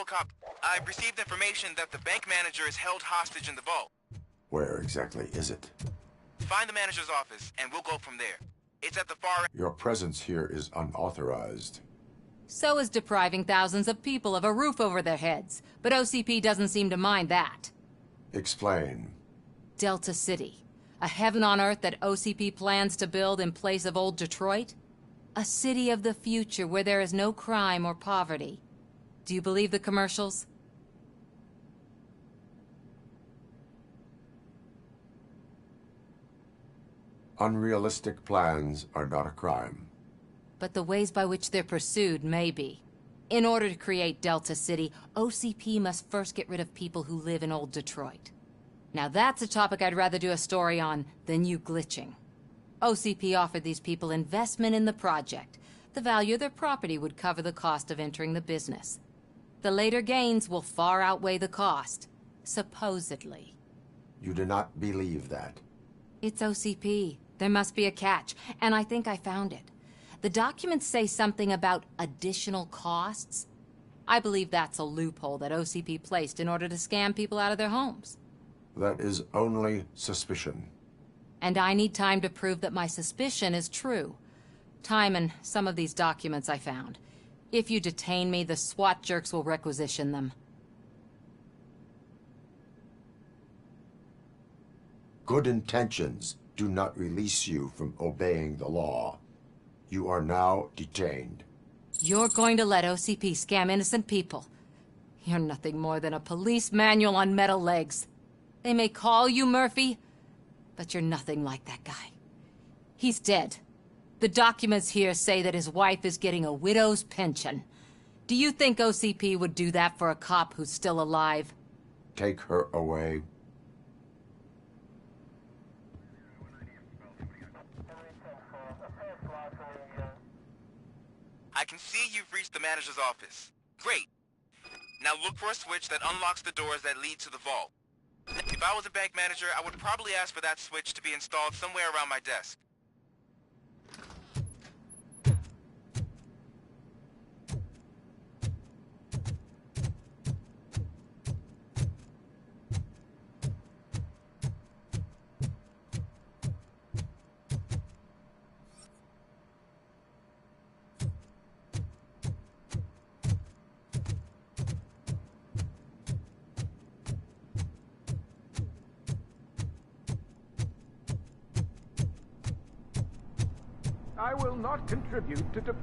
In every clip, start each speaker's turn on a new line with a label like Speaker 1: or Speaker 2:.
Speaker 1: Robocop, I've received information that the bank manager is held hostage in the vault.
Speaker 2: Where exactly is it?
Speaker 1: Find the manager's office, and we'll go from there. It's at the far end.
Speaker 2: Your presence here is unauthorized.
Speaker 3: So is depriving thousands of people of a roof over their heads. But OCP doesn't seem to mind that.
Speaker 2: Explain.
Speaker 3: Delta City. A heaven on earth that OCP plans to build in place of old Detroit? A city of the future where there is no crime or poverty. Do you believe the commercials?
Speaker 2: Unrealistic plans are not a crime.
Speaker 3: But the ways by which they're pursued may be. In order to create Delta City, OCP must first get rid of people who live in old Detroit. Now that's a topic I'd rather do a story on than you glitching. OCP offered these people investment in the project. The value of their property would cover the cost of entering the business. The later gains will far outweigh the cost, supposedly.
Speaker 2: You do not believe that.
Speaker 3: It's OCP. There must be a catch, and I think I found it. The documents say something about additional costs. I believe that's a loophole that OCP placed in order to scam people out of their homes.
Speaker 2: That is only suspicion.
Speaker 3: And I need time to prove that my suspicion is true. Time and some of these documents I found. If you detain me, the SWAT jerks will requisition them.
Speaker 2: Good intentions do not release you from obeying the law. You are now detained.
Speaker 3: You're going to let OCP scam innocent people. You're nothing more than a police manual on metal legs. They may call you Murphy, but you're nothing like that guy. He's dead. The documents here say that his wife is getting a widow's pension. Do you think OCP would do that for a cop who's still alive?
Speaker 2: Take her away.
Speaker 1: I can see you've reached the manager's office. Great. Now look for a switch that unlocks the doors that lead to the vault. If I was a bank manager, I would probably ask for that switch to be installed somewhere around my desk.
Speaker 4: I will not contribute to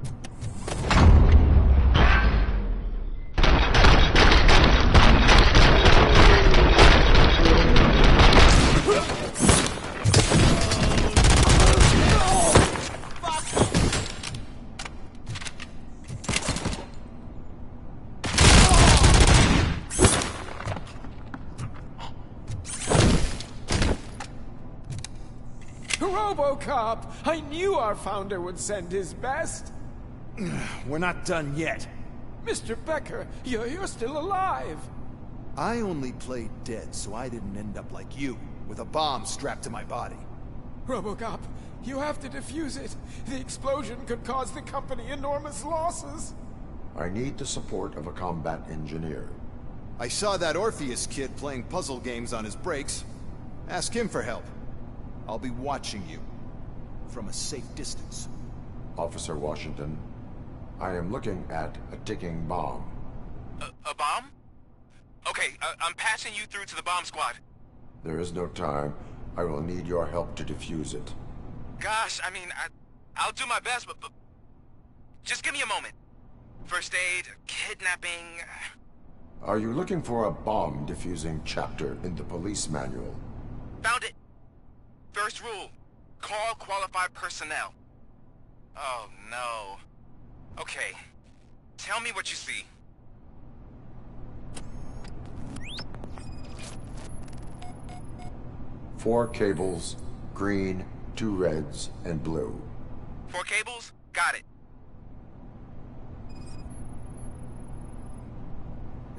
Speaker 4: Robocop! I knew our founder would send his best!
Speaker 5: We're not done yet.
Speaker 4: Mr. Becker, you're still alive!
Speaker 5: I only played dead so I didn't end up like you, with a bomb strapped to my body.
Speaker 4: Robocop, you have to defuse it. The explosion could cause the company enormous losses.
Speaker 2: I need the support of a combat engineer.
Speaker 5: I saw that Orpheus kid playing puzzle games on his breaks. Ask him for help. I'll be watching you. From a safe distance.
Speaker 2: Officer Washington, I am looking at a ticking bomb.
Speaker 1: A bomb? Okay, I'm passing you through to the bomb squad.
Speaker 2: There is no time. I will need your help to defuse it.
Speaker 1: Gosh, I mean, I'll do my best, but just give me a moment. First aid, kidnapping...
Speaker 2: Are you looking for a bomb defusing chapter in the police manual?
Speaker 1: Found it. First rule, call qualified personnel. Oh, no. Okay, tell me what you see.
Speaker 2: Four cables, green, 2 reds, and blue.
Speaker 1: 4 cables? Got it.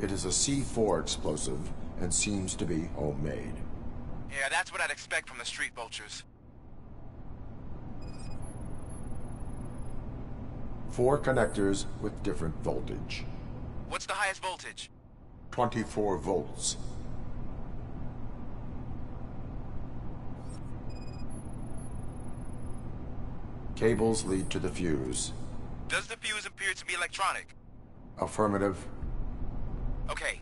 Speaker 2: It is a C4 explosive and seems to be homemade.
Speaker 1: Yeah, that's what I'd expect from the street vultures.
Speaker 2: 4 connectors with different voltage.
Speaker 1: What's the highest voltage?
Speaker 2: 24 volts. Cables lead to the fuse.
Speaker 1: Does the fuse appear to be electronic?
Speaker 2: Affirmative.
Speaker 1: Okay.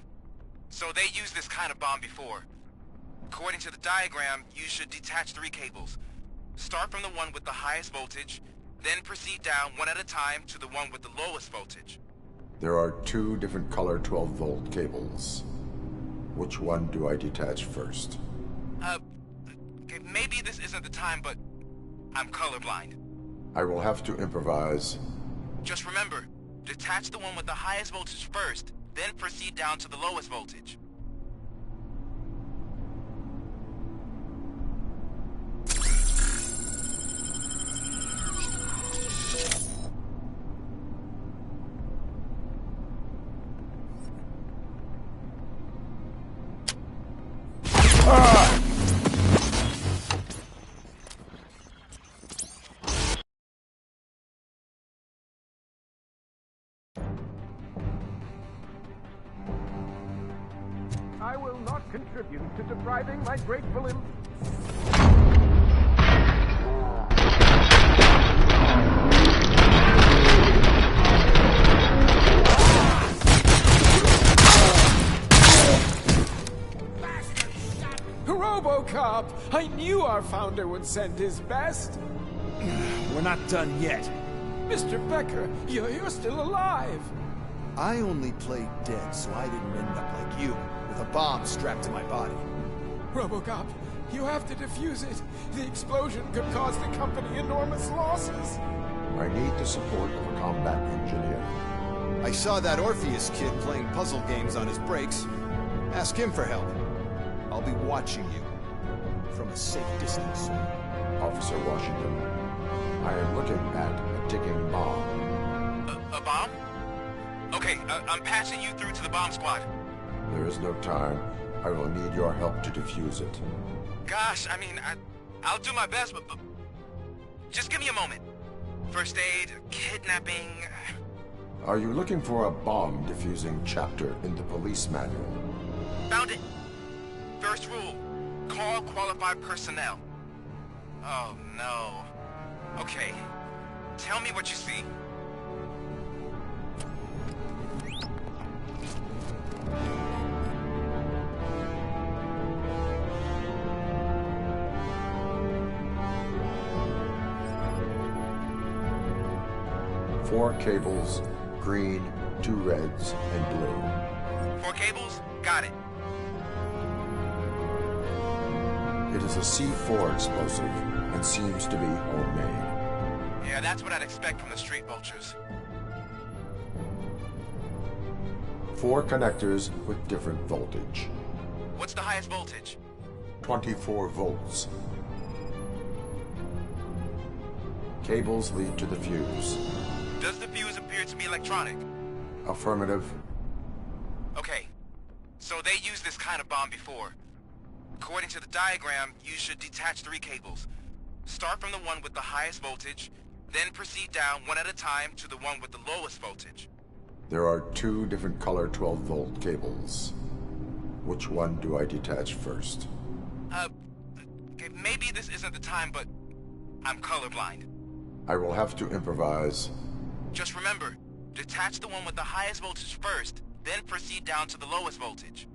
Speaker 1: So they used this kind of bomb before. According to the diagram, you should detach 3 cables. Start from the one with the highest voltage, then proceed down one at a time to the one with the lowest voltage.
Speaker 2: There are 2 different color 12-volt cables. Which one do I detach first?
Speaker 1: Okay, maybe this isn't the time, but I'm colorblind.
Speaker 2: I will have to improvise.
Speaker 1: Just remember, detach the one with the highest voltage first, then proceed down to the lowest voltage.
Speaker 4: I will not contribute to depriving my grateful Robocop! I knew our founder would send his best.
Speaker 5: We're not done yet.
Speaker 4: Mr. Becker, you're still alive.
Speaker 5: I only played dead so I didn't end up like you, with a bomb strapped to my body.
Speaker 4: Robocop, you have to defuse it. The explosion could cause the company enormous losses.
Speaker 2: I need the support of a combat engineer.
Speaker 5: I saw that Orpheus kid playing puzzle games on his breaks. Ask him for help. I'll be watching you from a safe distance.
Speaker 2: Officer Washington, I am looking at a ticking bomb.
Speaker 1: A bomb? Okay, I'm passing you through to the bomb squad.
Speaker 2: There is no time. I will need your help to defuse it.
Speaker 1: Gosh, I mean, I'll do my best, but just give me a moment. First aid, kidnapping...
Speaker 2: Are you looking for a bomb defusing chapter in the police manual?
Speaker 1: Found it. First rule, call qualified personnel. Oh, no. Okay, tell me what you see.
Speaker 2: Four cables, green, 2 reds, and blue.
Speaker 1: 4 cables? Got it.
Speaker 2: It is a C4 explosive and seems to be homemade.
Speaker 1: Yeah, that's what I'd expect from the street vultures.
Speaker 2: 4 connectors with different voltage.
Speaker 1: What's the highest voltage?
Speaker 2: 24 volts. Cables lead to the fuse.
Speaker 1: Does the fuse appear to be electronic?
Speaker 2: Affirmative.
Speaker 1: Okay, so they used this kind of bomb before. According to the diagram, you should detach 3 cables. Start from the one with the highest voltage, then proceed down one at a time to the one with the lowest voltage.
Speaker 2: There are 2 different color 12-volt cables. Which one do I detach first?
Speaker 1: Okay, maybe this isn't the time, but I'm colorblind.
Speaker 2: I will have to improvise.
Speaker 1: Just remember, detach the one with the highest voltage first, then proceed down to the lowest voltage.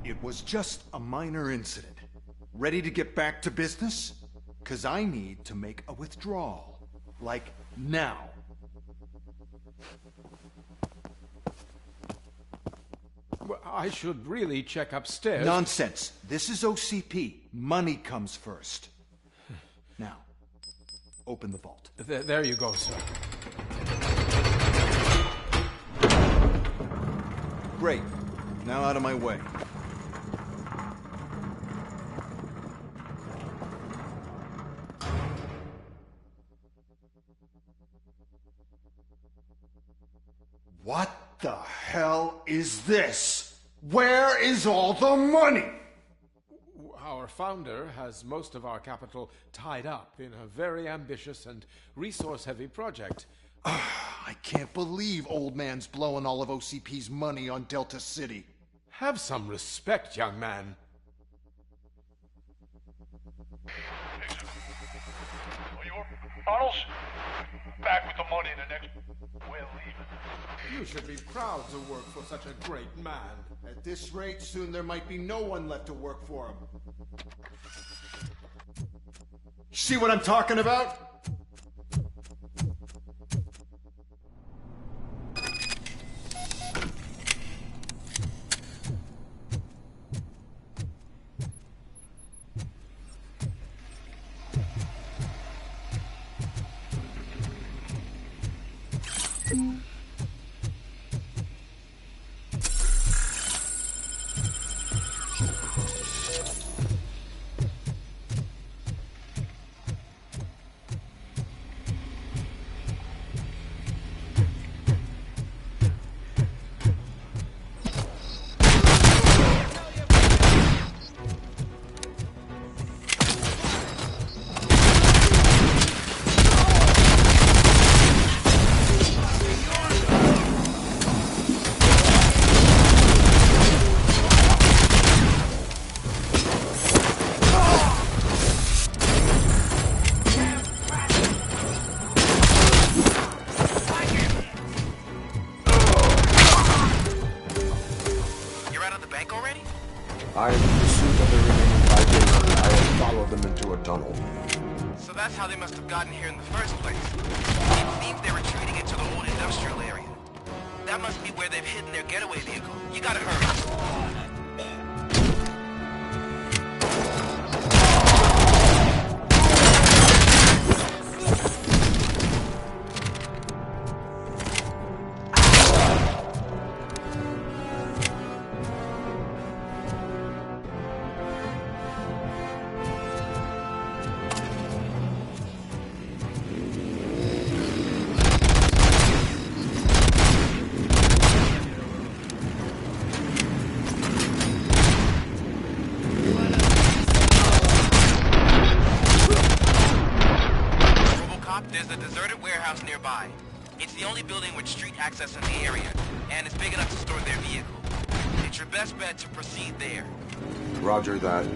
Speaker 5: It was just a minor incident. Ready to get back to business? 'Cause I need to make a withdrawal. Like, now.
Speaker 4: Well, I should really check upstairs.
Speaker 5: Nonsense. This is OCP. Money comes first. Now, open the vault.
Speaker 4: There you go, sir.
Speaker 5: Great. Now out of my way.
Speaker 2: What the hell is this? Where is all the money?
Speaker 4: Our founder has most of our capital tied up in a very ambitious and resource-heavy project.
Speaker 5: I can't believe old man's blowing all of OCP's money on Delta City.
Speaker 4: Have some respect, young man.
Speaker 6: Bottles? Back with the money in the next... We're leaving.
Speaker 4: You should be proud to work for such a great man.
Speaker 5: At this rate, soon there might be no one left to work for him. See what I'm talking about?
Speaker 2: I am in pursuit of the remaining 5 days. I have followed them into a tunnel.
Speaker 1: So that's how they must have gotten here in the first place. It seems they're retreating into the old industrial area. That must be where they've hidden their getaway vehicle. You gotta hurry. There's a deserted warehouse nearby. It's the only building with street access in the area, and it's big enough to store their vehicle. It's your best bet to proceed there.
Speaker 2: Roger that.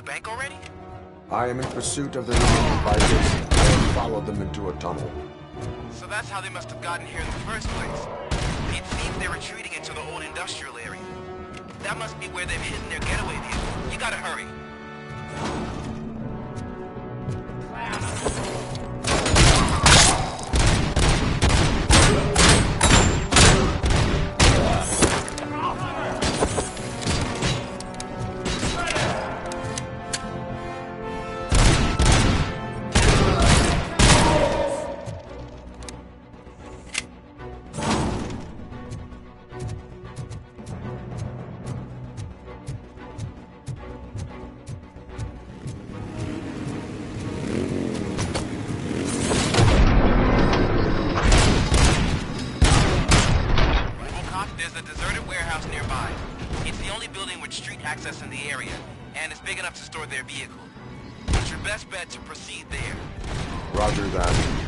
Speaker 1: bank already?
Speaker 2: I am in pursuit of the remaining bikers. I have followed them into a tunnel.
Speaker 1: So that's how they must have gotten here in the first place. It seems they're retreating into the old industrial area. That must be where they've hidden their getaway vehicle. You gotta hurry. There's a deserted warehouse nearby. It's the only building with street access in the area, and it's big enough to store their vehicle. It's your best bet to proceed there.
Speaker 2: Roger that.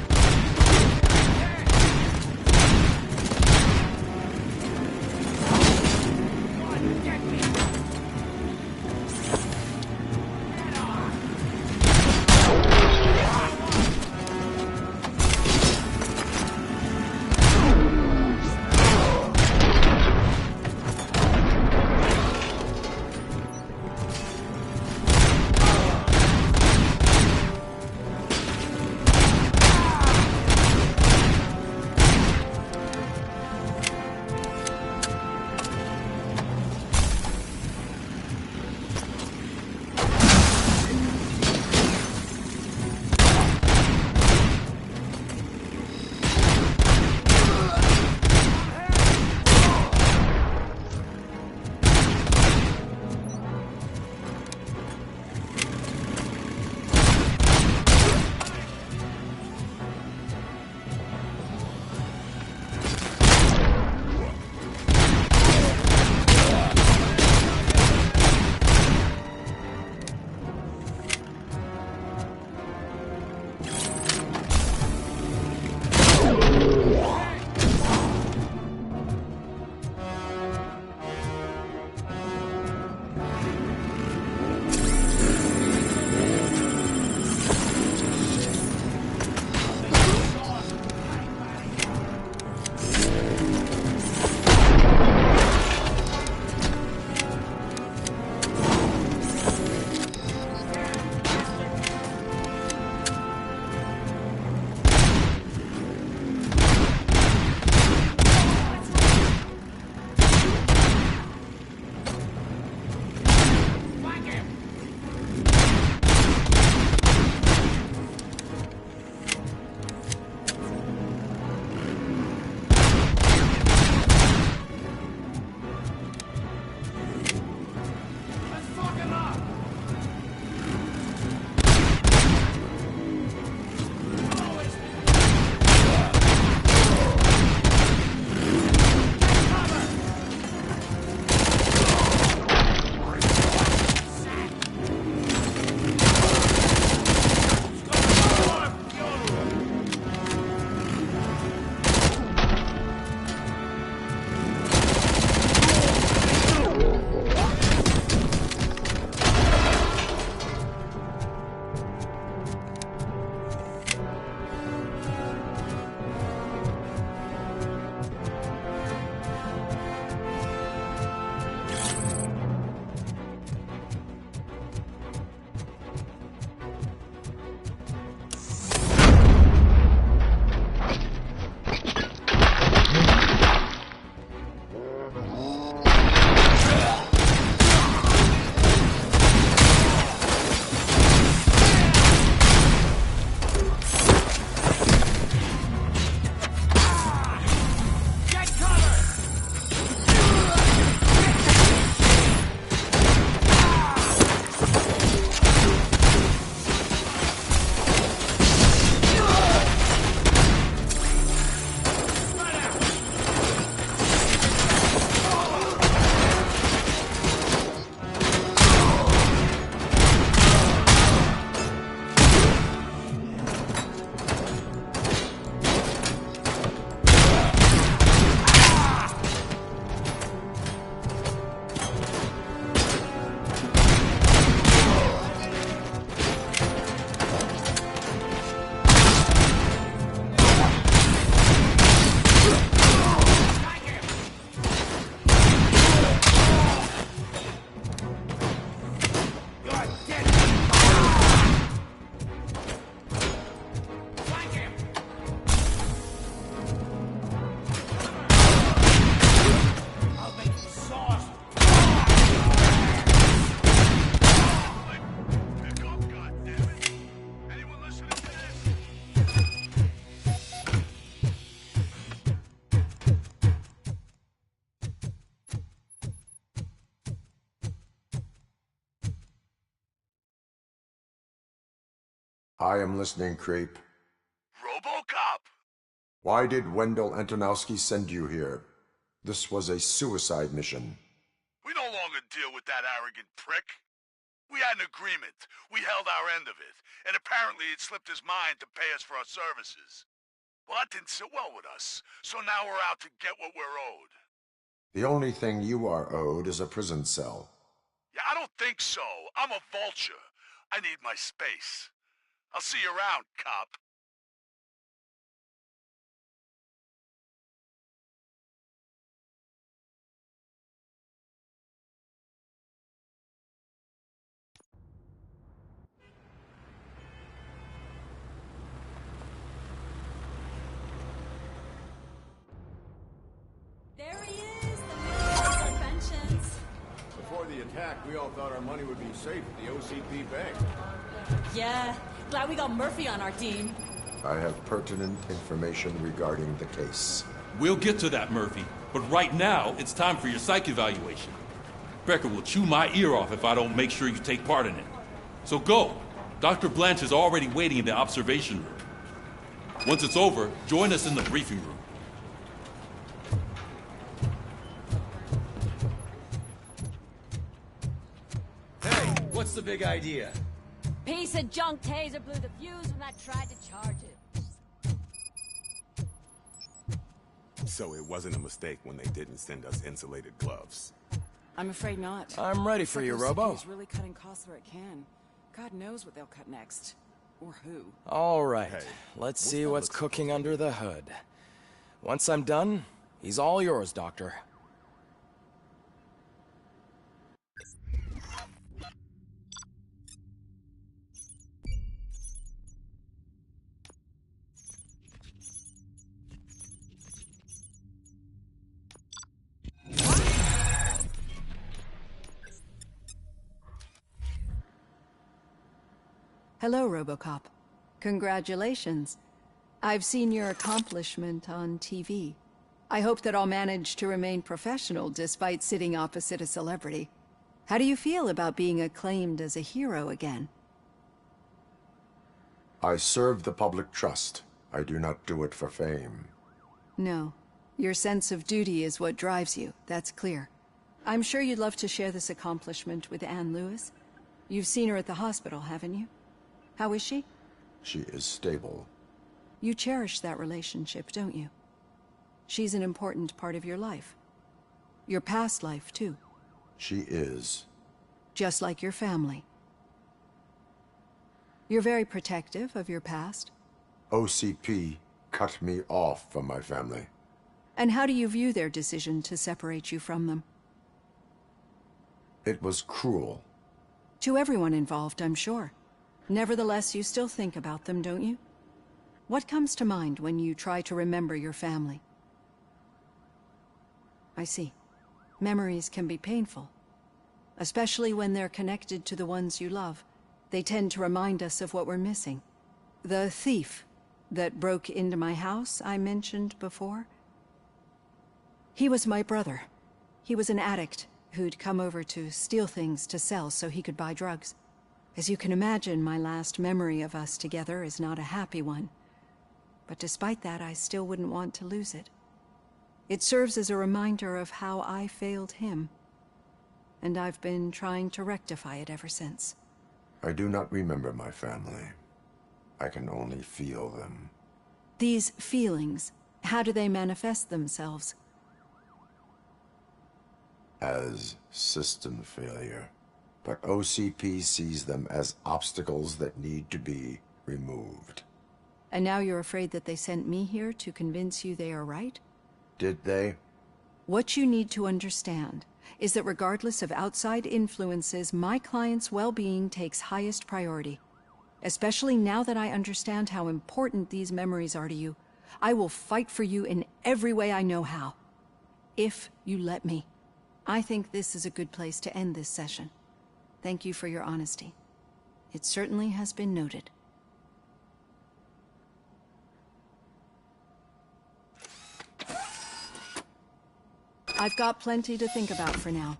Speaker 2: I am listening, creep.
Speaker 6: Robocop!
Speaker 2: Why did Wendell Antonowski send you here? This was a suicide mission.
Speaker 6: We no longer deal with that arrogant prick. We had an agreement. We held our end of it. And apparently it slipped his mind to pay us for our services. Well, that didn't sit well with us. So now we're out to get what we're owed.
Speaker 2: The only thing you are owed is a prison cell.
Speaker 6: Yeah, I don't think so. I'm a vulture. I need my space. I'll see you around, cop.
Speaker 7: There he is, the man of inventions.
Speaker 5: Before the attack, we all thought our money would be safe at the OCP bank.
Speaker 7: Yeah, glad we got Murphy on our team.
Speaker 2: I have pertinent information regarding the case.
Speaker 8: We'll get to that, Murphy. But right now, it's time for your psych evaluation. Becker will chew my ear off if I don't make sure you take part in it. So go. Dr. Blanche is already waiting in the observation room. Once it's over, join us in the briefing room.
Speaker 9: Hey, what's the big idea?
Speaker 7: Piece of junk taser blew the fuse when I tried to charge it.
Speaker 10: So it wasn't a mistake when they didn't send us insulated gloves.
Speaker 11: I'm afraid not.
Speaker 9: I'm ready for you, Robo.
Speaker 11: is really cutting costs where it can. God knows what they'll cut next. Or who.
Speaker 9: All right,
Speaker 10: Hey,
Speaker 9: let's
Speaker 10: what's
Speaker 9: see
Speaker 10: that
Speaker 9: what's
Speaker 10: look
Speaker 9: cooking under the hood. Once I'm done, he's all yours, Doctor.
Speaker 12: Hello, Robocop. Congratulations. I've seen your accomplishment on TV. I hope that I'll manage to remain professional despite sitting opposite a celebrity. How do you feel about being acclaimed as a hero again?
Speaker 2: I serve the public trust. I do not do it for fame.
Speaker 12: No. Your sense of duty is what drives you, that's clear. I'm sure you'd love to share this accomplishment with Anne Lewis. You've seen her at the hospital, haven't you? How is she?
Speaker 2: She is stable.
Speaker 12: You cherish that relationship, don't you? She's an important part of your life. Your past life, too.
Speaker 2: She is.
Speaker 12: Just like your family. You're very protective of your past.
Speaker 2: OCP cut me off from my family.
Speaker 12: And how do you view their decision to separate you from them?
Speaker 2: It was cruel.
Speaker 12: To everyone involved, I'm sure. Nevertheless, you still think about them, don't you? What comes to mind when you try to remember your family? I see. Memories can be painful. Especially when they're connected to the ones you love. They tend to remind us of what we're missing. The thief that broke into my house I mentioned before? He was my brother. He was an addict who'd come over to steal things to sell so he could buy drugs. As you can imagine, my last memory of us together is not a happy one. But despite that, I still wouldn't want to lose it. It serves as a reminder of how I failed him. And I've been trying to rectify it ever since.
Speaker 2: I do not remember my family. I can only feel them.
Speaker 12: These feelings, how do they manifest themselves?
Speaker 2: As system failure. But OCP sees them as obstacles that need to be removed.
Speaker 12: And now you're afraid that they sent me here to convince you they are right?
Speaker 2: Did they?
Speaker 12: What you need to understand is that regardless of outside influences, my client's well-being takes highest priority. Especially now that I understand how important these memories are to you. I will fight for you in every way I know how. If you let me. I think this is a good place to end this session. Thank you for your honesty. It certainly has been noted. I've got plenty to think about for now.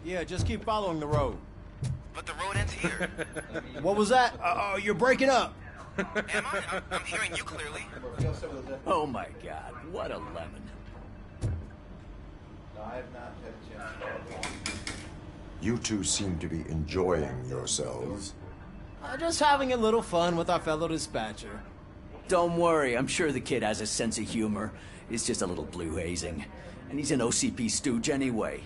Speaker 13: Yeah, just keep following the road.
Speaker 1: But the road ends here.
Speaker 13: What was that? You're breaking up.
Speaker 1: Am I? I'm hearing you clearly.
Speaker 14: Oh my god, what a lemon.
Speaker 2: You two seem to be enjoying yourselves.
Speaker 13: Just having a little fun with our fellow dispatcher.
Speaker 14: Don't worry, I'm sure the kid has a sense of humor. It's just a little blue hazing. And he's an OCP stooge anyway.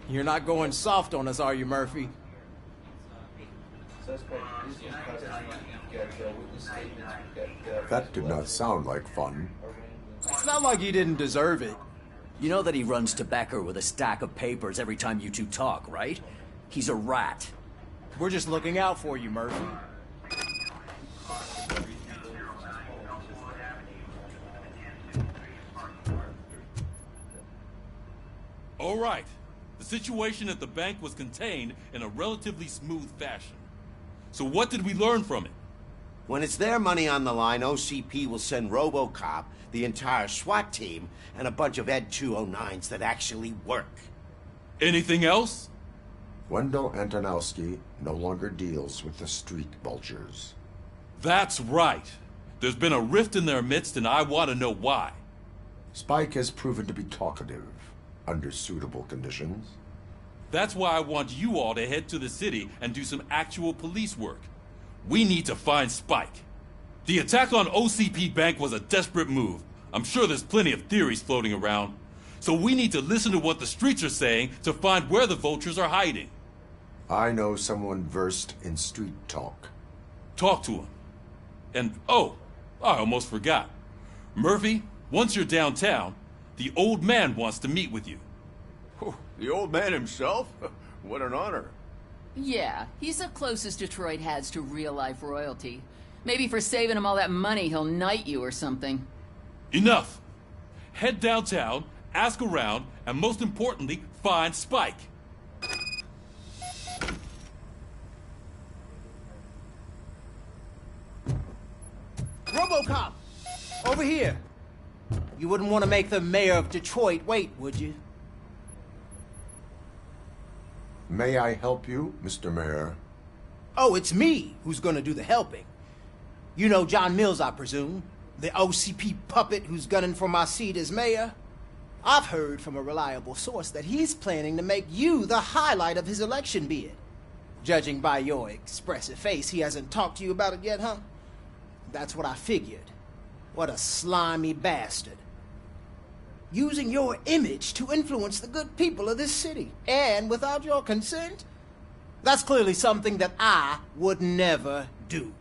Speaker 13: You're not going soft on us, are you, Murphy?
Speaker 2: That did not sound like fun.
Speaker 13: It's not like he didn't deserve it.
Speaker 14: You know that he runs to Becker with a stack of papers every time you two talk, right? He's a rat.
Speaker 13: We're just looking out for you, Murphy.
Speaker 8: All right. The situation at the bank was contained in a relatively smooth fashion. So what did we learn from it?
Speaker 15: When it's their money on the line, OCP will send Robocop, the entire SWAT team, and a bunch of Ed 209s that actually work.
Speaker 8: Anything else?
Speaker 2: Wendell Antonowski no longer deals with the street vultures.
Speaker 8: That's right. There's been a rift in their midst, and I want to know why.
Speaker 2: Spike has proven to be talkative under suitable conditions.
Speaker 8: That's why I want you all to head to the city and do some actual police work. We need to find Spike. The attack on OCP Bank was a desperate move. I'm sure there's plenty of theories floating around. So we need to listen to what the streets are saying to find where the vultures are hiding.
Speaker 2: I know someone versed in street talk.
Speaker 8: Talk to him. And, oh, I almost forgot. Murphy, once you're downtown, the old man wants to meet with you.
Speaker 10: Oh, the old man himself? What an honor.
Speaker 16: Yeah, he's the closest Detroit has to real-life royalty. Maybe for saving him all that money, he'll knight you or something.
Speaker 8: Enough! Head downtown, ask around, and most importantly, find Spike.
Speaker 13: Robocop! Over here! You wouldn't want to make the mayor of Detroit wait, would you?
Speaker 2: May I help you, Mr. Mayor?
Speaker 13: Oh, it's me who's gonna do the helping. You know John Mills, I presume? The OCP puppet who's gunning for my seat as mayor? I've heard from a reliable source that he's planning to make you the highlight of his election bid. Judging by your expressive face, he hasn't talked to you about it yet, huh? That's what I figured. What a slimy bastard. Using your image to influence the good people of this city, and without your consent? That's clearly something that I would never do.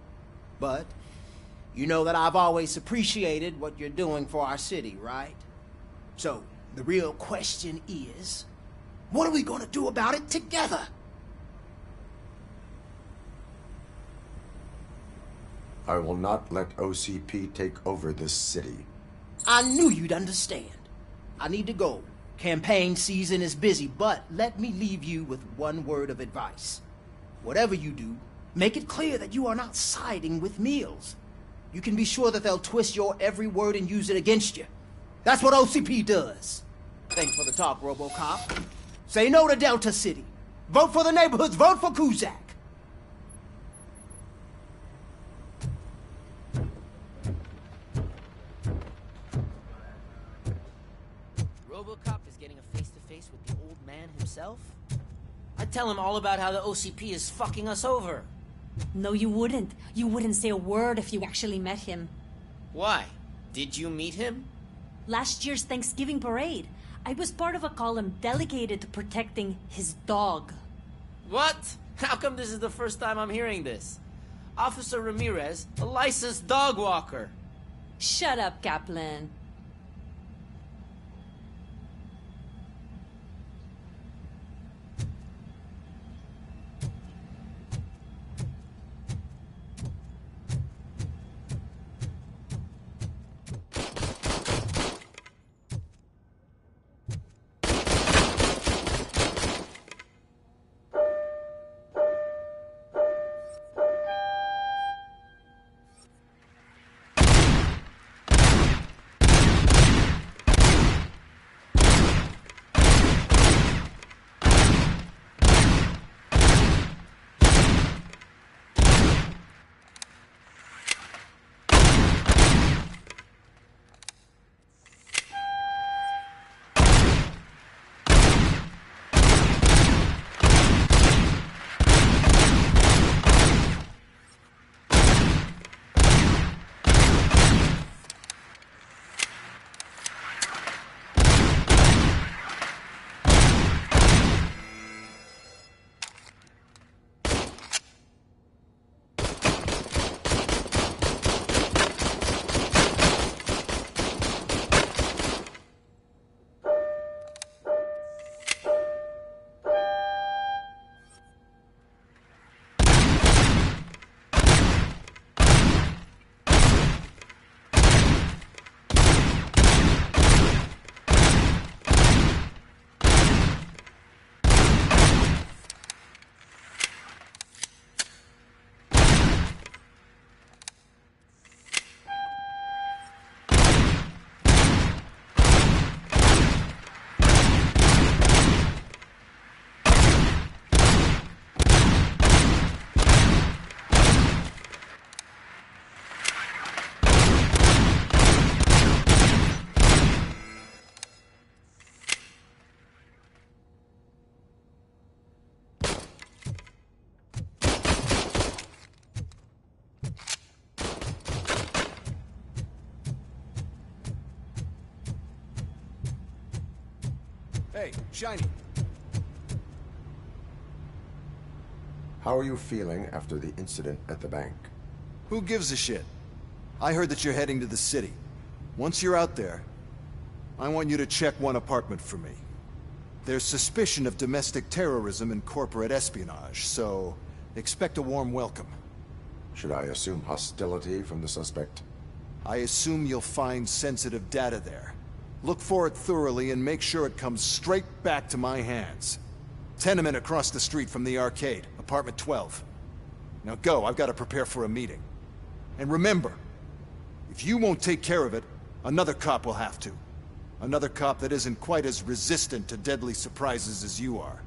Speaker 13: But you know that I've always appreciated what you're doing for our city, right? So, the real question is, what are we gonna do about it together?
Speaker 2: I will not let OCP take over this city.
Speaker 13: I knew you'd understand. I need to go. Campaign season is busy, but let me leave you with one word of advice. Whatever you do, make it clear that you are not siding with Mills. You can be sure that they'll twist your every word and use it against you. That's what OCP does. Thanks for the talk, Robocop. Say no to Delta City. Vote for the neighborhoods. Vote for Kuzak.
Speaker 17: Robocop is getting a face-to-face with the old man himself? I'd tell him all about how the OCP is fucking us over.
Speaker 18: No, you wouldn't. You wouldn't say a word if you actually met him.
Speaker 17: Why? Did you meet him?
Speaker 18: Last year's Thanksgiving parade, I was part of a column dedicated to protecting his dog.
Speaker 17: What? How come this is the first time I'm hearing this? Officer Ramirez, a licensed dog walker.
Speaker 18: Shut up, Kaplan.
Speaker 5: Hey, Shiny.
Speaker 2: How are you feeling after the incident at the bank?
Speaker 5: Who gives a shit? I heard that you're heading to the city. Once you're out there, I want you to check one apartment for me. There's suspicion of domestic terrorism and corporate espionage, so expect a warm welcome.
Speaker 2: Should I assume hostility from the suspect?
Speaker 5: I assume you'll find sensitive data there. Look for it thoroughly and make sure it comes straight back to my hands. Tenement across the street from the arcade, apartment 12. Now go, I've got to prepare for a meeting. And remember, if you won't take care of it, another cop will have to. Another cop that isn't quite as resistant to deadly surprises as you are.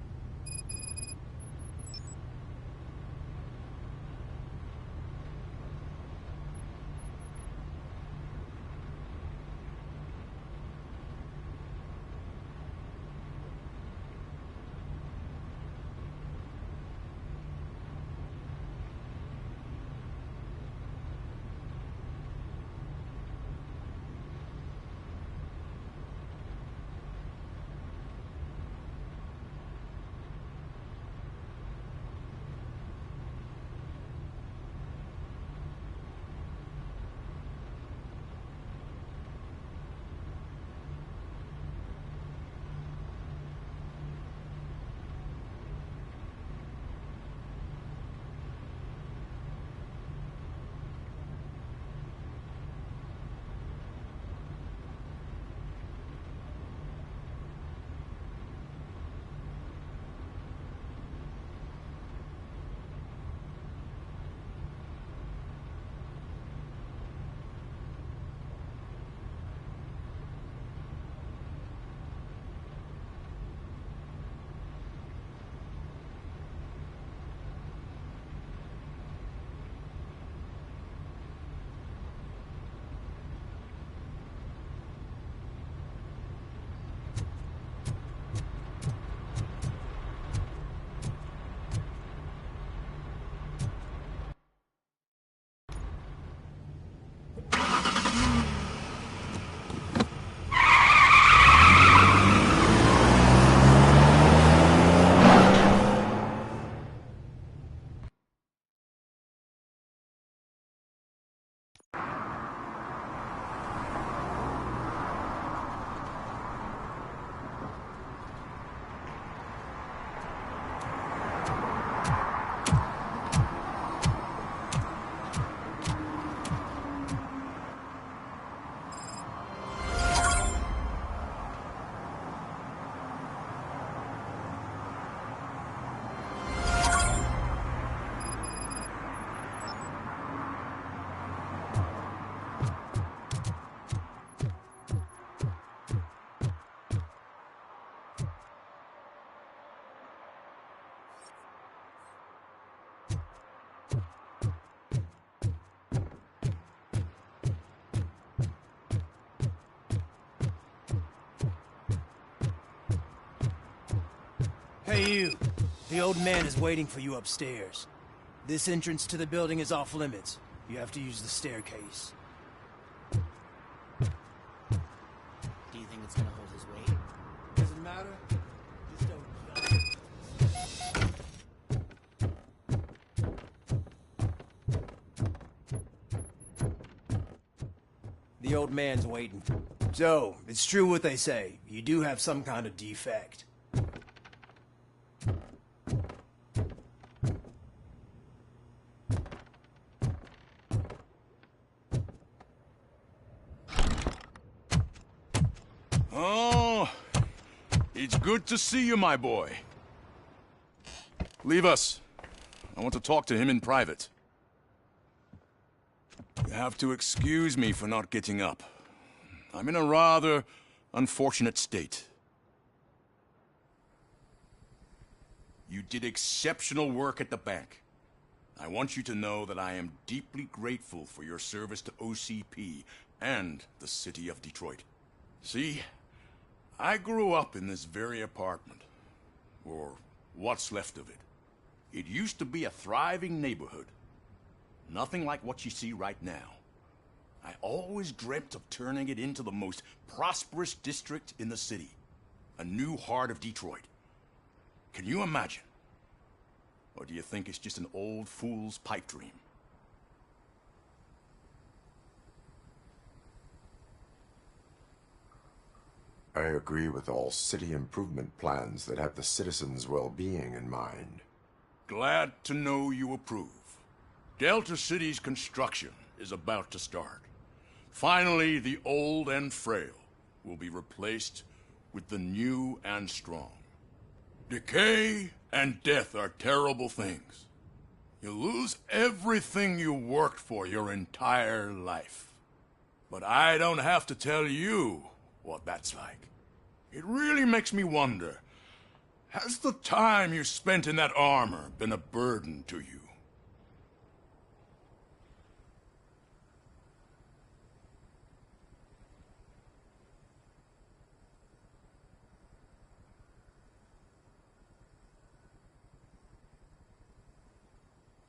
Speaker 13: Hey you, the old man is waiting for you upstairs. This entrance to the building is off limits. You have to use the staircase.
Speaker 17: Do you think it's gonna hold his weight?
Speaker 13: Doesn't matter. Just don't... The old man's waiting. So, it's true what they say. You do have some kind of defect.
Speaker 6: Oh, it's good to see you, my boy. Leave us. I want to talk to him in private. You have to excuse me for not getting up. I'm in a rather unfortunate state. You did exceptional work at the bank. I want you to know that I am deeply grateful for your service to OCP and the city of Detroit. See, I grew up in this very apartment, or what's left of it. It used to be a thriving neighborhood. Nothing like what you see right now. I always dreamt of turning it into the most prosperous district in the city.
Speaker 19: A new heart of Detroit. Can you imagine? Or do you think it's just an old fool's pipe dream?
Speaker 2: I agree with all city improvement plans that have the citizens' well-being in mind.
Speaker 19: Glad to know you approve. Delta City's construction is about to start. Finally, the old and frail will be replaced with the new and strong. Decay and death are terrible things. You lose everything you worked for your entire life. But I don't have to tell you what that's like. It really makes me wonder, has the time you spent in that armor been a burden to you?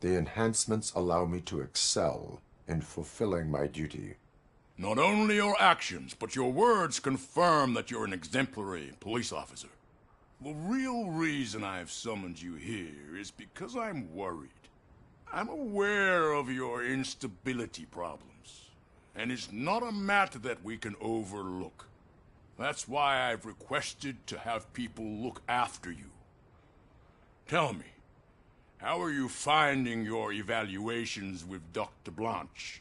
Speaker 2: The enhancements allow me to excel in fulfilling my duty.
Speaker 19: Not only your actions, but your words confirm that you're an exemplary police officer. The real reason I've summoned you here is because I'm worried. I'm aware of your instability problems, and it's not a matter that we can overlook. That's why I've requested to have people look after you. Tell me, how are you finding your evaluations with Dr. Blanche?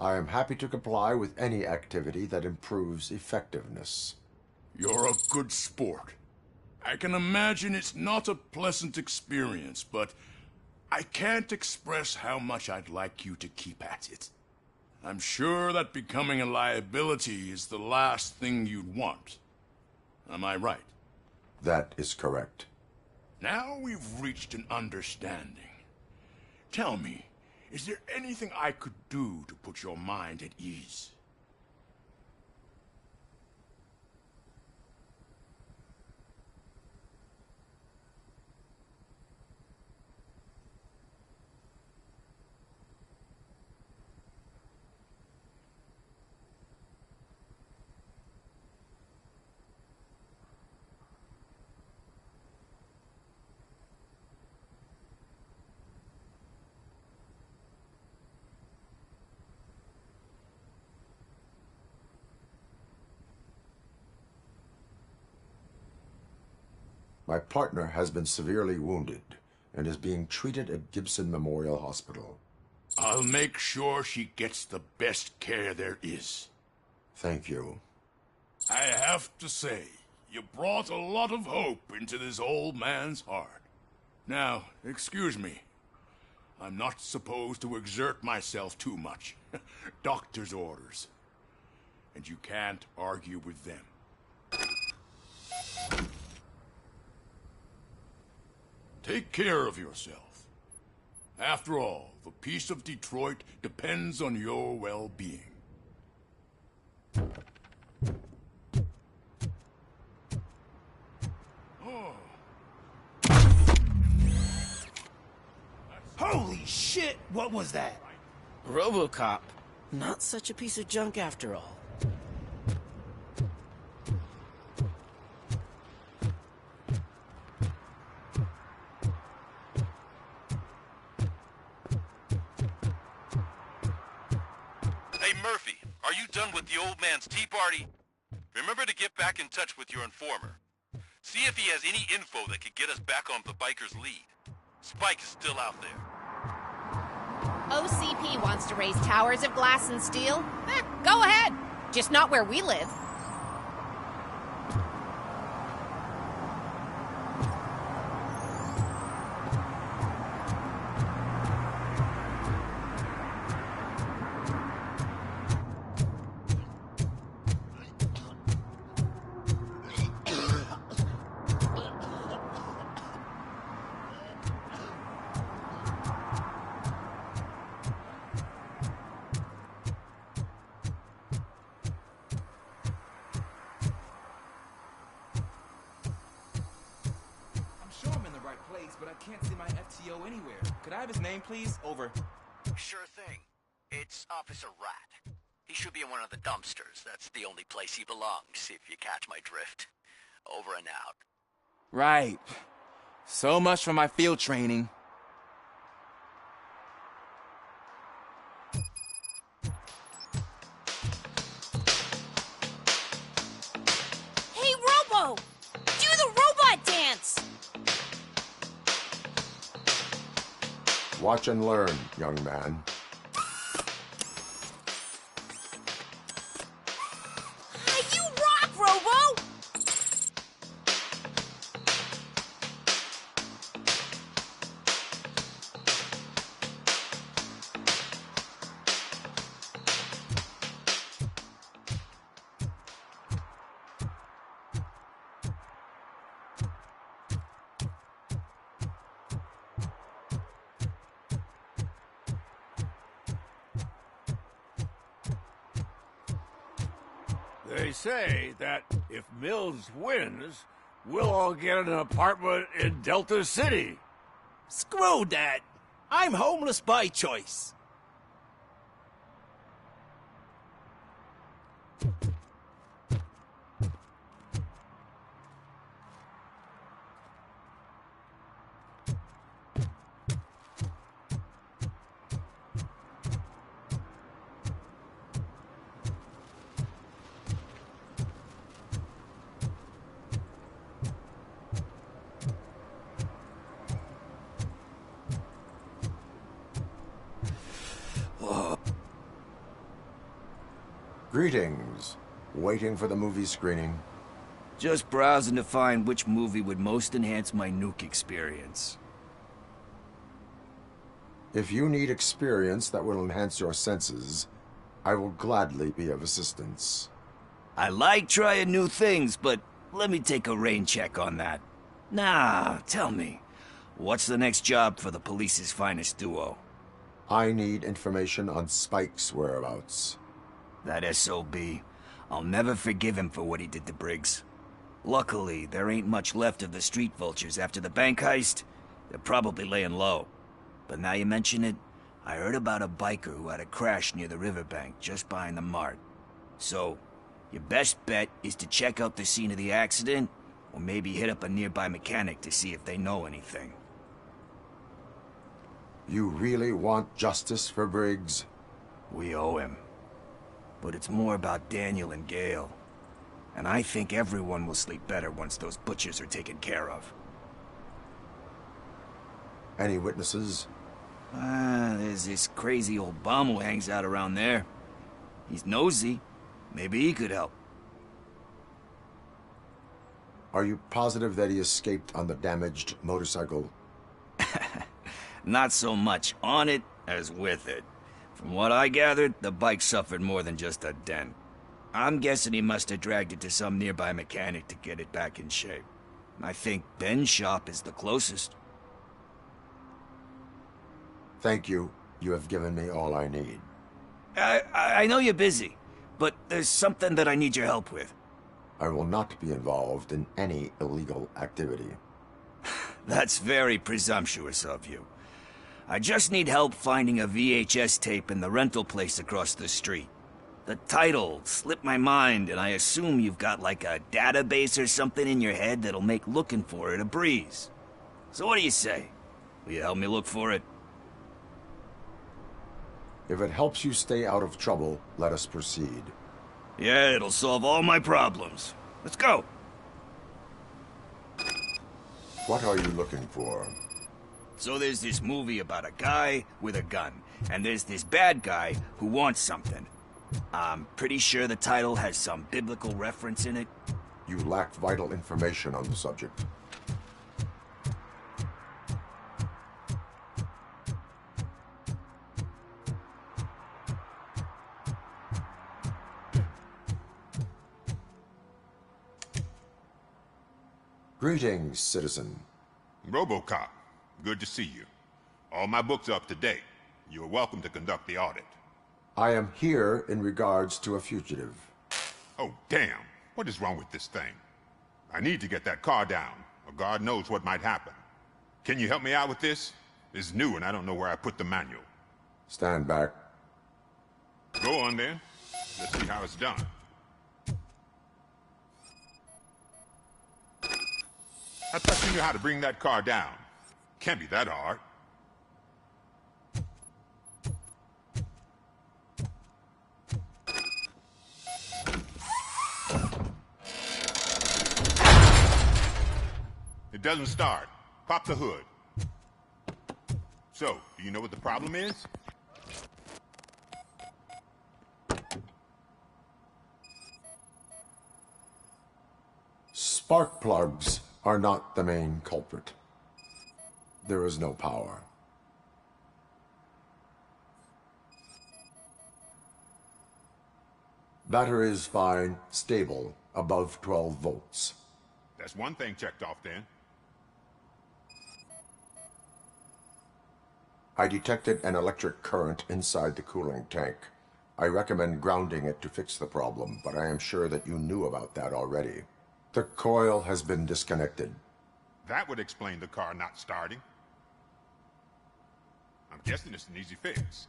Speaker 2: I am happy to comply with any activity that improves effectiveness.
Speaker 19: You're a good sport. I can imagine it's not a pleasant experience, but I can't express how much I'd like you to keep at it. I'm sure that becoming a liability is the last thing you'd want. Am I right?
Speaker 2: That is correct.
Speaker 19: Now we've reached an understanding. Tell me, is there anything I could do to put your mind at ease?
Speaker 2: My partner has been severely wounded and is being treated at Gibson Memorial Hospital.
Speaker 19: I'll make sure she gets the best care there is.
Speaker 2: Thank you.
Speaker 19: I have to say, you brought a lot of hope into this old man's heart. Now, excuse me. I'm not supposed to exert myself too much. Doctor's orders. And you can't argue with them. Take care of yourself. After all, the peace of Detroit depends on your well-being.
Speaker 13: Holy shit! What was that?
Speaker 17: Robocop. Not such a piece of junk after all.
Speaker 1: Hey, Murphy, are you done with the old man's tea party? Remember to get back in touch with your informer. See if he has any info that could get us back on the biker's lead. Spike is still out there.
Speaker 20: OCP wants to raise towers of glass and steel? Go ahead. Just not where we live.
Speaker 9: go anywhere. Could I have his name, please? Over.
Speaker 14: Sure thing. It's Officer Rat. He should be in one of the dumpsters. That's the only place he belongs, if you catch my drift. Over and out.
Speaker 9: Right. So much for my field training.
Speaker 7: Hey, Robo! Do the robot dance!
Speaker 2: Watch and learn, young man.
Speaker 7: You rock, Robo!
Speaker 19: They say that if Mills wins, we'll all get an apartment in Delta City.
Speaker 14: Screw that! I'm homeless by choice.
Speaker 2: Greetings. Waiting for the movie screening?
Speaker 14: Just browsing to find which movie would most enhance my nuke experience.
Speaker 2: If you need experience that will enhance your senses, I will gladly be of assistance.
Speaker 14: I like trying new things, but let me take a rain check on that. Nah, tell me, what's the next job for the police's finest duo?
Speaker 2: I need information on Spike's whereabouts.
Speaker 14: That SOB. I'll never forgive him for what he did to Briggs. Luckily, there ain't much left of the street vultures after the bank heist. They're probably laying low. But now you mention it, I heard about a biker who had a crash near the riverbank just behind the mart. So, your best bet is to check out the scene of the accident, or maybe hit up a nearby mechanic to see if they know anything.
Speaker 2: You really want justice for Briggs?
Speaker 14: We owe him. But it's more about Daniel and Gale. And I think everyone will sleep better once those butchers are taken care of.
Speaker 2: Any witnesses?
Speaker 14: There's this crazy old bum who hangs out around there. He's nosy. Maybe he could help.
Speaker 2: Are you positive that he escaped on the damaged motorcycle?
Speaker 14: Not so much on it as with it. From what I gathered, the bike suffered more than just a dent. I'm guessing he must have dragged it to some nearby mechanic to get it back in shape. I think Ben's shop is the closest.
Speaker 2: Thank you. You have given me all I need.
Speaker 14: I know you're busy, but there's something that I need your help with.
Speaker 2: I will not be involved in any illegal activity.
Speaker 14: That's very presumptuous of you. I just need help finding a VHS tape in the rental place across the street. The title slipped my mind, and I assume you've got like a database or something in your head that'll make looking for it a breeze. So what do you say? Will you help me look for it?
Speaker 2: If it helps you stay out of trouble, let us proceed.
Speaker 14: Yeah, it'll solve all my problems. Let's go!
Speaker 2: What are you looking for?
Speaker 14: So there's this movie about a guy with a gun, and there's this bad guy who wants something. I'm pretty sure the title has some biblical reference in it.
Speaker 2: You lack vital information on the subject. Greetings, citizen.
Speaker 10: Robocop, good to see you. All my books are up to date. You are welcome to conduct the audit.
Speaker 2: I am here in regards to a fugitive.
Speaker 10: Oh, damn. What is wrong with this thing? I need to get that car down, or God knows what might happen. Can you help me out with this? It's new and I don't know where I put the manual.
Speaker 2: Stand back.
Speaker 10: Go on then. Let's see how it's done. I thought you knew how to bring that car down. Can't be that hard. It doesn't start. Pop the hood. So, do you know what the problem is?
Speaker 2: Spark plugs are not the main culprit. There is no power. Battery is fine, stable, above 12 volts.
Speaker 10: That's one thing checked off then.
Speaker 2: I detected an electric current inside the cooling tank. I recommend grounding it to fix the problem, but I am sure that you knew about that already. The coil has been disconnected.
Speaker 10: That would explain the car not starting. I'm guessing it's an easy fix.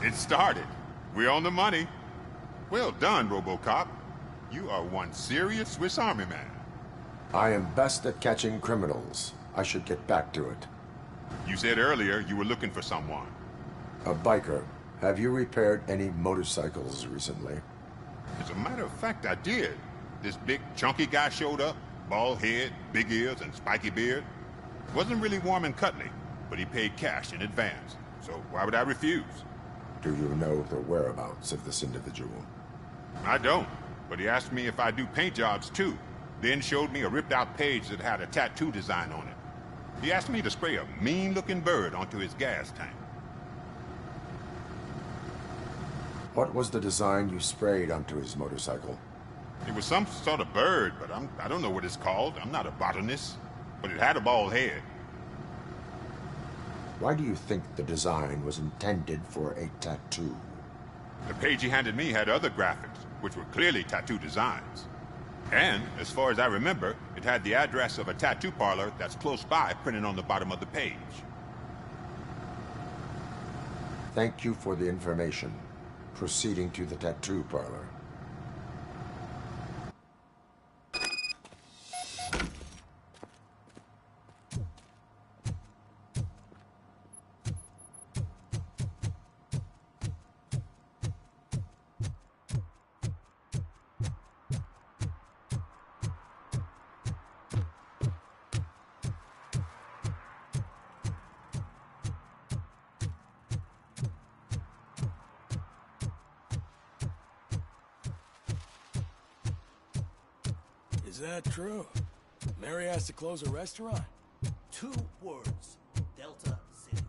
Speaker 10: It started. We're on the money. Well done, Robocop. You are one serious Swiss Army man.
Speaker 2: I am best at catching criminals. I should get back to it.
Speaker 10: You said earlier you were looking for someone.
Speaker 2: A biker. Have you repaired any motorcycles recently?
Speaker 10: As a matter of fact, I did. This big, chunky guy showed up. Bald head, big ears, and spiky beard. Wasn't really warm and cuddly, but he paid cash in advance. So why would I refuse?
Speaker 2: Do you know the whereabouts of this individual?
Speaker 10: I don't, but he asked me if I do paint jobs too. Then showed me a ripped-out page that had a tattoo design on it. He asked me to spray a mean-looking bird onto his gas tank.
Speaker 2: What was the design you sprayed onto his motorcycle?
Speaker 10: It was some sort of bird, but I don't know what it's called. I'm not a botanist. But it had a bald head.
Speaker 2: Why do you think the design was intended for a tattoo?
Speaker 10: The page he handed me had other graphics, which were clearly tattoo designs. And, as far as I remember, it had the address of a tattoo parlor that's close by printed on the bottom of the page.
Speaker 2: Thank you for the information. Proceeding to the tattoo parlor.
Speaker 9: Is that true? Mary has to close a restaurant?
Speaker 17: 2 words. Delta City.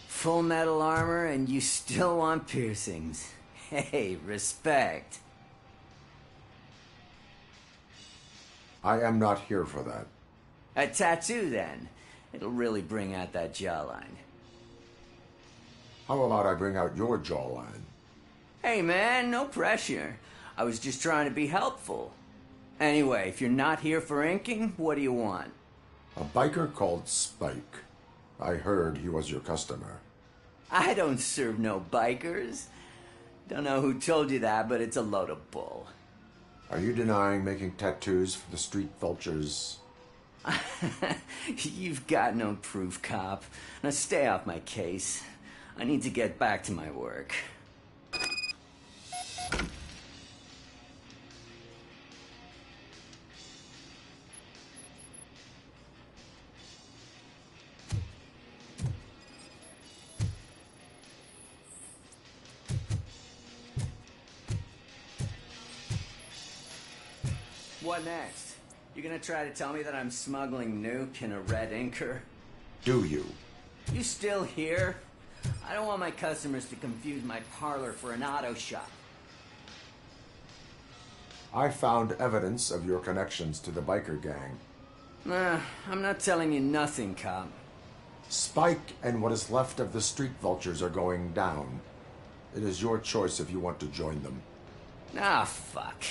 Speaker 21: Full metal armor and you still want piercings. Hey, respect.
Speaker 2: I am not here for that.
Speaker 21: A tattoo, then. It'll really bring out that jawline.
Speaker 2: How about I bring out your jawline?
Speaker 21: Hey, man, no pressure. I was just trying to be helpful. Anyway, if you're not here for inking, what do you want?
Speaker 2: A biker called Spike. I heard he was your customer.
Speaker 21: I don't serve no bikers. Don't know who told you that, but it's a load of bull.
Speaker 2: Are you denying making tattoos for the street vultures?
Speaker 21: You've got no proof, cop. Now stay off my case. I need to get back to my work. What next? You gonna try to tell me that I'm smuggling nuke in a red inker?
Speaker 2: Do you?
Speaker 21: You still here? I don't want my customers to confuse my parlor for an auto shop.
Speaker 2: I found evidence of your connections to the biker gang.
Speaker 21: I'm not telling you nothing, cop.
Speaker 2: Spike and what is left of the street vultures are going down. It is your choice if you want to join them.
Speaker 21: Ah, fuck.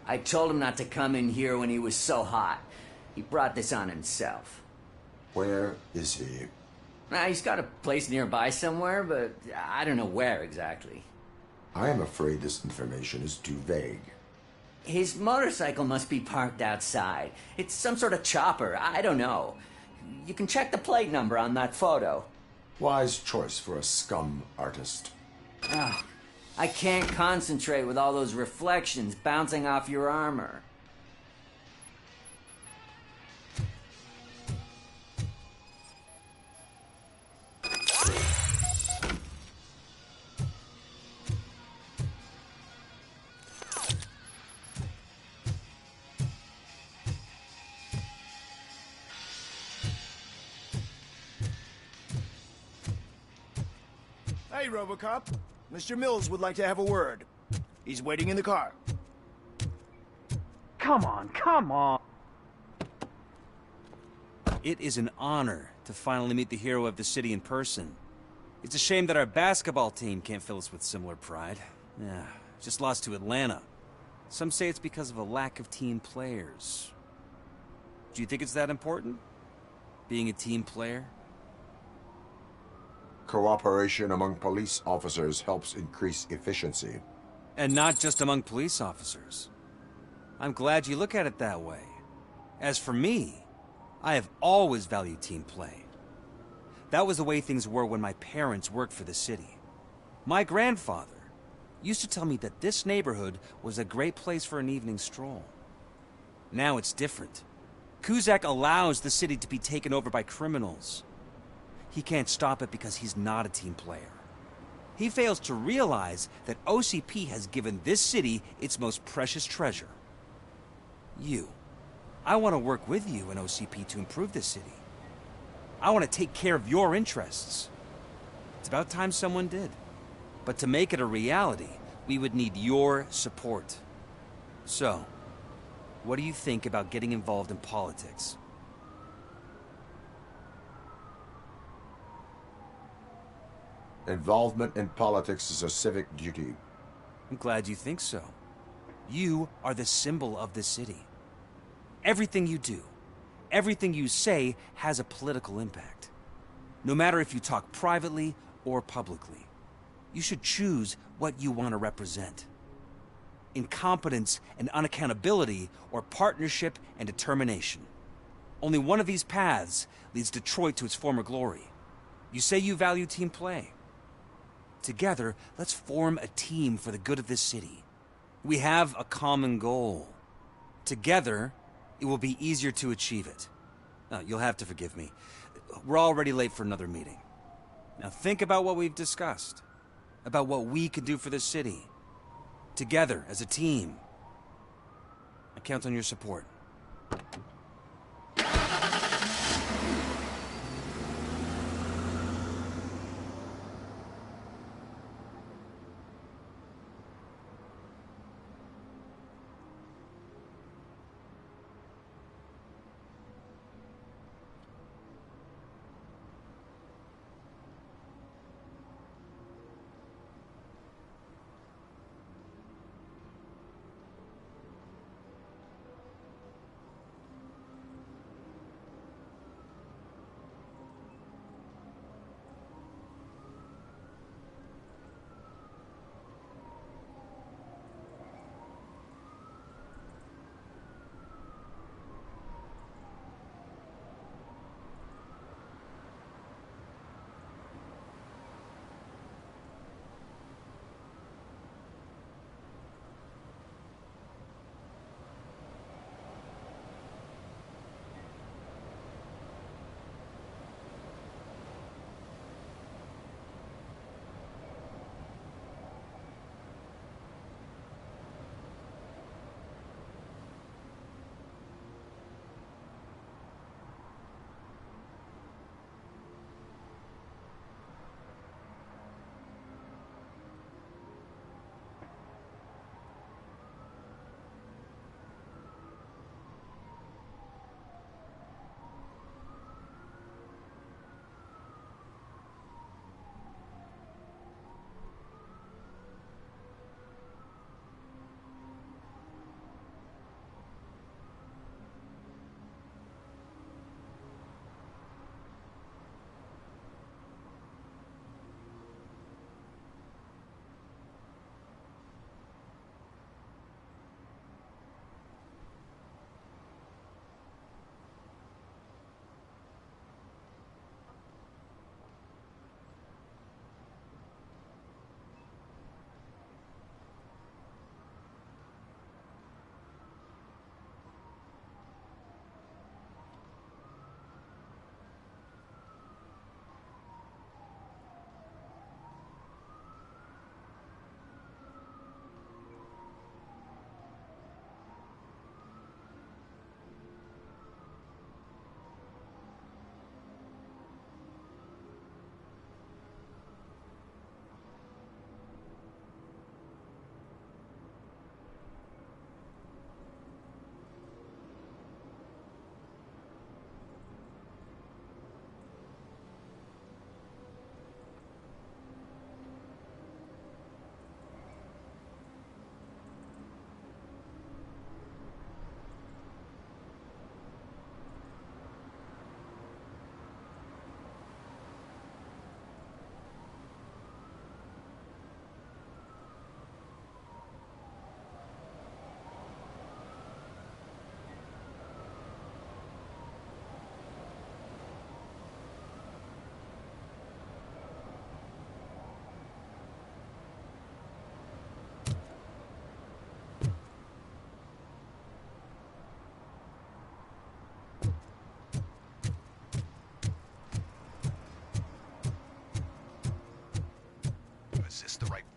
Speaker 21: I told him not to come in here when he was so hot. He brought this on himself.
Speaker 2: Where is he?
Speaker 21: He's got a place nearby somewhere, but I don't know where exactly.
Speaker 2: I am afraid this information is too vague.
Speaker 21: His motorcycle must be parked outside. It's some sort of chopper. I don't know. You can check the plate number on that photo.
Speaker 2: Wise choice for a scum artist.
Speaker 21: I can't concentrate with all those reflections bouncing off your armor.
Speaker 3: Hey, Robocop. Mr. Mills would like to have a word. He's waiting in the car.
Speaker 22: Come on, come on!
Speaker 23: It is an honor to finally meet the hero of the city in person. It's a shame that our basketball team can't fill us with similar pride. Yeah, just lost to Atlanta. Some say it's because of a lack of team players. Do you think it's that important? Being a team player?
Speaker 2: Cooperation among police officers helps increase efficiency.
Speaker 23: And not just among police officers. I'm glad you look at it that way. As for me, I have always valued team play. That was the way things were when my parents worked for the city. My grandfather used to tell me that this neighborhood was a great place for an evening stroll. Now it's different. Cusack allows the city to be taken over by criminals. He can't stop it because he's not a team player. He fails to realize that OCP has given this city its most precious treasure. You. I want to work with you and OCP to improve this city. I want to take care of your interests. It's about time someone did. But to make it a reality, we would need your support. So, what do you think about getting involved in politics?
Speaker 2: Involvement in politics is a civic duty.
Speaker 23: I'm glad you think so. You are the symbol of the city. Everything you do, everything you say has a political impact. No matter if you talk privately or publicly. You should choose what you want to represent. Incompetence and unaccountability, or partnership and determination. Only one of these paths leads Detroit to its former glory. You say you value team play. Together, let's form a team for the good of this city. We have a common goal. Together, it will be easier to achieve it. You'll have to forgive me. We're already late for another meeting. Now think about what we've discussed. About what we can do for this city. Together, as a team. I count on your support.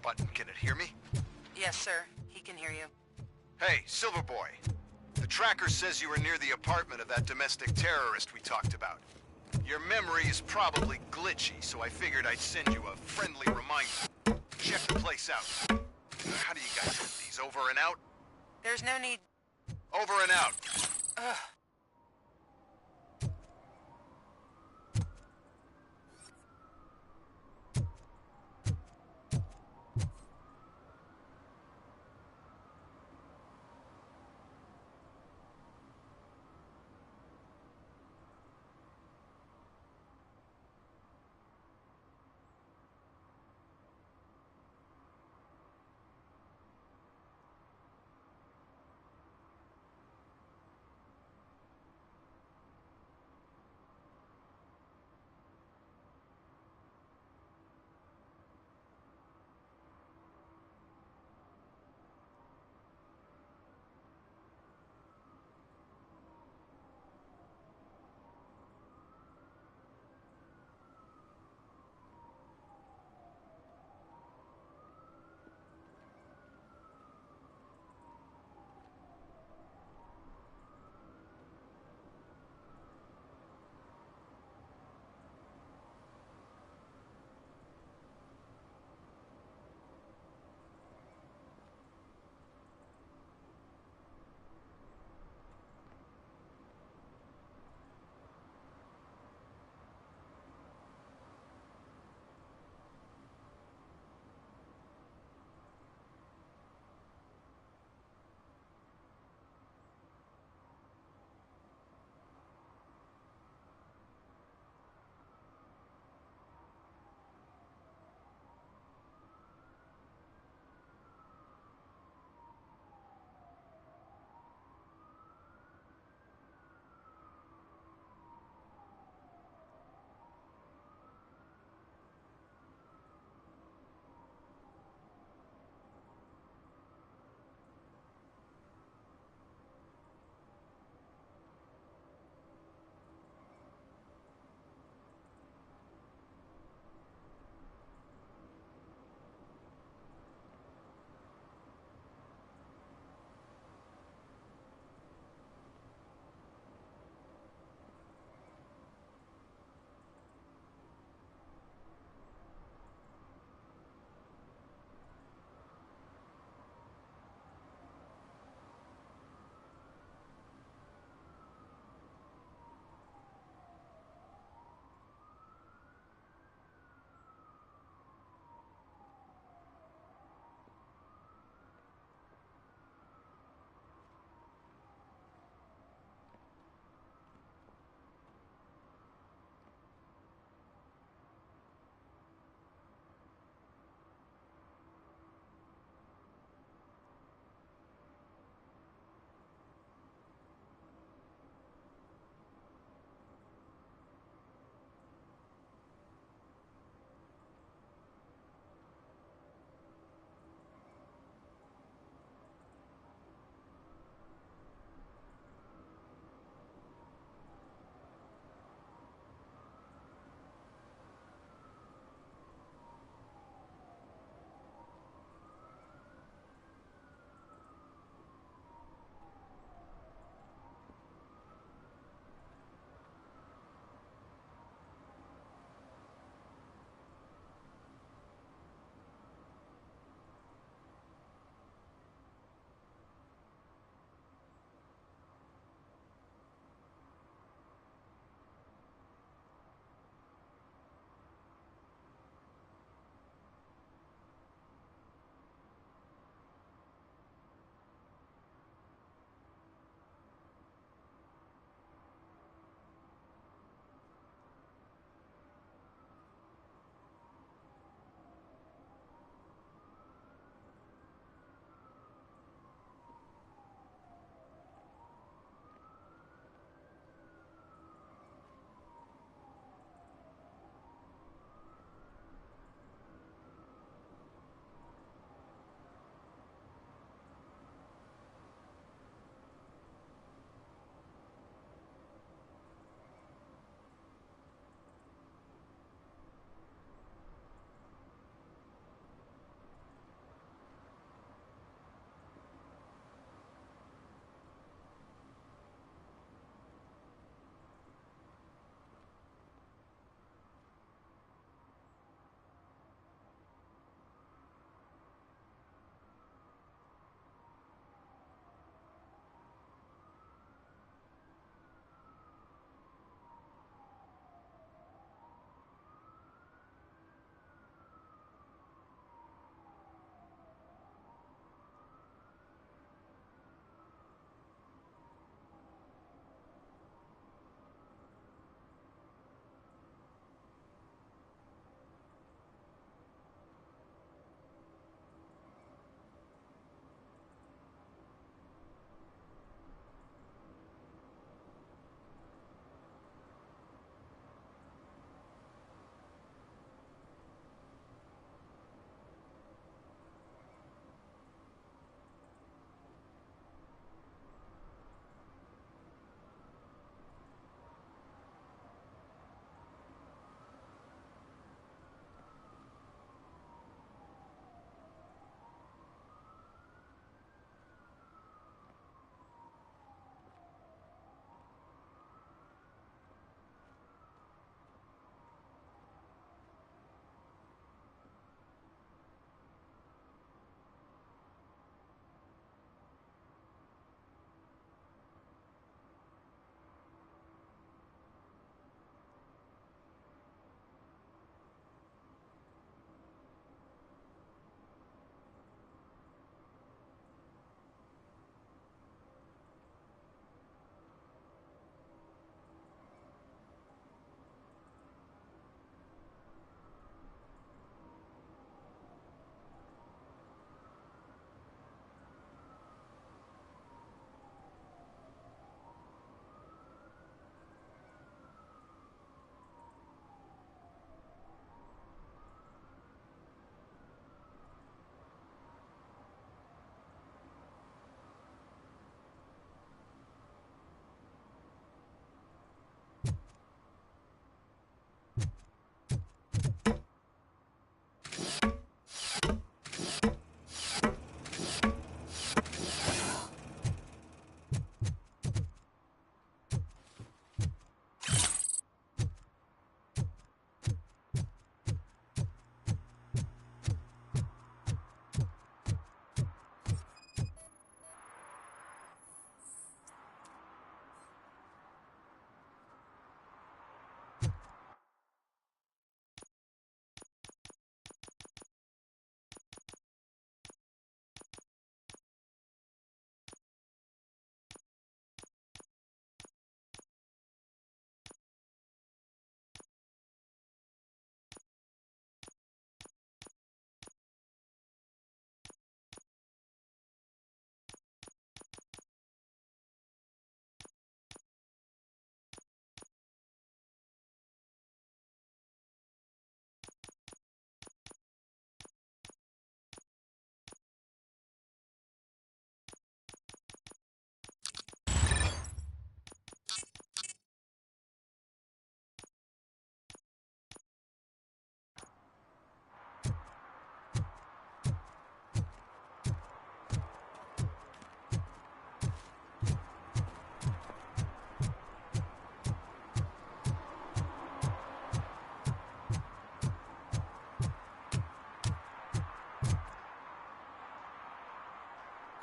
Speaker 4: button. Can it hear me?
Speaker 1: Yes, sir. He can hear you.
Speaker 4: Hey, Silverboy. The tracker says you were near the apartment of that domestic terrorist we talked about. Your memory is probably glitchy, so I figured I'd send you a friendly reminder. Check the place out. How do you guys hit these? Over and out?
Speaker 1: There's no need...
Speaker 4: Over and out.
Speaker 1: Ugh.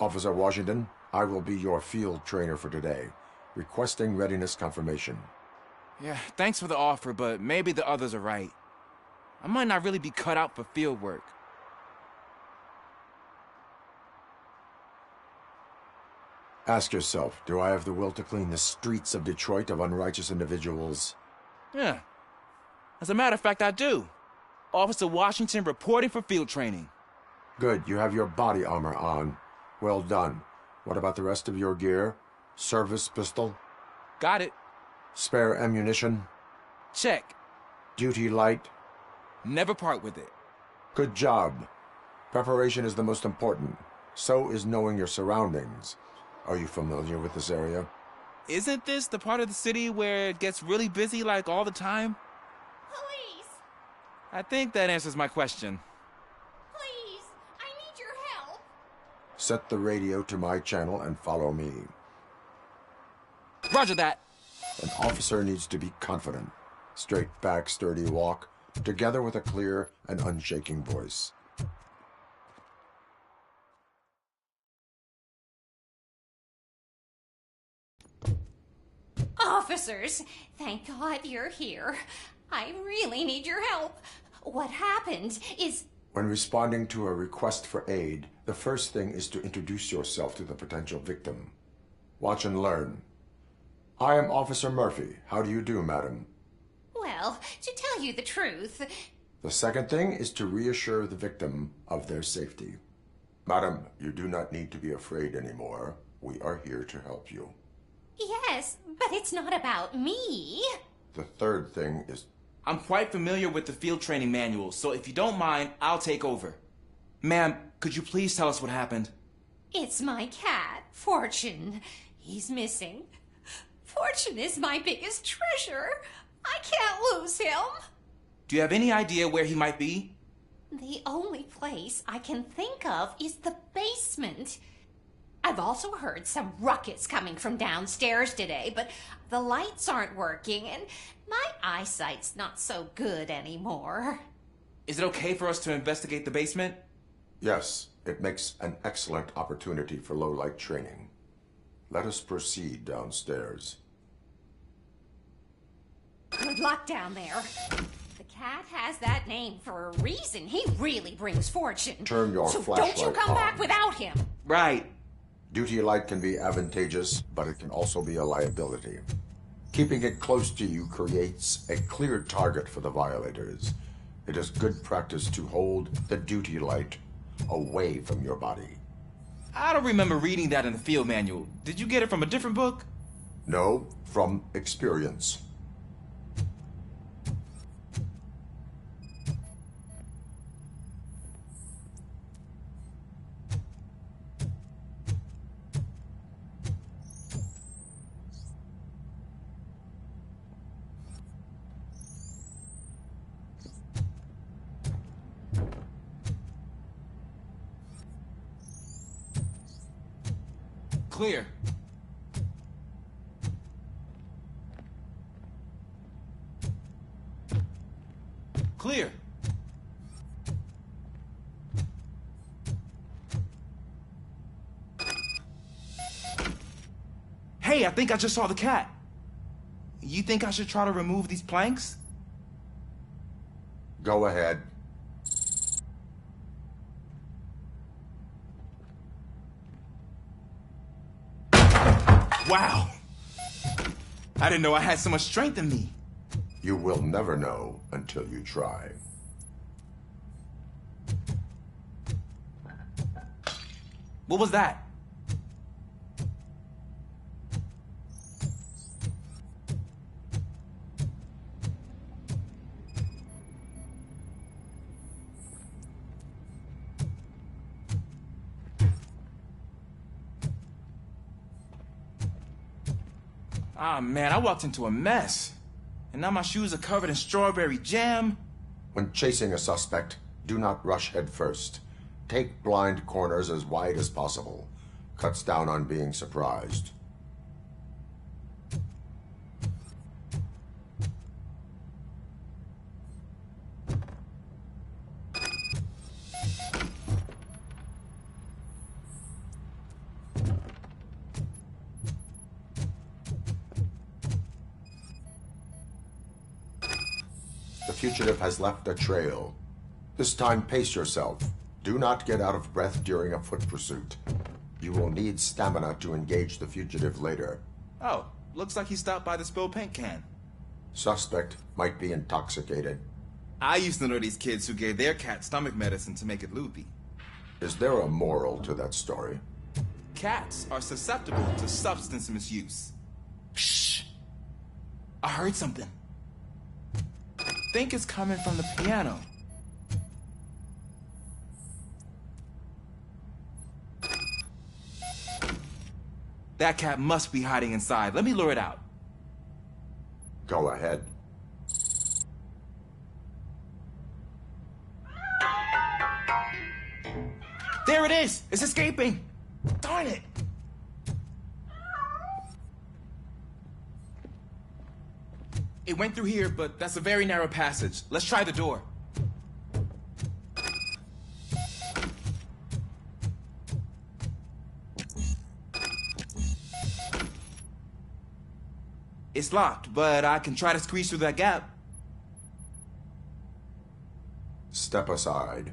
Speaker 2: Officer Washington, I will be your field trainer for today. Requesting readiness confirmation.
Speaker 11: Yeah, thanks for the offer, but maybe the others are right. I might not really be cut out for field work.
Speaker 2: Ask yourself, do I have the will to clean the streets of Detroit of unrighteous individuals?
Speaker 11: Yeah. As a matter of fact, I do. Officer Washington reporting for field training.
Speaker 2: Good, you have your body armor on. Well done. What about the rest of your gear? Service pistol?
Speaker 11: Got it.
Speaker 2: Spare ammunition?
Speaker 11: Check.
Speaker 2: Duty light?
Speaker 11: Never part with it.
Speaker 2: Good job. Preparation is the most important. So is knowing your surroundings. Are you familiar with this area?
Speaker 11: Isn't this the part of the city where it gets really busy like all the time?
Speaker 20: Police!
Speaker 11: I think that answers my question.
Speaker 20: Please! I need your help!
Speaker 2: Set the radio to my channel and follow me.
Speaker 11: Roger that.
Speaker 2: An officer needs to be confident. Straight back, sturdy walk, together with a clear and unshaking voice.
Speaker 20: Officers, thank God you're here. I really need your help. What happened is...
Speaker 2: When responding to a request for aid, the first thing is to introduce yourself to the potential victim. Watch and learn. I am Officer Murphy. How do you do, madam?
Speaker 20: Well, to tell you the truth...
Speaker 2: The second thing is to reassure the victim of their safety. Madam, you do not need to be afraid anymore. We are here to help you.
Speaker 20: Yes, but it's not about me.
Speaker 2: The third thing is...
Speaker 11: I'm quite familiar with the field training manual, so if you don't mind, I'll take over. Ma'am, could you please tell us what happened?
Speaker 20: It's my cat, Fortune. He's missing. Fortune is my biggest treasure. I can't lose him.
Speaker 11: Do you have any idea where he might be?
Speaker 20: The only place I can think of is the basement. I've also heard some ruckus coming from downstairs today, but the lights aren't working and my eyesight's not so good anymore.
Speaker 11: Is it okay for us to investigate the basement?
Speaker 2: Yes, it makes an excellent opportunity for low-light training. Let us proceed downstairs.
Speaker 20: Good luck down there. The cat has that name for a reason. He really brings fortune.
Speaker 2: Turn your
Speaker 20: so
Speaker 2: flashlight
Speaker 20: don't you come
Speaker 2: on.
Speaker 20: back without him.
Speaker 11: Right.
Speaker 2: Duty light can be advantageous, but it can also be a liability. Keeping it close to you creates a clear target for the violators. It is good practice to hold the duty light away from your body.
Speaker 11: I don't remember reading that in the field manual. Did you get it from a different book?
Speaker 2: No, from experience.
Speaker 11: Clear. Clear. Hey, I think I just saw the cat. You think I should try to remove these planks?
Speaker 2: Go ahead.
Speaker 11: Wow. I didn't know I had so much strength in me.
Speaker 2: You will never know until you try.
Speaker 11: What was that? Ah, man, I walked into a mess. And now my shoes are covered in strawberry jam.
Speaker 2: When chasing a suspect, do not rush head first. Take blind corners as wide as possible. Cuts down on being surprised. The fugitive has left a trail. This time, pace yourself. Do not get out of breath during a foot pursuit. You will need stamina to engage the fugitive later.
Speaker 11: Oh, looks like he stopped by the spilled paint can.
Speaker 2: Suspect might be intoxicated.
Speaker 11: I used to know these kids who gave their cat stomach medicine to make it loopy.
Speaker 2: Is there a moral to that story?
Speaker 11: Cats are susceptible to substance misuse. Shh! I heard something. Think it's coming from the piano. That cat must be hiding inside. Let me lure it out.
Speaker 2: Go ahead.
Speaker 11: There it is! It's escaping! Darn it! It went through here, but that's a very narrow passage. Let's try the door. It's locked, but I can try to squeeze through that gap.
Speaker 2: Step aside.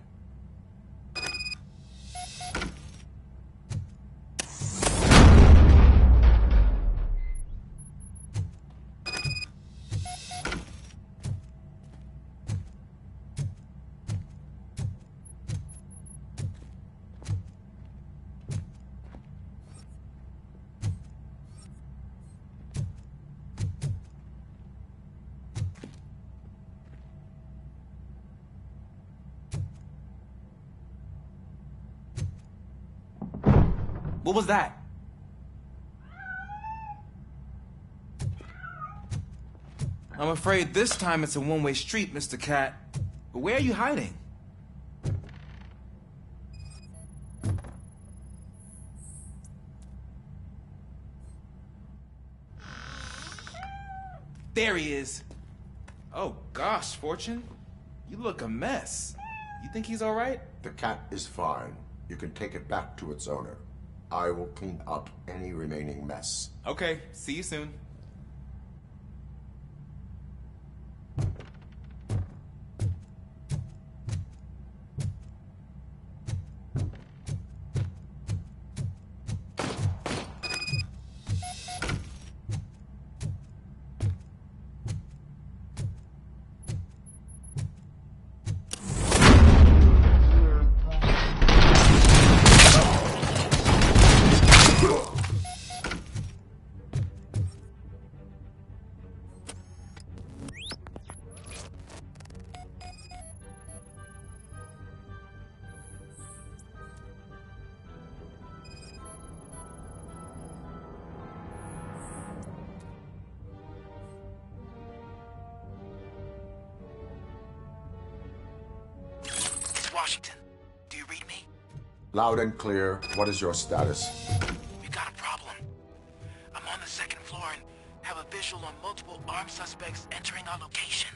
Speaker 11: What was that? I'm afraid this time it's a one-way street, Mr. Cat. But where are you hiding? There he is. Oh gosh, Fortune. You look a mess. You think he's all right?
Speaker 2: The cat is fine. You can take it back to its owner. I will clean up any remaining mess.
Speaker 11: Okay, see you soon.
Speaker 1: Washington, do you read me?
Speaker 2: Loud and clear. What is your status?
Speaker 1: We got a problem. I'm on the second floor and have a visual on multiple armed suspects entering our location.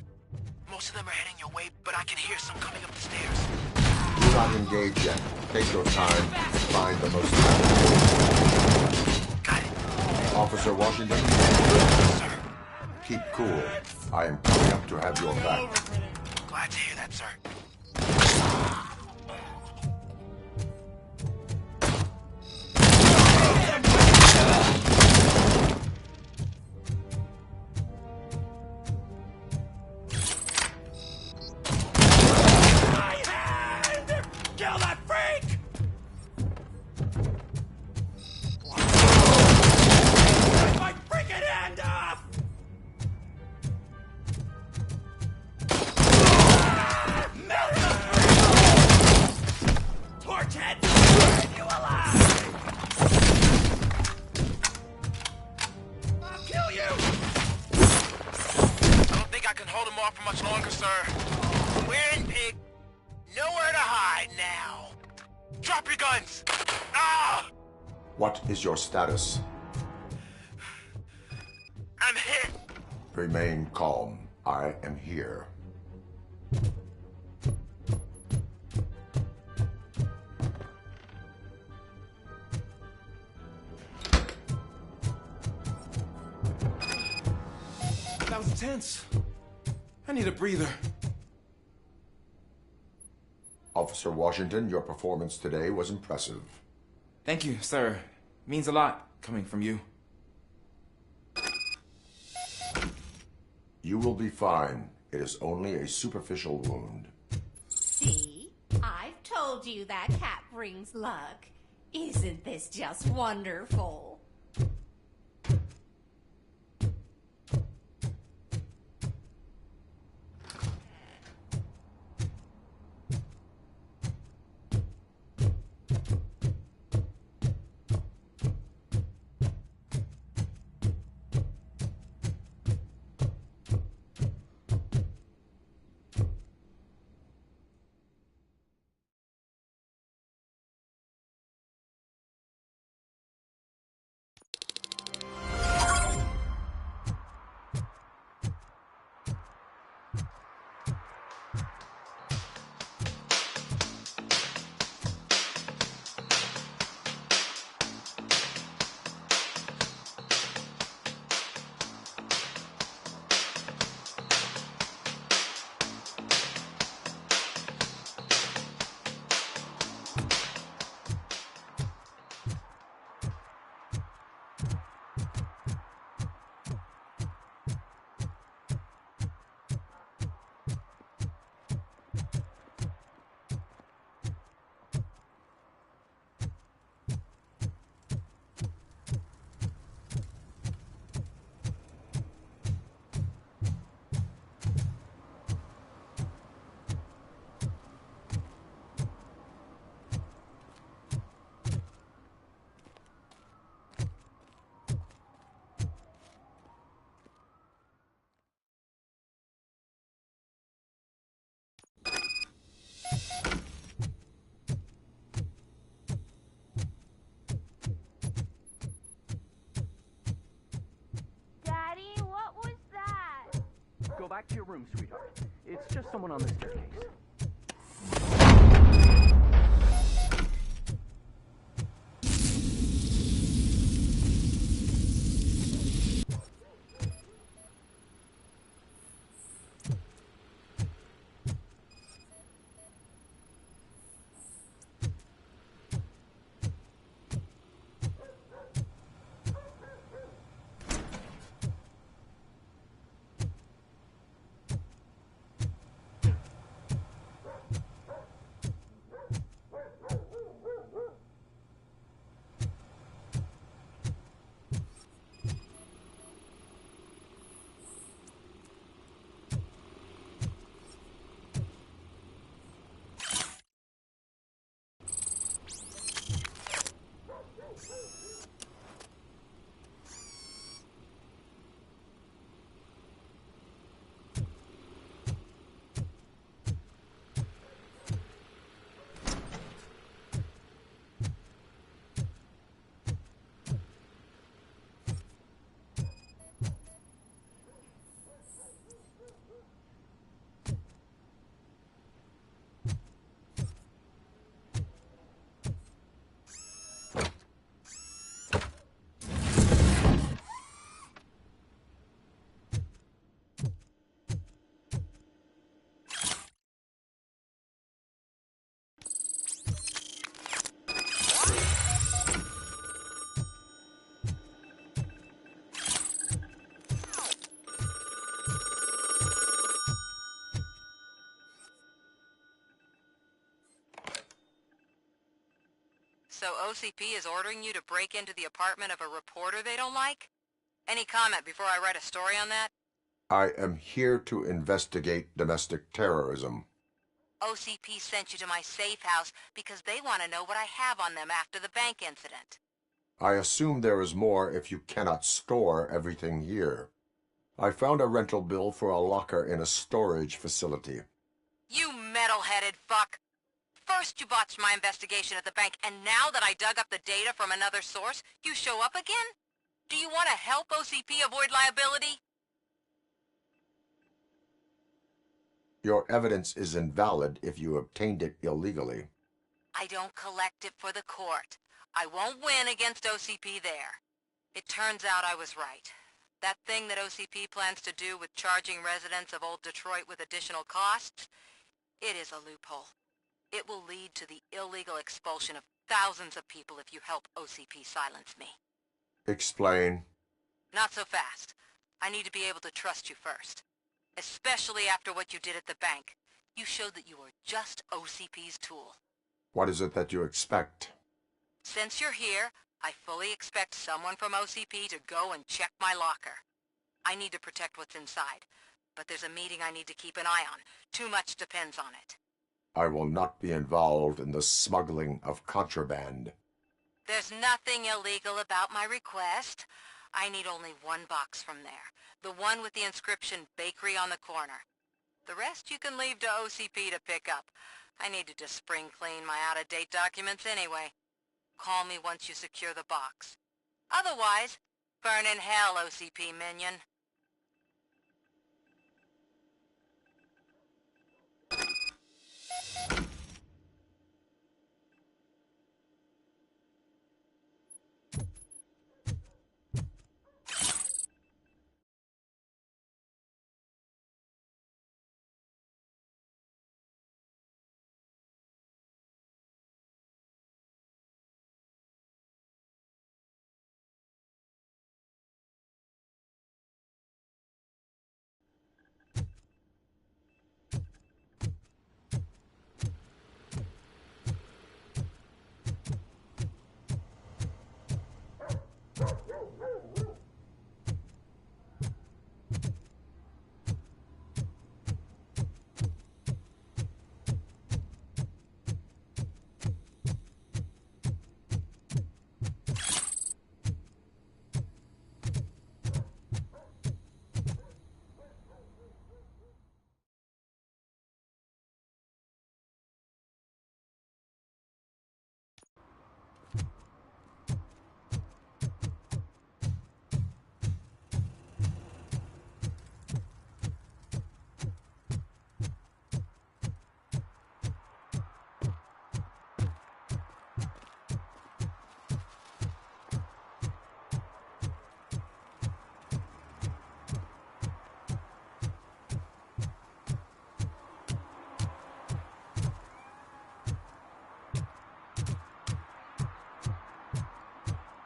Speaker 1: Most of them are heading your way, but I can hear some coming up the stairs.
Speaker 2: Do not engage yet. Take your time. Find the most valuable.
Speaker 1: Got it.
Speaker 2: Officer Washington?
Speaker 1: Sir.
Speaker 2: Keep cool. I am coming up to have your back.
Speaker 1: Glad to hear that, sir.
Speaker 2: What is your status?
Speaker 1: I'm hit.
Speaker 2: Remain calm. I am here.
Speaker 11: That was tense. I need a breather.
Speaker 2: Officer Washington, your performance today was impressive.
Speaker 11: Thank you, sir. Means a lot coming from you.
Speaker 2: You will be fine. It is only a superficial wound.
Speaker 20: See? I've told you that cat brings luck. Isn't this just wonderful?
Speaker 12: Daddy, what was that?
Speaker 15: Go back to your room, sweetheart. It's just someone on the staircase.
Speaker 22: So OCP is ordering you to break into the apartment of a reporter they don't like? Any comment before I write a story on that?
Speaker 2: I am here to investigate domestic terrorism.
Speaker 22: OCP sent you to my safe house because they want to know what I have on them after the bank incident.
Speaker 2: I assume there is more if you cannot store everything here. I found a rental bill for a locker in a storage facility.
Speaker 22: You metal-headed fuck! First you botched my investigation at the bank, and now that I dug up the data from another source, you show up again? Do you want to help OCP avoid liability?
Speaker 2: Your evidence is invalid if you obtained it illegally.
Speaker 22: I don't collect it for the court. I won't win against OCP there. It turns out I was right. That thing that OCP plans to do with charging residents of Old Detroit with additional costs, it is a loophole. It will lead to the illegal expulsion of thousands of people if you help OCP silence me.
Speaker 2: Explain.
Speaker 22: Not so fast. I need to be able to trust you first. Especially after what you did at the bank. You showed that you were just OCP's tool.
Speaker 2: What is it that you expect?
Speaker 22: Since you're here, I fully expect someone from OCP to go and check my locker. I need to protect what's inside, but there's a meeting I need to keep an eye on. Too much depends on it.
Speaker 2: I will not be involved in the smuggling of contraband.
Speaker 22: There's nothing illegal about my request. I need only one box from there. The one with the inscription Bakery on the corner. The rest you can leave to OCP to pick up. I need to just spring clean my out-of-date documents anyway. Call me once you secure the box. Otherwise, burn in hell, OCP minion.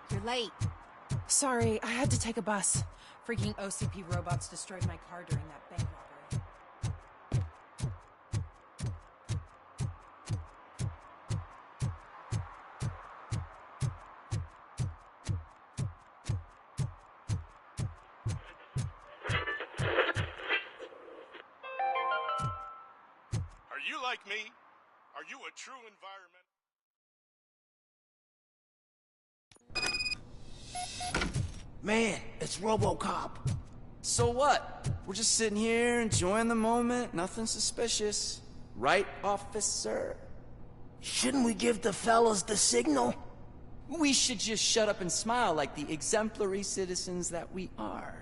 Speaker 8: You're late. Sorry, I had to take a bus. Freaking OCP robots destroyed my car during that bank robbery.
Speaker 16: Are you like me? Are you a true environment?
Speaker 13: Man, it's Robocop.
Speaker 11: So what? We're just sitting here enjoying the moment, nothing suspicious. Right, officer?
Speaker 13: Shouldn't we give the fellas the signal?
Speaker 11: We should just shut up and smile like the exemplary citizens that we are.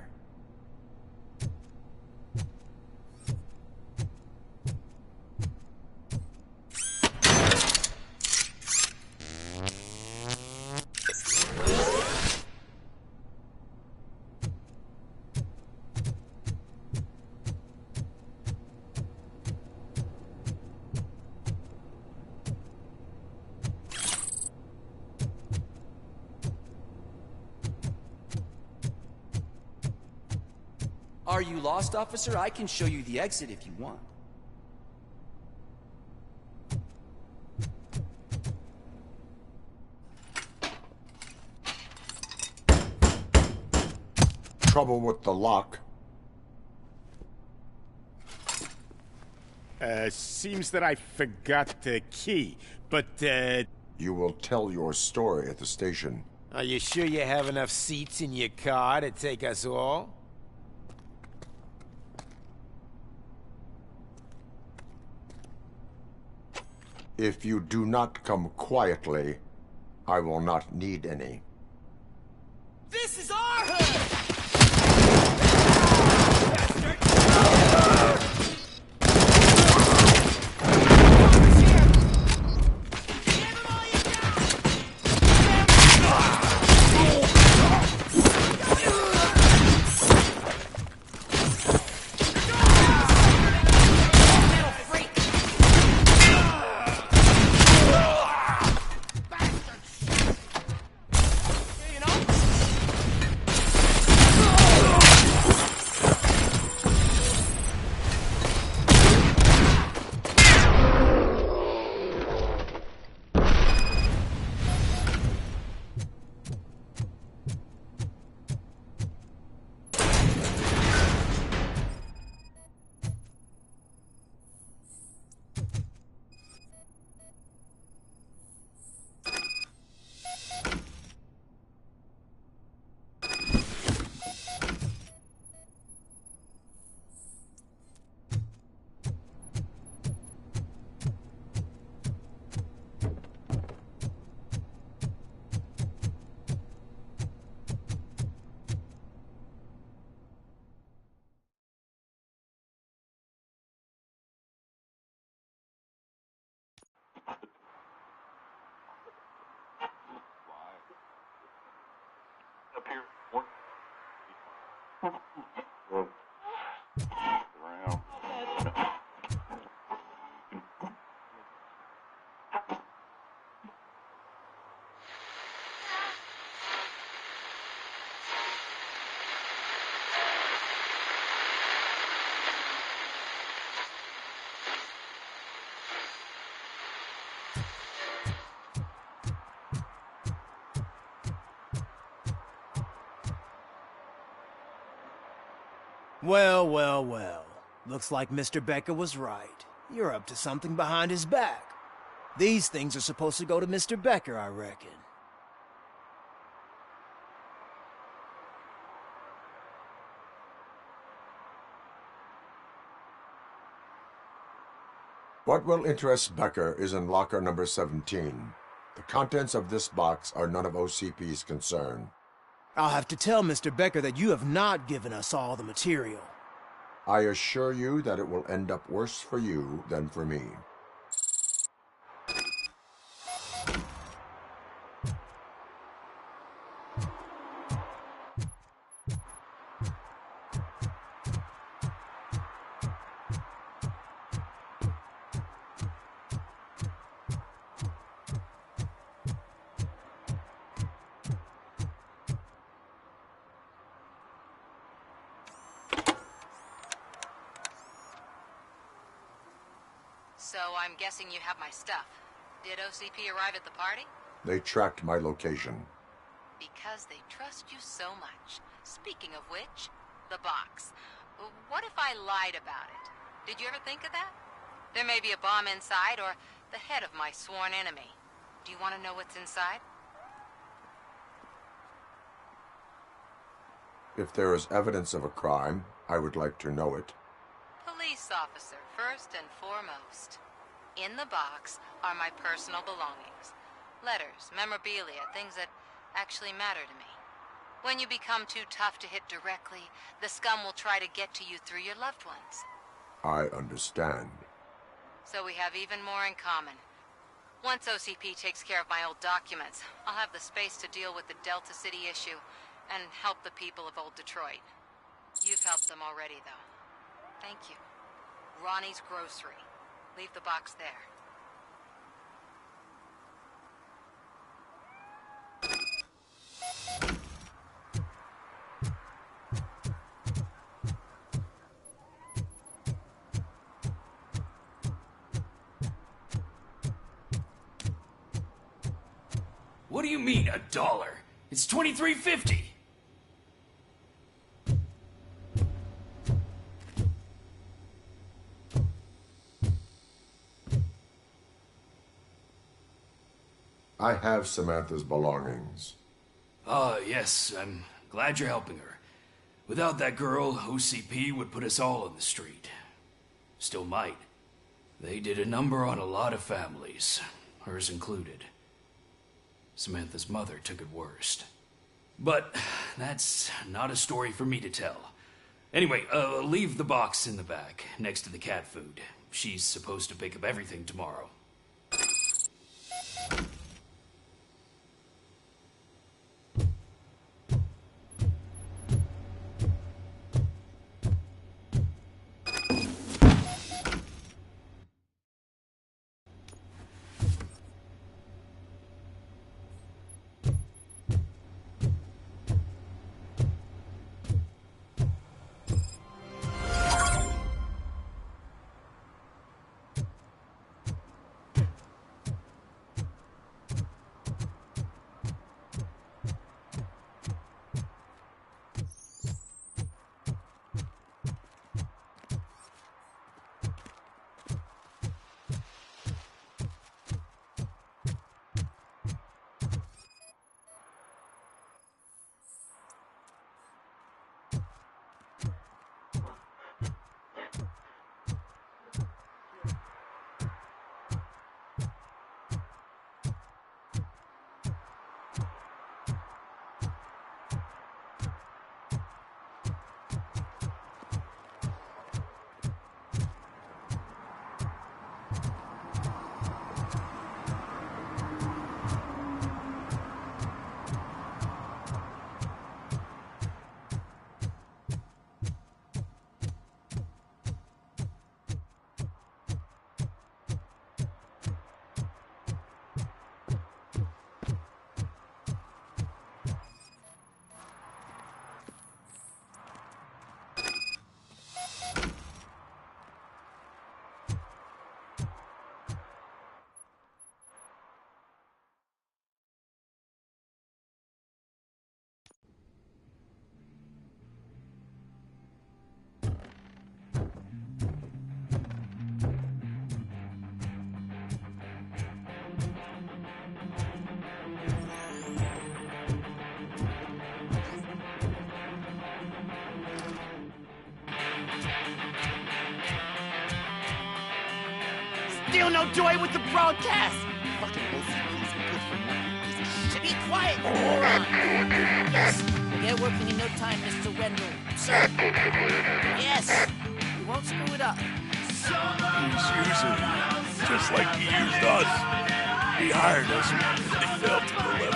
Speaker 11: Are you lost, officer? I can show you the exit if you want.
Speaker 2: Trouble with the lock.
Speaker 18: Seems that I forgot the key, but,
Speaker 2: You will tell your story at the station.
Speaker 24: Are you sure you have enough seats in your car to take us all?
Speaker 2: If you do not come quietly, I will not need any.
Speaker 11: This is our hood!
Speaker 13: Well, well, well. Looks like Mr. Becker was right. You're up to something behind his back. These things are supposed to go to Mr. Becker, I reckon.
Speaker 2: What will interest Becker is in locker number 17. The contents of this box are none of OCP's concern.
Speaker 13: I'll have to tell Mr. Becker that you have not given us all the material.
Speaker 2: I assure you that it will end up worse for you than for me.
Speaker 22: So I'm guessing you have my stuff. Did OCP arrive at the party?
Speaker 2: They tracked my location.
Speaker 22: Because they trust you so much. Speaking of which, the box. What if I lied about it? Did you ever think of that? There may be a bomb inside or the head of my sworn enemy. Do you want to know what's inside?
Speaker 2: If there is evidence of a crime, I would like to know it.
Speaker 22: Police officer, first and foremost. In the box are my personal belongings. Letters, memorabilia, things that actually matter to me. When you become too tough to hit directly, the scum will try to get to you through your loved ones.
Speaker 2: I understand.
Speaker 22: So we have even more in common. Once OCP takes care of my old documents, I'll have the space to deal with the Delta City issue and help the people of old Detroit. You've helped them already, though. Thank you. Ronnie's Grocery. Leave the box there.
Speaker 5: What do you mean, $1? It's $23.50.
Speaker 2: I have Samantha's belongings.
Speaker 5: Ah, yes, I'm glad you're helping her. Without that girl, OCP would put us all on the street. Still might. They did a number on a lot of families, hers included. Samantha's mother took it worst. But that's not a story for me to tell. Anyway, leave the box in the back, next to the cat food. She's supposed to pick up everything tomorrow.
Speaker 17: steal no joy with the broadcast! Fucking OCP's good for nothing piece of shit. Be quiet, moron! Yes, get working in no time, Mr. Wendell. Sir. Yes, we won't screw it up.
Speaker 6: He's using you, just like he used us. He hired us, and they failed to deliver.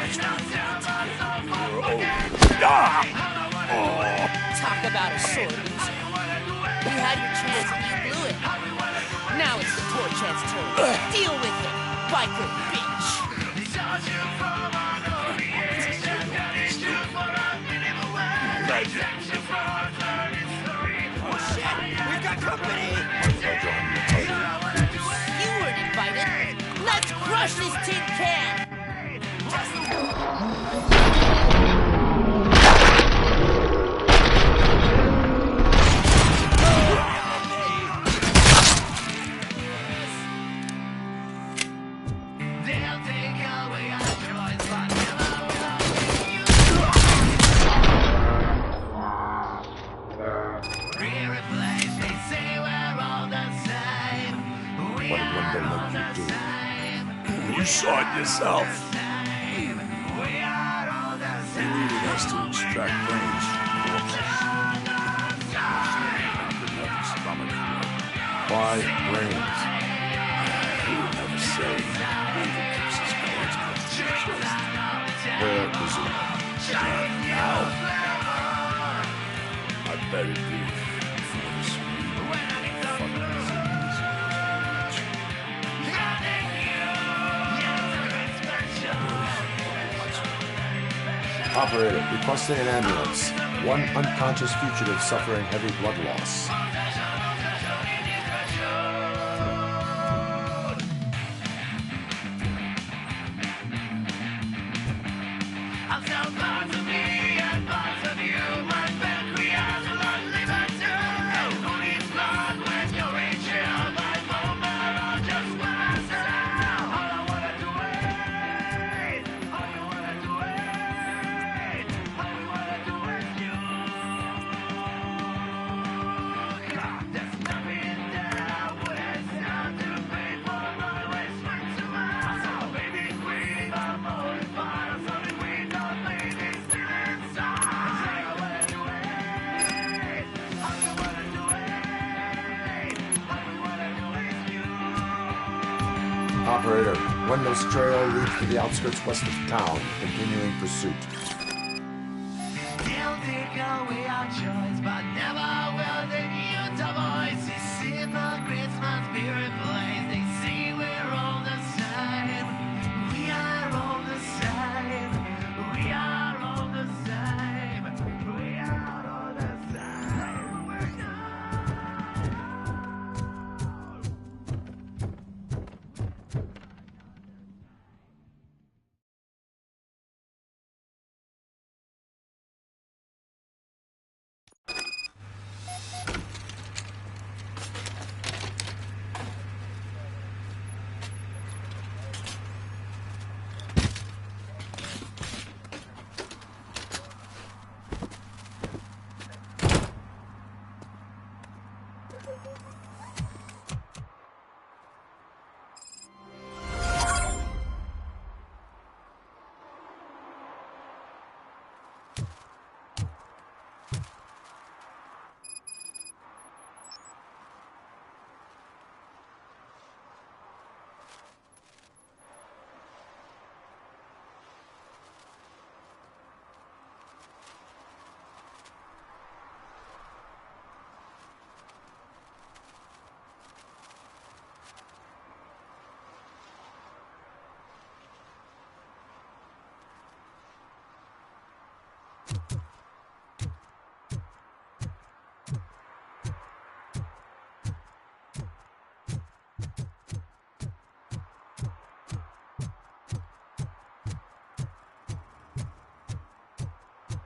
Speaker 6: That's why we were over. Ah! Oh.
Speaker 17: Talk about a sore loser. You had your chance and you blew it. Now it's the tour chance turn. Deal with it, biker bitch.
Speaker 6: We've got company!
Speaker 17: You weren't invited. Let's crush this tin can!
Speaker 6: You saw it yourself. They needed us to extract brains.
Speaker 2: Why brains?
Speaker 6: He would never say. He keeps his cards close to his chest.
Speaker 2: Where is it?
Speaker 6: Now? I bet it be before this
Speaker 2: Operator, requesting an ambulance. One unconscious fugitive suffering heavy blood loss. Operator, Wendell's trail leads to the outskirts west of town, continuing pursuit.
Speaker 7: They'll take away our choice, but never will they use our voice. These hypocrites must be replaced. They say we're all the same. We are all the same. We are all the same. We are all the same. We're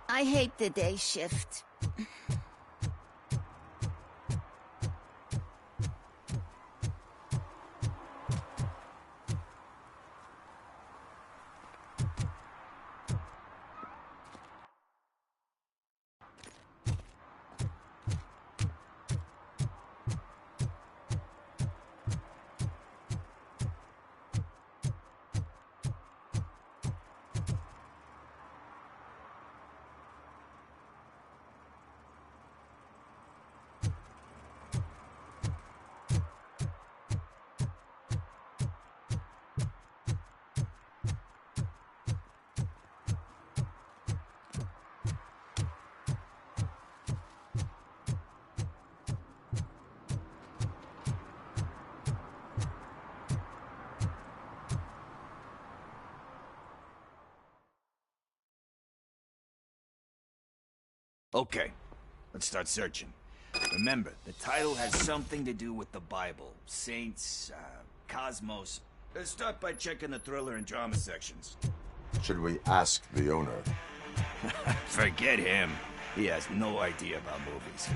Speaker 14: I hate the day shift.
Speaker 9: Okay, let's start searching. Remember, the title has something to do with the Bible. Saints, cosmos. Let's start by checking the thriller and drama sections.
Speaker 2: Should we ask the owner?
Speaker 9: Forget him. He has no idea about movies.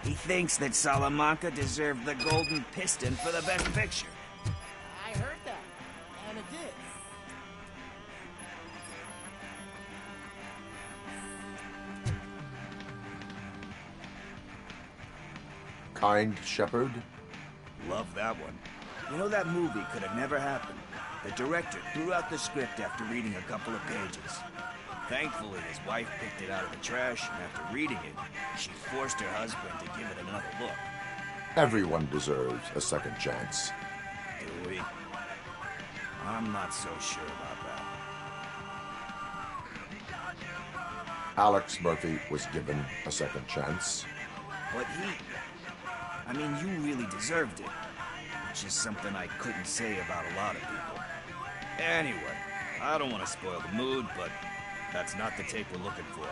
Speaker 9: He thinks that Salamanca deserved the Golden Piston for the Best Picture.
Speaker 13: I heard that, and it did.
Speaker 2: Kind Shepherd?
Speaker 9: Love that one. You know, that movie could have never happened. The director threw out the script after reading a couple of pages. Thankfully, his wife picked it out of the trash, and after reading it, she forced her husband to give it another look.
Speaker 2: Everyone deserves a second chance.
Speaker 9: Do we? I'm not so sure about that.
Speaker 2: Alex Murphy was given a second chance.
Speaker 9: But I mean, you really deserved it. Which is something I couldn't say about a lot of people. Anyway, I don't want to spoil the mood, but that's not the tape we're looking for.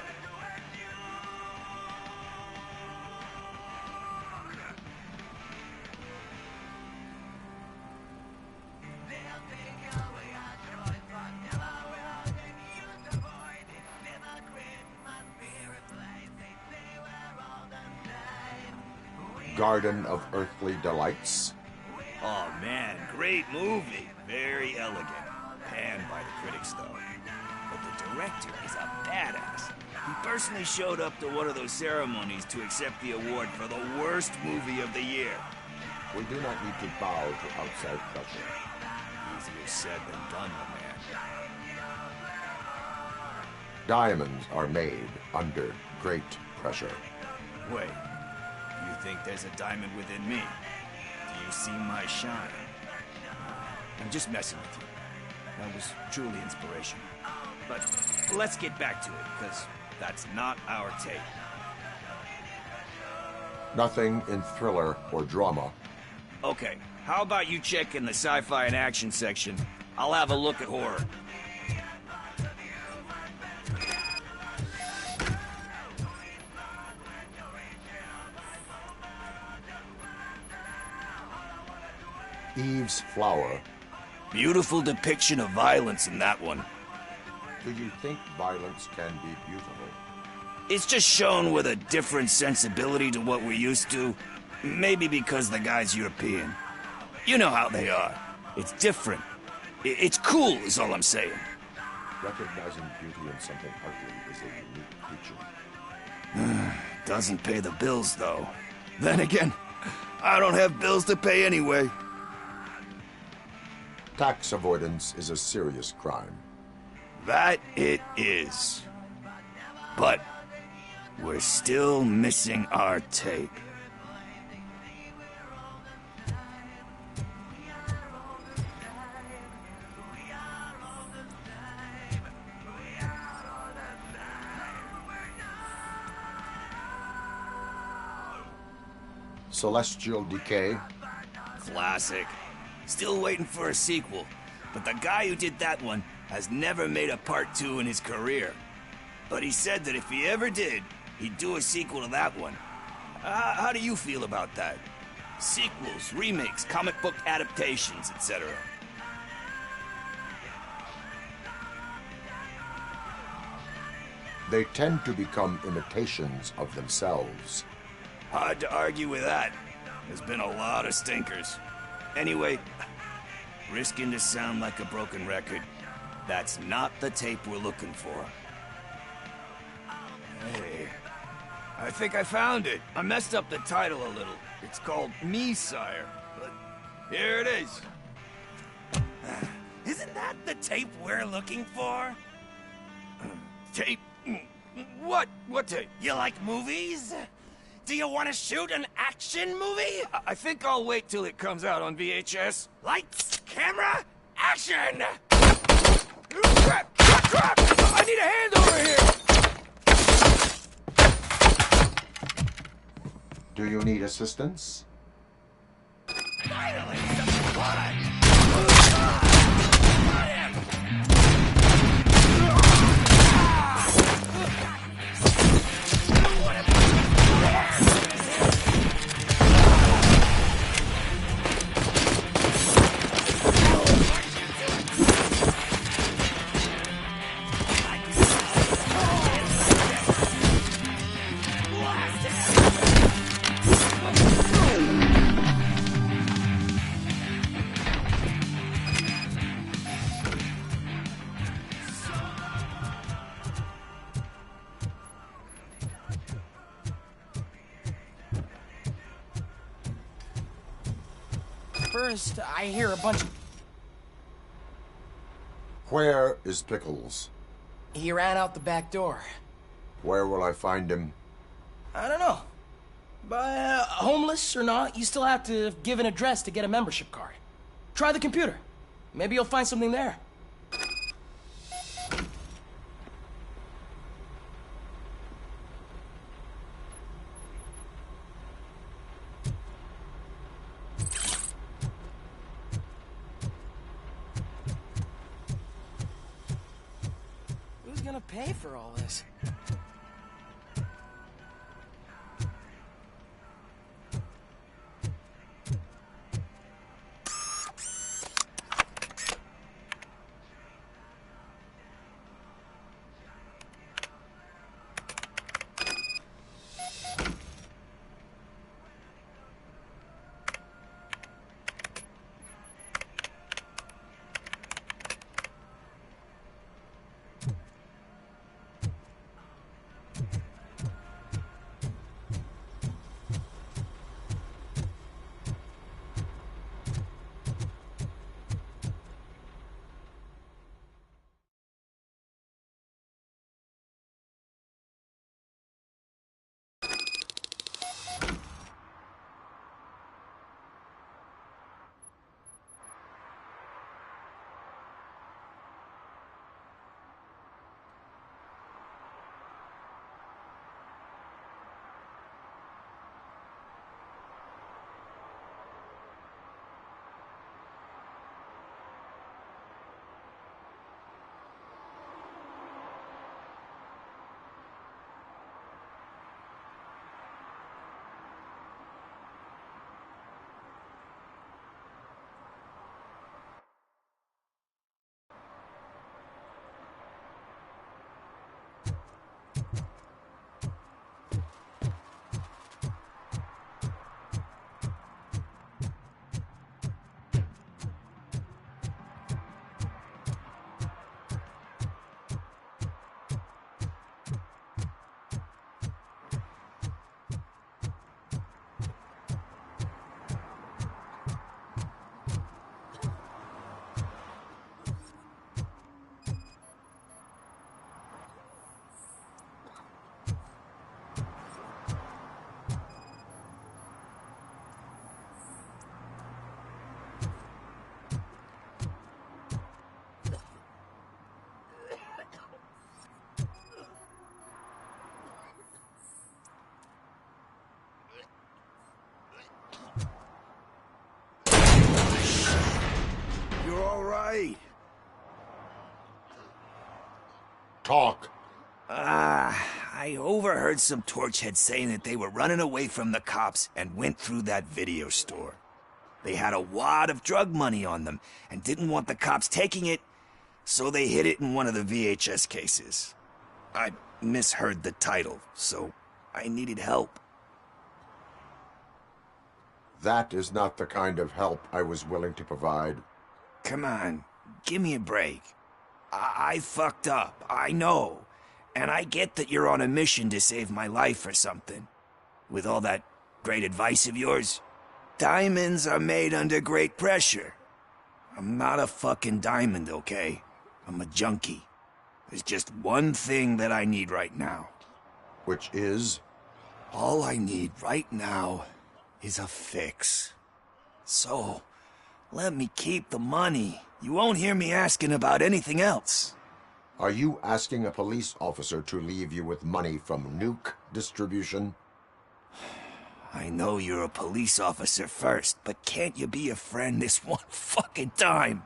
Speaker 2: Garden of Earthly Delights.
Speaker 9: Oh man, great movie. Very elegant. Panned by the critics, though. But the director is a badass. He personally showed up to one of those ceremonies to accept the award for the worst movie of the year.
Speaker 2: We do not need to bow to outside pressure.
Speaker 9: Easier said than done, my man.
Speaker 2: Diamonds are made under great pressure.
Speaker 9: Wait, you think there's a diamond within me? Do you see my shine? I'm just messing with you. That was truly inspirational. But let's get back to it, because that's not our tape.
Speaker 2: Nothing in thriller or drama.
Speaker 9: Okay, how about you check in the sci-fi and action section? I'll have a look at horror.
Speaker 2: Eve's Flower.
Speaker 9: Beautiful depiction of violence in that one.
Speaker 2: Do you think violence can be beautiful?
Speaker 9: It's just shown with a different sensibility to what we're used to. Maybe because the guy's European. You know how they are. It's different. It's cool, is all I'm saying.
Speaker 2: Recognizing beauty in something ugly is a unique feature.
Speaker 9: Doesn't pay the bills, though. Then again, I don't have bills to pay anyway.
Speaker 2: Tax avoidance is a serious crime.
Speaker 9: That it is. But we're still missing our tape.
Speaker 2: Celestial Decay.
Speaker 9: Classic. Still waiting for a sequel. But the guy who did that one has never made a part 2 in his career. But he said that if he ever did, he'd do a sequel to that one. How do you feel about that? Sequels, remakes, comic book adaptations, etc.
Speaker 2: They tend to become imitations of themselves.
Speaker 9: Hard to argue with that. There's been a lot of stinkers. Anyway, risking to sound like a broken record, that's not the tape we're looking for. Hey, I think I found it. I messed up the title a little. It's called Me, Sire. But here it is.
Speaker 10: Isn't that the tape we're looking for?
Speaker 9: Tape? What? What tape?
Speaker 10: You like movies? Do you want to shoot an action movie?
Speaker 9: I think I'll wait till it comes out on VHS.
Speaker 10: Lights, camera, action!
Speaker 9: Crap! Crap! I need a hand over here!
Speaker 2: Do you need assistance?
Speaker 10: Finally, some blood! First, I hear a bunch of...
Speaker 2: Where is Pickles?
Speaker 10: He ran out the back door.
Speaker 2: Where will I find him?
Speaker 10: I don't know. But homeless or not, you still have to give an address to get a membership card. Try the computer. Maybe you'll find something there. Who's gonna pay for all this?
Speaker 9: You're all right.
Speaker 2: Talk.
Speaker 9: I overheard some torchheads saying that they were running away from the cops and went through that video store. They had a wad of drug money on them and didn't want the cops taking it, so they hid it in one of the VHS cases. I misheard the title, so I needed help.
Speaker 2: That is not the kind of help I was willing to provide.
Speaker 9: Come on, give me a break. I fucked up, I know. And I get that you're on a mission to save my life or something. With all that great advice of yours, diamonds are made under great pressure. I'm not a fucking diamond, okay? I'm a junkie. There's just one thing that I need right now.
Speaker 2: Which is?
Speaker 9: All I need right now is a fix. So, let me keep the money. You won't hear me asking about anything else.
Speaker 2: Are you asking a police officer to leave you with money from nuke distribution?
Speaker 9: I know you're a police officer first, but can't you be a friend this one fucking time?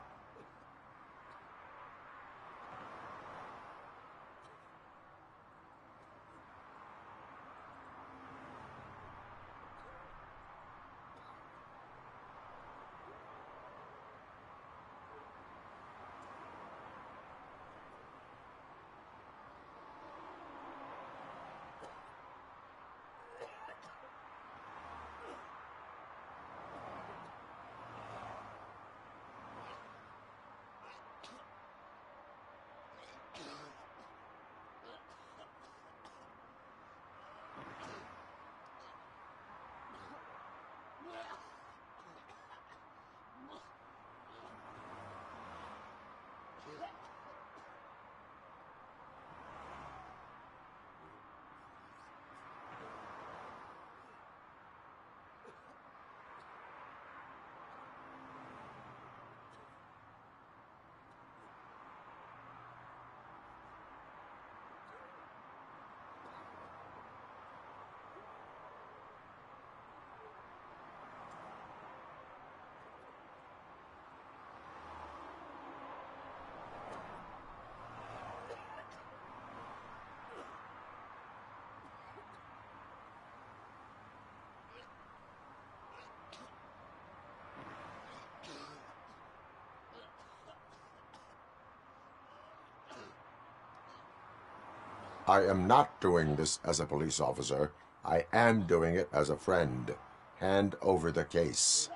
Speaker 2: I am not doing this as a police officer. I am doing it as a friend. Hand over the case.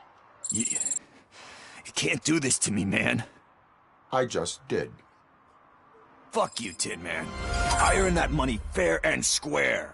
Speaker 9: You can't do this to me, man.
Speaker 2: I just did.
Speaker 9: Fuck you, Tin Man. I earned that money fair and square.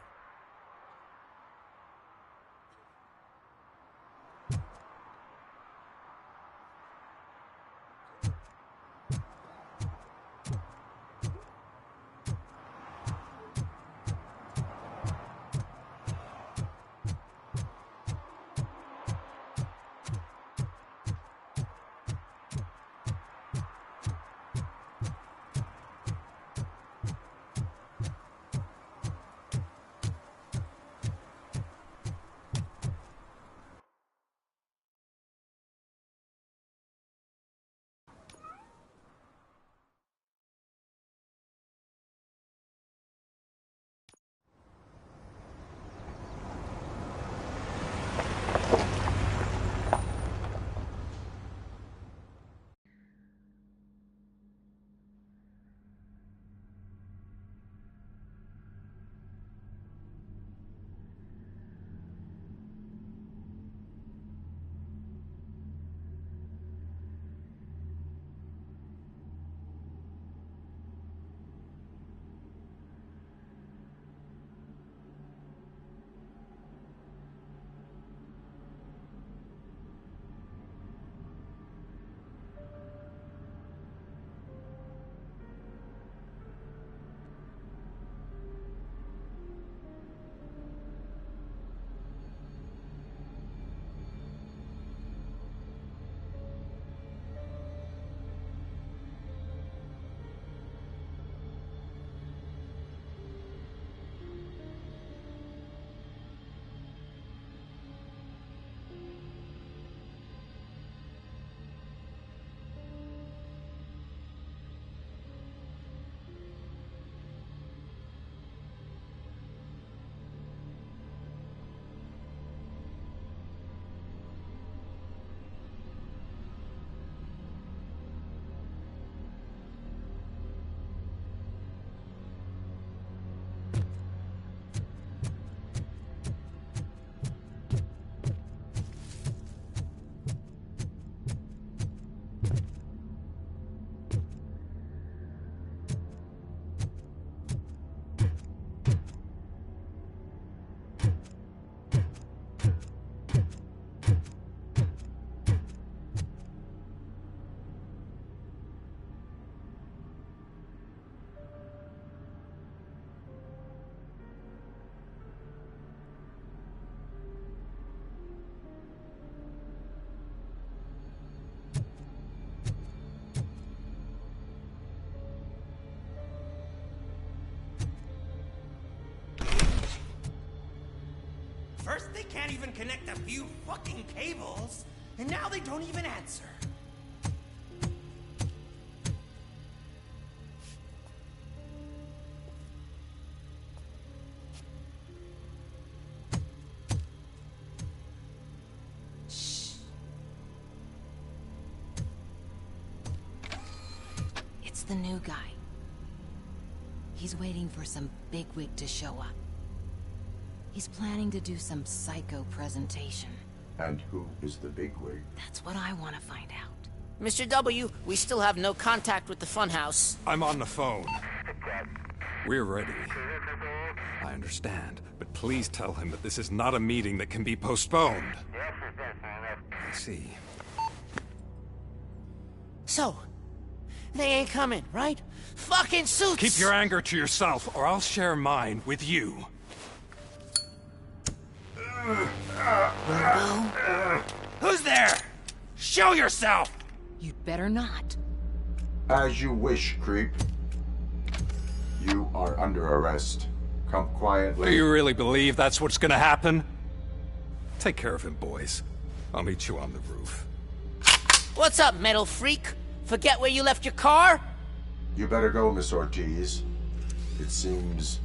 Speaker 3: First, they can't even connect a few fucking cables, and now they don't even answer.
Speaker 19: It's the new guy. He's waiting for some bigwig to show up. He's planning to do some psycho presentation.
Speaker 2: And who is the bigwig?
Speaker 19: That's what I want to find out.
Speaker 17: Mr. W, we still have no contact with the funhouse.
Speaker 21: I'm on the phone. We're ready. I understand, but please tell him that this is not a meeting that can be postponed. I see.
Speaker 17: So, they ain't coming, right? Fucking suits!
Speaker 21: Keep your anger to yourself, or I'll share mine with you.
Speaker 3: Who's there? Show yourself!
Speaker 19: You'd better not.
Speaker 2: As you wish, creep. You are under arrest. Come quietly.
Speaker 21: Do you really believe that's what's gonna happen? Take care of him, boys. I'll meet you on the roof.
Speaker 17: What's up, metal freak? Forget where you left your car?
Speaker 2: You better go, Miss Ortiz. It seems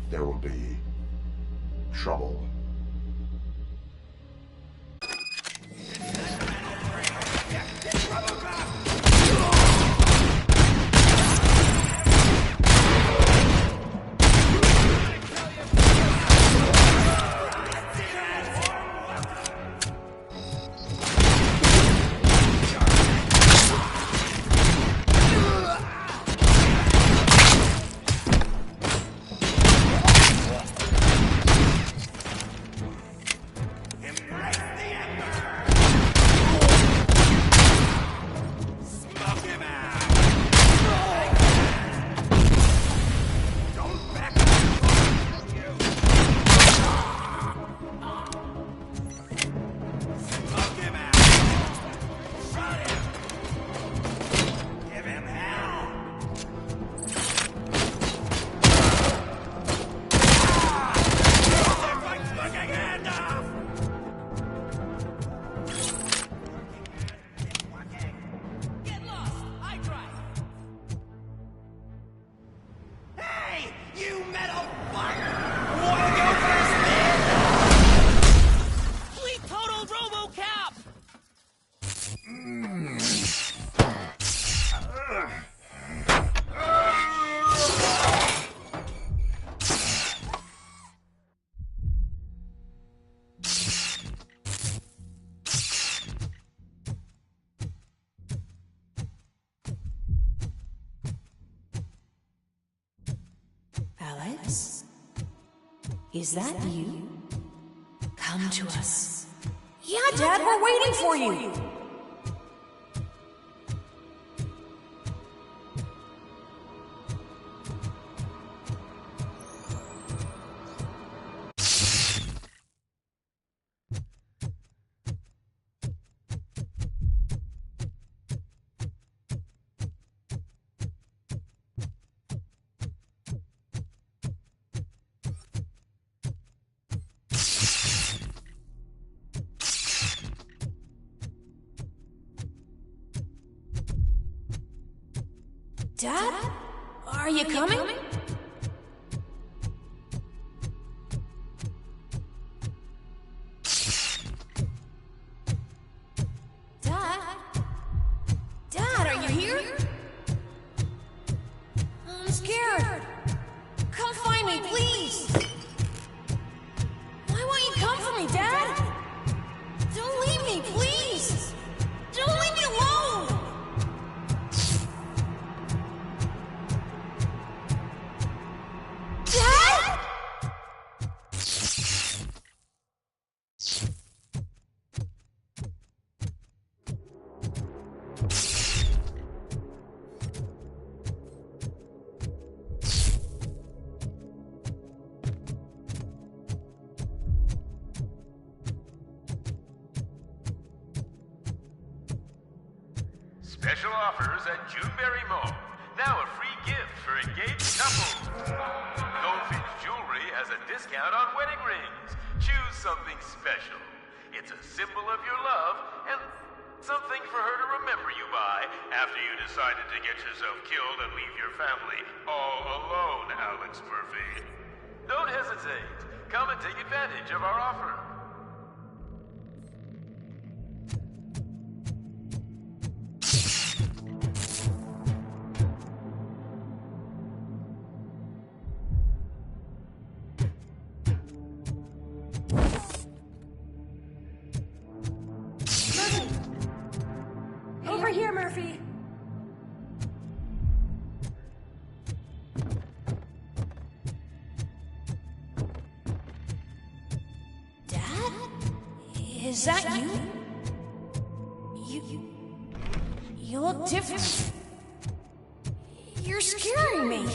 Speaker 2: there will be trouble.
Speaker 1: us. Is that you? Come to us.
Speaker 8: Yeah, Dad, we're waiting for you! Dad? Are you coming? Dad? Dad, are you here? I'm scared. Come find me, please. Why won't you come for me, Dad? Don't leave me, please. Don't leave me alone. Dad?
Speaker 4: Special offers at Juneberry Mall. Now a free gift for engaged couples. Goldfinch Jewelry has a discount on wedding rings. Choose something special. It's a symbol of your love and something for her to remember you by after you decided to get yourself killed and leave your family all alone, Alex Murphy. Don't hesitate. Come and take advantage of our offer.
Speaker 8: Over here, Murphy. Dad? Is that you? You look different. You're scaring me.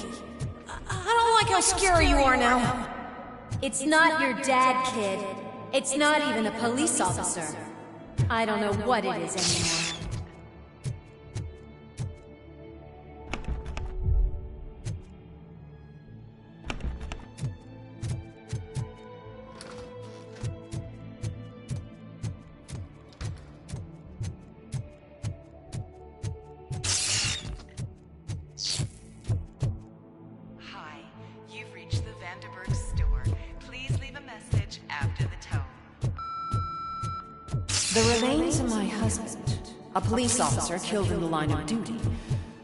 Speaker 8: I don't like how scary you are now.
Speaker 1: It's not your dad, kid. It's not even a police officer. I don't know what it is anymore.
Speaker 20: Hi, you've reached the Vanderburg store. Please leave a message after the tone.
Speaker 8: The remains of my husband, a police officer killed in the line of duty,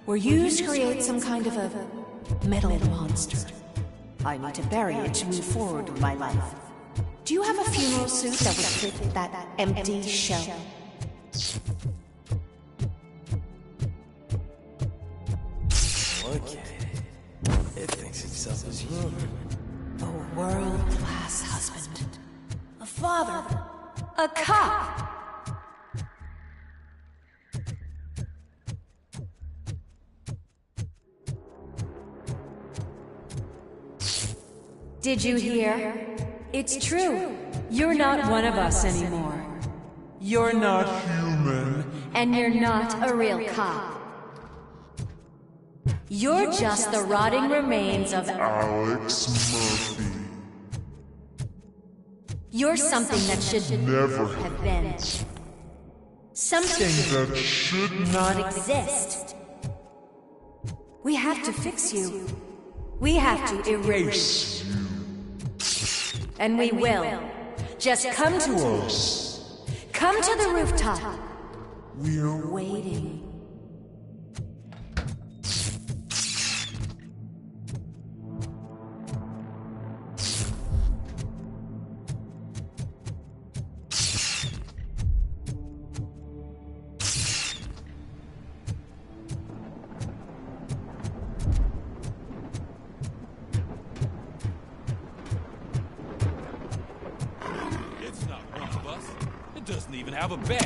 Speaker 8: were used to create some kind of a metal monster. I need to bury it to move forward with my life. Do you have a funeral suit that would fit that empty shell?
Speaker 10: Look at it. It thinks itself as human.
Speaker 8: A world-class husband. A father. A cop.
Speaker 1: Did you hear? It's true. You're not one of us anymore.
Speaker 6: You're not human.
Speaker 1: And you're not a real cop. You're just the rotting remains of
Speaker 6: Alex Murphy.
Speaker 1: You're something that should
Speaker 6: Never
Speaker 1: have been. Something
Speaker 6: that should
Speaker 1: not exist. We have to fix you. We have to erase you. And we will. Just come to us. Come to the rooftop.
Speaker 6: We're
Speaker 1: waiting.
Speaker 6: doesn't even have a bed.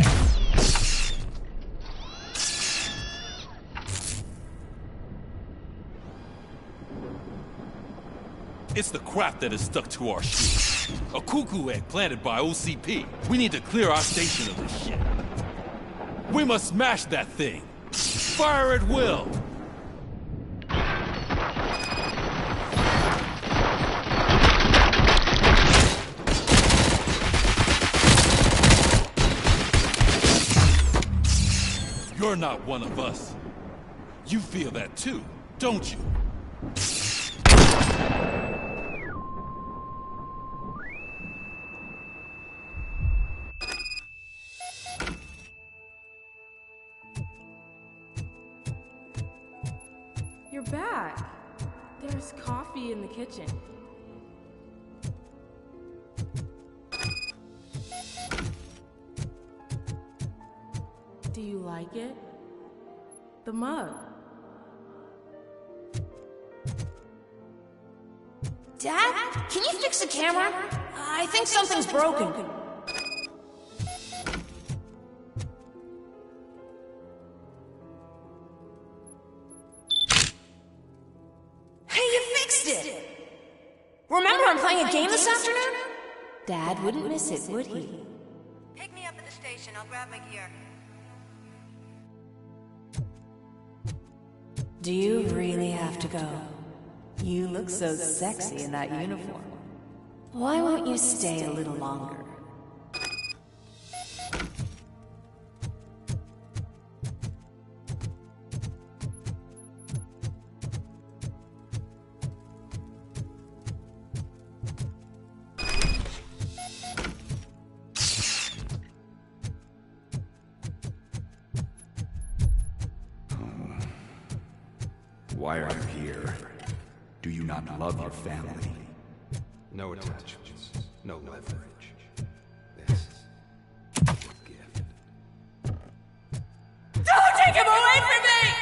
Speaker 6: It's the crap that is stuck to our ship. A cuckoo egg planted by OCP. We need to clear our station of this shit. We must smash that thing. Fire at will. You're not one of us. You feel that too, don't you?
Speaker 12: You're back. There's coffee in the kitchen. Do you like it? The mug.
Speaker 8: Dad, can you fix the camera? I think something's broken. Hey, you fixed it! Remember I'm playing a game this afternoon? Dad wouldn't miss it, would he?
Speaker 22: Pick me up at the station. I'll grab my gear.
Speaker 8: Do you really have to go? You look so sexy in that uniform. Why won't you stay a little longer?
Speaker 15: Why are you here? Do you not love your family?
Speaker 21: No attachments, no leverage. This gift.
Speaker 8: Don't take him away from me!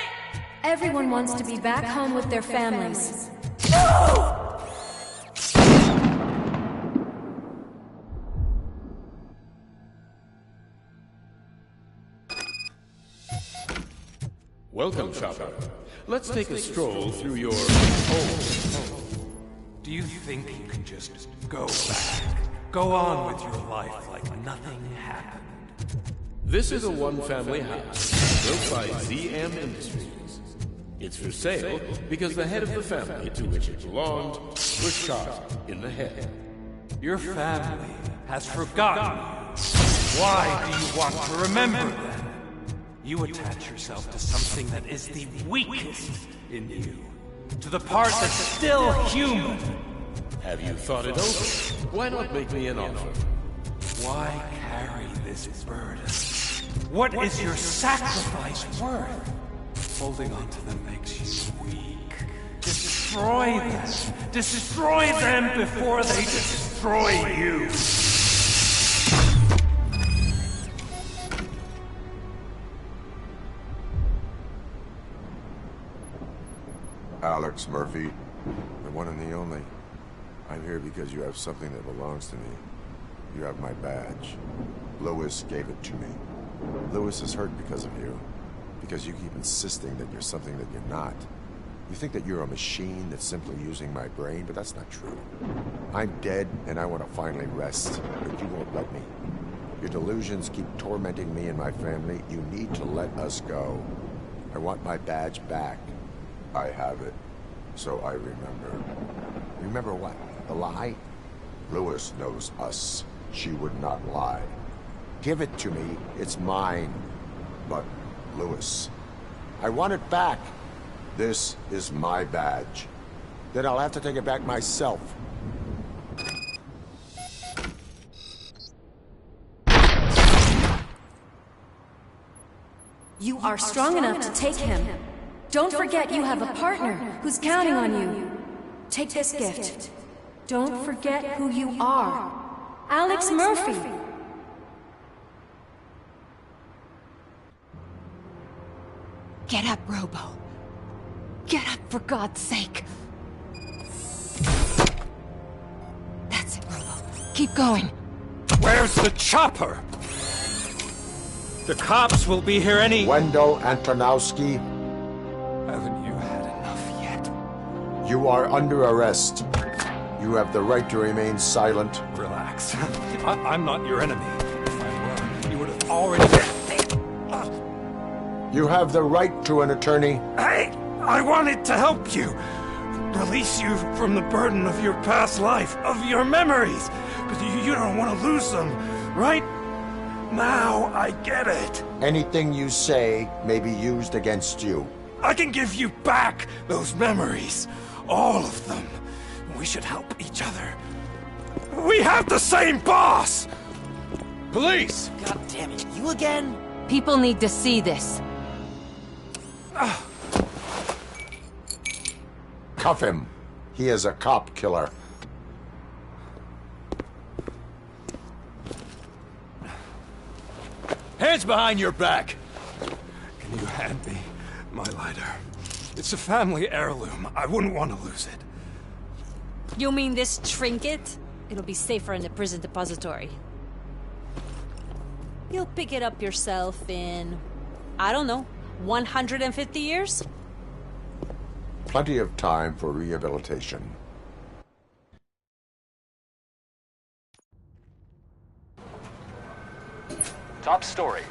Speaker 8: Everyone wants to be back home with their families.
Speaker 16: Welcome, Chopper. Let's take a stroll through your home.
Speaker 21: Do you think you can just go back? Go on with your life like nothing happened?
Speaker 16: This is a one-family house built by ZM Industries. It's for sale because the head of the family to which it belonged was shot in the head.
Speaker 21: Your family has forgotten you. Why do you want to remember them? You attach yourself to something that is the weakest in you. To the part that's still human.
Speaker 16: Have you thought it over? Why not make me an offer?
Speaker 21: Why carry this burden? What is your sacrifice worth? Holding on to them makes you weak. Destroy them. Destroy them before they destroy you.
Speaker 2: Alex Murphy, the one and the only. I'm here because you have something that belongs to me. You have my badge. Lewis gave it to me. Lewis is hurt because of you. Because you keep insisting that you're something that you're not. You think that you're a machine that's simply using my brain, but that's not true. I'm dead, and I want to finally rest, but you won't let me. Your delusions keep tormenting me and my family. You need to let us go. I want my badge back. I have it, so I remember. Remember what? The lie? Lewis knows us. She would not lie. Give it to me. It's mine. But, Lewis, I want it back. This is my badge. Then I'll have to take it back myself.
Speaker 8: You are strong enough to take him. Don't forget you have a partner who's counting on you. Take this gift. Don't forget who you are. Alex Murphy.
Speaker 19: Get up, Robo. Get up, for God's sake. That's it, Robo. Keep going.
Speaker 21: Where's the chopper? The cops will be here any...
Speaker 2: Wendell Antonowski.
Speaker 21: Haven't you had enough yet?
Speaker 2: You are under arrest. You have the right to remain silent.
Speaker 21: Relax. I'm not your enemy. If I were, you would have already...
Speaker 2: You have the right to an attorney.
Speaker 21: I wanted to help you. Release you from the burden of your past life, of your memories. But you don't want to lose them, right? Now I get it.
Speaker 2: Anything you say may be used against you.
Speaker 21: I can give you back those memories. All of them. We should help each other. We have the same boss!
Speaker 10: Police!
Speaker 17: God damn it, you again?
Speaker 19: People need to see this.
Speaker 2: Cuff him. He is a cop killer.
Speaker 21: Hands behind your back! Can you hand me my lighter? It's a family heirloom. I wouldn't want to lose it.
Speaker 11: You mean this trinket? It'll be safer in the prison depository. You'll pick it up yourself in, I don't know, 150 years?
Speaker 2: Plenty of time for rehabilitation.
Speaker 18: Top story.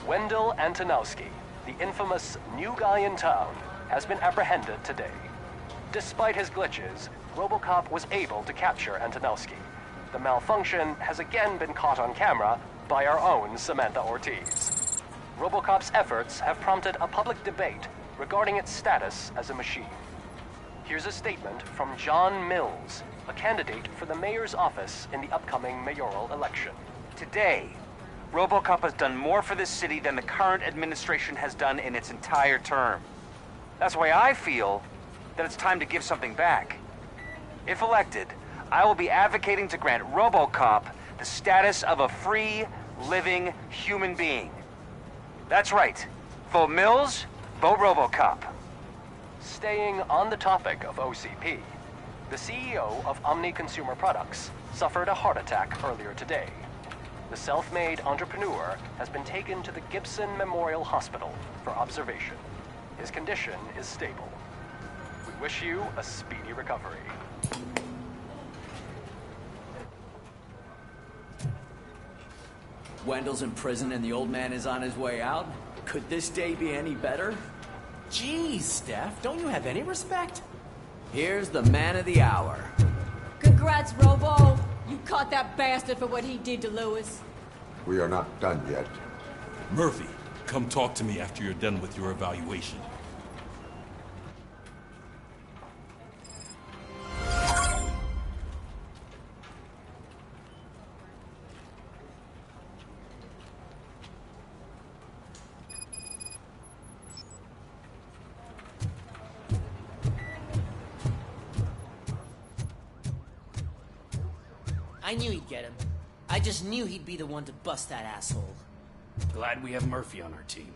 Speaker 18: Wendell Antonowski, the infamous new guy in town, has been apprehended today. Despite his glitches, Robocop was able to capture Antonowski. The malfunction has again been caught on camera by our own Samantha Ortiz. Robocop's efforts have prompted a public debate regarding its status as a machine. Here's a statement from John Mills, a candidate for the mayor's office in the upcoming mayoral election.
Speaker 23: Today, Robocop has done more for this city than the current administration has done in its entire term. That's why I feel that it's time to give something back. If elected, I will be advocating to grant Robocop the status of a free, living human being. That's right. Vote Mills, vote Robocop.
Speaker 18: Staying on the topic of OCP, the CEO of Omni Consumer Products suffered a heart attack earlier today. The self-made entrepreneur has been taken to the Gibson Memorial Hospital for observation. His condition is stable. We wish you a speedy recovery.
Speaker 24: Wendell's in prison and the old man is on his way out? Could this day be any better?
Speaker 25: Jeez, Steph, don't you have any respect?
Speaker 24: Here's the man of the hour.
Speaker 11: Congrats, Robo! You caught that bastard for what he did to Lewis.
Speaker 2: We are not done yet.
Speaker 6: Murphy, come talk to me after you're done with your evaluation.
Speaker 17: I knew he'd get him. I just knew he'd be the one to bust that asshole.
Speaker 5: Glad we have Murphy on our team.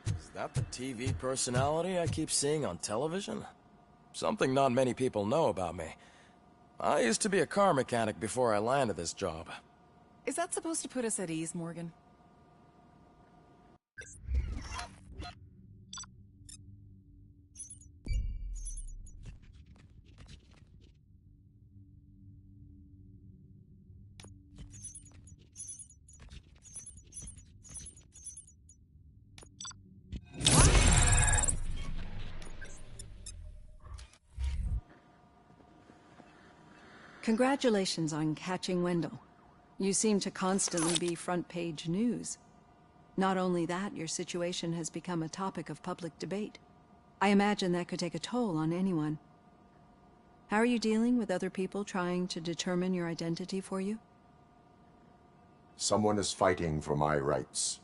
Speaker 26: Is that the TV personality I keep seeing on television? Something not many people know about me. I used to be a car mechanic before I landed this job.
Speaker 27: Is that supposed to put us at ease, Morgan?
Speaker 8: Congratulations on catching Wendell. You seem to constantly be front-page news. Not only that, your situation has become a topic of public debate. I imagine that could take a toll on anyone. How are you dealing with other people trying to determine your identity for you?
Speaker 2: Someone is fighting for my rights.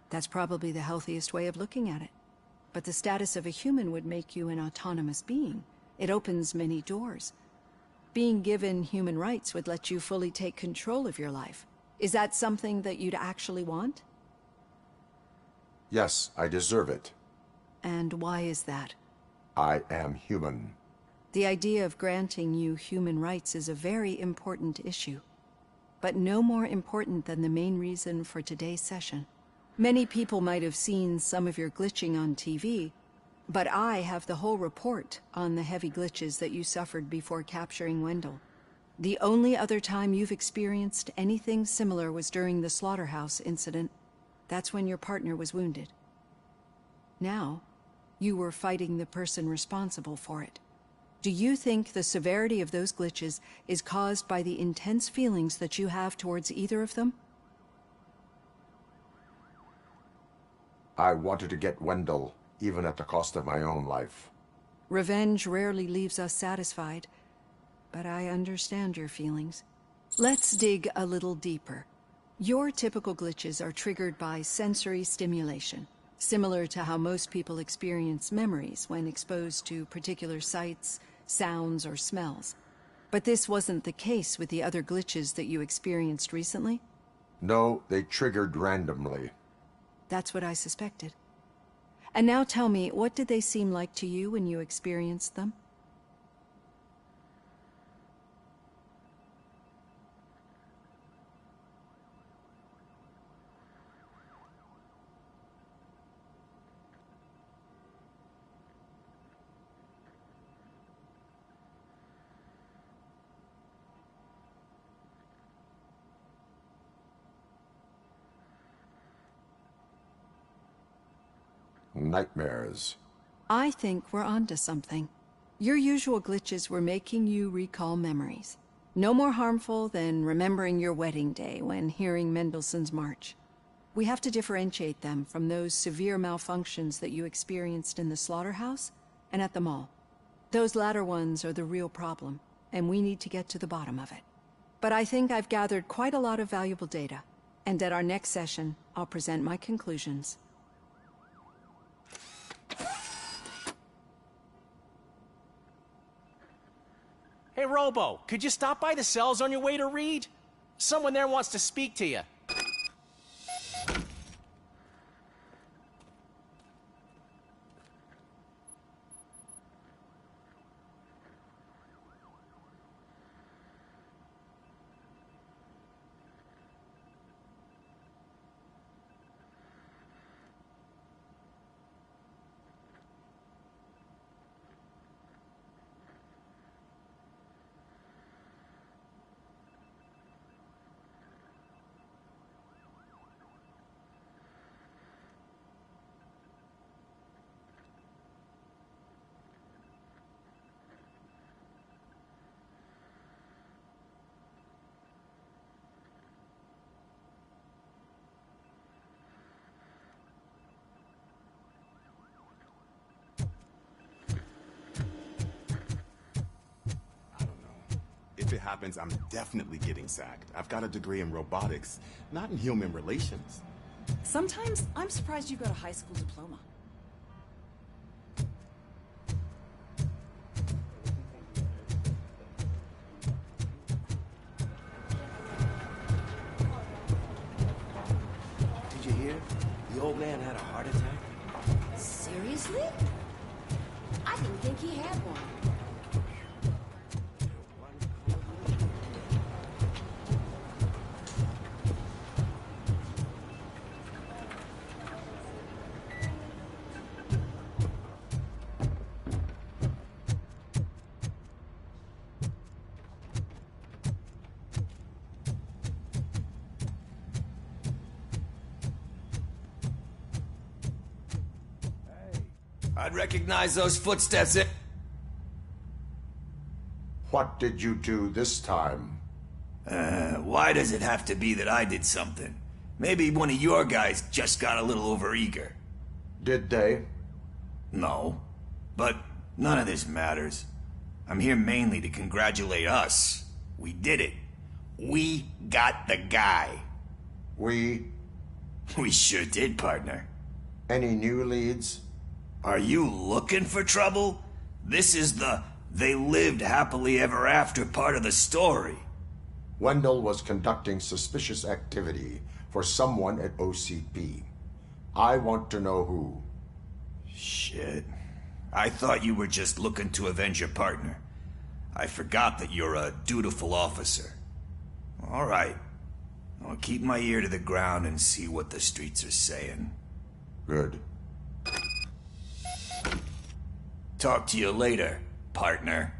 Speaker 8: That's probably the healthiest way of looking at it. But the status of a human would make you an autonomous being. It opens many doors. Being given human rights would let you fully take control of your life. Is that something that you'd actually want?
Speaker 2: Yes, I deserve it.
Speaker 8: And why is that?
Speaker 2: I am human.
Speaker 8: The idea of granting you human rights is a very important issue, but no more important than the main reason for today's session. Many people might have seen some of your glitching on TV, but I have the whole report on the heavy glitches that you suffered before capturing Wendell. The only other time you've experienced anything similar was during the slaughterhouse incident. That's when your partner was wounded. Now, you were fighting the person responsible for it. Do you think the severity of those glitches is caused by the intense feelings that you have towards either of them?
Speaker 2: I wanted to get Wendell, even at the cost of my own life.
Speaker 8: Revenge rarely leaves us satisfied, but I understand your feelings. Let's dig a little deeper. Your typical glitches are triggered by sensory stimulation, similar to how most people experience memories when exposed to particular sights, sounds, or smells. But this wasn't the case with the other glitches that you experienced recently?
Speaker 2: No, they triggered randomly.
Speaker 8: That's what I suspected. And now tell me, what did they seem like to you when you experienced them?
Speaker 2: Nightmares.
Speaker 8: I think we're onto something. Your usual glitches were making you recall memories. No more harmful than remembering your wedding day when hearing Mendelssohn's March. We have to differentiate them from those severe malfunctions that you experienced in the slaughterhouse and at the mall. Those latter ones are the real problem, and we need to get to the bottom of it. But I think I've gathered quite a lot of valuable data, and at our next session, I'll present my conclusions.
Speaker 10: Hey, Robo, could you stop by the cells on your way to Reed? Someone there wants to speak to you.
Speaker 3: If it happens, I'm definitely getting sacked. I've got a degree in robotics, not in human relations.
Speaker 27: Sometimes I'm surprised you got a high school diploma.
Speaker 4: Did you hear? The old man had a heart attack.
Speaker 7: Seriously? I didn't think he had one.
Speaker 9: I'd recognize those footsteps.
Speaker 2: What did you do this time?
Speaker 9: Why does it have to be that I did something? Maybe one of your guys just got a little overeager.
Speaker 2: Did they?
Speaker 9: No. But none of this matters. I'm here mainly to congratulate us. We did it. We got the guy.
Speaker 2: We
Speaker 9: sure did, partner.
Speaker 2: Any new leads?
Speaker 9: Are you looking for trouble? This is the "they lived happily ever after" part of the story.
Speaker 2: Wendell was conducting suspicious activity for someone at OCP. I want to know who.
Speaker 9: Shit. I thought you were just looking to avenge your partner. I forgot that you're a dutiful officer. All right. I'll keep my ear to the ground and see what the streets are saying.
Speaker 2: Good.
Speaker 9: Talk to you later, partner.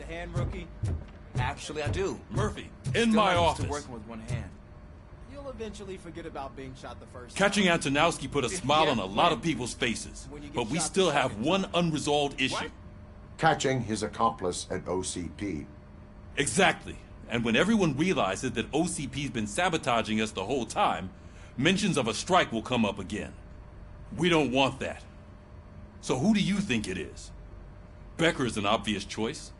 Speaker 21: Hand, rookie?
Speaker 1: Actually, I do.
Speaker 21: Murphy,
Speaker 6: in my office.
Speaker 21: Still working with one hand. You'll eventually forget about being shot the first
Speaker 6: Catching
Speaker 21: time.
Speaker 6: Antonowski put a smile on a lot of people's faces, but we still have one unresolved issue.
Speaker 2: Catching his accomplice at OCP.
Speaker 6: Exactly. And when everyone realizes that OCP's been sabotaging us the whole time, mentions of a strike will come up again. We don't want that. So who do you think it is? Becker is an obvious choice.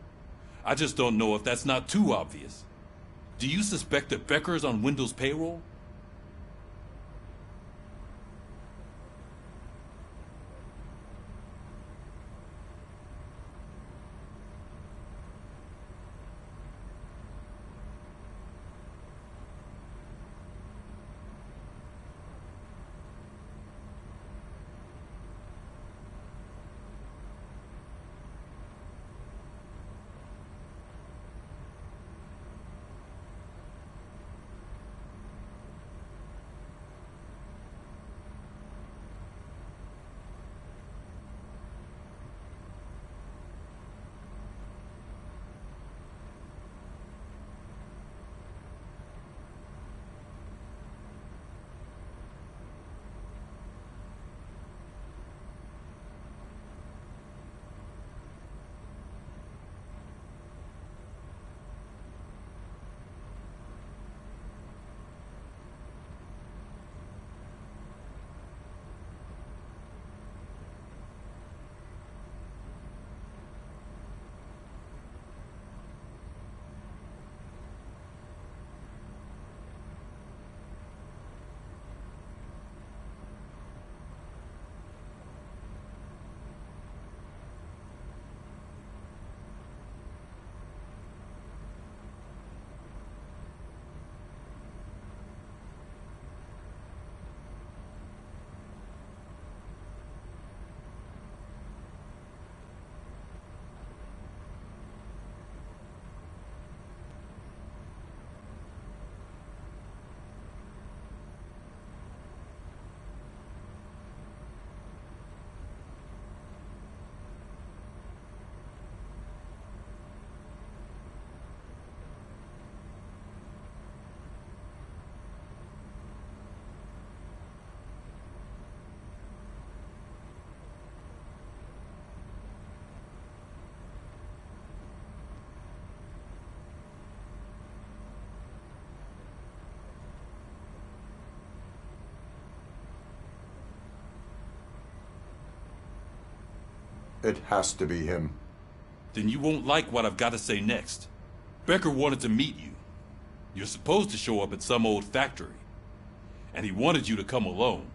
Speaker 6: I just don't know if that's not too obvious. Do you suspect that Becker is on Wendell's payroll?
Speaker 2: It has to be him.
Speaker 6: Then you won't like what I've got to say next. Becker wanted to meet you. You're supposed to show up at some old factory. And he wanted you to come alone.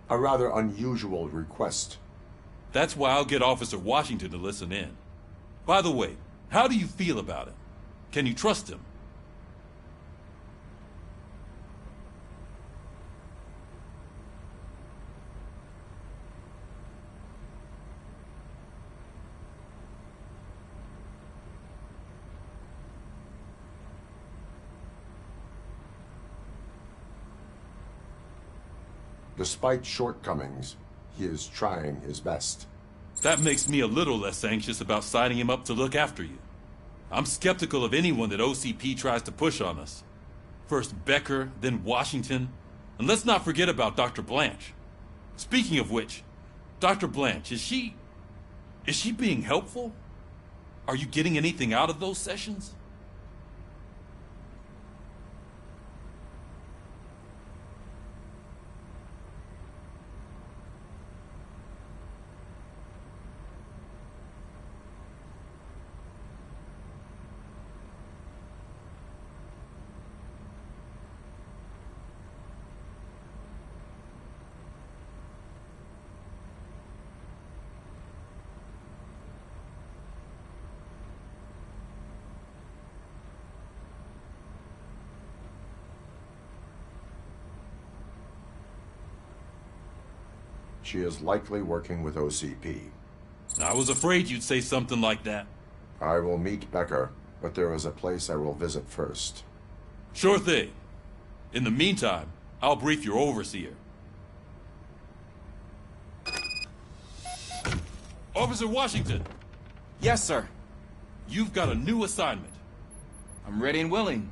Speaker 2: A rather unusual request.
Speaker 6: That's why I'll get Officer Washington to listen in. By the way, how do you feel about him? Can you trust him?
Speaker 2: Despite shortcomings, he is trying his best.
Speaker 6: That makes me a little less anxious about signing him up to look after you. I'm skeptical of anyone that OCP tries to push on us. First Becker, then Washington, and let's not forget about Dr. Blanche. Speaking of which, Dr. Blanche, is she being helpful? Are you getting anything out of those sessions?
Speaker 2: She is likely working with OCP.
Speaker 6: I was afraid you'd say something like that.
Speaker 2: I will meet Becker, but there is a place I will visit first.
Speaker 6: Sure thing. In the meantime, I'll brief your overseer. Officer Washington!
Speaker 1: Yes, sir.
Speaker 6: You've got a new assignment.
Speaker 1: I'm ready and willing.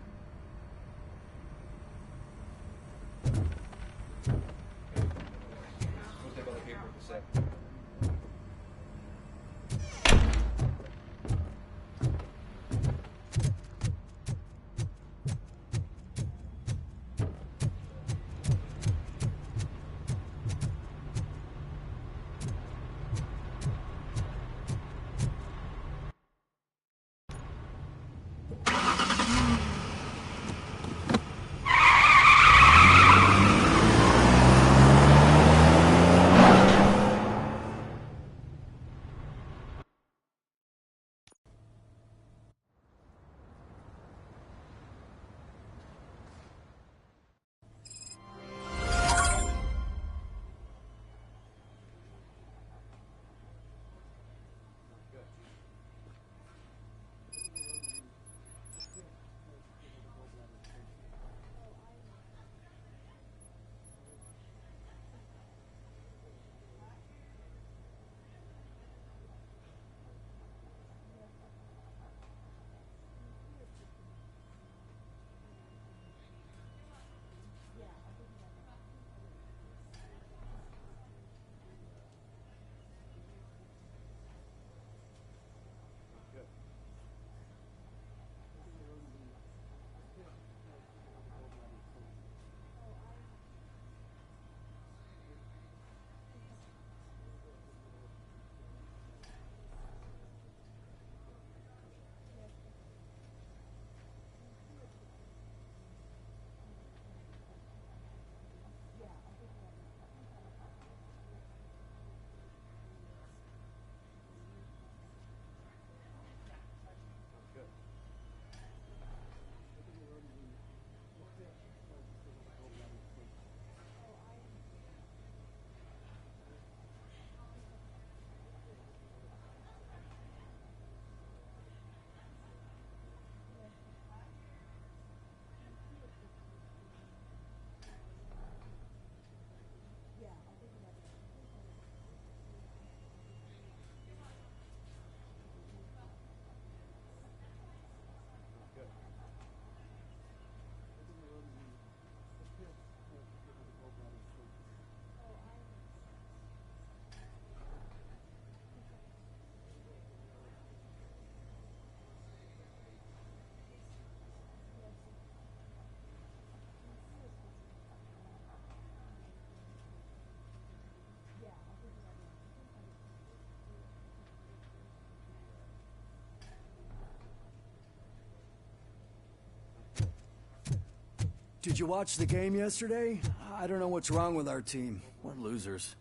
Speaker 12: Did you watch the game yesterday? I don't know what's wrong with our team. We're losers.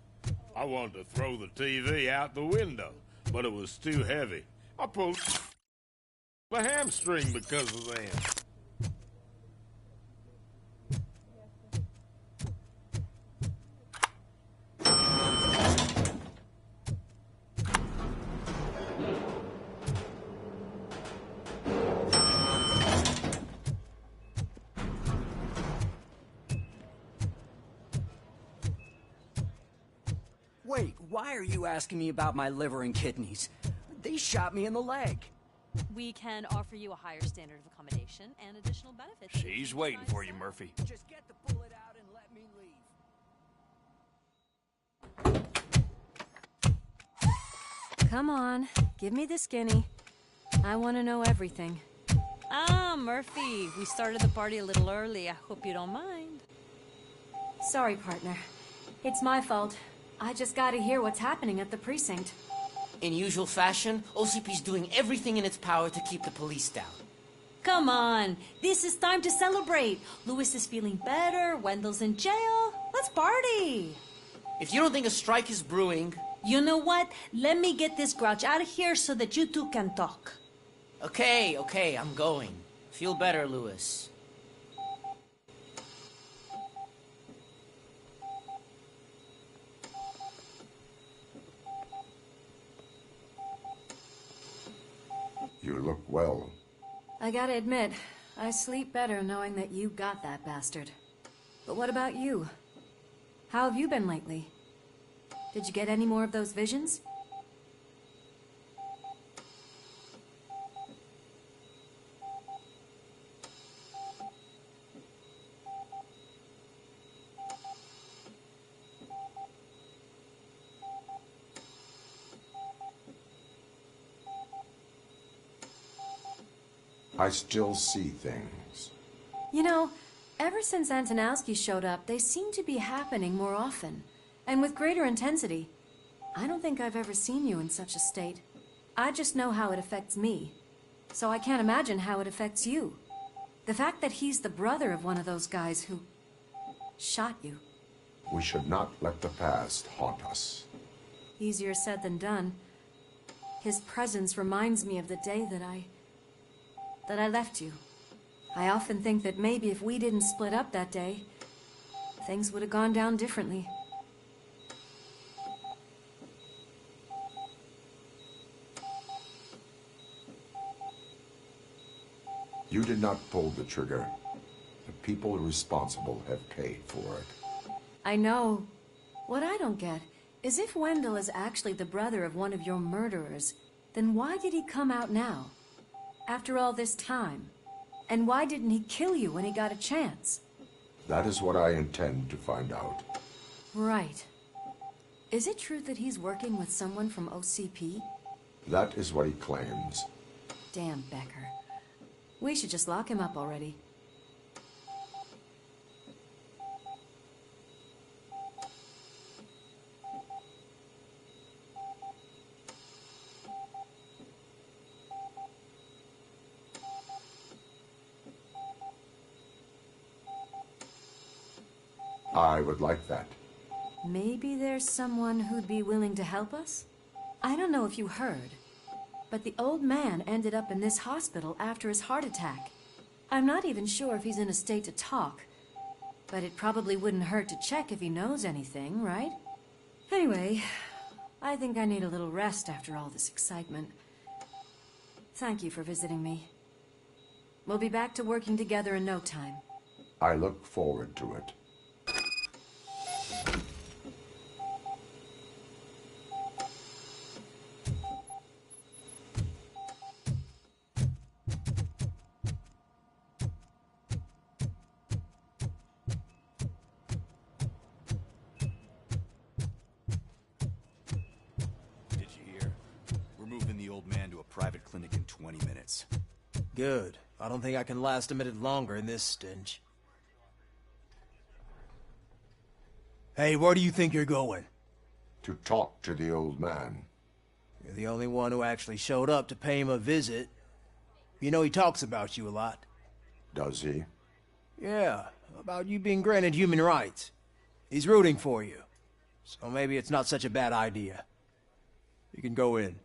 Speaker 6: I wanted to throw the TV out the window, but it was too heavy. I pulled the hamstring because of that.
Speaker 24: Wait, why are you asking me about my liver and kidneys? They shot me in the leg.
Speaker 11: We can offer you a higher standard of accommodation and additional benefits.
Speaker 5: She's waiting for you, Murphy.
Speaker 24: Just get the bullet out and let me leave.
Speaker 8: Come on, give me the skinny. I want to know everything.
Speaker 11: Ah, Murphy, we started the party a little early. I hope you don't mind.
Speaker 8: Sorry, partner. It's my fault. I just gotta hear what's happening at the precinct.
Speaker 17: In usual fashion, OCP's doing everything in its power to keep the police down.
Speaker 11: Come on, this is time to celebrate. Lewis is feeling better, Wendell's in jail. Let's party.
Speaker 17: If you don't think a strike is brewing...
Speaker 11: You know what? Let me get this grouch out of here so that you two can talk.
Speaker 17: Okay, I'm going. Feel better, Lewis.
Speaker 2: You look well.
Speaker 8: I gotta admit, I sleep better knowing that you got that bastard. But what about you? How have you been lately? Did you get any more of those visions?
Speaker 2: I still see things.
Speaker 8: You know, ever since Antonowski showed up, they seem to be happening more often, and with greater intensity. I don't think I've ever seen you in such a state. I just know how it affects me, so I can't imagine how it affects you. The fact that he's the brother of one of those guys who shot you.
Speaker 2: We should not let the past haunt us.
Speaker 8: Easier said than done. His presence reminds me of the day that I left you. I often think that maybe if we didn't split up that day, things would have gone down differently.
Speaker 2: You did not pull the trigger. The people responsible have paid for it.
Speaker 8: I know. What I don't get is if Wendell is actually the brother of one of your murderers, then why did he come out now? After all this time? And why didn't he kill you when he got a chance?
Speaker 2: That is what I intend to find out.
Speaker 8: Right. Is it true that he's working with someone from OCP?
Speaker 2: That is what he claims.
Speaker 8: Damn Becker. We should just lock him up already.
Speaker 2: I would like that.
Speaker 8: Maybe there's someone who'd be willing to help us? I don't know if you heard, but the old man ended up in this hospital after his heart attack. I'm not even sure if he's in a state to talk, but it probably wouldn't hurt to check if he knows anything, right? Anyway, I think I need a little rest after all this excitement. Thank you for visiting me. We'll be back to working together in no time.
Speaker 2: I look forward to it.
Speaker 1: Private clinic in 20 minutes.
Speaker 10: Good. I don't think I can last a minute longer in this stench. Hey, where do you think you're going?
Speaker 2: To talk to the old man.
Speaker 10: You're the only one who actually showed up to pay him a visit. You know he talks about you a lot.
Speaker 2: Does he?
Speaker 10: Yeah. about you being granted human rights. He's rooting for you. So maybe it's not such a bad idea. You can go in.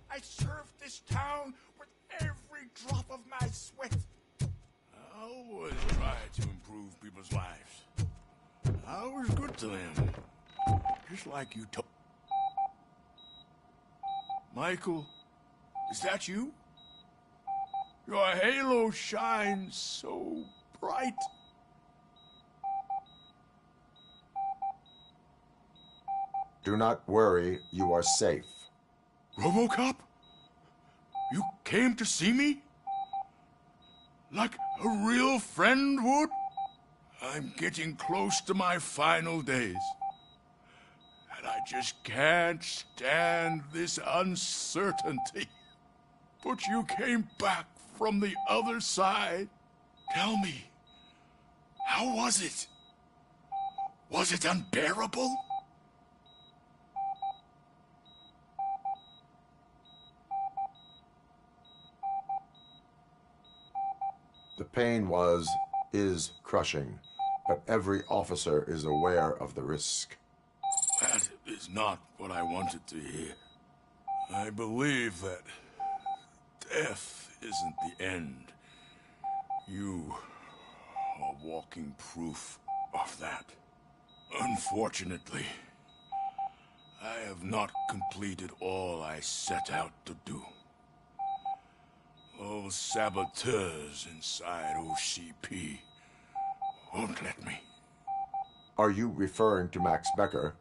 Speaker 6: I served this town with every drop of my sweat. I always try to improve people's lives. I was good to them. Just like you told. Michael, is that you? Your halo shines so bright.
Speaker 2: Do not worry, you are safe.
Speaker 6: Robocop? You came to see me? Like a real friend would? I'm getting close to my final days. And I just can't stand this uncertainty. But you came back from the other side. Tell me, how was it? Was it unbearable?
Speaker 2: The pain is crushing, but every officer is aware of the risk.
Speaker 6: That is not what I wanted to hear. I believe that death isn't the end. You are walking proof of that. Unfortunately, I have not completed all I set out to do. Those saboteurs inside OCP won't let me.
Speaker 2: Are you referring to Max Becker?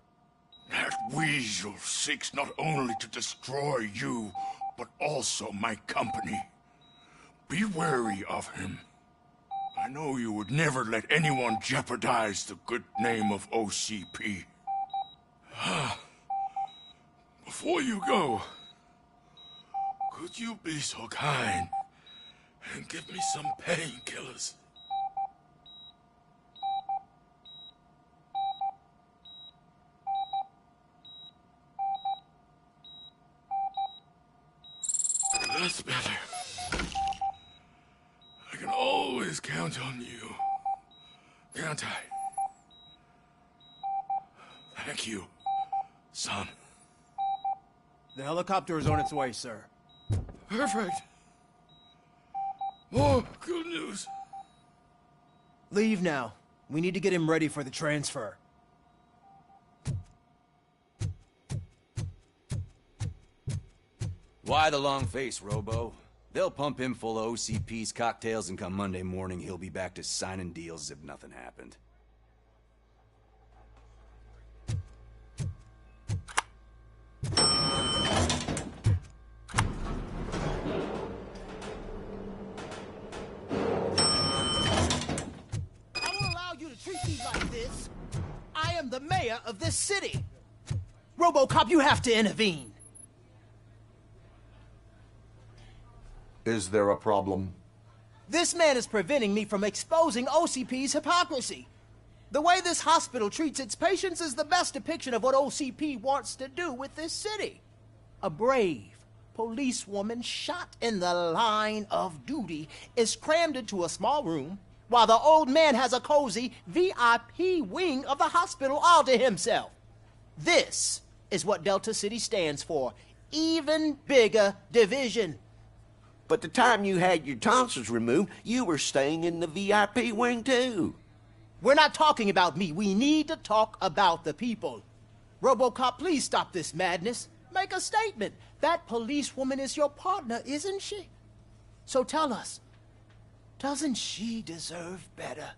Speaker 6: That weasel seeks not only to destroy you, but also my company. Be wary of him. I know you would never let anyone jeopardize the good name of OCP. Before you go, could you be so kind and give me some painkillers? That's better. I can always count on you, can't I? Thank you, son.
Speaker 10: The helicopter is on its way, sir.
Speaker 6: Perfect. More good news.
Speaker 10: Leave now. We need to get him ready for the transfer.
Speaker 1: Why the long face, Robo? They'll pump him full of OCP's cocktails, and come Monday morning, he'll be back to signing deals as if nothing happened.
Speaker 17: Treat me like this. I am the mayor of this city.
Speaker 10: Robocop, you have to intervene.
Speaker 2: Is there a problem?
Speaker 10: This man is preventing me from exposing OCP's hypocrisy. The way this hospital treats its patients is the best depiction of what OCP wants to do with this city. A brave policewoman shot in the line of duty is crammed into a small room, while the old man has a cozy VIP wing of the hospital all to himself. This is what Delta City stands for. Even bigger division.
Speaker 4: But the time you had your tonsils removed, you were staying in the VIP wing too.
Speaker 10: We're not talking about me. We need to talk about the people. Robocop, please stop this madness. Make a statement. That policewoman is your partner, isn't she? So tell us, doesn't she deserve better?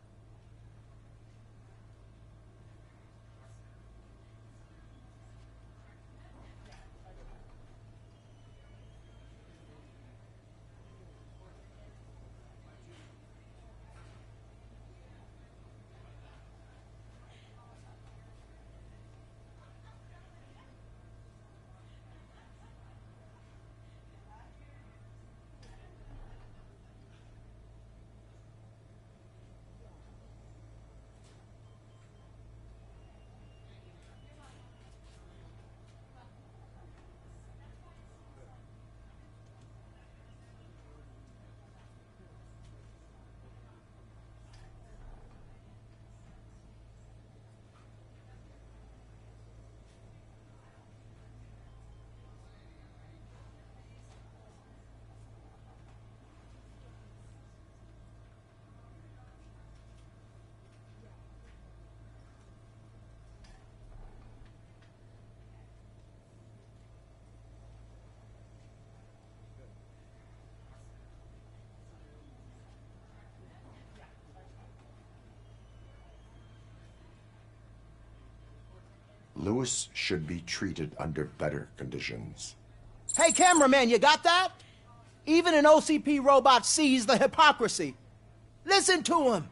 Speaker 2: Lewis should be treated under better conditions.
Speaker 10: Hey, cameraman, you got that? Even an OCP robot sees the hypocrisy. Listen to him.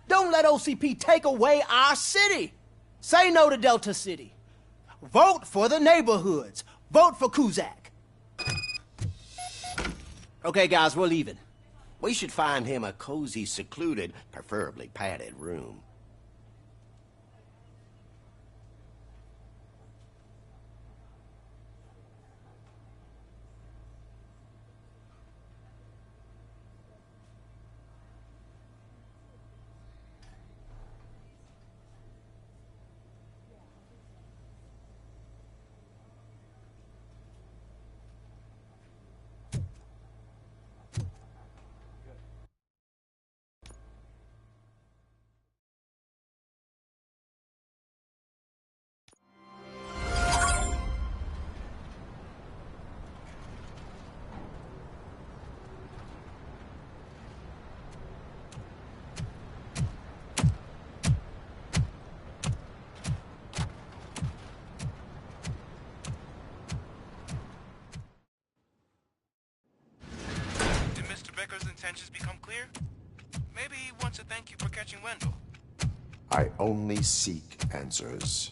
Speaker 10: Don't let OCP take away our city. Say no to Delta City. Vote for the neighborhoods. Vote for Kuzak.
Speaker 4: Okay, guys, we're leaving. We should find him a cozy, secluded, preferably padded room.
Speaker 13: Intentions become clear? Maybe he wants to thank you for catching Wendell.
Speaker 2: I only seek answers.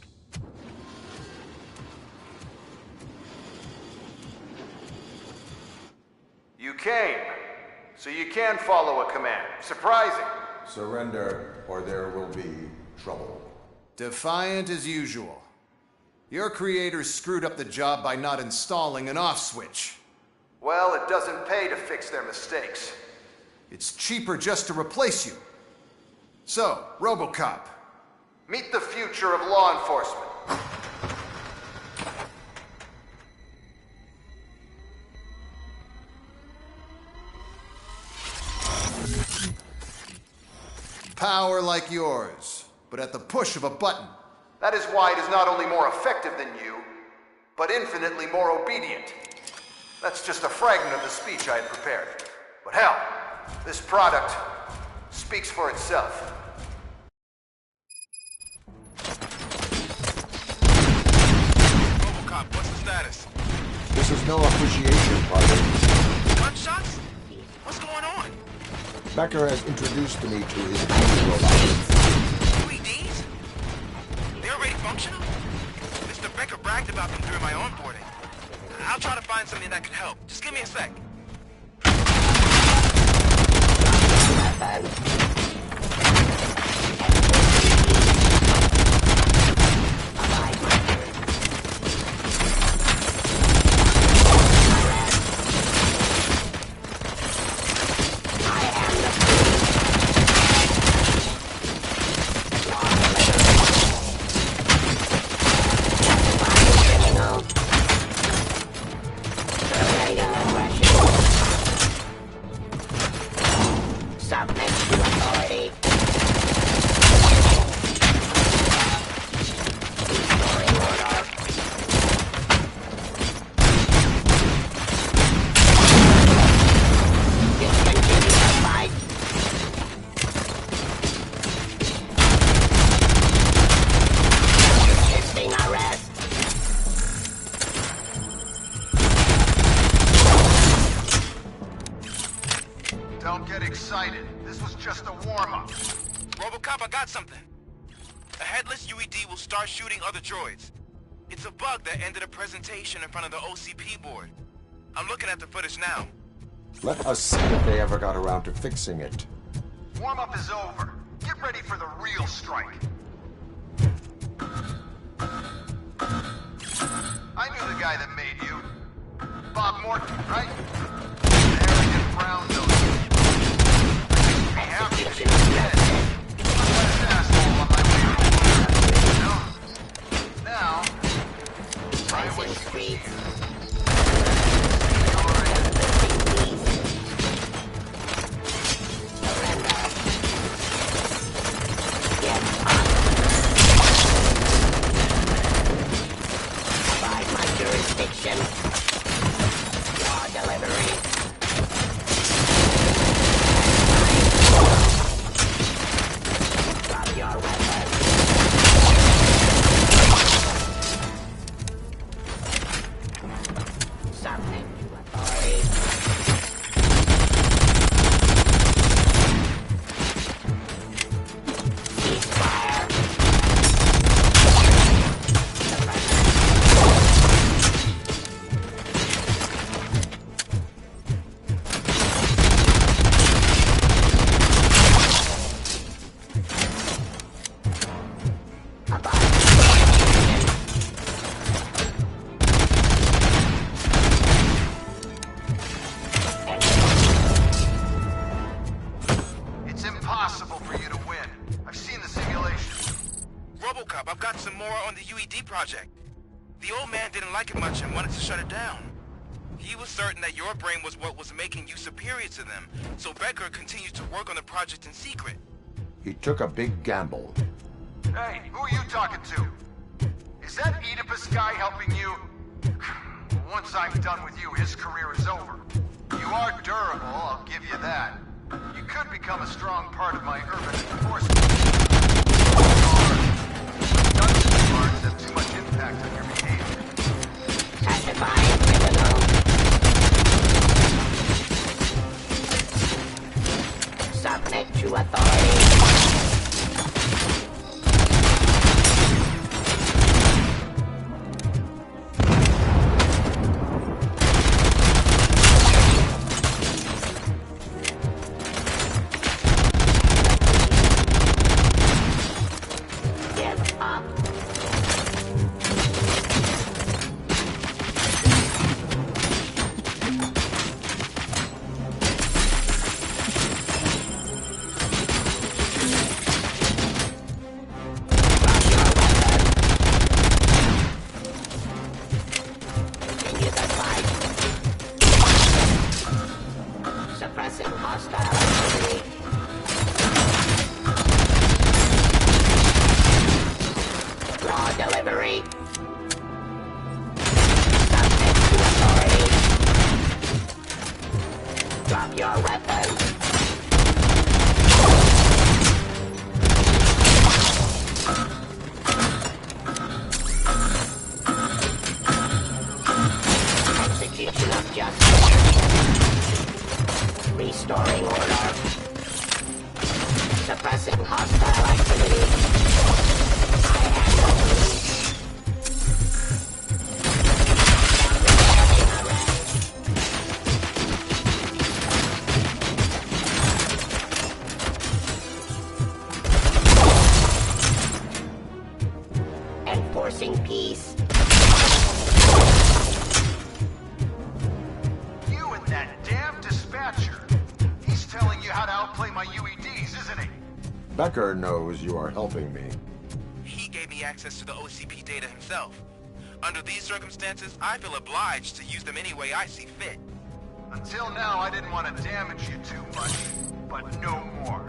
Speaker 14: You came, so you can follow a command. Surprising.
Speaker 2: Surrender, or there will be trouble.
Speaker 14: Defiant as usual. Your creators screwed up the job by not installing an off switch. Well, it doesn't pay to fix their mistakes. It's cheaper just to replace you. So, Robocop, meet the future of law enforcement. Power like yours, but at the push of a button. That is why it is not only more effective than you, but infinitely more obedient. That's just a fragment of the speech I had prepared. But hell, this product speaks for itself.
Speaker 13: Robocop, what's the status?
Speaker 2: This is no appreciation party.
Speaker 13: Gunshots? What's going on?
Speaker 2: Becker has introduced me to his anti-robot.
Speaker 13: UEDs? They're already functional? Mr. Becker bragged about them during my onboarding. I'll try to find something that could help. Just give me a sec.
Speaker 14: Don't get excited. This was just a warm-up.
Speaker 13: Robocop, I got something. A headless UED will start shooting other droids. It's a bug that ended a presentation in front of the OCP board. I'm looking at the footage now.
Speaker 2: Let us see if they ever got around to fixing it.
Speaker 14: Warm-up is over. Get ready for the real strike. I knew the guy that made you. Bob Morton, right? Arrogant brown nose. Be happy that he was dead. Last asshole on my way to now, I wish he was here.
Speaker 17: By my jurisdiction, your delivery.
Speaker 13: got some more on the UED project. The old man didn't like it much and wanted to shut it down. He was certain that your brain was what was making you superior to them, so Becker continued to work on the project in secret.
Speaker 2: He took a big gamble.
Speaker 14: Hey, who are you talking to? Is that Oedipus guy helping you? Once I'm done with you, his career is over. You are durable, I'll give you that. You could become a strong part of my urban enforcement. Dungeon guards have too much impact on your behavior.
Speaker 15: Testifying criminal. Submit to authority. Restoring order. Suppressing hostile activity. I handle. Enforcing peace.
Speaker 14: You and that damn dispatcher. He's telling you how to outplay my UEDs, isn't he?
Speaker 2: Becker knows you are helping me.
Speaker 13: He gave me access to the OCP data himself. Under these circumstances, I feel obliged to use them any way I see fit.
Speaker 14: Until now, I didn't want to damage you too much, but no more.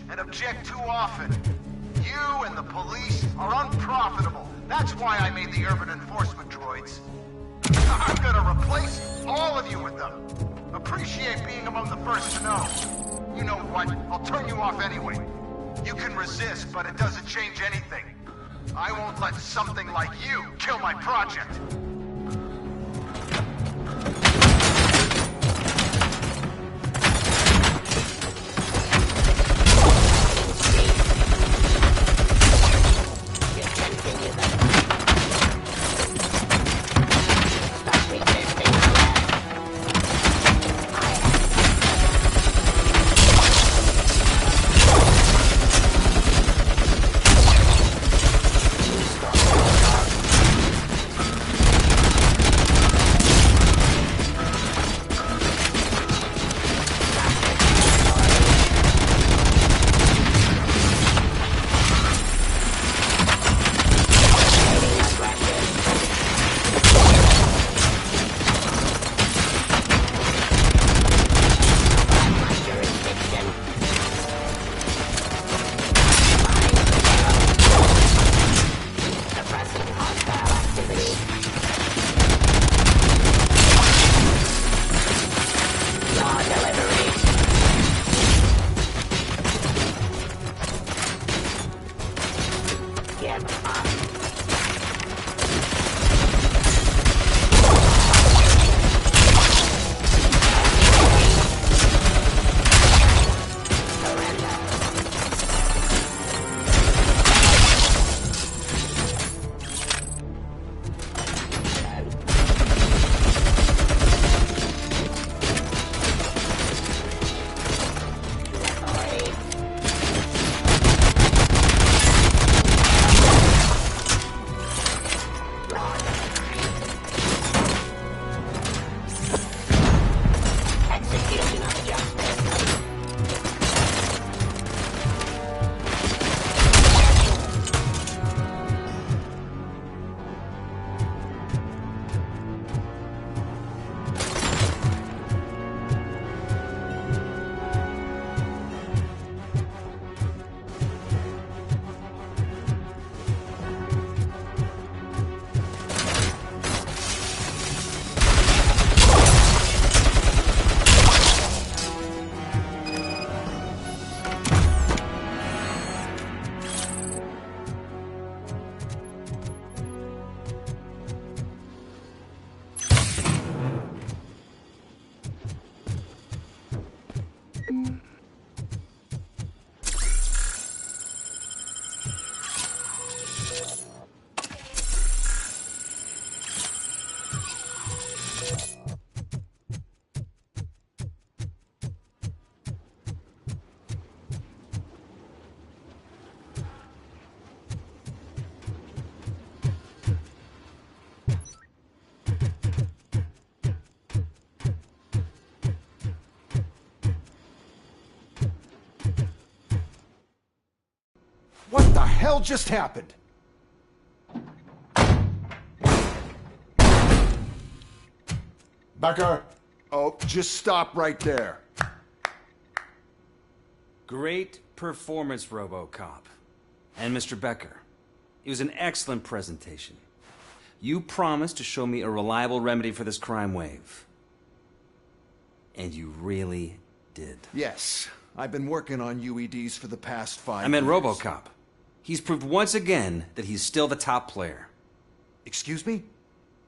Speaker 14: And object too often. You and the police are unprofitable. That's why I made the urban enforcement droids. I'm gonna replace all of you with them. Appreciate being among the first to know. You know what? I'll turn you off anyway. You can resist, but it doesn't change anything. I won't let something like you kill my project.
Speaker 16: What the hell just happened?
Speaker 2: Becker!
Speaker 16: Oh, just stop right there.
Speaker 21: Great performance, Robocop. And Mr. Becker, it was an excellent presentation. You promised to show me a reliable remedy for this crime wave. And you really did.
Speaker 16: Yes, I've been working on UEDs for the past 5 years.
Speaker 21: I meant Robocop. He's proved once again that he's still the top player.
Speaker 16: Excuse me?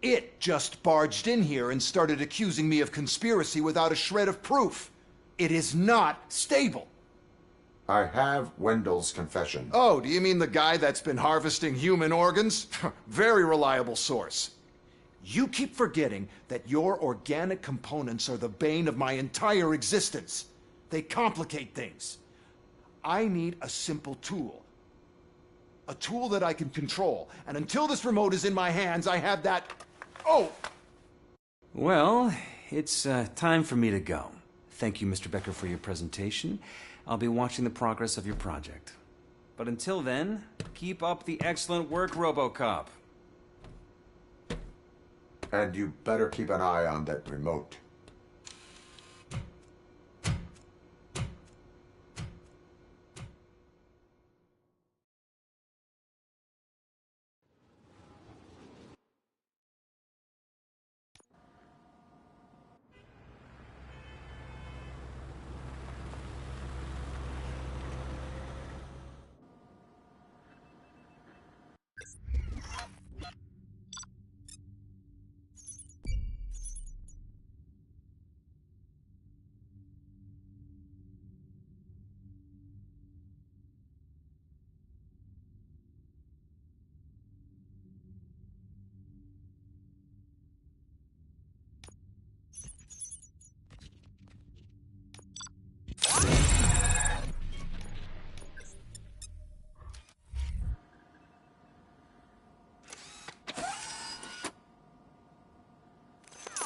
Speaker 16: It just barged in here and started accusing me of conspiracy without a shred of proof. It is not stable.
Speaker 2: I have Wendell's confession.
Speaker 16: Oh, do you mean the guy that's been harvesting human organs? Very reliable source. You keep forgetting that your organic components are the bane of my entire existence. They complicate things. I need a simple tool. A tool that I can control. And until this remote is in my hands, I have that... Oh!
Speaker 21: Well, it's time for me to go. Thank you, Mr. Becker, for your presentation. I'll be watching the progress of your project. But until then, keep up the excellent work, Robocop.
Speaker 2: And you better keep an eye on that remote.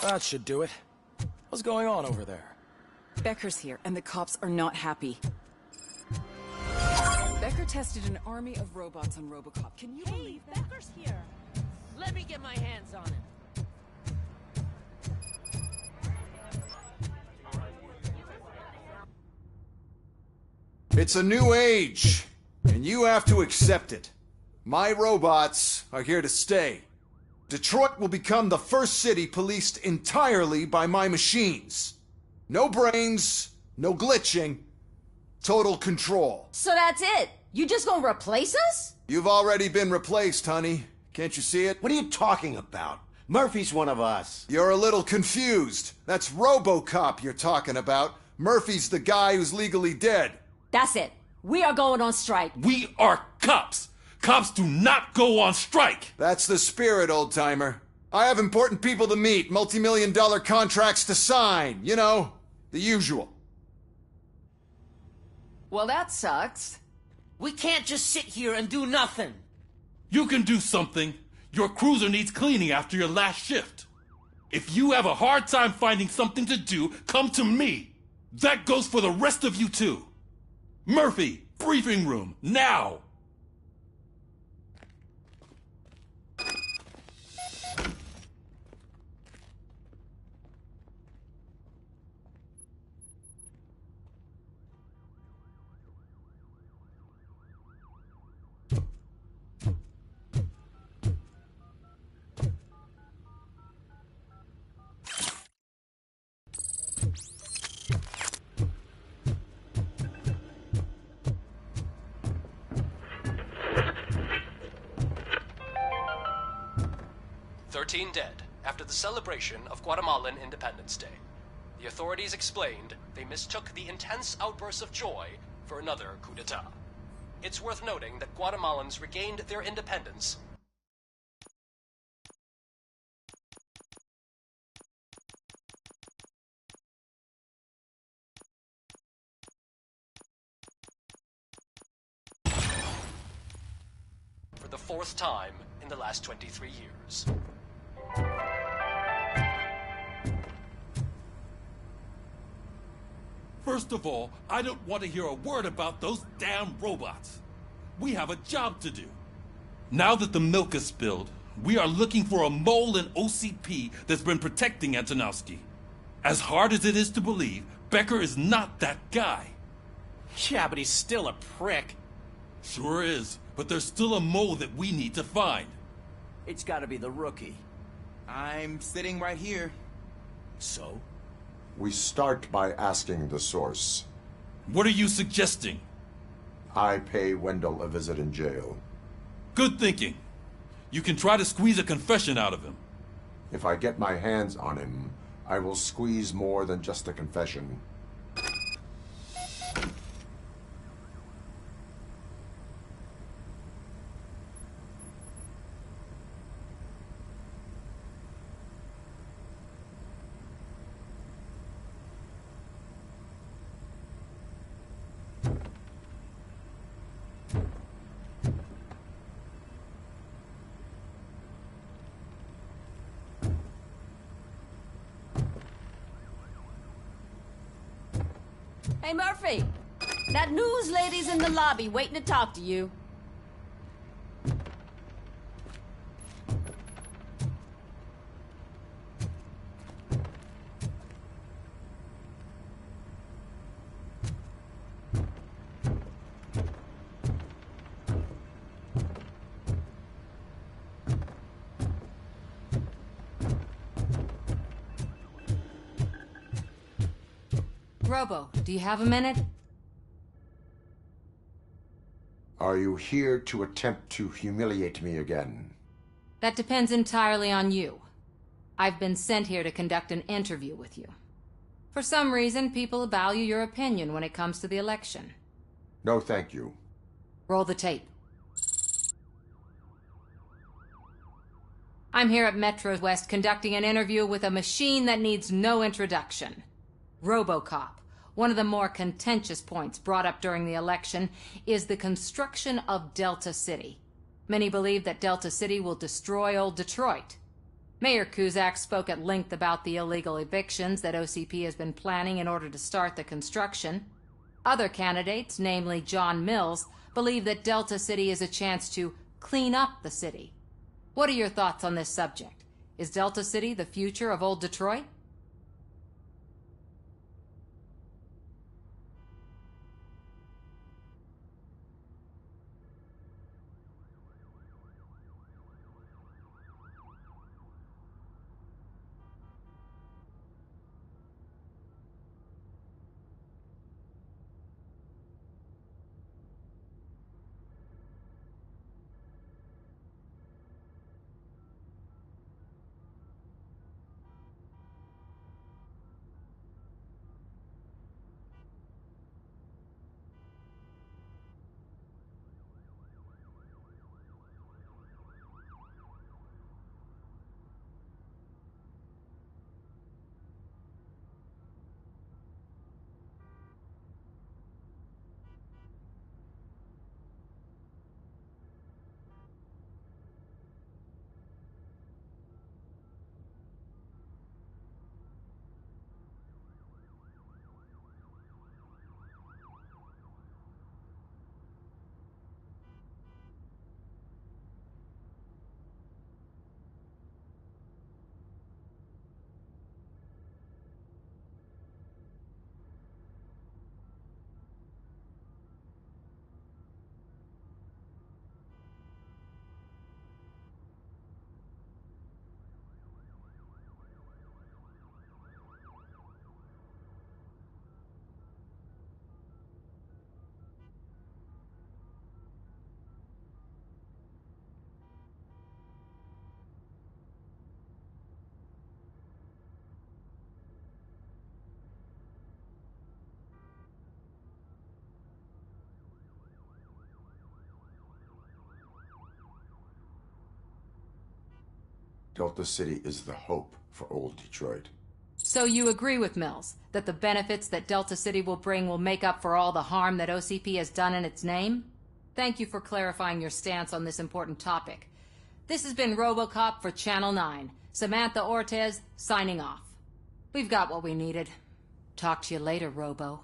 Speaker 12: That should do it. What's going on over there?
Speaker 27: Becker's here, and the cops are not happy. Becker tested an army of robots on Robocop. Can you believe that?
Speaker 17: Becker's here. Let me get my hands on him.
Speaker 16: It's a new age, and you have to accept it. My robots are here to stay. Detroit will become the first city policed entirely by my machines. No brains, no glitching, total control.
Speaker 7: So that's it? You just gonna replace us?
Speaker 16: You've already been replaced, honey. Can't you see it?
Speaker 4: What are you talking about? Murphy's one of us.
Speaker 16: You're a little confused. That's Robocop you're talking about. Murphy's the guy who's legally dead.
Speaker 7: That's it. We are going on strike.
Speaker 6: We are cops. Cops do not go on strike.
Speaker 16: That's the spirit, old-timer. I have important people to meet, multi-million-dollar contracts to sign. You know, the usual.
Speaker 17: Well, that sucks. We can't just sit here and do nothing.
Speaker 6: You can do something. Your cruiser needs cleaning after your last shift. If you have a hard time finding something to do, come to me. That goes for the rest of you too. Murphy, briefing room, now!
Speaker 18: Dead after the celebration of Guatemalan Independence Day. The authorities explained they mistook the intense outbursts of joy for another coup d'etat. It's worth noting that Guatemalans regained their independence for the fourth time in the last 23 years.
Speaker 6: First of all, I don't want to hear a word about those damn robots. We have a job to do. Now that the milk is spilled, we are looking for a mole in OCP that's been protecting Antonowski. As hard as it is to believe, Becker is not that guy.
Speaker 17: Yeah, but he's still a prick.
Speaker 6: Sure is, but there's still a mole that we need to find.
Speaker 24: It's gotta be the rookie.
Speaker 19: I'm sitting right here.
Speaker 24: So?
Speaker 2: We start by asking the source.
Speaker 6: What are you suggesting?
Speaker 2: I pay Wendell a visit in jail.
Speaker 6: Good thinking. You can try to squeeze a confession out of him.
Speaker 2: If I get my hands on him, I will squeeze more than just a confession.
Speaker 7: Hey, Murphy! That news lady's in the lobby waiting to talk to you.
Speaker 8: Robo, do you have a minute?
Speaker 2: Are you here to attempt to humiliate me again?
Speaker 8: That depends entirely on you. I've been sent here to conduct an interview with you. For some reason, people value your opinion when it comes to the election.
Speaker 2: No, thank you.
Speaker 8: Roll the tape. I'm here at Metro West conducting an interview with a machine that needs no introduction. Robocop. One of the more contentious points brought up during the election is the construction of Delta City. Many believe that Delta City will destroy old Detroit.
Speaker 3: Mayor Kuzak spoke at length about the illegal evictions that OCP has been planning in order to start the construction. Other candidates, namely John Mills, believe that Delta City is a chance to clean up the city. What are your thoughts on this subject? Is Delta City the future of old Detroit?
Speaker 2: Delta City is the hope for old Detroit.
Speaker 3: So you agree with Mills, that the benefits that Delta City will bring will make up for all the harm that OCP has done in its name? Thank you for clarifying your stance on this important topic. This has been Robocop for Channel 9. Samantha Ortez, signing off. We've got what we needed. Talk to you later, Robo.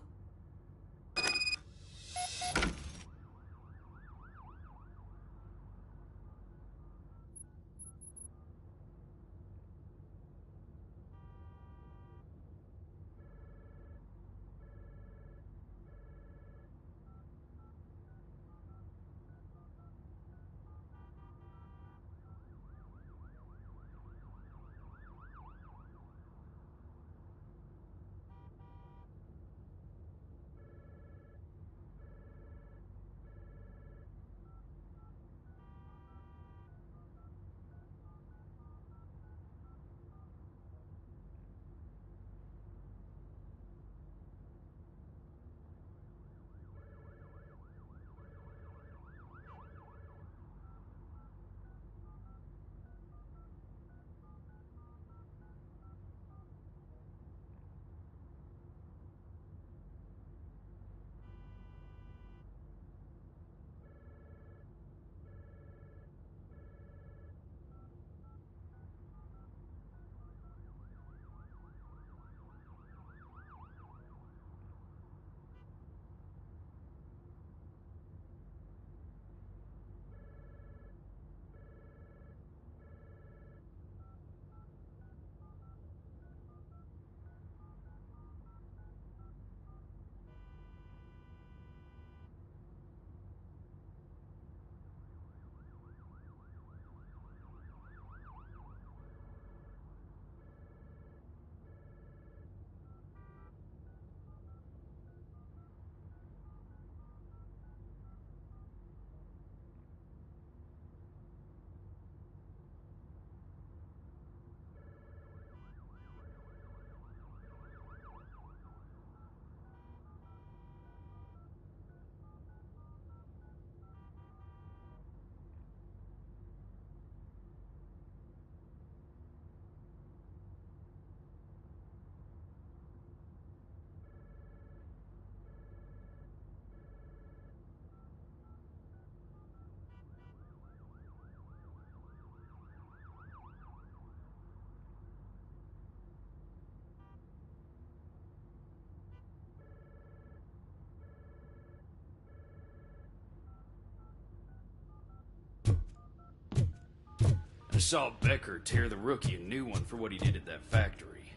Speaker 5: I saw Becker tear the rookie a new one for what he did at that factory.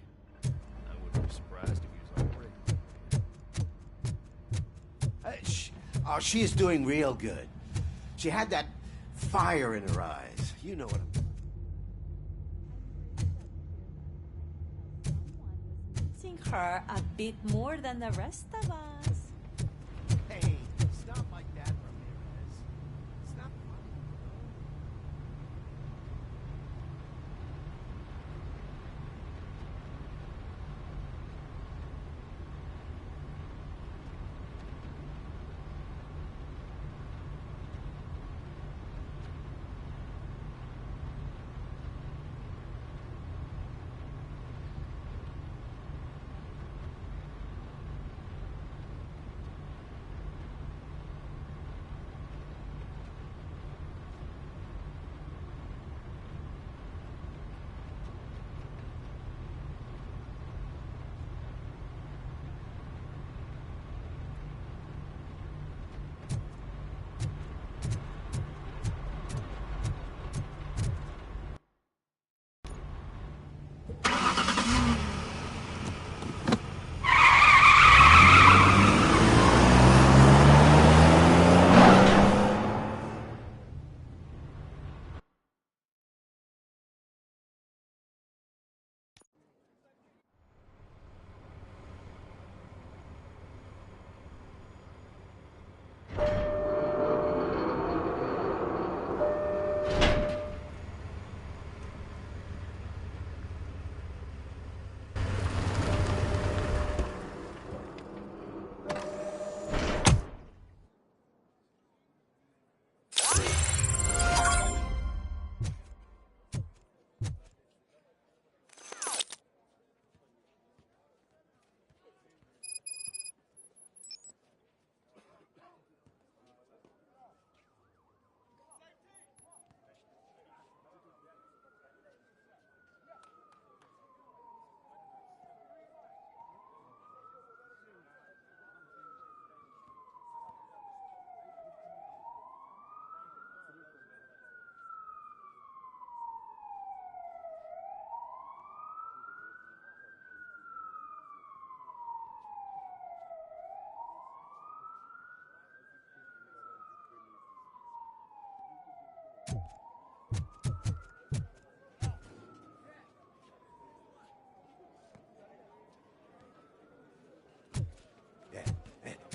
Speaker 5: I wouldn't be surprised if he was already.
Speaker 4: She is doing real good. She had that fire in her eyes. You know what I'm...
Speaker 11: Missing her a bit more than the rest of us.
Speaker 4: Hey, stop like that, Ramirez. It's not funny.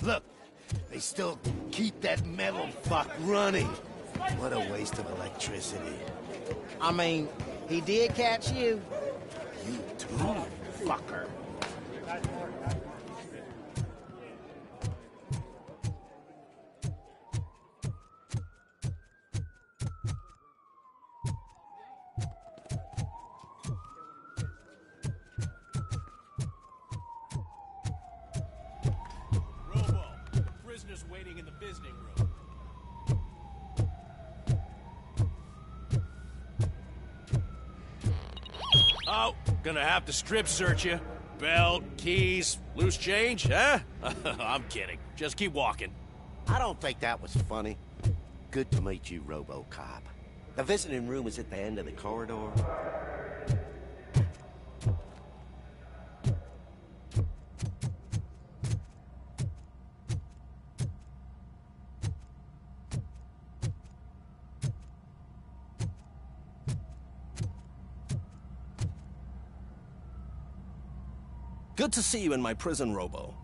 Speaker 9: Look, they still keep that metal fuck running. What a waste of electricity.
Speaker 10: I mean, he did catch you.
Speaker 9: You too, fucker.
Speaker 20: Robo, the prisoner's waiting in the visiting room. Oh, gonna have to strip search you. Belt, keys, loose change, huh? I'm kidding. Just keep walking.
Speaker 9: I don't think that was funny. Good to meet you, Robocop. The visiting room is at the end of the corridor.
Speaker 20: Good to see you in my prison, Robo.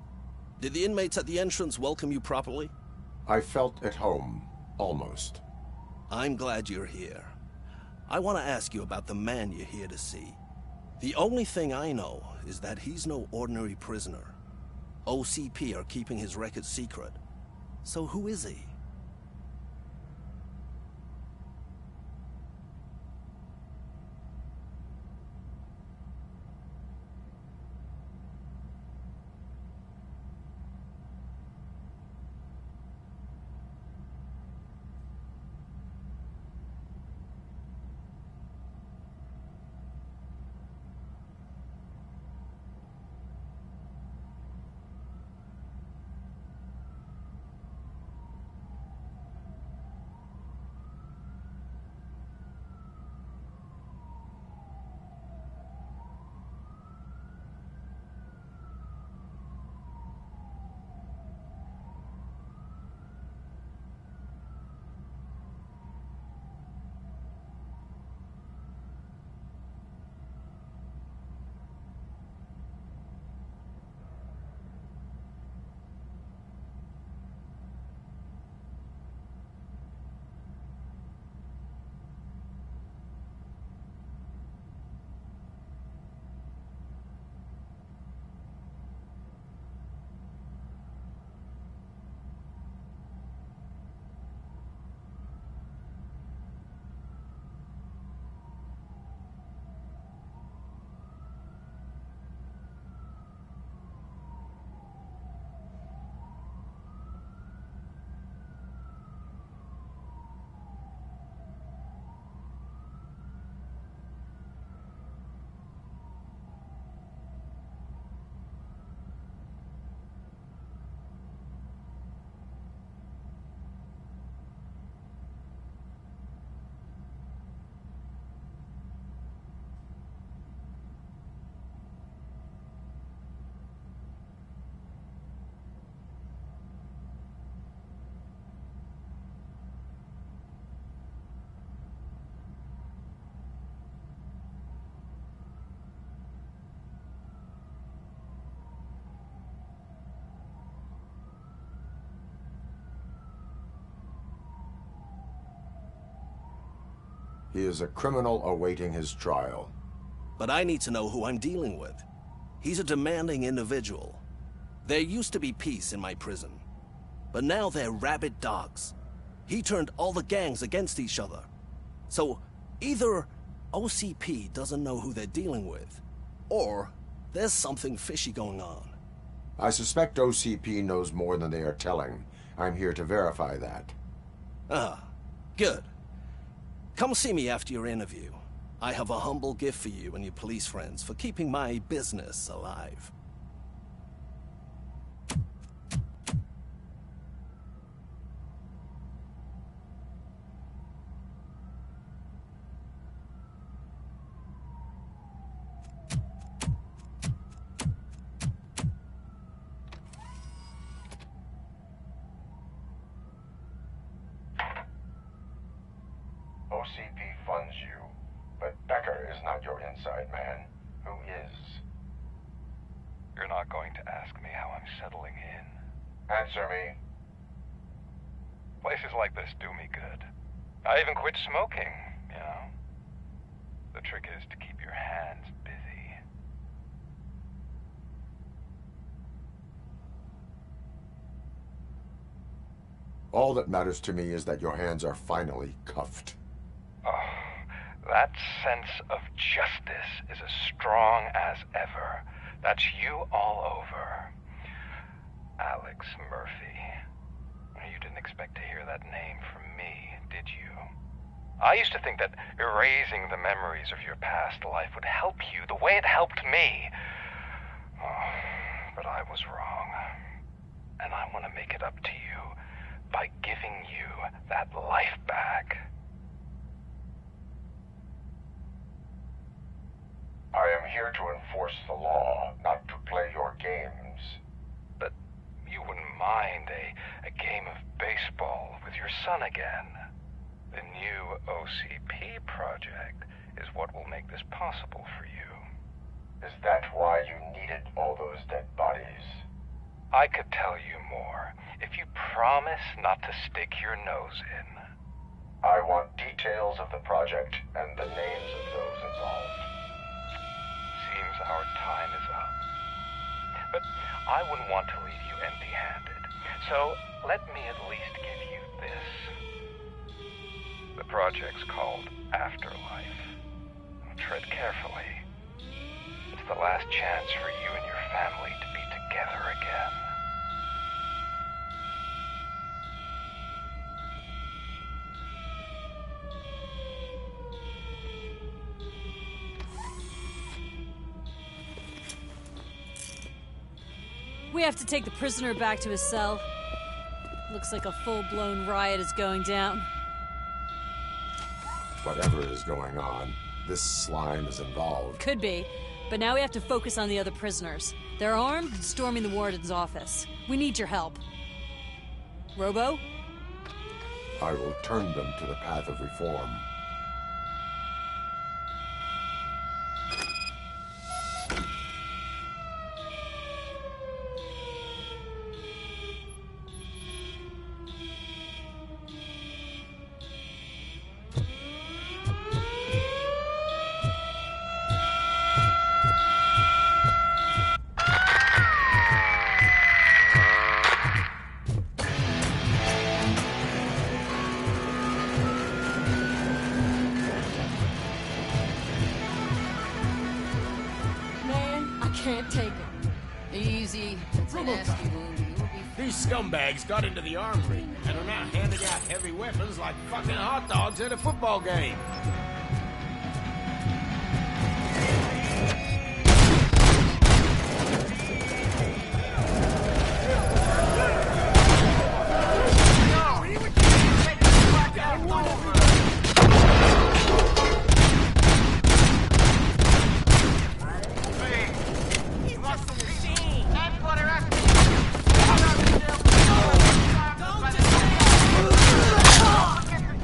Speaker 20: Did the inmates at the entrance welcome you properly?
Speaker 2: I felt at home, almost.
Speaker 20: I'm glad you're here. I want to ask you about the man you're here to see. The only thing I know is that he's no ordinary prisoner. OCP are keeping his record secret. So who is he?
Speaker 2: He is a criminal awaiting his trial.
Speaker 20: But I need to know who I'm dealing with. He's a demanding individual. There used to be peace in my prison, but now they're rabid dogs. He turned all the gangs against each other. So either OCP doesn't know who they're dealing with, or there's something fishy going on.
Speaker 2: I suspect OCP knows more than they are telling. I'm here to verify that.
Speaker 20: Ah, good. Come see me after your interview. I have a humble gift for you and your police friends for keeping my business alive.
Speaker 2: OCP funds you, but Becker is not your inside man. Who is?
Speaker 1: You're not going to ask me how I'm settling in.
Speaker 2: Answer me.
Speaker 1: Places like this do me good. I even quit smoking, you know. The trick is to keep your hands busy.
Speaker 2: All that matters to me is that your hands are finally cuffed.
Speaker 1: Oh, that sense of justice is as strong as ever. That's you all over. Alex Murphy. You didn't expect to hear that name from me, did you? I used to think that erasing the memories of your past life would help you the way it helped me. Oh, but I was wrong. And I want to make it up to you by giving you that life back.
Speaker 2: I am here to enforce the law, not to play your games.
Speaker 1: But you wouldn't mind a game of baseball with your son again. The new OCP project is what will make this possible for you.
Speaker 2: Is that why you needed all those dead bodies?
Speaker 1: I could tell you more if you promise not to stick your nose in.
Speaker 2: I want details of the project and the names of those involved.
Speaker 1: Seems our time is up. But I wouldn't want to leave you empty-handed. So let me at least give you this. The project's called Afterlife. Tread carefully. It's the last chance for you and your family to be together again.
Speaker 11: We have to take the prisoner back to his cell. Looks like a full-blown riot is going down.
Speaker 2: Whatever is going on, this slime is involved.
Speaker 11: Could be, but now we have to focus on the other prisoners. They're armed and storming the warden's office. We need your help. Robo?
Speaker 2: I will turn them to the path of reform.
Speaker 7: Can't take it.
Speaker 17: Easy. It's a nasty wound. You will be...
Speaker 9: These scumbags got into the armory and are now handing out heavy weapons like fucking hot dogs at a football game.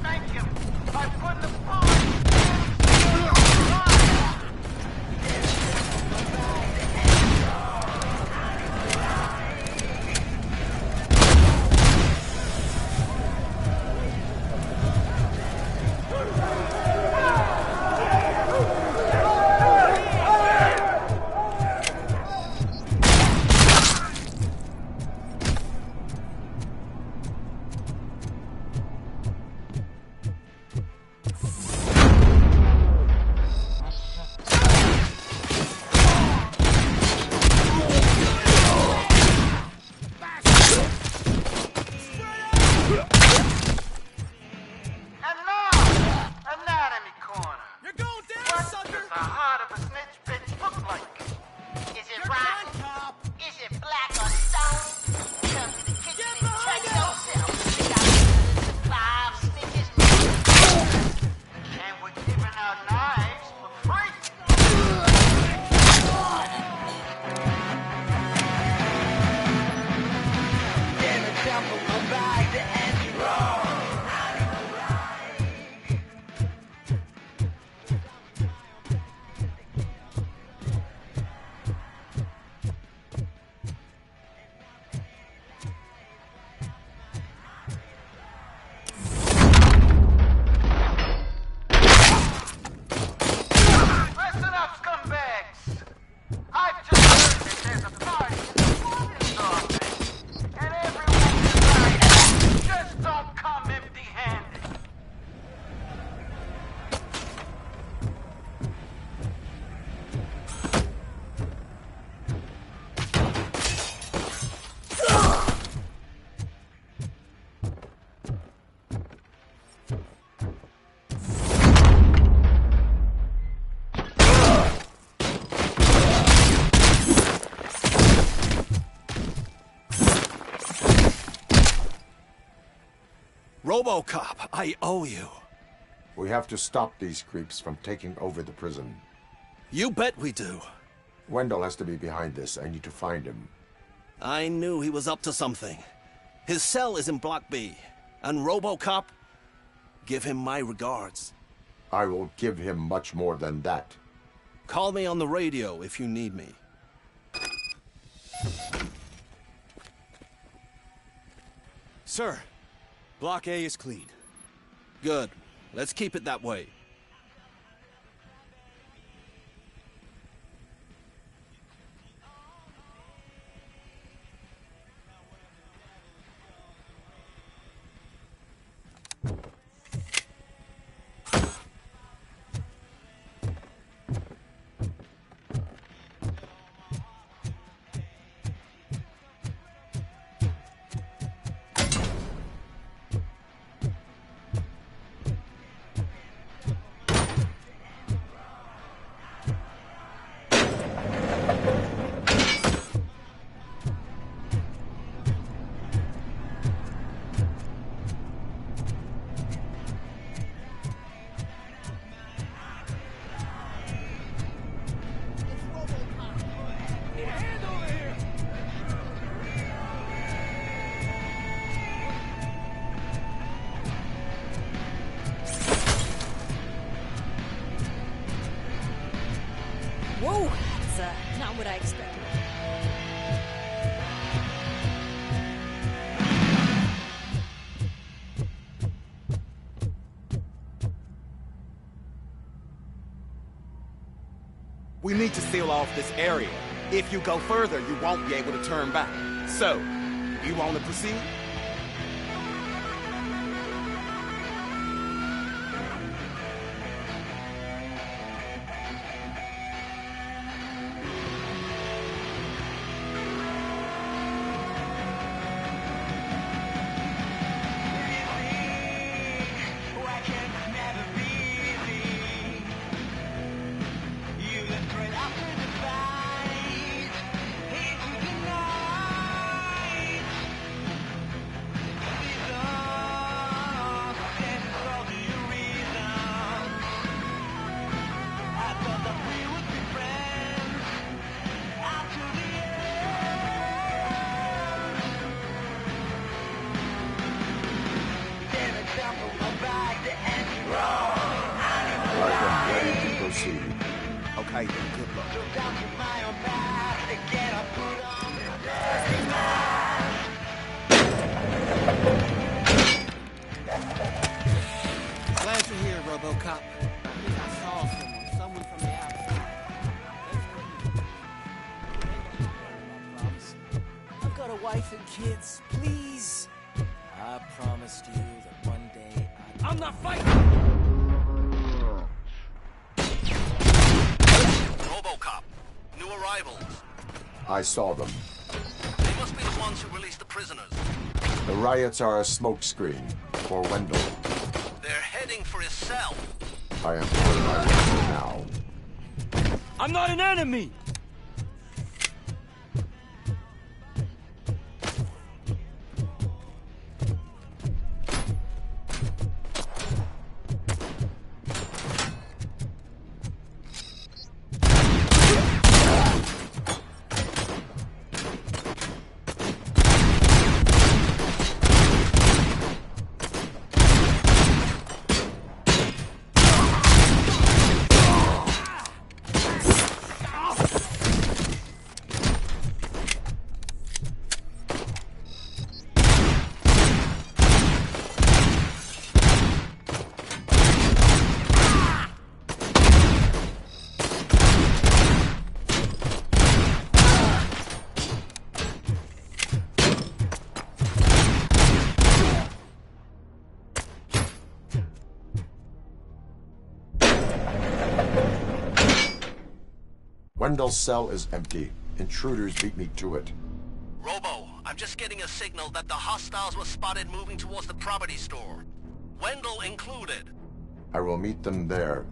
Speaker 17: Thank you. I put the phone.
Speaker 20: Robocop, I owe you.
Speaker 2: We have to stop these creeps from taking over the prison.
Speaker 20: You bet we do.
Speaker 2: Wendell has to be behind this. I need to find him.
Speaker 20: I knew he was up to something. His cell is in Block B. And Robocop, give him my regards.
Speaker 2: I will give him much more than that.
Speaker 20: Call me on the radio if you need me.
Speaker 19: Sir, Block A is clean.
Speaker 20: Good. Let's keep it that way.
Speaker 11: Whoa, that's not what I expected.
Speaker 19: We need to seal off this area. If you go further, you won't be able to turn back. So, you want to proceed? Okay, good luck.
Speaker 10: Glad you're here, Robocop. I think I saw someone from the outside. I've got a wife and kids, please. I promised you that one day I'm not fighting!
Speaker 20: Robocop, new arrivals.
Speaker 2: I saw them.
Speaker 20: They must be the ones who released the prisoners.
Speaker 2: The riots are a smokescreen for Wendell.
Speaker 20: They're heading for his cell.
Speaker 2: I am on my way now.
Speaker 10: I'm not an enemy!
Speaker 2: Wendell's cell is empty. Intruders beat me to it.
Speaker 20: Robo, I'm just getting a signal that the hostiles were spotted moving towards the property store. Wendell included.
Speaker 2: I will meet them there.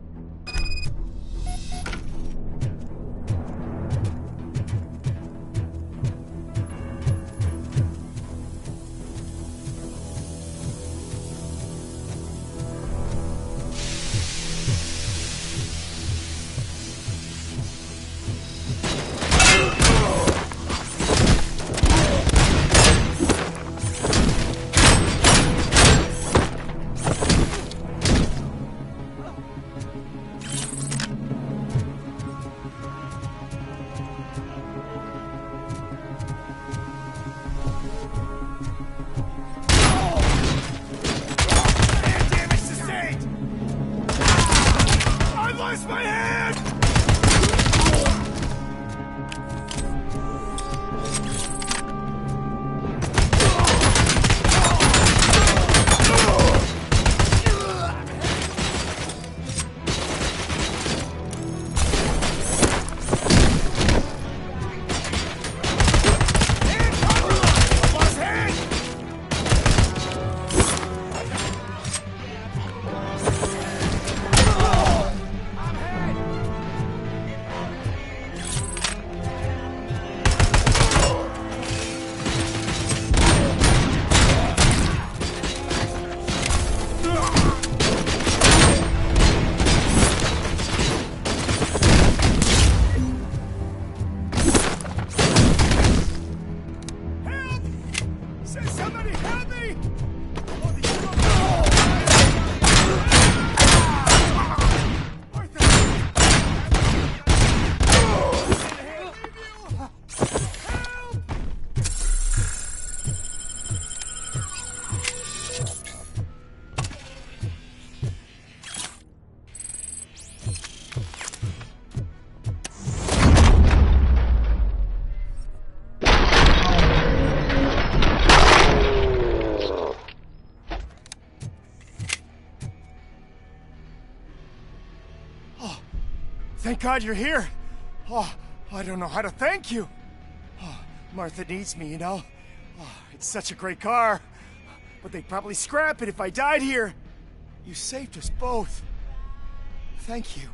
Speaker 13: Thank God you're here. Oh, I don't know how to thank you. Oh, Martha needs me, you know. Oh, it's such a great car. But they'd probably scrap it if I died here. You saved us both. Thank you.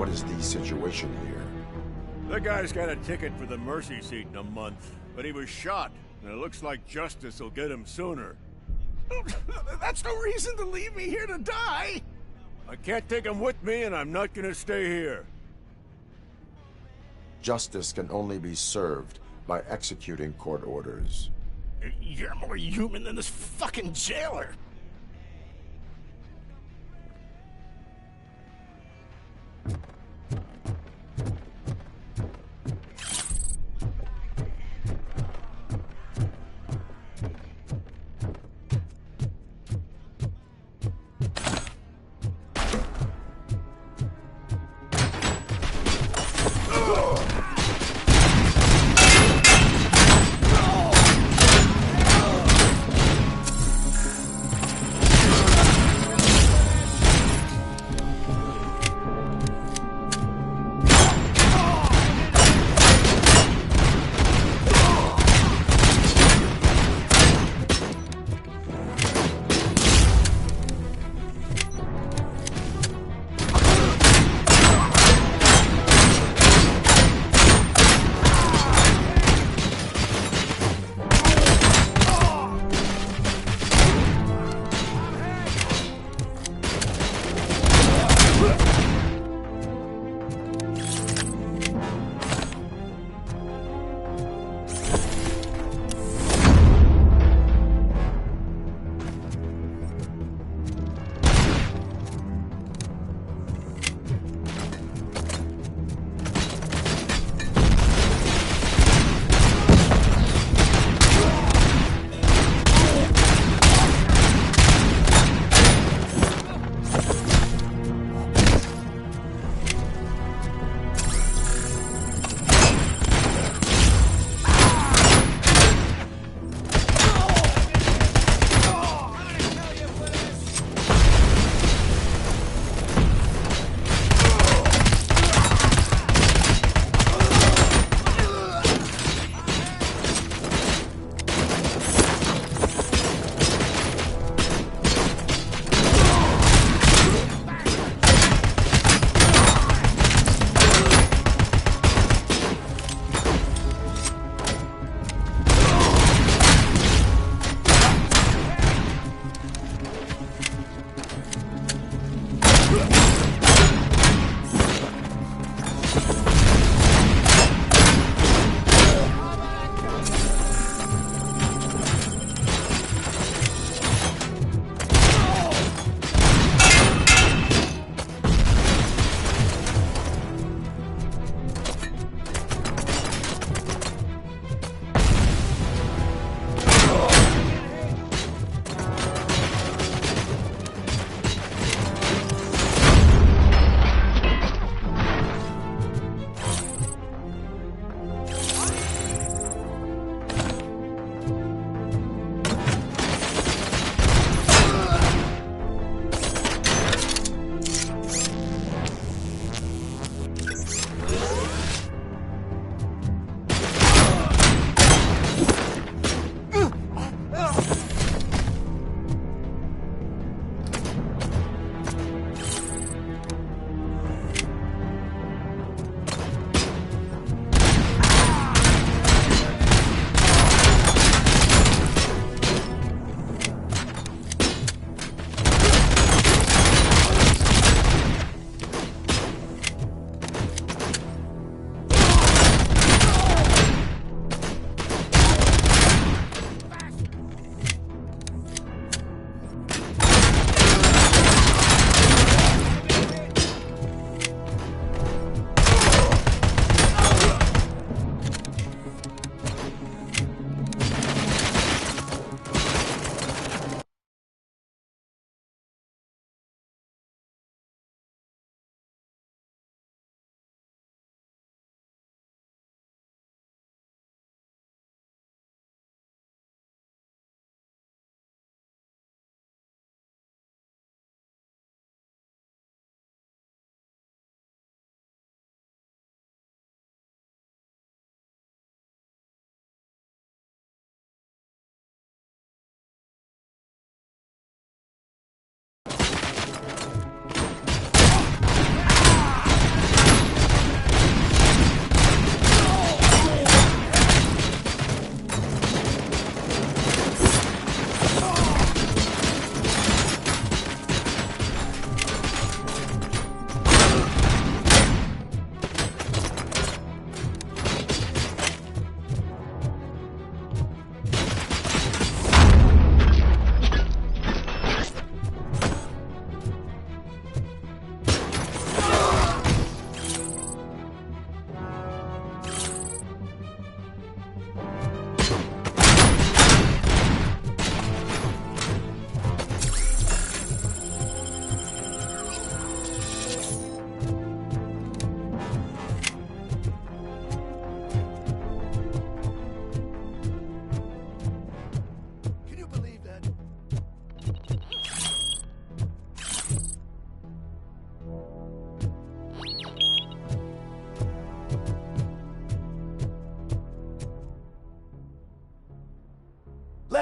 Speaker 2: What is the situation here?
Speaker 6: The guy's got a ticket for the mercy seat in a month, but he was shot, and it looks like justice will get him sooner.
Speaker 9: That's no reason to leave me here to die!
Speaker 6: I can't take him with me, and I'm not gonna stay here.
Speaker 2: Justice can only be served by executing court orders.
Speaker 9: You're more human than this fucking jailer!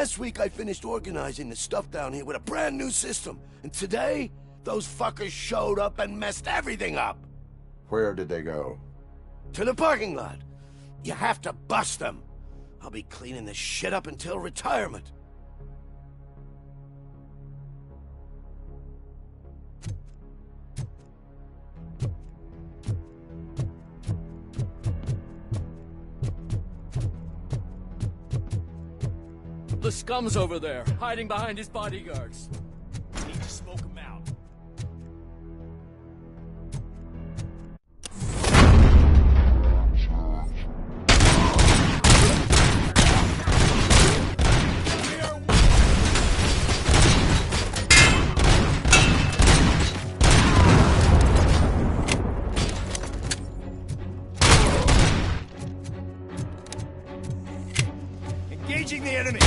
Speaker 9: Last week I finished organizing the stuff down here with a brand new system. And today, those fuckers showed up and messed everything up.
Speaker 2: Where did they go?
Speaker 9: To the parking lot. You have to bust them. I'll be cleaning this shit up until retirement.
Speaker 14: The scum's over there, hiding behind his bodyguards.
Speaker 6: Need to smoke him out. Engaging the enemy!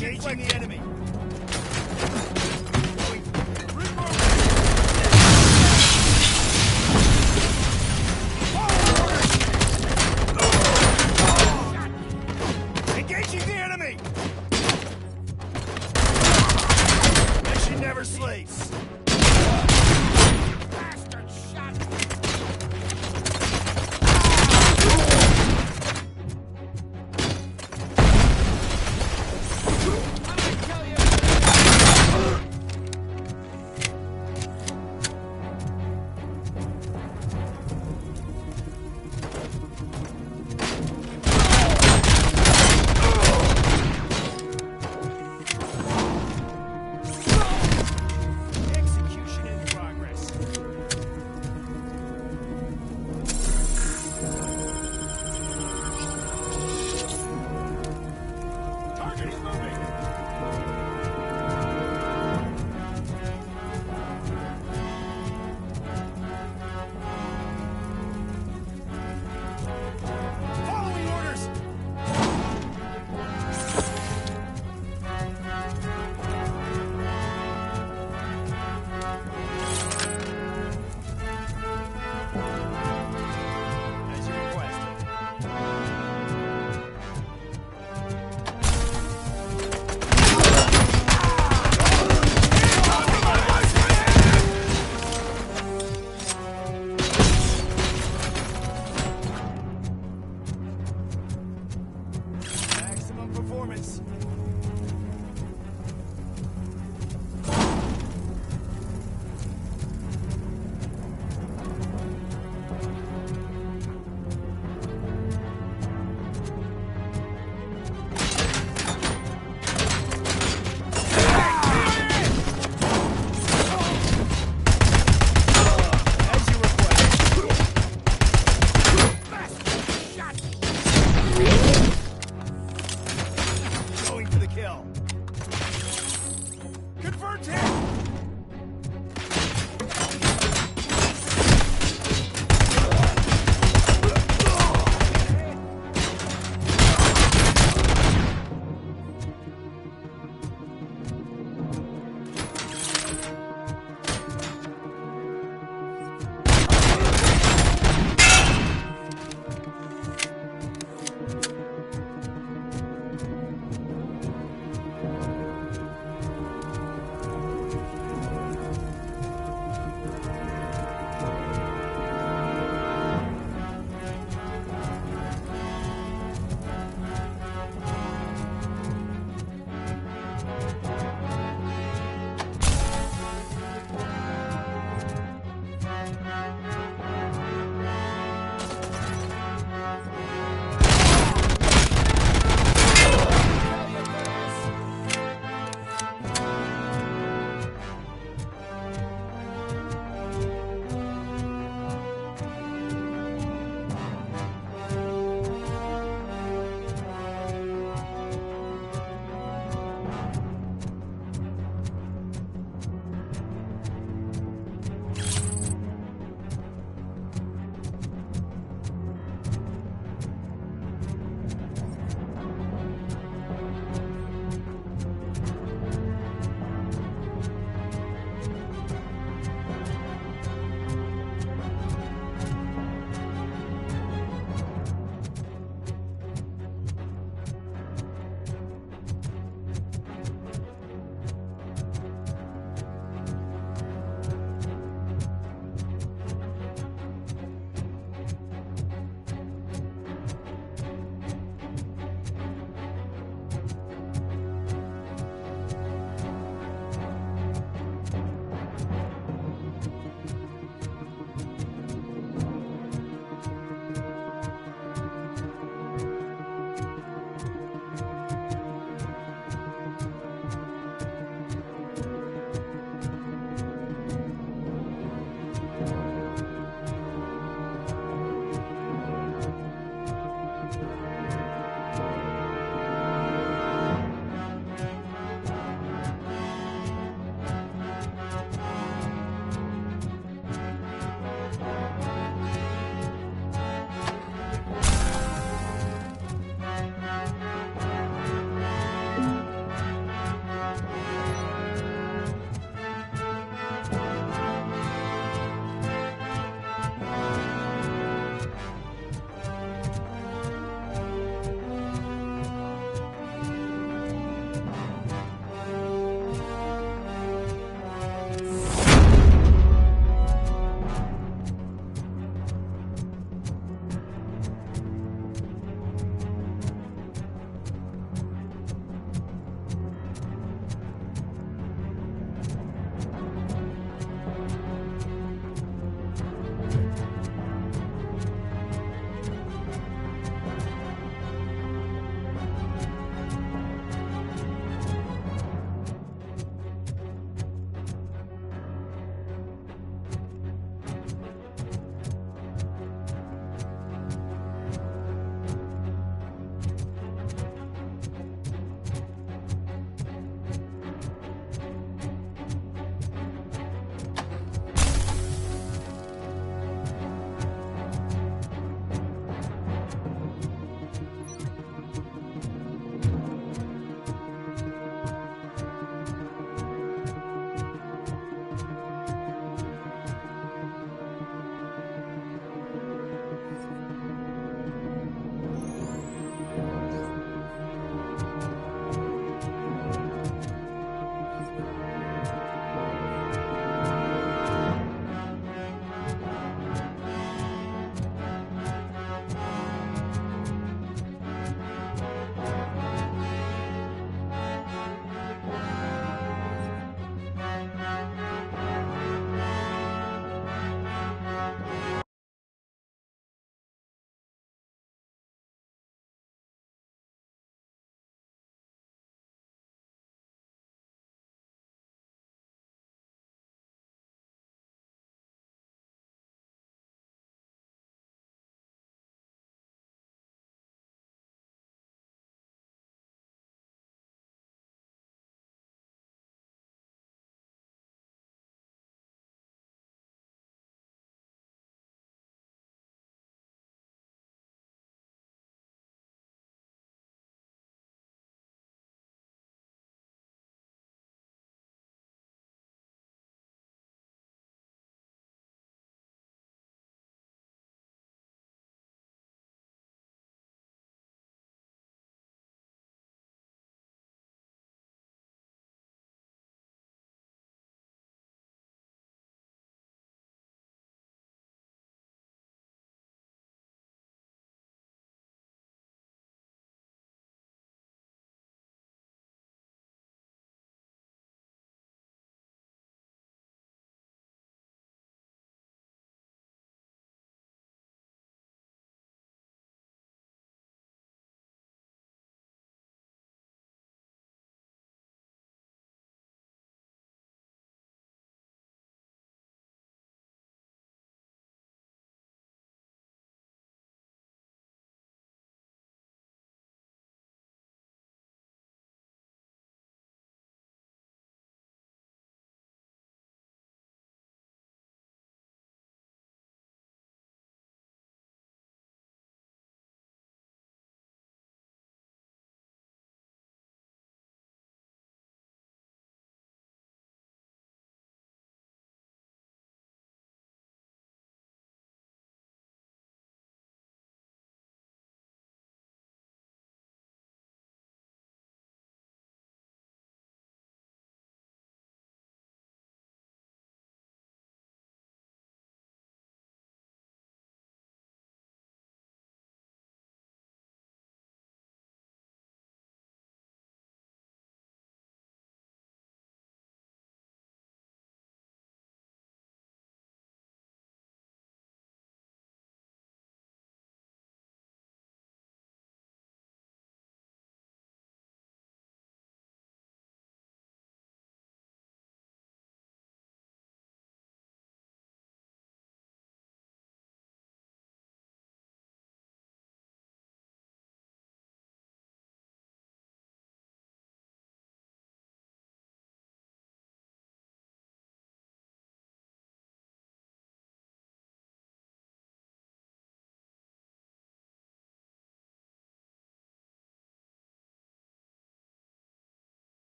Speaker 6: Engaging the enemy. Engaging the enemy. Mission never sleeps. Bastard shot.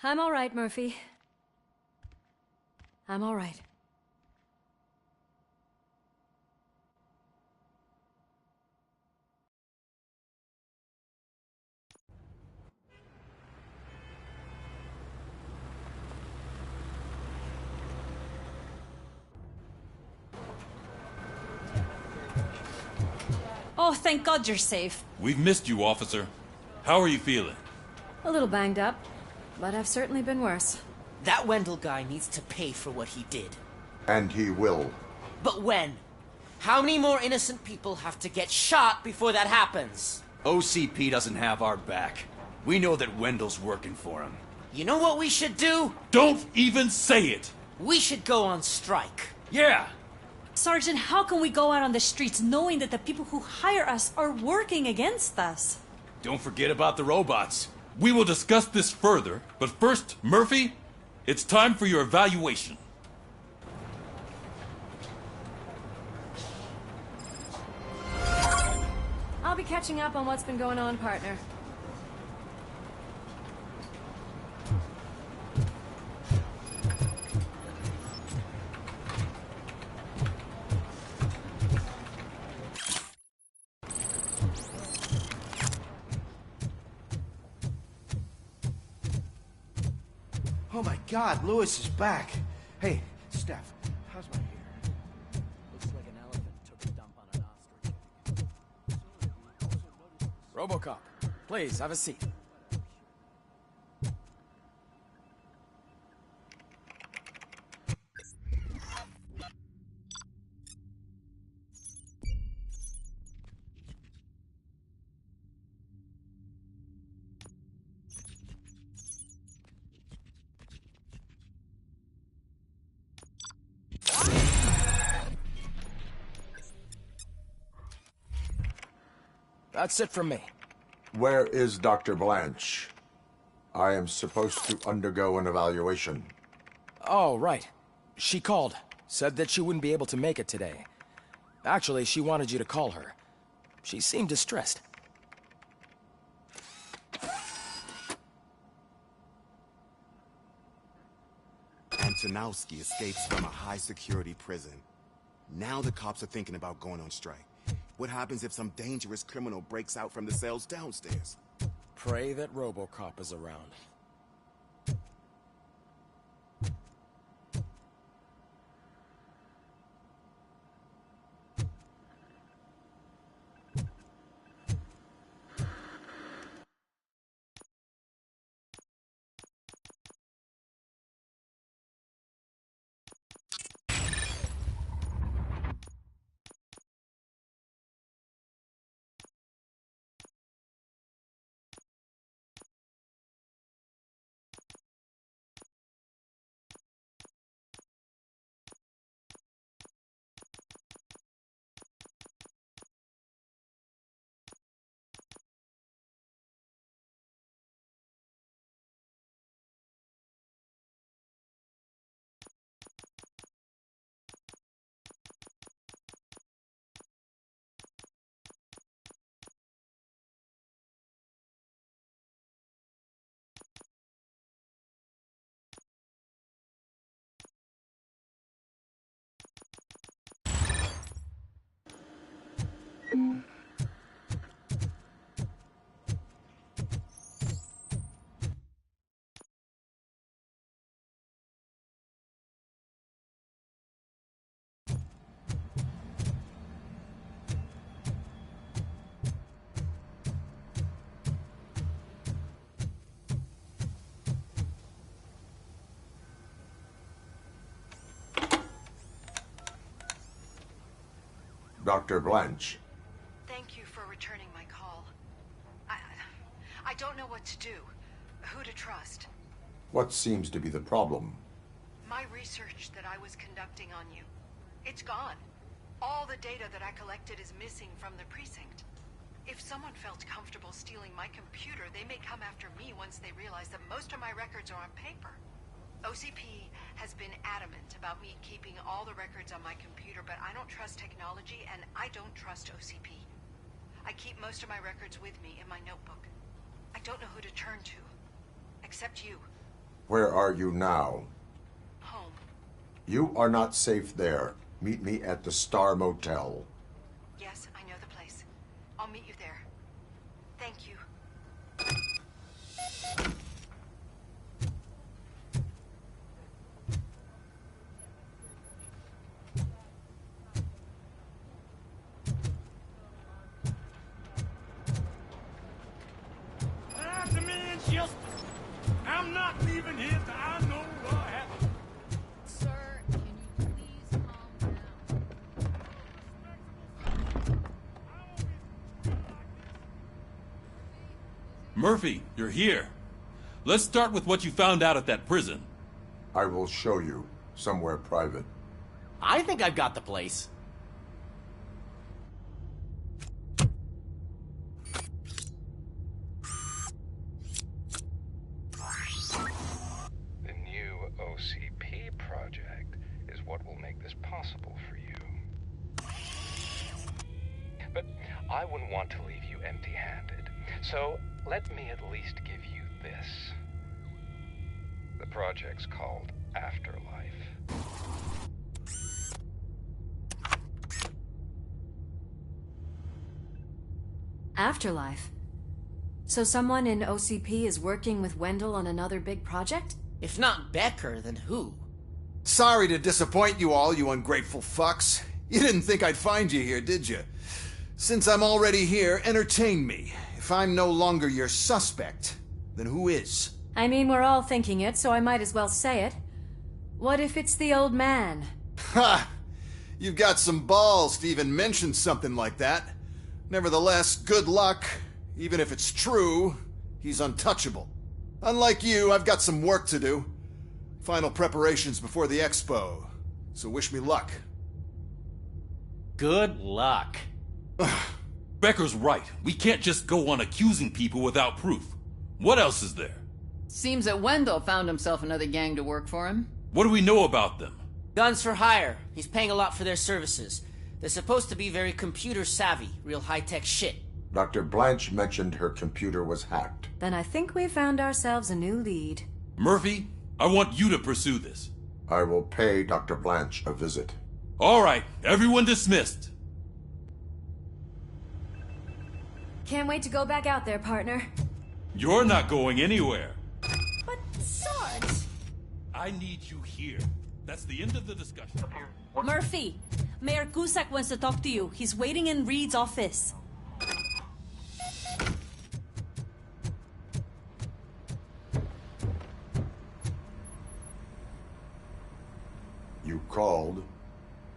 Speaker 8: I'm all right, Murphy. I'm all right.
Speaker 11: Oh, thank God you're safe.
Speaker 15: We've missed you, officer. How are you feeling?
Speaker 8: A little banged up, but I've certainly been worse.
Speaker 17: That Wendell guy needs to pay for what he did.
Speaker 2: And he will.
Speaker 17: But when? How many more innocent people have to get shot before that happens?
Speaker 14: OCP doesn't have our back. We know that Wendell's working for him.
Speaker 17: You know what we should do?
Speaker 15: Don't even say it!
Speaker 17: We should go on strike.
Speaker 14: Yeah!
Speaker 11: Sergeant, how can we go out on the streets knowing that the people who hire us are working against us?
Speaker 14: Don't forget about the robots.
Speaker 15: We will discuss this further, but first, Murphy, it's time for your evaluation.
Speaker 8: I'll be catching up on what's been going on, partner.
Speaker 9: Oh my God, Lewis is back. Hey, Steph, how's my hair?
Speaker 24: Looks like an elephant took a dump on an ostrich.
Speaker 14: Robocop, please, have a seat.
Speaker 21: That's it from me.
Speaker 2: Where is Dr. Blanche? I am supposed to undergo an evaluation.
Speaker 21: Oh, right. She called. Said that she wouldn't be able to make it today. Actually, she wanted you to call her. She seemed distressed.
Speaker 22: Antonowski escapes from a high-security prison. Now the cops are thinking about going on strike. What happens if some dangerous criminal breaks out from the cells downstairs?
Speaker 21: Pray that Robocop is around.
Speaker 2: Dr. Blanche.
Speaker 23: Thank you for returning my call. I don't know what to do, who to trust.
Speaker 2: What seems to be the problem?
Speaker 23: My research that I was conducting on you, it's gone. All the data that I collected is missing from the precinct. If someone felt comfortable stealing my computer, they may come after me once they realize that most of my records are on paper. OCP has been adamant about me keeping all the records on my computer, but I don't trust technology and I don't trust OCP. I keep most of my records with me in my notebook. I don't know who to turn to, except you.
Speaker 2: Where are you now?
Speaker 23: Home.
Speaker 2: You are not safe there. Meet me at the Star Motel.
Speaker 23: Yes, I know the place. I'll meet you there. Thank you.
Speaker 6: I demand justice. I'm not leaving here till I know what happened.
Speaker 3: Sir, can you please calm down?
Speaker 15: Murphy, you're here. Let's start with what you found out at that prison.
Speaker 2: I will show you, somewhere private.
Speaker 17: I think I've got the place.
Speaker 1: The new OCP project is what will make this possible for you. But I wouldn't want to leave you empty-handed, so let me at least give you this. The project's called Afterlife.
Speaker 8: Afterlife? So someone in OCP is working with Wendell on another big project?
Speaker 17: If not Becker, then who?
Speaker 5: Sorry to disappoint you all, you ungrateful fucks. You didn't think I'd find you here, did you? Since I'm already here, entertain me. If I'm no longer your suspect, then who is?
Speaker 8: I mean, we're all thinking it, so I might as well say it. What if it's the old man?
Speaker 5: Ha! You've got some balls to even mention something like that. Nevertheless, good luck. Even if it's true, he's untouchable. Unlike you, I've got some work to do. Final preparations before the expo. So wish me luck.
Speaker 17: Good luck.
Speaker 15: Becker's right. We can't just go on accusing people without proof. What else is there?
Speaker 3: Seems that Wendell found himself another gang to work for him.
Speaker 15: What do we know about them?
Speaker 17: Guns for hire. He's paying a lot for their services. They're supposed to be very computer savvy, real high-tech shit.
Speaker 2: Dr. Blanche mentioned her computer was hacked.
Speaker 8: Then I think we found ourselves a new lead.
Speaker 15: Murphy, I want you to pursue this.
Speaker 2: I will pay Dr. Blanche a visit.
Speaker 15: All right, everyone dismissed.
Speaker 8: Can't wait to go back out there, partner.
Speaker 15: You're not going anywhere.
Speaker 8: But, Sarge...
Speaker 15: I need you here. That's the end of the discussion.
Speaker 11: Murphy, Mayor Cusack wants to talk to you. He's waiting in Reed's office.
Speaker 2: You called?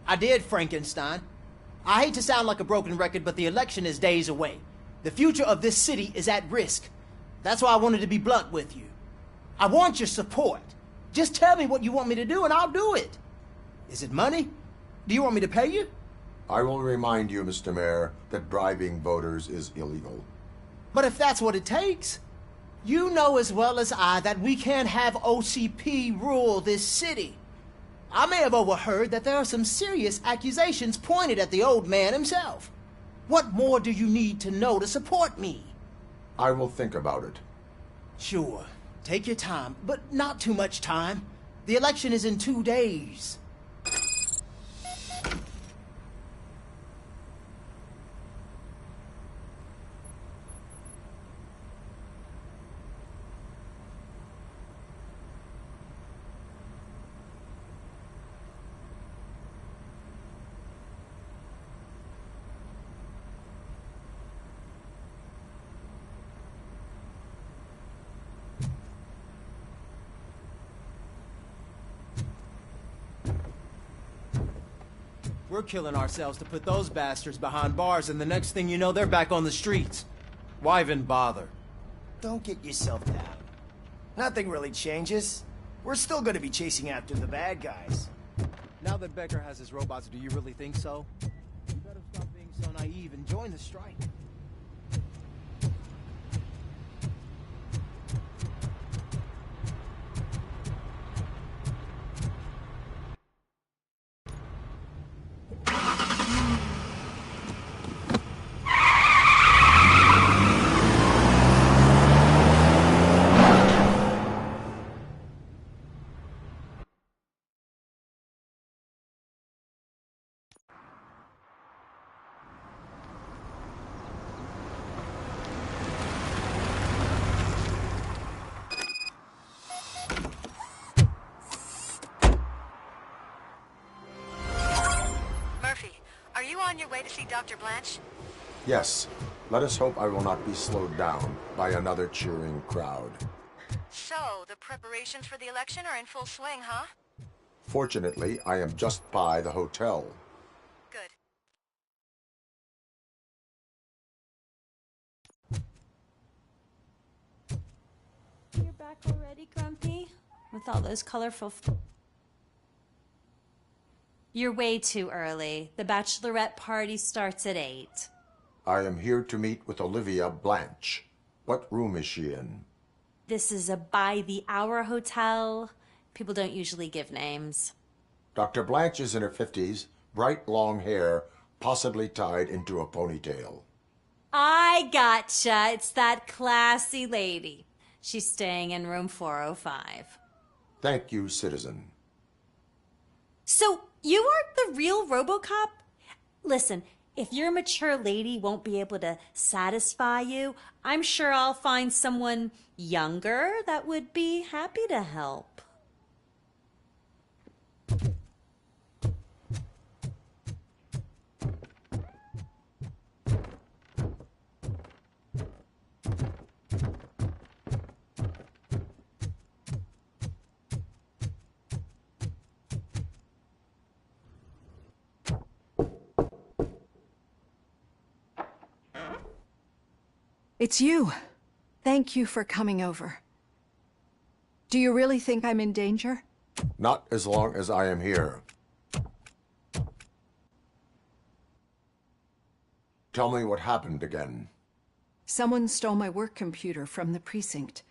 Speaker 10: I did, Frankenstein. I hate to sound like a broken record, but the election is days away. The future of this city is at risk. That's why I wanted to be blunt with you. I want your support. Just tell me what you want me to do and I'll do it. Is it money? Do you want me to pay you?
Speaker 2: I will remind you, Mr. Mayor, that bribing voters is illegal.
Speaker 10: But if that's what it takes, you know as well as I that we can't have OCP rule this city. I may have overheard that there are some serious accusations pointed at the old man himself. What more do you need to know to support me?
Speaker 2: I will think about it.
Speaker 10: Sure. Take your time, but not too much time. The election is in 2 days. We're killing ourselves to put those bastards behind bars, and the next thing you know, they're back on the streets. Why even bother?
Speaker 13: Don't get yourself down. Nothing really changes. We're still gonna be chasing after the bad guys.
Speaker 10: Now that Becker has his robots, do you really think so? You better stop being so naive and join the strike.
Speaker 8: way to see Dr. Blanche?
Speaker 2: Yes. Let us hope I will not be slowed down by another cheering crowd.
Speaker 8: So, the preparations for the election are in full swing, huh?
Speaker 2: Fortunately, I am just by the hotel.
Speaker 8: Good.
Speaker 11: You're back already, Grumpy? With all those colorful... You're way too early. The bachelorette party starts at 8.
Speaker 2: I am here to meet with Olivia Blanche. What room is she in?
Speaker 11: This is a by-the-hour hotel. People don't usually give names.
Speaker 2: Dr. Blanche is in her 50s, bright long hair, possibly tied into a ponytail.
Speaker 11: I gotcha. It's that classy lady. She's staying in room 405.
Speaker 2: Thank you, citizen.
Speaker 11: So, you aren't the real Robocop? Listen, if your mature lady won't be able to satisfy you, I'm sure I'll find someone younger that would be happy to help.
Speaker 4: It's you. Thank you for coming over. Do you really think I'm in danger?
Speaker 2: Not as long as I am here. Tell me what happened again.
Speaker 4: Someone stole my work computer from the precinct.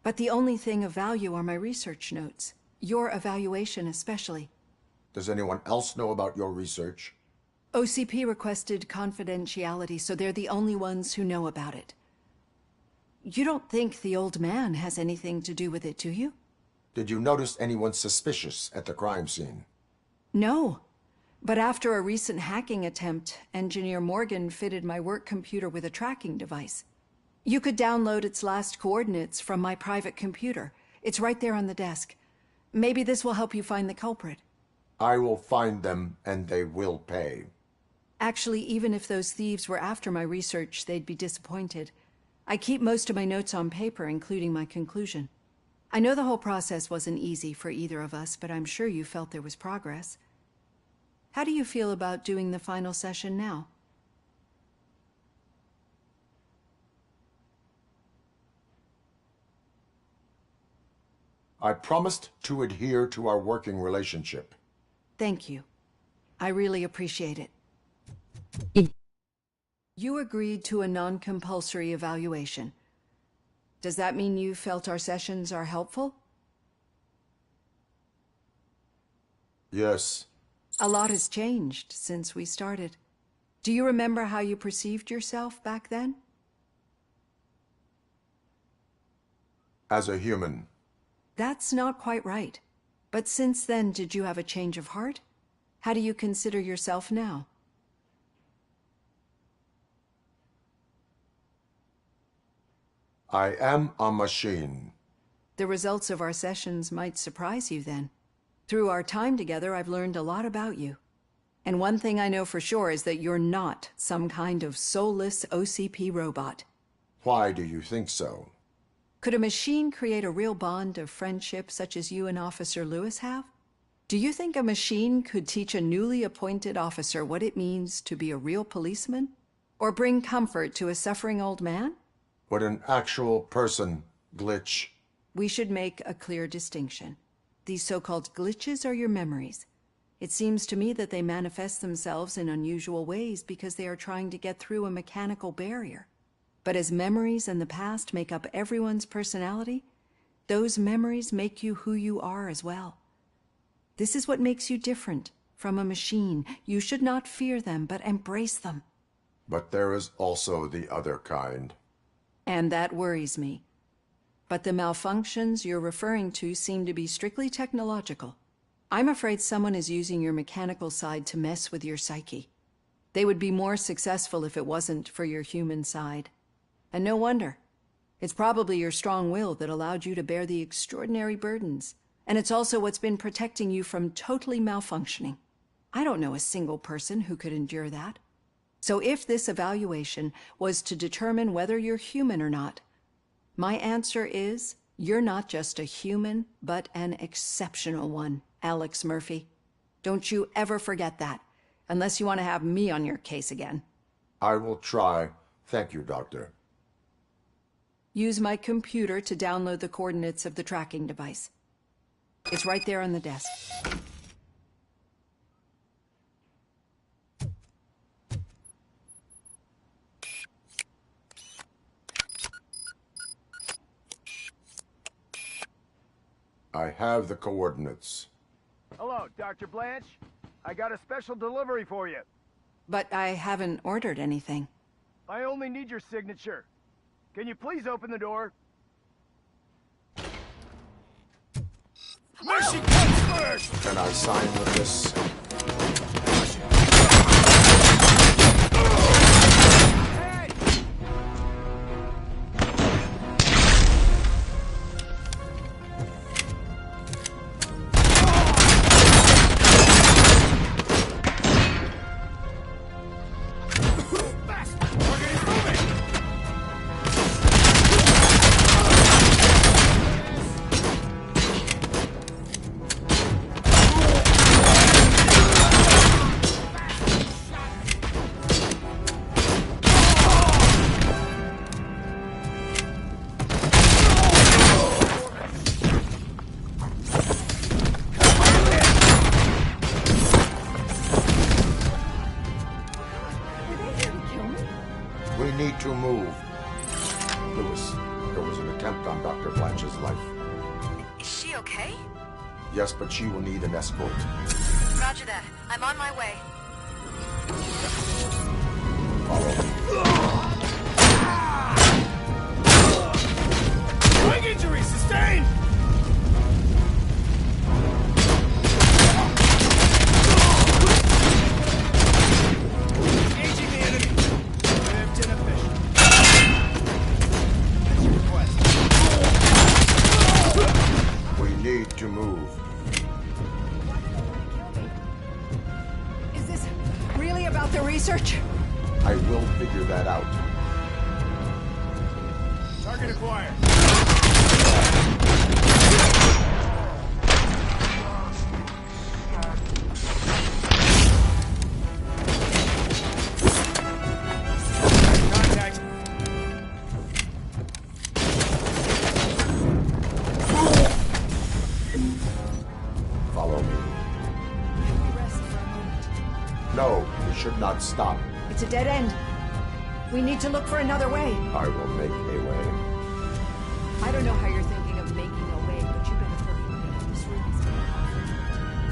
Speaker 4: But the only thing of value are my research notes. Your evaluation especially.
Speaker 2: Does anyone else know about your research?
Speaker 4: OCP requested confidentiality, so they're the only ones who know about it. You don't think the old man has anything to do with it, do you?
Speaker 2: Did you notice anyone suspicious at the crime scene?
Speaker 4: No. But after a recent hacking attempt, Engineer Morgan fitted my work computer with a tracking device. You could download its last coordinates from my private computer. It's right there on the desk. Maybe this will help you find the culprit.
Speaker 2: I will find them, and they will pay.
Speaker 4: Actually, even if those thieves were after my research, they'd be disappointed. I keep most of my notes on paper, including my conclusion. I know the whole process wasn't easy for either of us, but I'm sure you felt there was progress. How do you feel about doing the final session now?
Speaker 2: I promised to adhere to our working relationship.
Speaker 4: Thank you. I really appreciate it. You agreed to a non-compulsory evaluation. Does that mean you felt our sessions are helpful?
Speaker 2: Yes.
Speaker 4: A lot has changed since we started. Do you remember how you perceived yourself back then?
Speaker 2: As a human.
Speaker 4: That's not quite right. But since then, did you have a change of heart? How do you consider yourself now?
Speaker 2: I am a machine.
Speaker 4: The results of our sessions might surprise you then. Through our time together, I've learned a lot about you. And one thing I know for sure is that you're not some kind of soulless OCP robot.
Speaker 2: Why do you think so?
Speaker 4: Could a machine create a real bond of friendship such as you and Officer Lewis have? Do you think a machine could teach a newly appointed officer what it means to be a real policeman? Or bring comfort to a suffering old man?
Speaker 2: Would an actual person glitch?
Speaker 4: We should make a clear distinction. These so-called glitches are your memories. It seems to me that they manifest themselves in unusual ways because they are trying to get through a mechanical barrier. But as memories and the past make up everyone's personality, those memories make you who you are as well. This is what makes you different from a machine. You should not fear them, but embrace them.
Speaker 2: But there is also the other kind.
Speaker 4: And that worries me. But the malfunctions you're referring to seem to be strictly technological. I'm afraid someone is using your mechanical side to mess with your psyche. They would be more successful if it wasn't for your human side. And no wonder. It's probably your strong will that allowed you to bear the extraordinary burdens. And it's also what's been protecting you from totally malfunctioning. I don't know a single person who could endure that. So if this evaluation was to determine whether you're human or not, my answer is you're not just a human, but an exceptional one, Alex Murphy. Don't you ever forget that, unless you want to have me on your case again.
Speaker 2: I will try. Thank you, Doctor.
Speaker 4: Use my computer to download the coordinates of the tracking device. It's right there on the desk.
Speaker 2: I have the coordinates.
Speaker 13: Hello, Dr. Blanche. I got a special delivery for you.
Speaker 4: But I haven't ordered anything.
Speaker 13: I only need your signature. Can you please open the door?
Speaker 6: Mission comes first!
Speaker 2: Can I sign with this? We need to move. Lewis, there was an attempt on Dr. Blanche's life.
Speaker 7: Is she okay?
Speaker 2: Yes, but she will need an escort.
Speaker 7: Roger that. I'm on my way.
Speaker 6: Leg injury sustained! Engaging the enemy. Swift and efficient. That's your request.
Speaker 2: We need to move.
Speaker 4: Is this really about the research?
Speaker 2: I will figure that out.
Speaker 13: Target acquired. Contact.
Speaker 2: Follow me.
Speaker 4: Rest for a moment.
Speaker 2: No, we should not stop.
Speaker 4: It's a dead end. We need to look for another way.
Speaker 2: I will make a way.
Speaker 4: I don't know how you're thinking of making a way, but you better hurry. This room is getting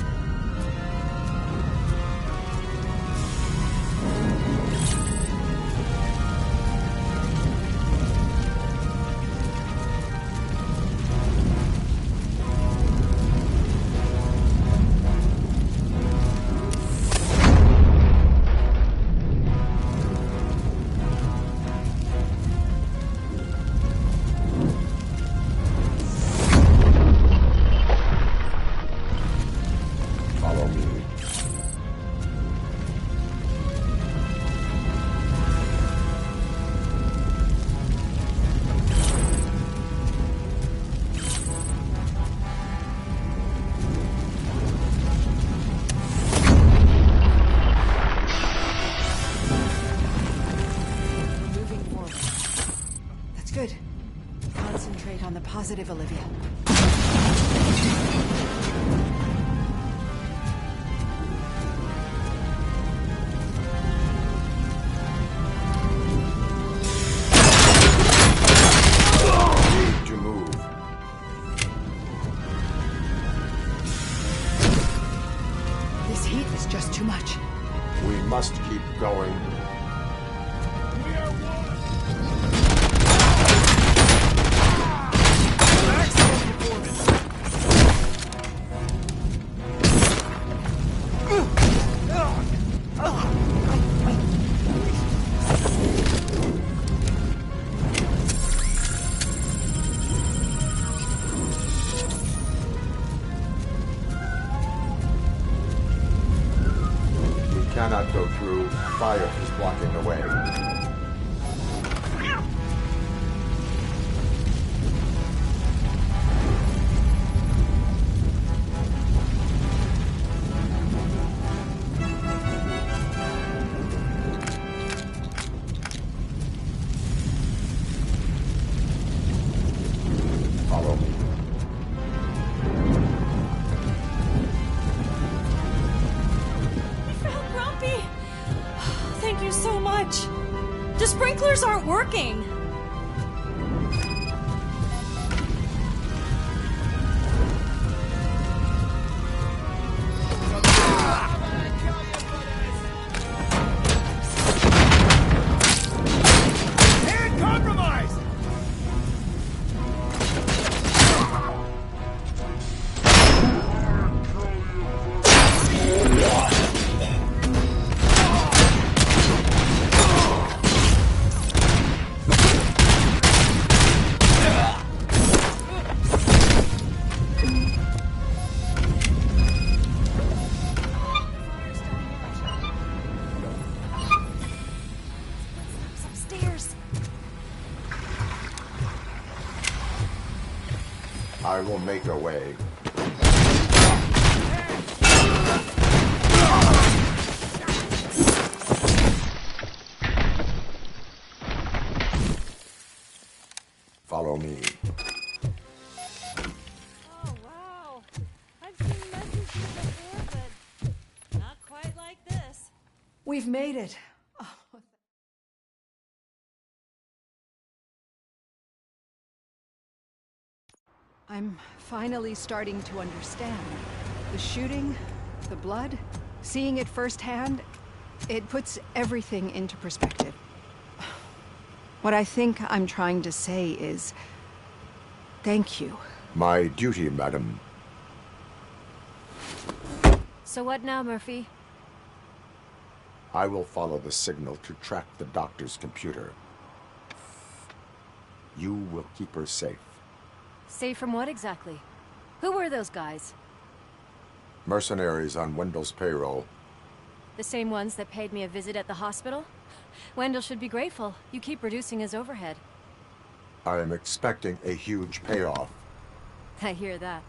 Speaker 2: Follow me.
Speaker 4: moving forward. That's good. Concentrate on the positive, Olivia.
Speaker 2: Need to move.
Speaker 4: This heat is just too much.
Speaker 2: We must keep going. Fire is blocking the way. Follow me.
Speaker 11: I found Grumpy! Thank you so much. The sprinklers aren't working.
Speaker 13: And compromised!
Speaker 11: Upstairs.
Speaker 2: I will make a way. Follow me.
Speaker 11: Oh, wow. I've seen messages before, but not quite like this.
Speaker 4: We've made it. Oh, I'm finally starting to understand. The shooting, the blood, seeing it firsthand, it puts everything into perspective. What I think I'm trying to say is, thank you.
Speaker 2: My duty, madam.
Speaker 11: So what now, Murphy?
Speaker 2: I will follow the signal to track the doctor's computer. You will keep her safe.
Speaker 11: Safe from what exactly? Who were those guys?
Speaker 2: Mercenaries on Wendell's payroll.
Speaker 11: The same ones that paid me a visit at the hospital? Wendell should be grateful. You keep reducing his overhead.
Speaker 2: I am expecting a huge payoff.
Speaker 11: I hear that.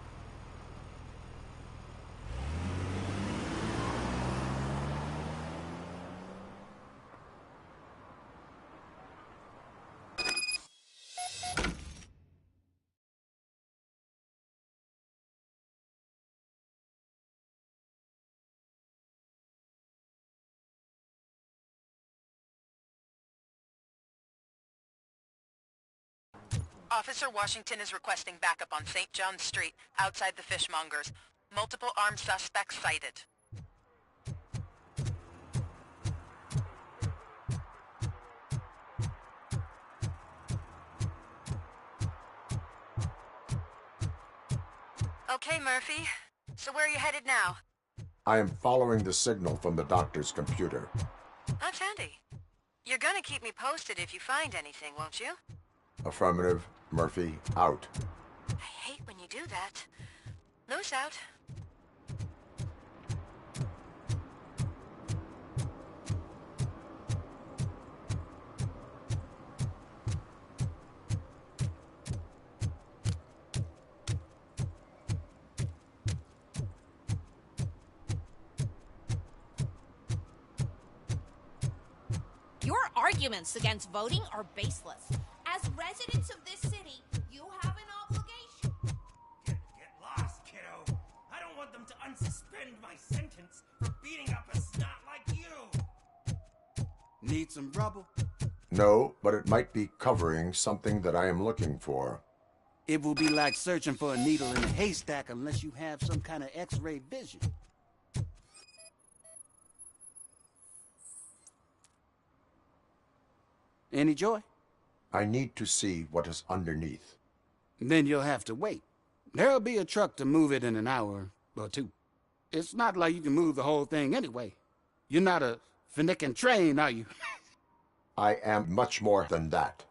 Speaker 23: Officer Washington is requesting backup on St. John's Street, outside the fishmongers. Multiple armed suspects sighted. Okay, Murphy. So where are you headed now?
Speaker 2: I am following the signal from the doctor's computer.
Speaker 23: That's handy. You're gonna keep me posted if you find anything, won't you?
Speaker 2: Affirmative. Murphy, out.
Speaker 23: I hate when you do that. Loose out.
Speaker 17: Your arguments against voting are baseless. As residents of this city, you have an obligation.
Speaker 16: Get lost, kiddo. I don't want them to unsuspend my sentence for beating up a snot like you.
Speaker 22: Need some rubble?
Speaker 2: No, but it might be covering something that I am looking for.
Speaker 22: It will be like searching for a needle in a haystack unless you have some kind of X-ray vision. Any joy?
Speaker 2: I need to see what is underneath.
Speaker 22: Then you'll have to wait. There'll be a truck to move it in an hour or two. It's not like you can move the whole thing anyway. You're not a finicking train, are you?
Speaker 2: I am much more than that.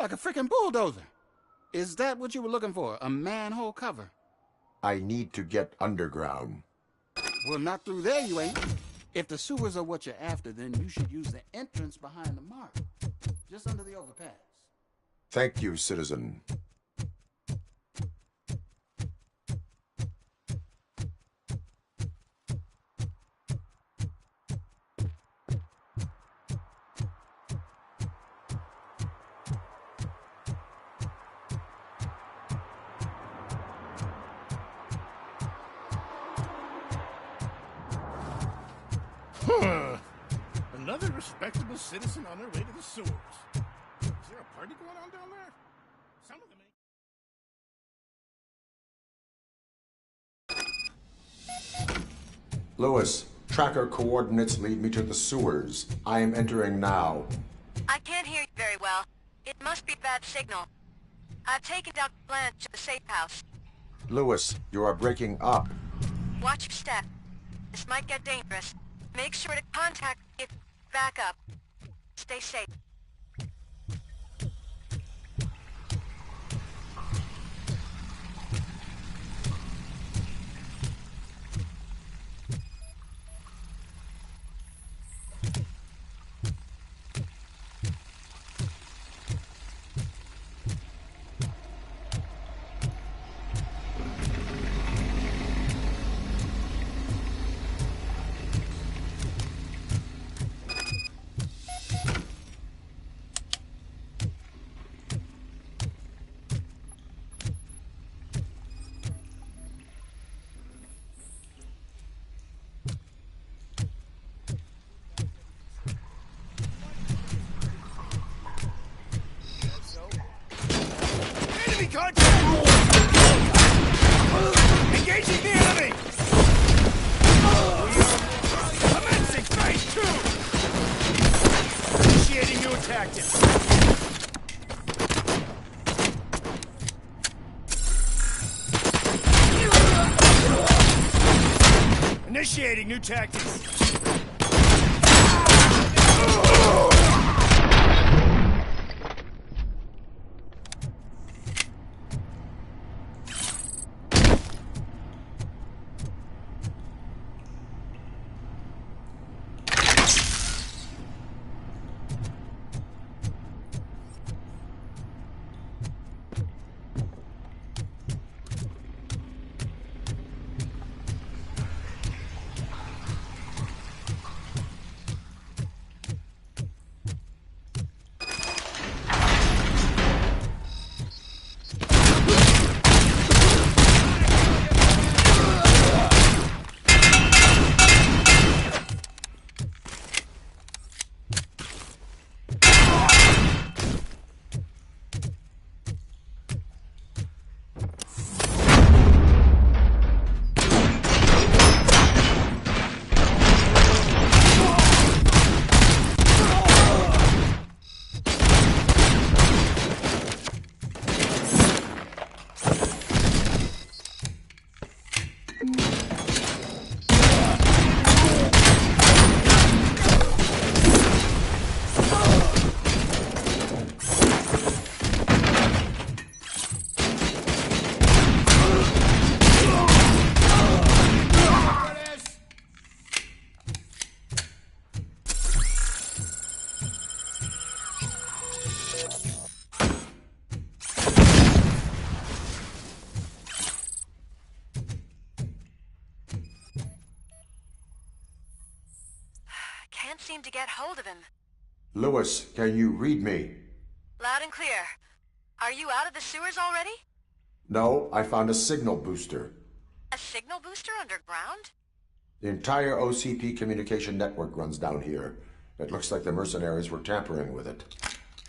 Speaker 12: like a freaking bulldozer. Is that what you were looking for? A manhole cover?
Speaker 2: I need to get underground.
Speaker 12: Well, not through there, you ain't. If the sewers are what you're after, then you should use the entrance behind the mark. Just under the overpass.
Speaker 2: Thank you, citizen.
Speaker 6: Another respectable citizen on their way to the sewers. Is there a party going on down there? Some of them ain't.
Speaker 2: Lewis, tracker coordinates lead me to the sewers. I am entering now.
Speaker 7: I can't hear you very well. It must be bad signal. I've taken down Blanche to the safe house.
Speaker 2: Lewis, you are breaking up.
Speaker 7: Watch your step. This might get dangerous. Make sure to contact me if back up. Stay safe.
Speaker 13: Enemy contact! Engaging the enemy! Commencing phase 2! Initiating new tactics. Initiating new tactics.
Speaker 7: Can't seem to get hold of him.
Speaker 2: Lewis, can you read me?
Speaker 7: Loud and clear. Are you out of the sewers already?
Speaker 2: No, I found a signal booster.
Speaker 7: A signal booster underground?
Speaker 2: The entire OCP communication network runs down here. It looks like the mercenaries were tampering with it.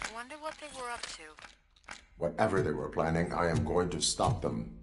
Speaker 7: I wonder what they were up to.
Speaker 2: Whatever they were planning, I am going to stop them.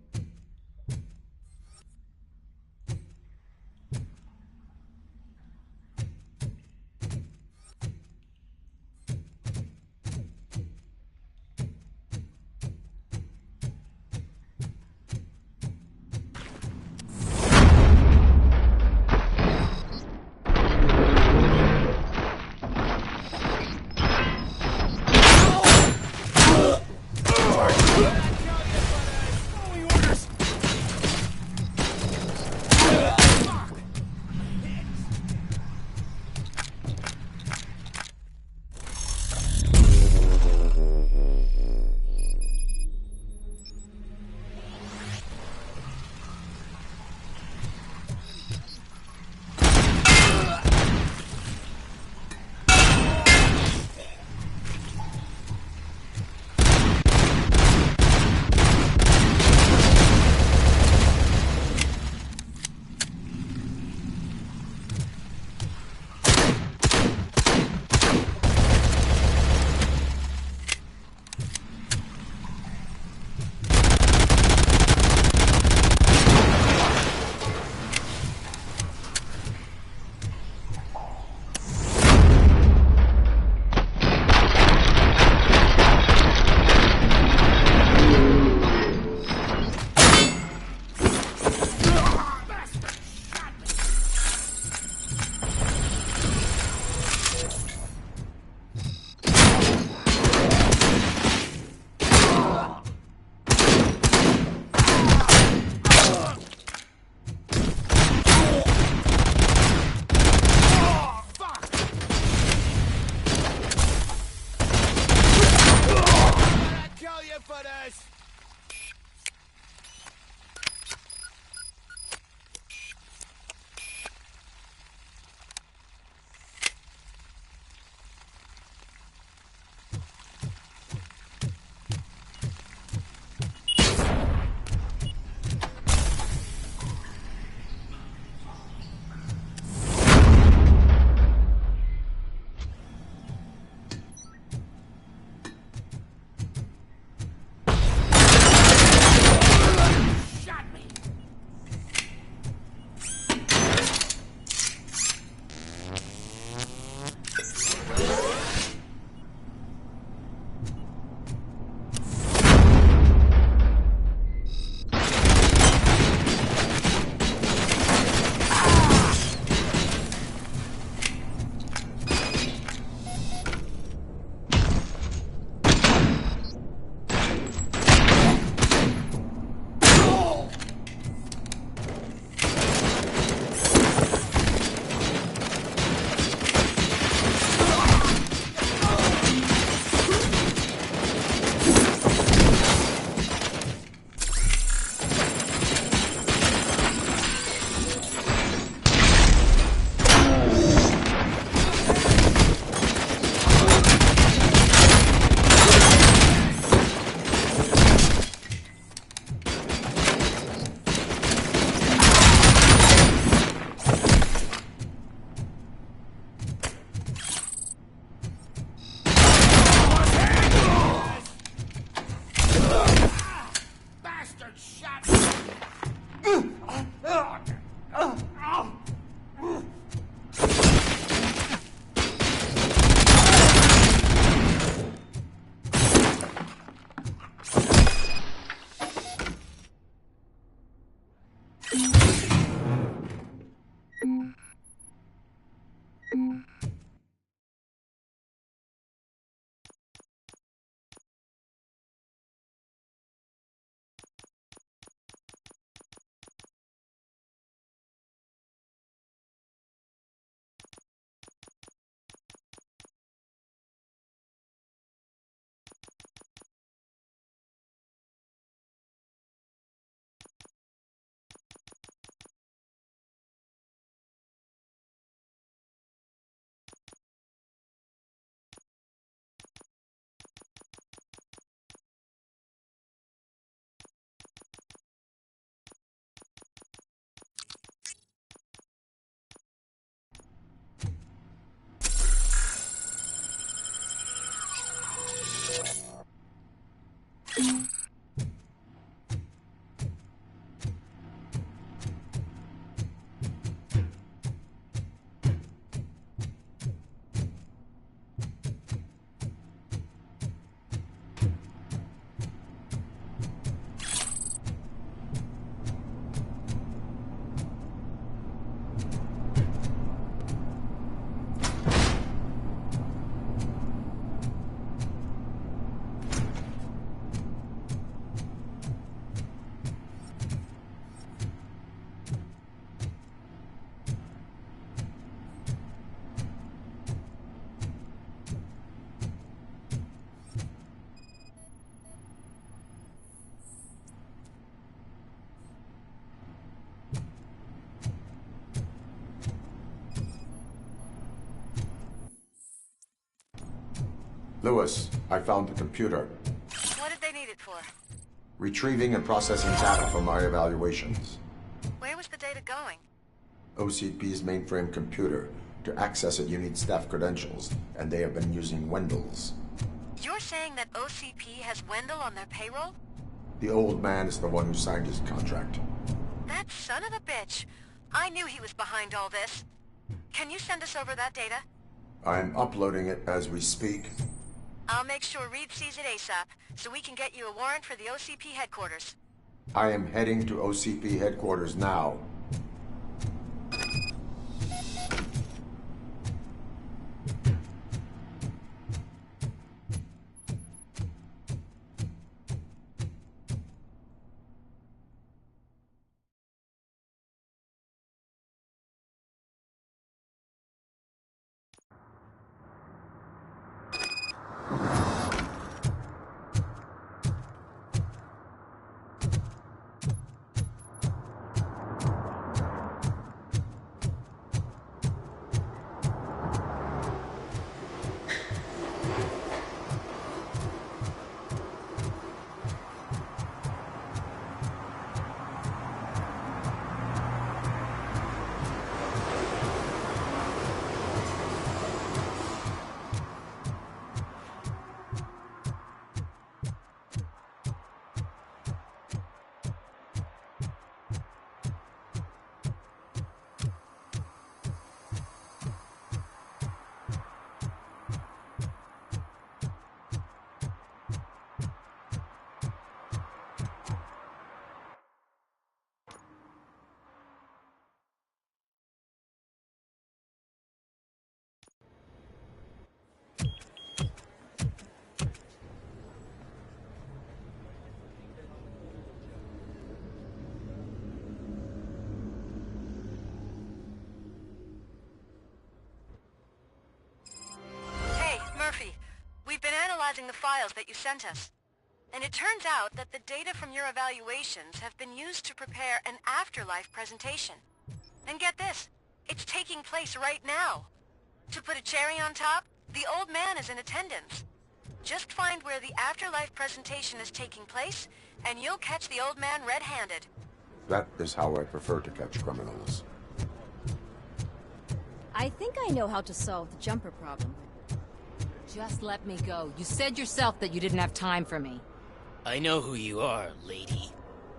Speaker 2: Lewis, I found the computer.
Speaker 7: What did they need it for?
Speaker 2: Retrieving and processing data from my evaluations.
Speaker 7: Where was the data going?
Speaker 2: OCP's mainframe computer. To access it, you need staff credentials, and they have been using Wendell's.
Speaker 7: You're saying that OCP has Wendell on their payroll?
Speaker 2: The old man is the one who signed his contract.
Speaker 7: That son of a bitch. I knew he was behind all this. Can you send us over that data?
Speaker 2: I'm uploading it as we speak.
Speaker 7: I'll make sure Reed sees it ASAP, so we can get you a warrant for the OCP headquarters.
Speaker 2: I am heading to OCP headquarters now.
Speaker 7: We've been analyzing the files that you sent us. And it turns out that the data from your evaluations have been used to prepare an afterlife presentation. And get this, it's taking place right now. To put a cherry on top, the old man is in attendance. Just find where the afterlife presentation is taking place, and you'll catch the old man red-handed.
Speaker 2: That is how I prefer to catch criminals.
Speaker 9: I think I know how to solve the jumper problem.
Speaker 18: Just let me go. You said yourself that you didn't have time for me.
Speaker 17: I know who you are, lady.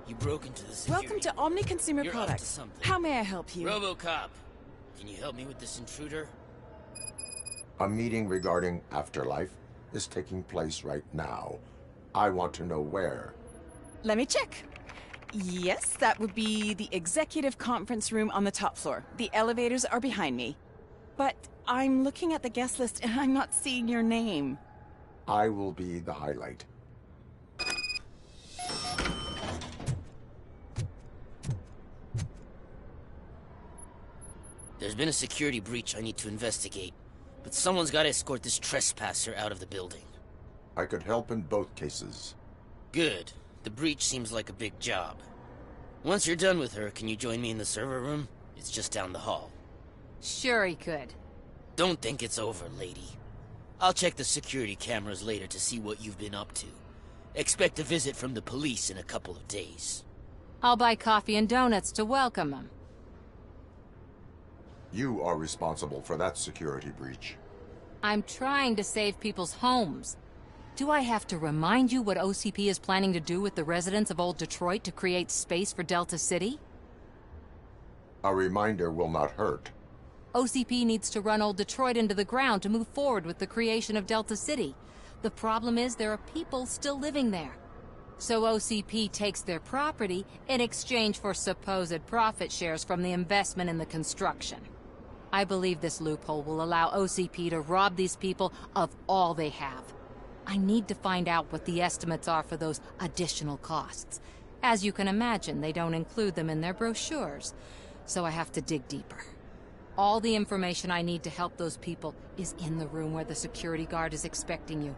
Speaker 17: You broke into the security.
Speaker 19: Welcome to Omni Consumer
Speaker 17: You're up to
Speaker 19: Products.
Speaker 17: something.
Speaker 19: How may I help you?
Speaker 17: Robocop. Can you help me with this intruder?
Speaker 2: A meeting regarding afterlife is taking place right now. I want to know where.
Speaker 19: Let me check. Yes, that would be the executive conference room on the top floor. The elevators are behind me. But I'm looking at the guest list and I'm not seeing your name.
Speaker 2: I will be the highlight.
Speaker 17: There's been a security breach I need to investigate, but someone's got to escort this trespasser out of the building.
Speaker 2: I could help in both cases.
Speaker 17: Good. The breach seems like a big job. Once you're done with her, can you join me in the server room? It's just down the hall.
Speaker 18: Sure he could.
Speaker 17: Don't think it's over, lady. I'll check the security cameras later to see what you've been up to. Expect a visit from the police in a couple of days.
Speaker 18: I'll buy coffee and donuts to welcome him.
Speaker 2: You are responsible for that security breach.
Speaker 18: I'm trying to save people's homes. Do I have to remind you what OCP is planning to do with the residents of Old Detroit to create space for Delta City?
Speaker 2: A reminder will not hurt.
Speaker 18: OCP needs to run Old Detroit into the ground to move forward with the creation of Delta City. The problem is there are people still living there. So OCP takes their property in exchange for supposed profit shares from the investment in the construction. I believe this loophole will allow OCP to rob these people of all they have. I need to find out what the estimates are for those additional costs. As you can imagine, they don't include them in their brochures, so I have to dig deeper. All the information I need to help those people is in the room where the security guard is expecting you.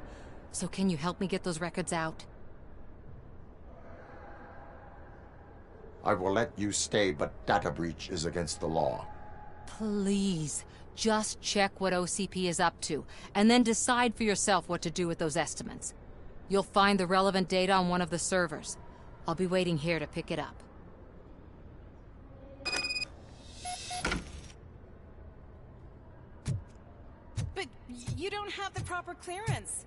Speaker 18: So can you help me get those records out?
Speaker 2: I will let you stay, but data breach is against the law.
Speaker 18: Please, just check what OCP is up to, and then decide for yourself what to do with those estimates. You'll find the relevant data on one of the servers. I'll be waiting here to pick it up.
Speaker 19: But you don't have the proper clearance.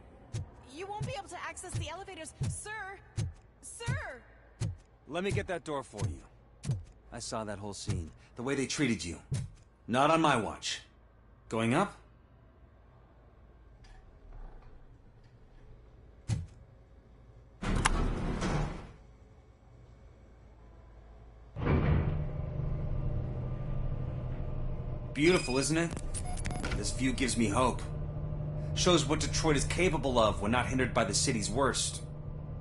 Speaker 19: You won't be able to access the elevators, sir! Sir!
Speaker 14: Let me get that door for you. I saw that whole scene. The way they treated you. Not on my watch. Going up? Beautiful, isn't it? This view gives me hope. Shows what Detroit is capable of when not hindered by the city's worst.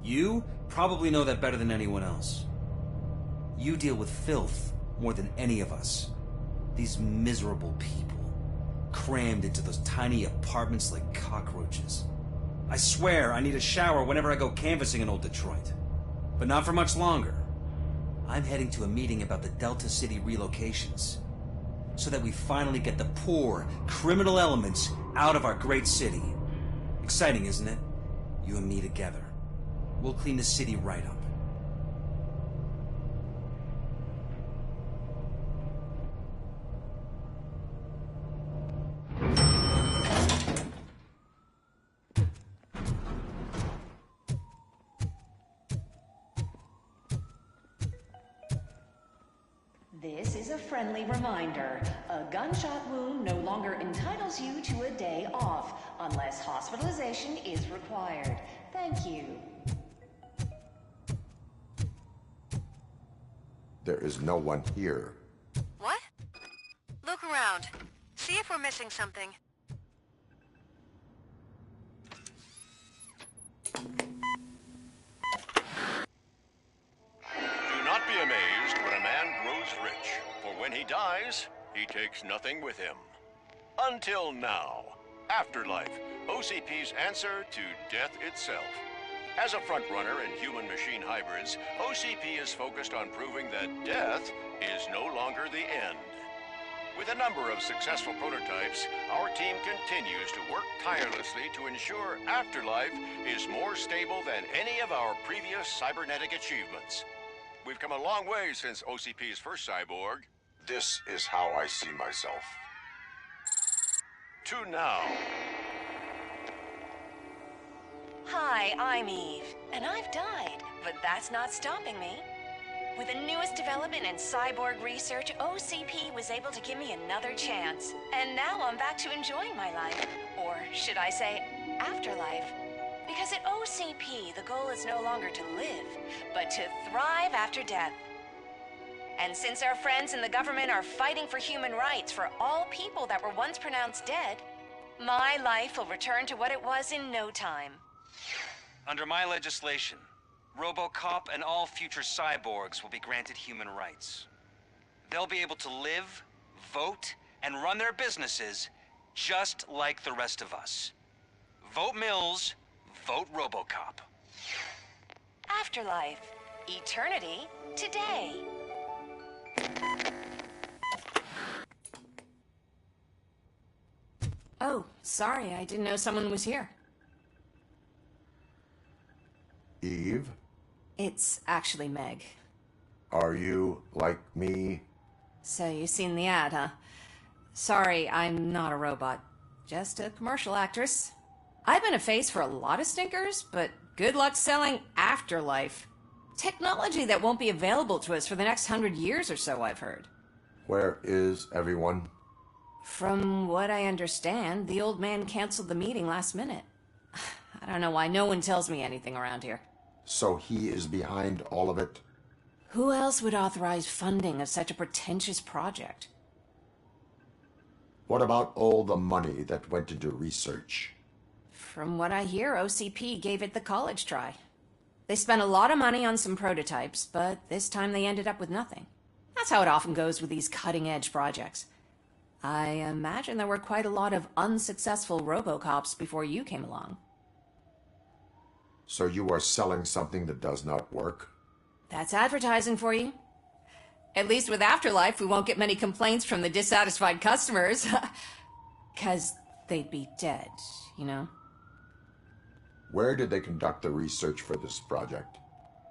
Speaker 14: You probably know that better than anyone else. You deal with filth more than any of us. These miserable people, crammed into those tiny apartments like cockroaches. I swear I need a shower whenever I go canvassing in old Detroit. But not for much longer. I'm heading to a meeting about the Delta City relocations, so that we finally get the poor, criminal elements out of our great city. Exciting, isn't it? You and me together. We'll clean the city right up.
Speaker 8: This is a friendly reminder. A gunshot wound no longer entitles you to a day off, unless hospitalization is required. Thank you.
Speaker 2: There is no one here.
Speaker 7: What? Look around. See if we're missing something.
Speaker 20: Do not be amazed when a man grows rich, for when he dies, he takes nothing with him. Until now. Afterlife, OCP's answer to death itself. As a frontrunner in human-machine hybrids, OCP is focused on proving that death is no longer the end. With a number of successful prototypes, our team continues to work tirelessly to ensure Afterlife is more stable than any of our previous cybernetic achievements. We've come a long way since OCP's first cyborg.
Speaker 2: This is how I see myself.
Speaker 20: To now.
Speaker 8: Hi, I'm Eve, and I've died, but that's not stopping me. With the newest development in cyborg research, OCP was able to give me another chance. And now I'm back to enjoying my life. Or should I say, afterlife. Because at OCP, the goal is no longer to live, but to thrive after death. And since our friends in the government are fighting for human rights for all people that were once pronounced dead, my life will return to what it was in no time.
Speaker 14: Under my legislation, Robocop and all future cyborgs will be granted human rights. They'll be able to live, vote, and run their businesses just like the rest of us. Vote Mills, vote Robocop.
Speaker 8: Afterlife. Eternity today. Oh, sorry, I didn't know someone was here.
Speaker 2: Eve?
Speaker 8: It's actually Meg.
Speaker 2: Are you like me?
Speaker 8: So you've seen the ad, huh? Sorry, I'm not a robot. Just a commercial actress. I've been a face for a lot of stinkers, but good luck selling Afterlife. Technology that won't be available to us for the next 100 years or so, I've heard.
Speaker 2: Where is everyone?
Speaker 8: From what I understand, the old man canceled the meeting last minute. I don't know why no one tells me anything around here.
Speaker 2: So he is behind all of it?
Speaker 8: Who else would authorize funding of such a pretentious project?
Speaker 2: What about all the money that went into research?
Speaker 8: From what I hear, OCP gave it the college try. They spent a lot of money on some prototypes, but this time they ended up with nothing. That's how it often goes with these cutting-edge projects. I imagine there were quite a lot of unsuccessful Robocops before you came along.
Speaker 2: So you are selling something that does not work?
Speaker 8: That's advertising for you. At least with Afterlife, we won't get many complaints from the dissatisfied customers. 'Cause they'd be dead, you know?
Speaker 2: Where did they conduct the research for this project?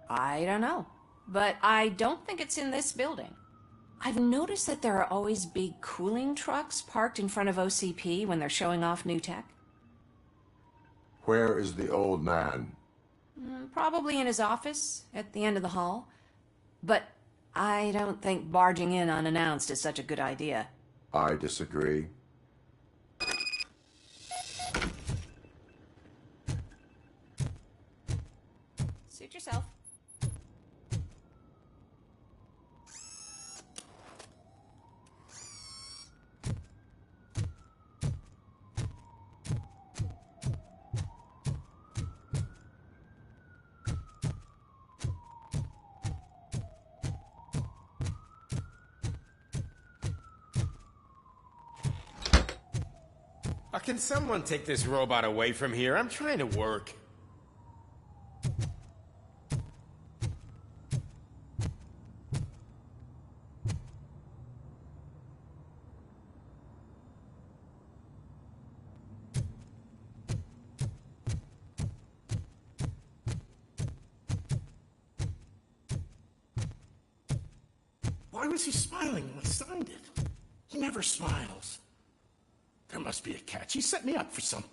Speaker 8: I don't know. But I don't think it's in this building. I've noticed that there are always big cooling trucks parked in front of OCP when they're showing off new tech.
Speaker 2: Where is the old man?
Speaker 8: Probably in his office, at the end of the hall. But I don't think barging in unannounced is such a good idea.
Speaker 2: I disagree.
Speaker 8: Suit yourself.
Speaker 1: Can someone take this robot away from here? I'm trying to work. Why was he smiling when I signed it? He never smiles. There must be a catch. He set me up for some...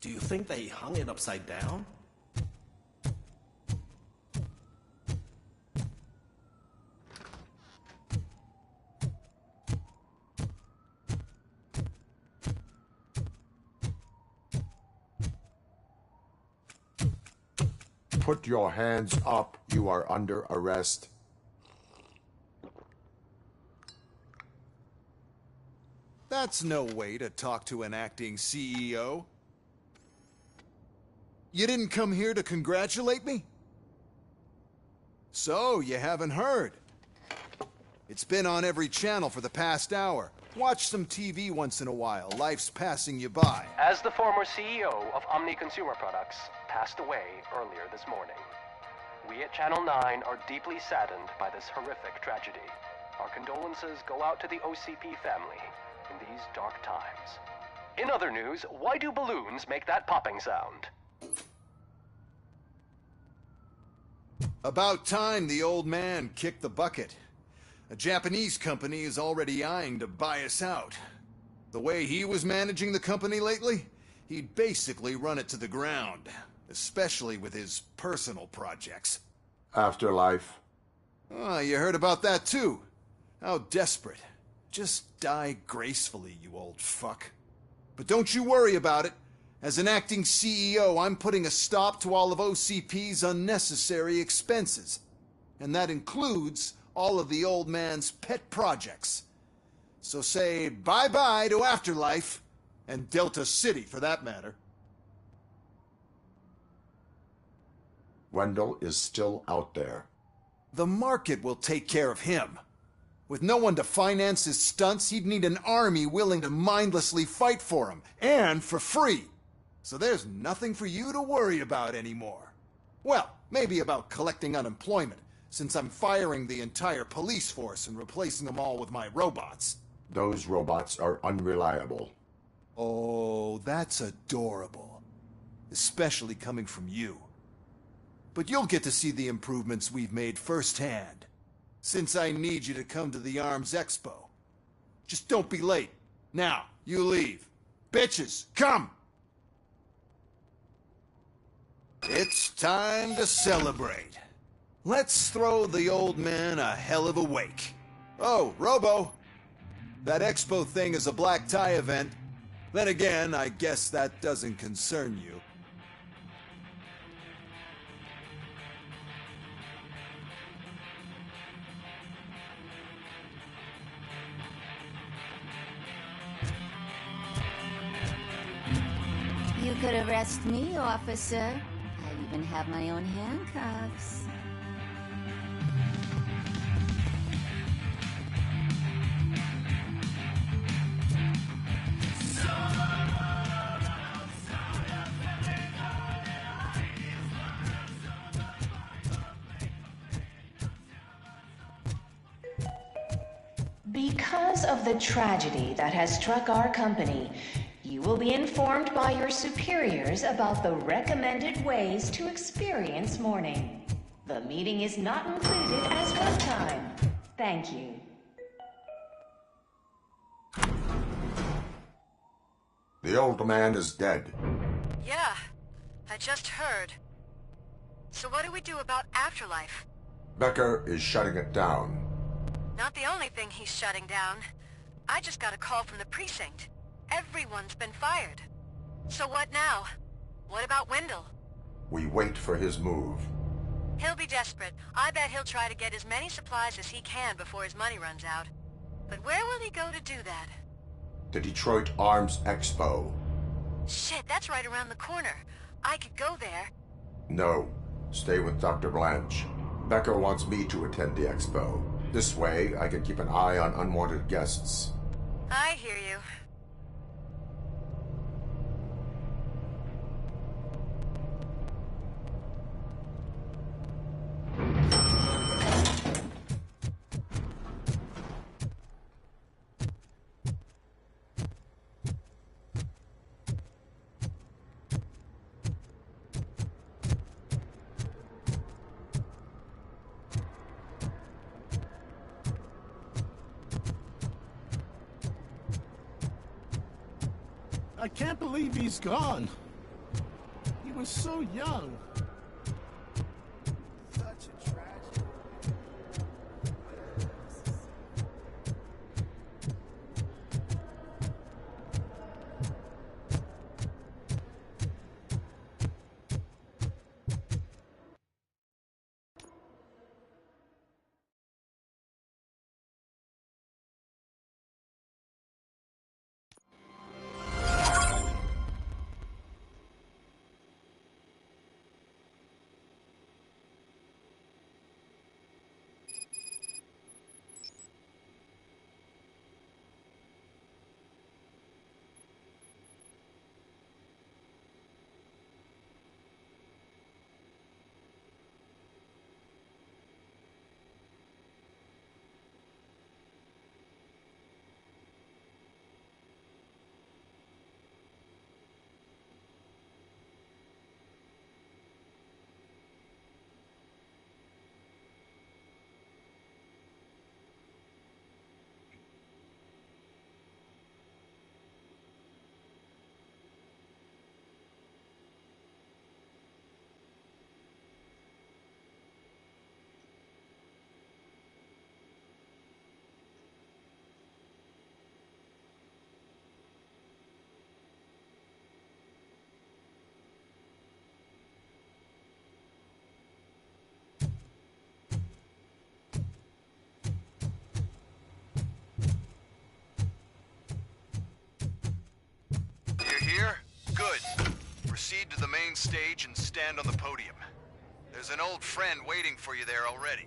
Speaker 1: Do you think they hung it upside down?
Speaker 2: Put your hands up. You are under arrest.
Speaker 5: That's no way to talk to an acting CEO. You didn't come here to congratulate me? So, you haven't heard. It's been on every channel for the past hour. Watch some TV once in a while. Life's passing you by.
Speaker 21: As the former CEO of Omni Consumer Products passed away earlier this morning, we at Channel 9 are deeply saddened by this horrific tragedy. Our condolences go out to the OCP family in these dark times. In other news, why do balloons make that popping sound?
Speaker 5: About time the old man kicked the bucket. A Japanese company is already eyeing to buy us out. The way he was managing the company lately, he'd basically run it to the ground, especially with his personal projects.
Speaker 2: Afterlife.
Speaker 5: Oh, you heard about that too. How desperate. Just die gracefully, you old fuck. But don't you worry about it. As an acting CEO, I'm putting a stop to all of OCP's unnecessary expenses. And that includes all of the old man's pet projects. So say bye-bye to Afterlife, and Delta City for that matter.
Speaker 2: Wendell is still out there.
Speaker 5: The market will take care of him. With no one to finance his stunts, he'd need an army willing to mindlessly fight for him, and for free. So there's nothing for you to worry about anymore. Well, maybe about collecting unemployment, since I'm firing the entire police force and replacing them all with my robots.
Speaker 2: Those robots are unreliable.
Speaker 5: Oh, that's adorable. Especially coming from you. But you'll get to see the improvements we've made firsthand. Since I need you to come to the Arms Expo. Just don't be late. Now, you leave. Bitches, come! It's time to celebrate. Let's throw the old man a hell of a wake. Oh, Robo! That expo thing is a black tie event. Then again, I guess that doesn't concern you.
Speaker 24: You could arrest me, officer. I even have my own handcuffs.
Speaker 3: Because of the tragedy that has struck our company, you will be informed by your superiors about the recommended ways to experience mourning. The meeting is not included as runtime. Thank you.
Speaker 2: The old man is dead.
Speaker 7: Yeah, I just heard. So what do we do about afterlife?
Speaker 2: Becker is shutting it down.
Speaker 7: Not the only thing he's shutting down. I just got a call from the precinct. Everyone's been fired. So what now? What about Wendell?
Speaker 2: We wait for his move.
Speaker 7: He'll be desperate. I bet he'll try to get as many supplies as he can before his money runs out. But where will he go to do that?
Speaker 2: The Detroit Arms Expo.
Speaker 7: Shit, that's right around the corner. I could go there.
Speaker 2: No. Stay with Dr. Blanche. Becker wants me to attend the expo. This way, I can keep an eye on unwanted guests.
Speaker 7: I hear you.
Speaker 1: I can't believe he's gone. He was so young.
Speaker 13: Such a tragedy.
Speaker 5: You're here? Good. Proceed to the main stage and stand on the podium. There's an old friend waiting for you there already.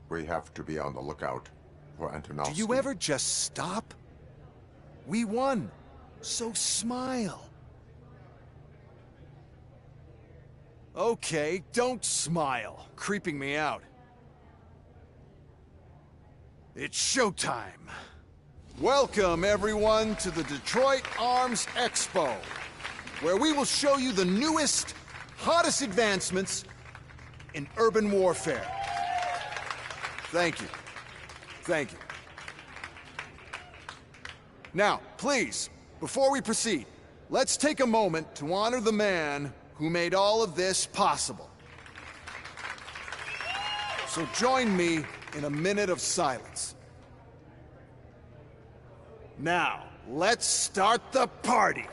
Speaker 2: We have to be on the lookout for Antonovsky.
Speaker 5: Do you ever just stop? We won, so smile. Okay, don't smile. Creeping me out. It's showtime. Welcome, everyone, to the Detroit Arms Expo, where we will show you the newest, hottest advancements in urban warfare. Thank you. Thank you. Now, please, before we proceed, let's take a moment to honor the man who made all of this possible. So join me in a minute of silence. Now, let's start the party.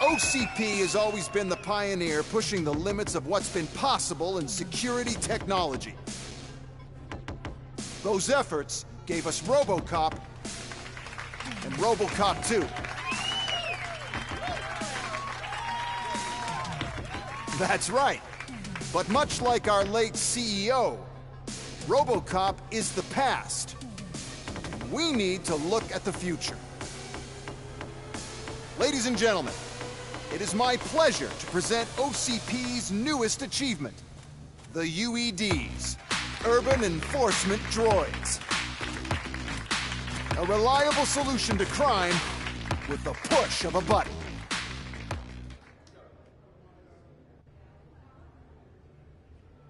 Speaker 5: OCP has always been the pioneer pushing the limits of what's been possible in security technology. Those efforts gave us Robocop and Robocop 2. That's right. But much like our late CEO, Robocop is the past. We need to look at the future. Ladies and gentlemen, it is my pleasure to present OCP's newest achievement, the UEDs, Urban Enforcement Droids. A reliable solution to crime with the push of a button.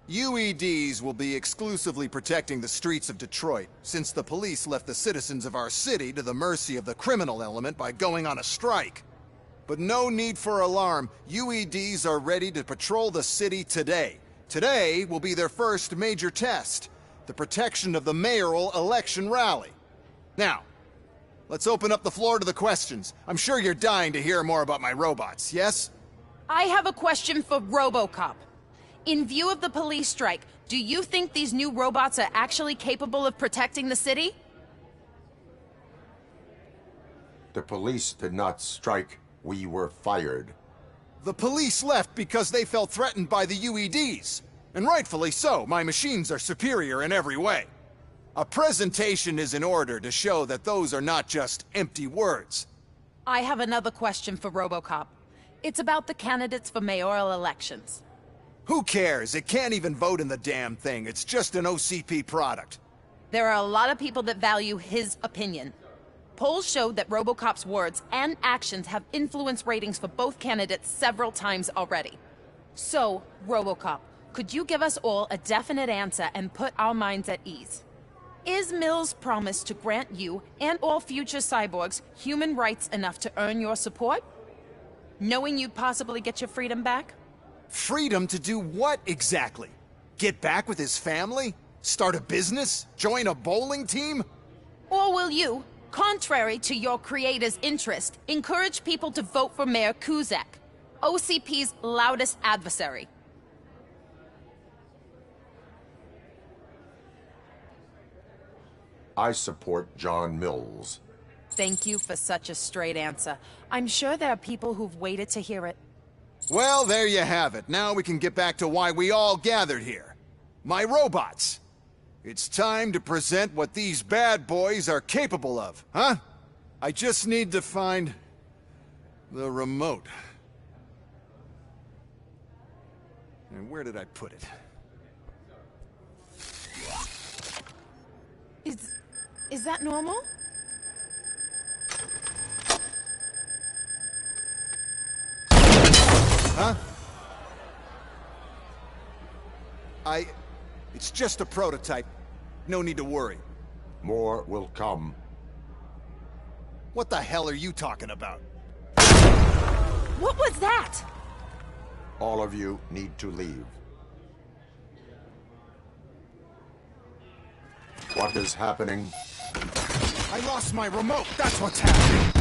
Speaker 5: UEDs will be exclusively protecting the streets of Detroit, since the police left the citizens of our city to the mercy of the criminal element by going on a strike. But no need for alarm. UEDs are ready to patrol the city today. Today will be their first major test, the protection of the mayoral election rally. Now, let's open up the floor to the questions. I'm sure you're dying to hear more about my robots, yes?
Speaker 4: I have a question for Robocop. In view of the police strike, do you think these new robots are actually capable of protecting the city?
Speaker 2: The police did not strike. We were fired.
Speaker 5: The police left because they felt threatened by the UEDs. And rightfully so. My machines are superior in every way. A presentation is in order to show that those are not just empty words.
Speaker 4: I have another question for Robocop. It's about the candidates for mayoral elections.
Speaker 5: Who cares? It can't even vote in the damn thing. It's just an OCP product.
Speaker 4: There are a lot of people that value his opinion. Polls show that Robocop's words and actions have influenced ratings for both candidates several times already. So, Robocop, could you give us all a definite answer and put our minds at ease? Is Mills' promise to grant you and all future cyborgs human rights enough to earn your support? Knowing you'd possibly get your freedom back?
Speaker 5: Freedom to do what exactly? Get back with his family? Start a business? Join a bowling team?
Speaker 4: Or will you, contrary to your creator's interest, encourage people to vote for Mayor Kuzak, OCP's loudest adversary?
Speaker 2: I support John Mills.
Speaker 4: Thank you for such a straight answer. I'm sure there are people who've waited to hear it.
Speaker 5: Well, there you have it. Now we can get back to why we all gathered here. My robots. It's time to present what these bad boys are capable of, huh? I just need to find the remote. And where did I put it?
Speaker 4: Is that normal?
Speaker 5: Huh? It's just a prototype. No need to worry.
Speaker 2: More will come.
Speaker 5: What the hell are you talking about?
Speaker 4: What was that?
Speaker 2: All of you need to leave. What is happening?
Speaker 5: I lost my remote. That's what's happening.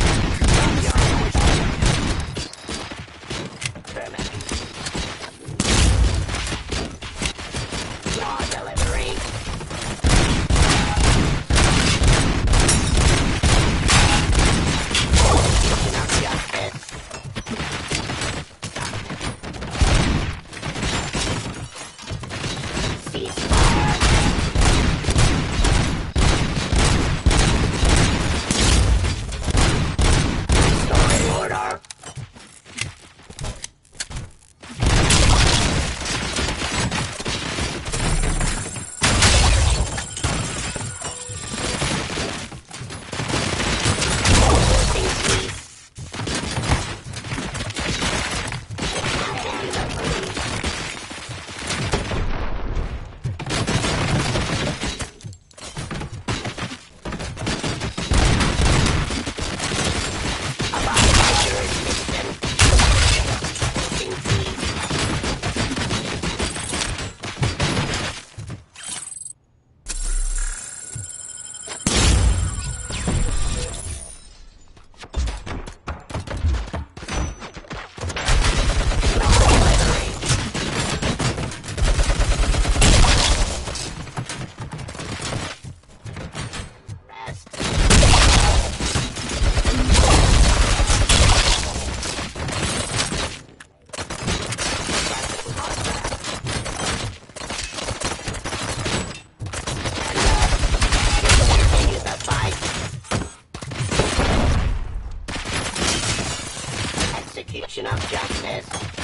Speaker 17: Execution of justice.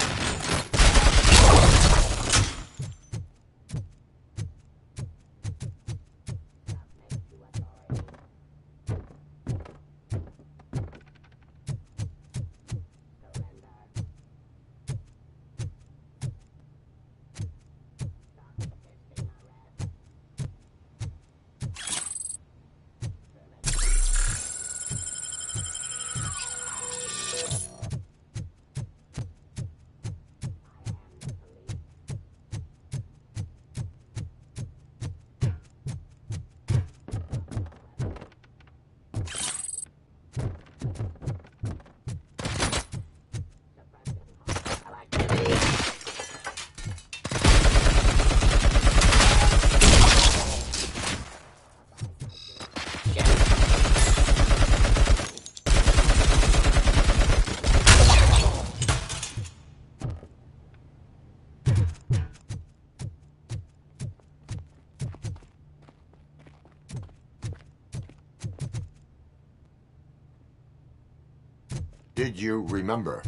Speaker 2: Did you remember?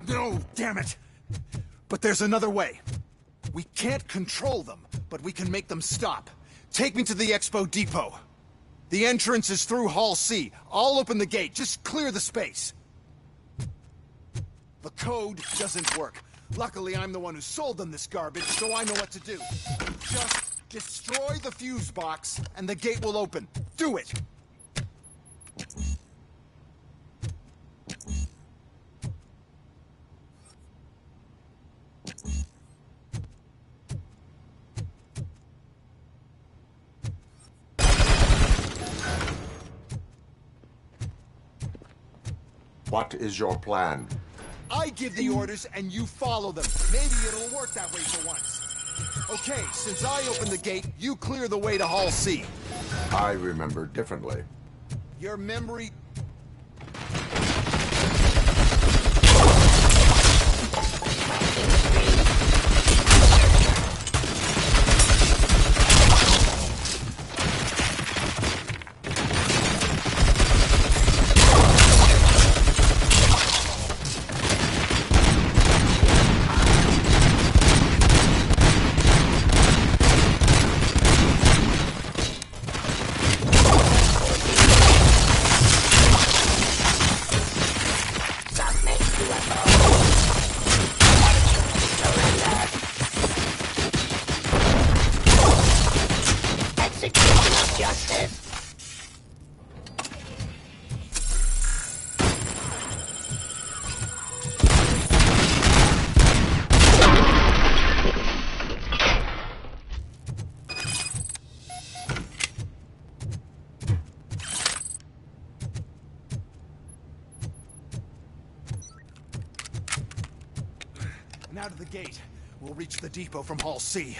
Speaker 5: No, damn it! But there's another way. We can't control them, but we can make them stop. Take me to the Expo Depot. The entrance is through Hall C. I'll open the gate. Just clear the space. The code doesn't work. Luckily, I'm the one who sold them this garbage, so I know what to do. Just destroy the fuse box, and the gate will open. Do it!
Speaker 2: What is your plan?
Speaker 5: I give the orders and you follow them. Maybe it'll work that way for once. Okay, since I opened the gate, you clear the way to Hall C.
Speaker 2: I remember differently.
Speaker 5: Your memory... Now to the gate. We'll reach the depot from Hall C.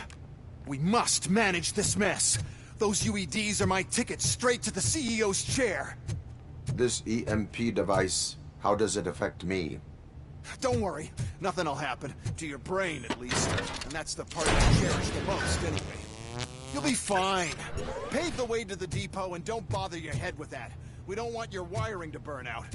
Speaker 5: We must manage this mess. Those UEDs are my ticket straight to the CEO's chair.
Speaker 2: This EMP device, how does it affect me?
Speaker 5: Don't worry. Nothing'll happen. To your brain, at least. And that's the part I cherish the most, anyway. You'll be fine. Pave the way to the depot and don't bother your head with that. We don't want your wiring to burn out.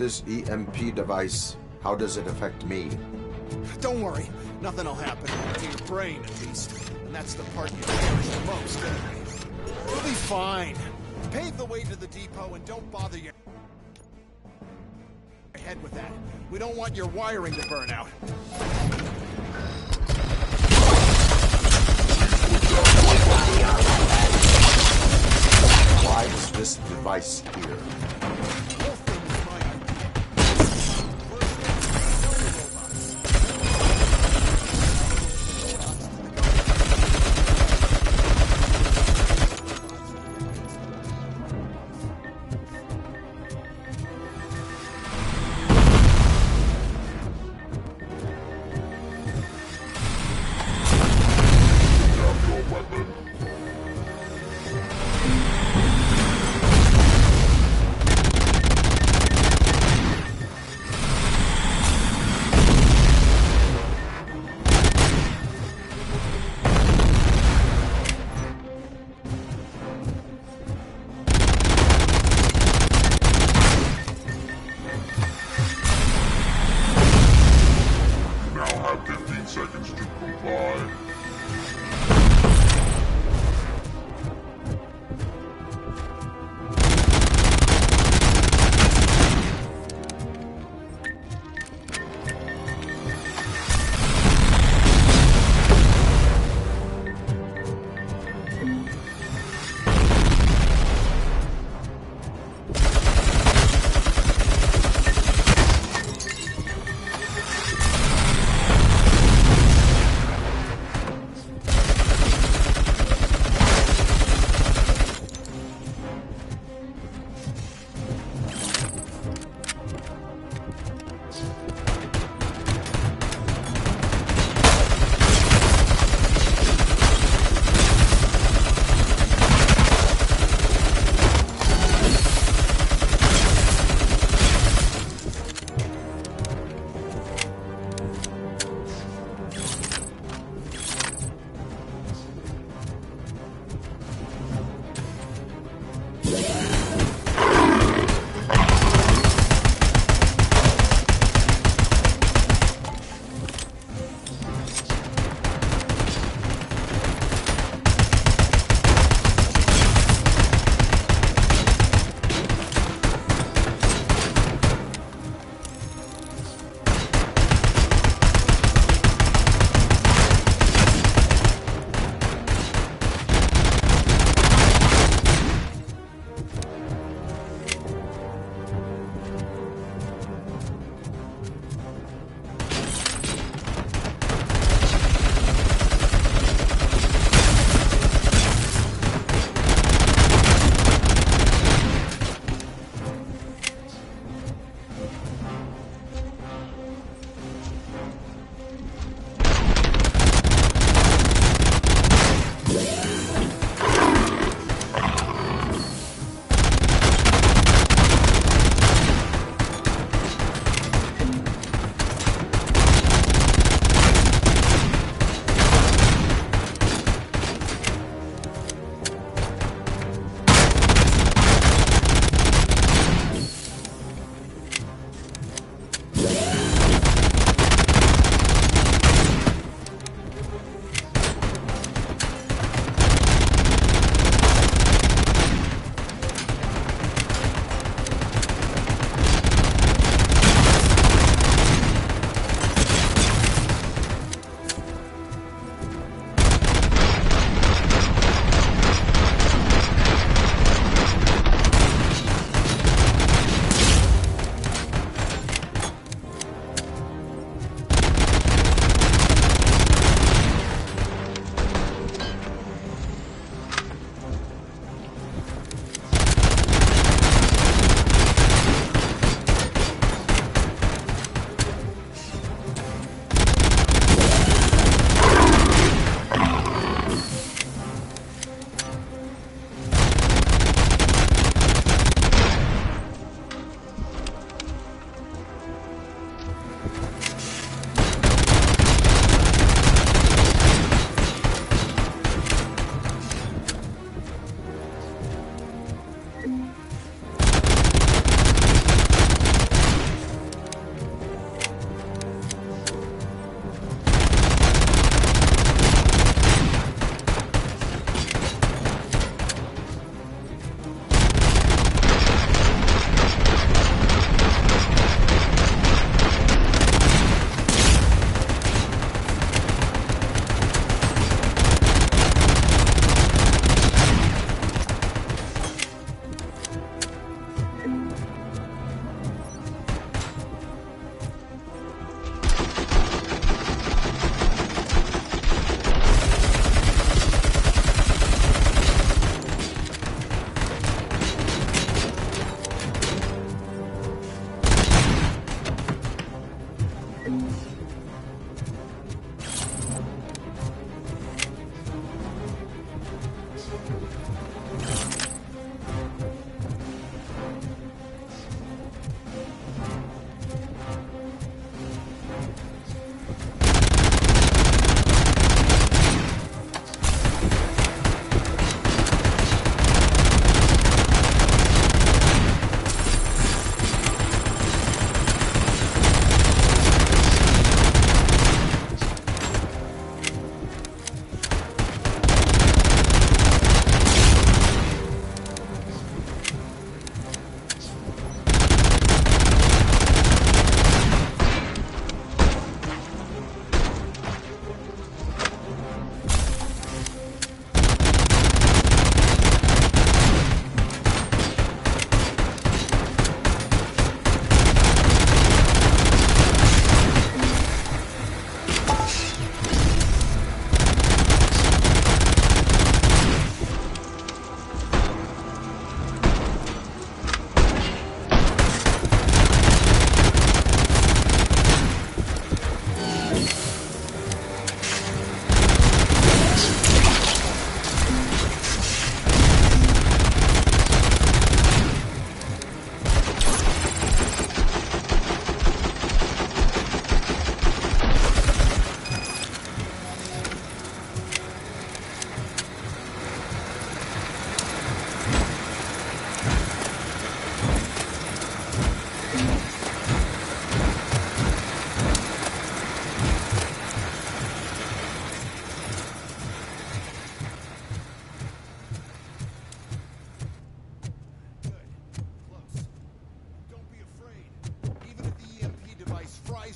Speaker 2: this EMP device, how does it affect me?
Speaker 5: Don't worry. Nothing will happen. To your brain, at least. And that's the part you cherish the most, anyway. We'll be fine. Pave the way to the depot and don't bother your head with that. We don't want your wiring to burn out.
Speaker 2: Why is this device here?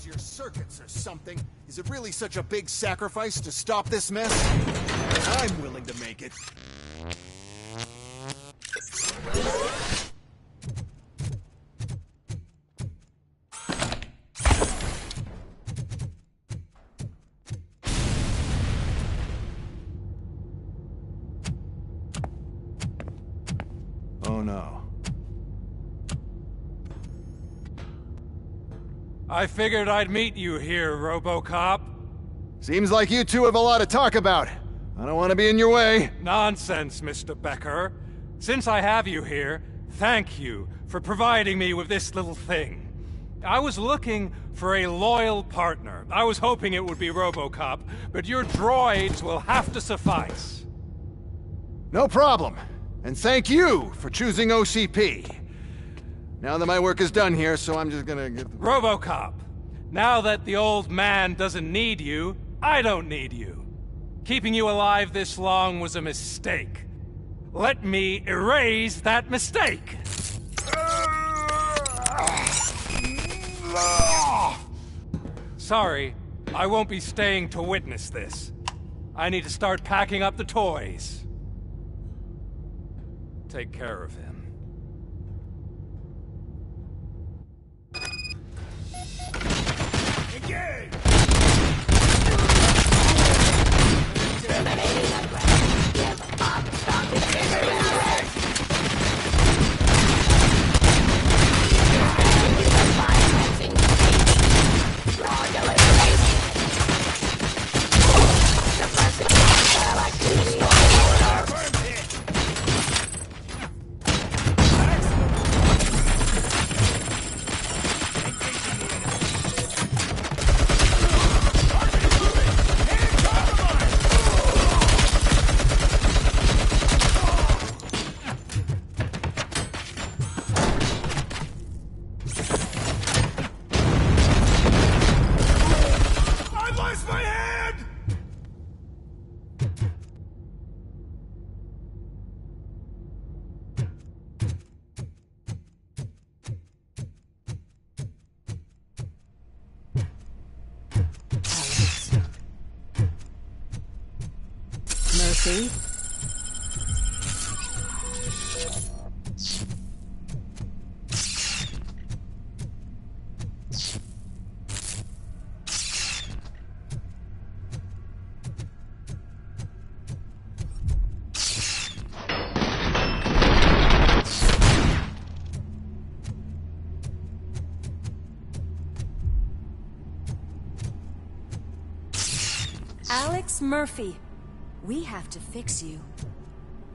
Speaker 5: your circuits or something. Is it really such a big sacrifice to stop this mess? I'm willing to make it. Oh no.
Speaker 10: I figured I'd meet you here, Robocop.
Speaker 5: Seems like you two have a lot to talk about. I don't want to be in your way.
Speaker 10: Nonsense, Mr. Becker. Since I have you here, thank you for providing me with this little thing. I was looking for a loyal partner. I was hoping it would be Robocop, but your droids will have to suffice.
Speaker 5: No problem. And thank you for choosing OCP. Now that my work is done here, so I'm just gonna get...
Speaker 10: Robocop, now that the old man doesn't need you, I don't need you. Keeping you alive this long was a mistake. Let me erase that mistake! Sorry, I won't be staying to witness this. I need to start packing up the toys. Take care of him.
Speaker 1: Engage!
Speaker 8: Mercy? Alex Murphy. We have to fix you.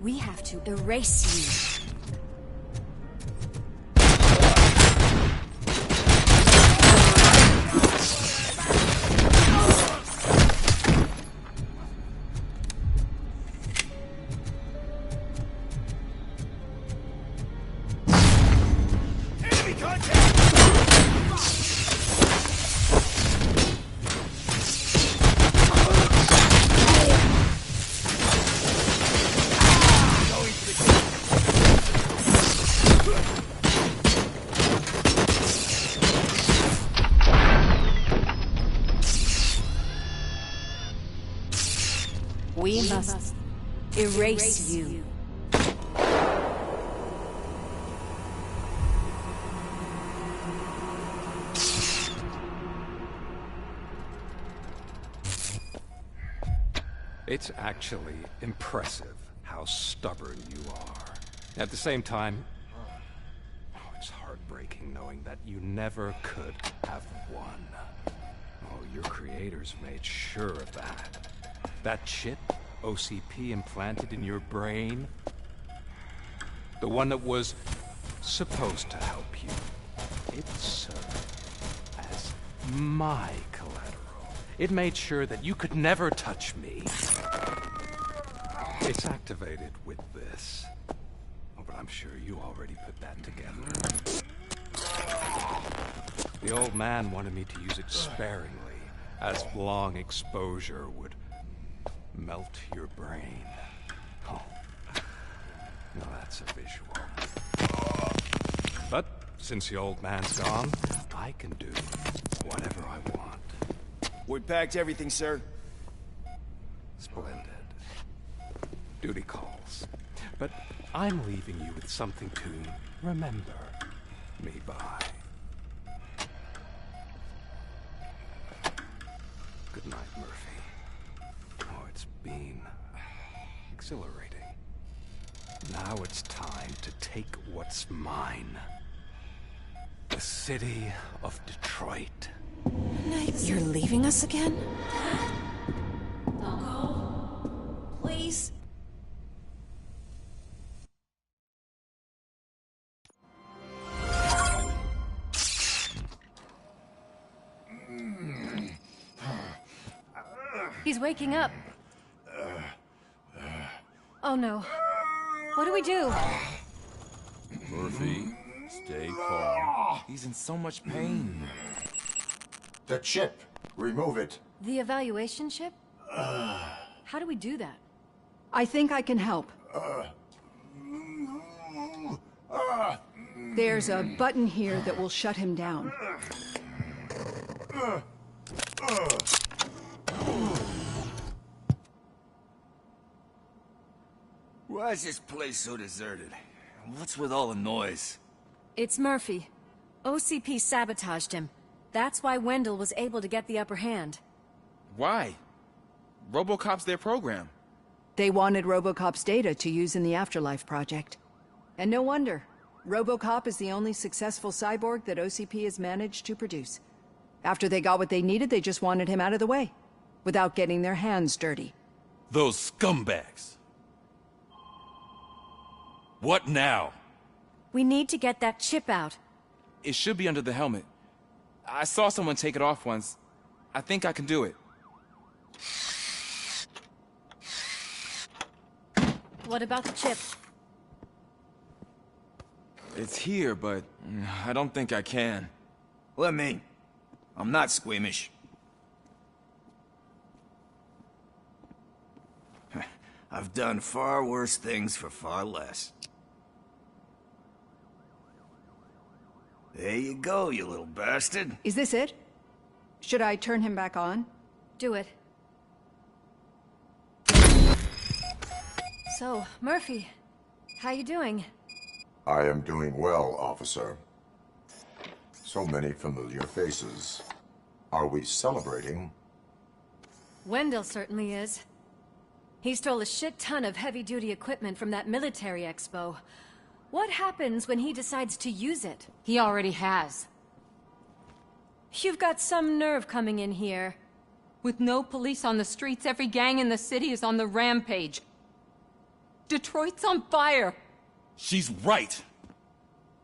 Speaker 8: We have to erase you.
Speaker 1: Enemy contact!
Speaker 8: We must erase you.
Speaker 10: It's actually impressive how stubborn you are. At the same time, it's heartbreaking knowing that you never could have won. Oh, your creators made sure of that. That chip OCP implanted in your brain, the one that was supposed to help you, it served as my collateral. It made sure that you could never touch me. It's activated with this. Oh, but I'm sure you already put that together. The old man wanted me to use it sparingly, as long exposure would melt your brain. Oh, now that's a visual. But since the old man's gone, I can do whatever I want.
Speaker 13: We packed everything, sir.
Speaker 10: Splendid. Duty calls. But I'm leaving you with something to remember me by. Good night, Murphy. Oh, it's been exhilarating. Now it's time to take what's mine. The city of Detroit.
Speaker 8: You're leaving us again? Don't go. Please.
Speaker 18: He's waking up. Oh no. What do we do?
Speaker 11: Murphy, stay calm. He's in so much pain.
Speaker 2: The chip. Remove it.
Speaker 18: The evaluation chip? How do we do that?
Speaker 15: I think I can help. There's a button here that will shut him down.
Speaker 11: Why is this place so deserted? What's with all the noise?
Speaker 18: It's Murphy. OCP sabotaged him. That's why Wendell was able to get the upper hand.
Speaker 11: Why? Robocop's their program.
Speaker 15: They wanted Robocop's data to use in the Afterlife project. And no wonder. Robocop is the only successful cyborg that OCP has managed to produce. After they got what they needed, they just wanted him out of the way, without getting their hands dirty.
Speaker 6: Those scumbags. What now?
Speaker 18: We need to get that chip out.
Speaker 11: It should be under the helmet. I saw someone take it off once. I think I can do it.
Speaker 18: What about the chip?
Speaker 11: It's here, but I don't think I can.
Speaker 16: Let me. I'm not squeamish. I've done far worse things for far less. There you go, you little bastard.
Speaker 15: Is this it? Should I turn him back on?
Speaker 18: Do it. So, Murphy, how you doing?
Speaker 2: I am doing well, officer. So many familiar faces. Are we celebrating?
Speaker 18: Wendell certainly is. He stole a shit ton of heavy-duty equipment from that military expo. What happens when he decides to use it? He already has. You've got some nerve coming in here. With no police on the streets, every gang in the city is on the rampage. Detroit's on fire.
Speaker 6: She's right.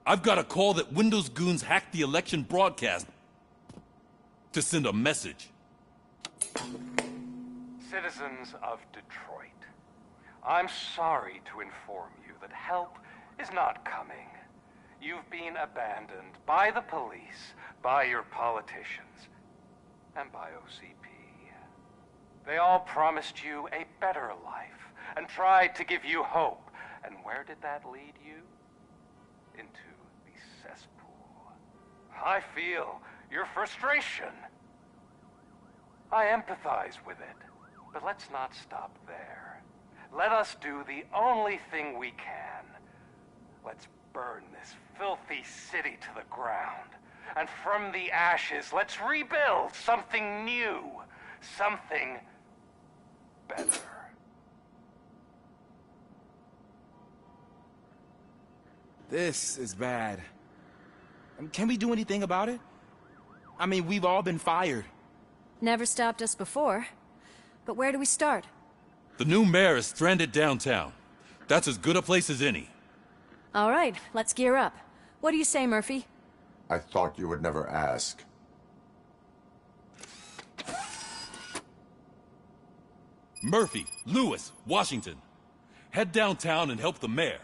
Speaker 6: I've got a call that Windows goons hacked the election broadcast to send a message.
Speaker 10: Citizens of Detroit, I'm sorry to inform you that help is not coming. You've been abandoned by the police, by your politicians, and by OCP. They all promised you a better life and tried to give you hope. And where did that lead you? Into the cesspool. I feel your frustration. I empathize with it, but let's not stop there. Let us do the only thing we can. Let's burn this filthy city to the ground. And from the ashes, let's rebuild something new. Something better.
Speaker 11: This is bad. Can we do anything about it? I mean, we've all been fired.
Speaker 18: Never stopped us before. But where do we start?
Speaker 6: The new mayor is stranded downtown. That's as good a place as any.
Speaker 18: All right, let's gear up. What do you say, Murphy?
Speaker 2: I thought you would never ask.
Speaker 6: Murphy, Lewis, Washington. Head downtown and help the mayor.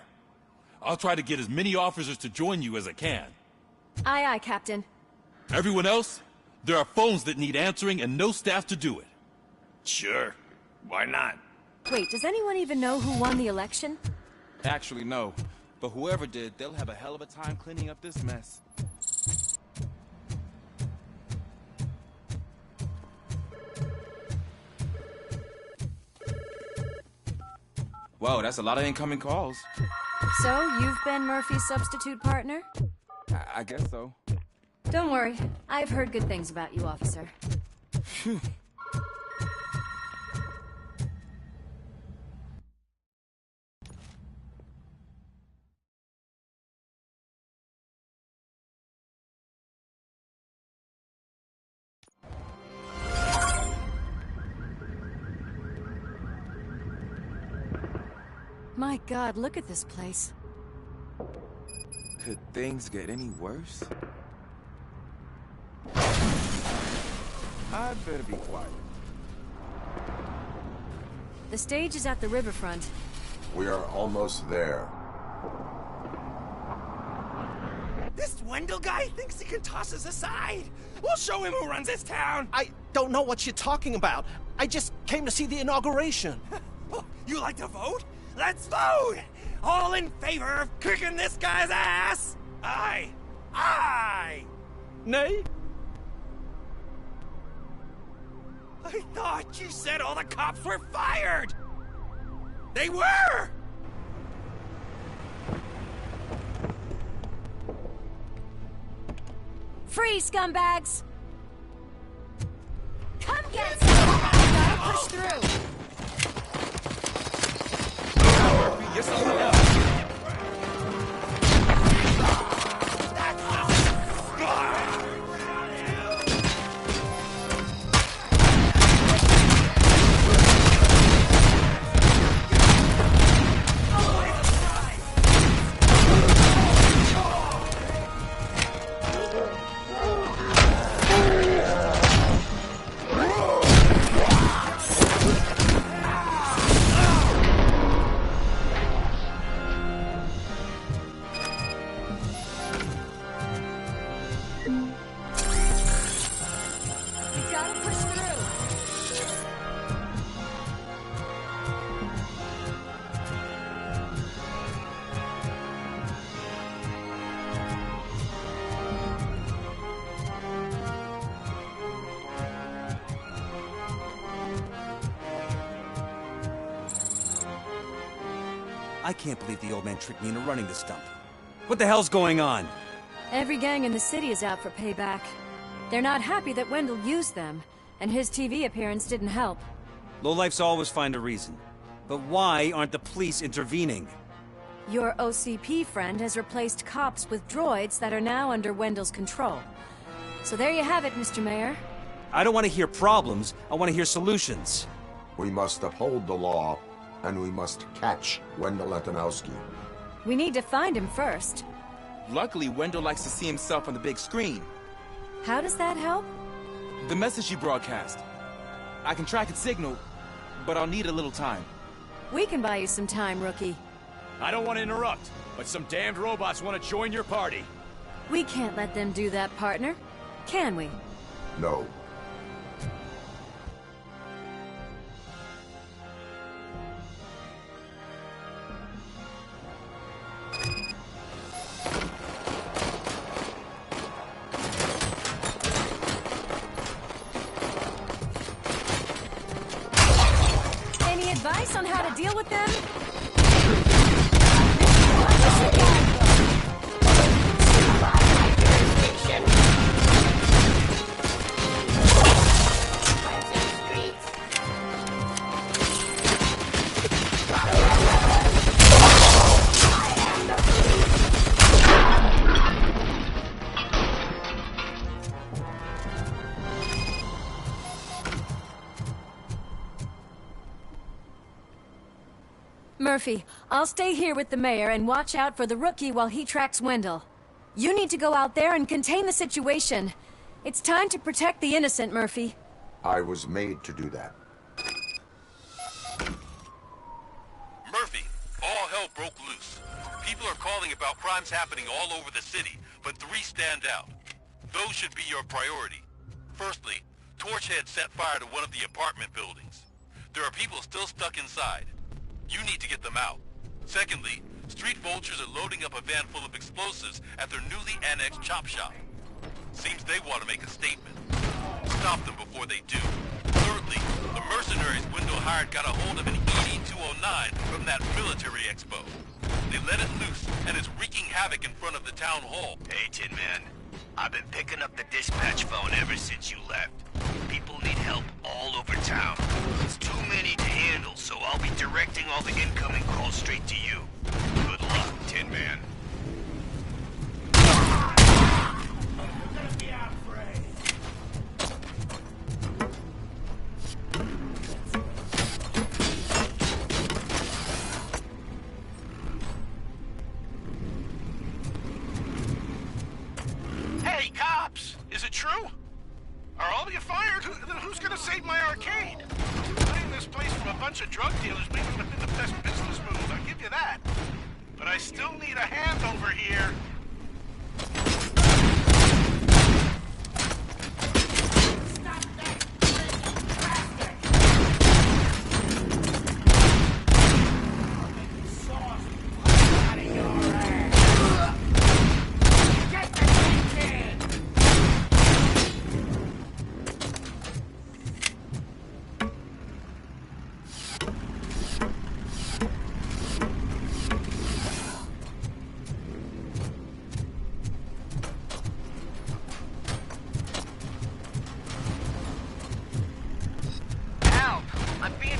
Speaker 6: I'll try to get as many officers to join you as I can.
Speaker 18: Aye, aye, Captain.
Speaker 6: Everyone else? There are phones that need answering and no staff to do it.
Speaker 16: Sure. Why not?
Speaker 18: Wait, does anyone even know who won the election?
Speaker 11: Actually, no. But whoever did, they'll have a hell of a time cleaning up this mess. Whoa, that's a lot of incoming calls.
Speaker 8: So, you've been Murphy's substitute partner?
Speaker 11: I guess so.
Speaker 8: Don't worry. I've heard good things about you, officer.
Speaker 11: Phew.
Speaker 8: My God, look at this place.
Speaker 11: Could things get any worse? I'd better be quiet.
Speaker 8: The stage is at the riverfront.
Speaker 2: We are almost there.
Speaker 17: This Wendell guy thinks he can toss us aside. We'll show him who runs this town.
Speaker 1: I don't know what you're talking about. I just came to see the inauguration.
Speaker 17: You like to vote? Let's vote! All in favor of kicking this guy's ass? Aye. Aye!
Speaker 1: Nay?
Speaker 17: I thought you said all the cops were fired! They were!
Speaker 8: Free, scumbags! Come get some! Gotta push through!
Speaker 11: Get something else.
Speaker 14: I can't believe the old man tricked me into running this dump. What the hell's going on?
Speaker 8: Every gang in the city is out for payback. They're not happy that Wendell used them, and his TV appearance didn't help.
Speaker 14: Lowlifes always find a reason. But why aren't the police intervening?
Speaker 8: Your OCP friend has replaced cops with droids that are now under Wendell's control. So there you have it, Mr. Mayor.
Speaker 14: I don't want to hear problems, I want to hear solutions.
Speaker 2: We must uphold the law, and we must catch Wendell Letanowski.
Speaker 8: We need to find him first.
Speaker 11: Luckily, Wendell likes to see himself on the big screen.
Speaker 8: How does that help?
Speaker 11: The message you broadcast. I can track its signal, but I'll need a little time.
Speaker 8: We can buy you some time, rookie.
Speaker 9: I don't want to interrupt, but some damned robots want to join your party.
Speaker 8: We can't let them do that, partner. Can we?
Speaker 2: No.
Speaker 8: Any advice on how to deal with them? Murphy, I'll stay here with the mayor and watch out for the rookie while he tracks Wendell. You need to go out there and contain the situation. It's time to protect the innocent, Murphy.
Speaker 2: I was made to do that.
Speaker 12: Murphy, all hell broke loose. People are calling about crimes happening all over the city, but 3 stand out. Those should be your priority. Firstly, Torchhead set fire to one of the apartment buildings. There are people still stuck inside. You need to get them out. Secondly, street vultures are loading up a van full of explosives at their newly annexed chop shop. Seems they want to make a statement. Stop them before they do. Thirdly, the mercenaries Wendell hired got a hold of an EDI 4209 from that military expo. They let it loose, and it's wreaking havoc in front of the town hall.
Speaker 16: Hey, Tin Man. I've been picking up the dispatch phone ever since you left. People need help all over town. It's too many to handle, so I'll be directing all the incoming calls straight to you. Good luck, Tin Man.
Speaker 1: Hey, cops! Is it true? Are all of you fired? Who's gonna save my arcade? Running this place from a bunch of drug dealers may not have been the best business move, I'll give you that. But I still need a hand over here.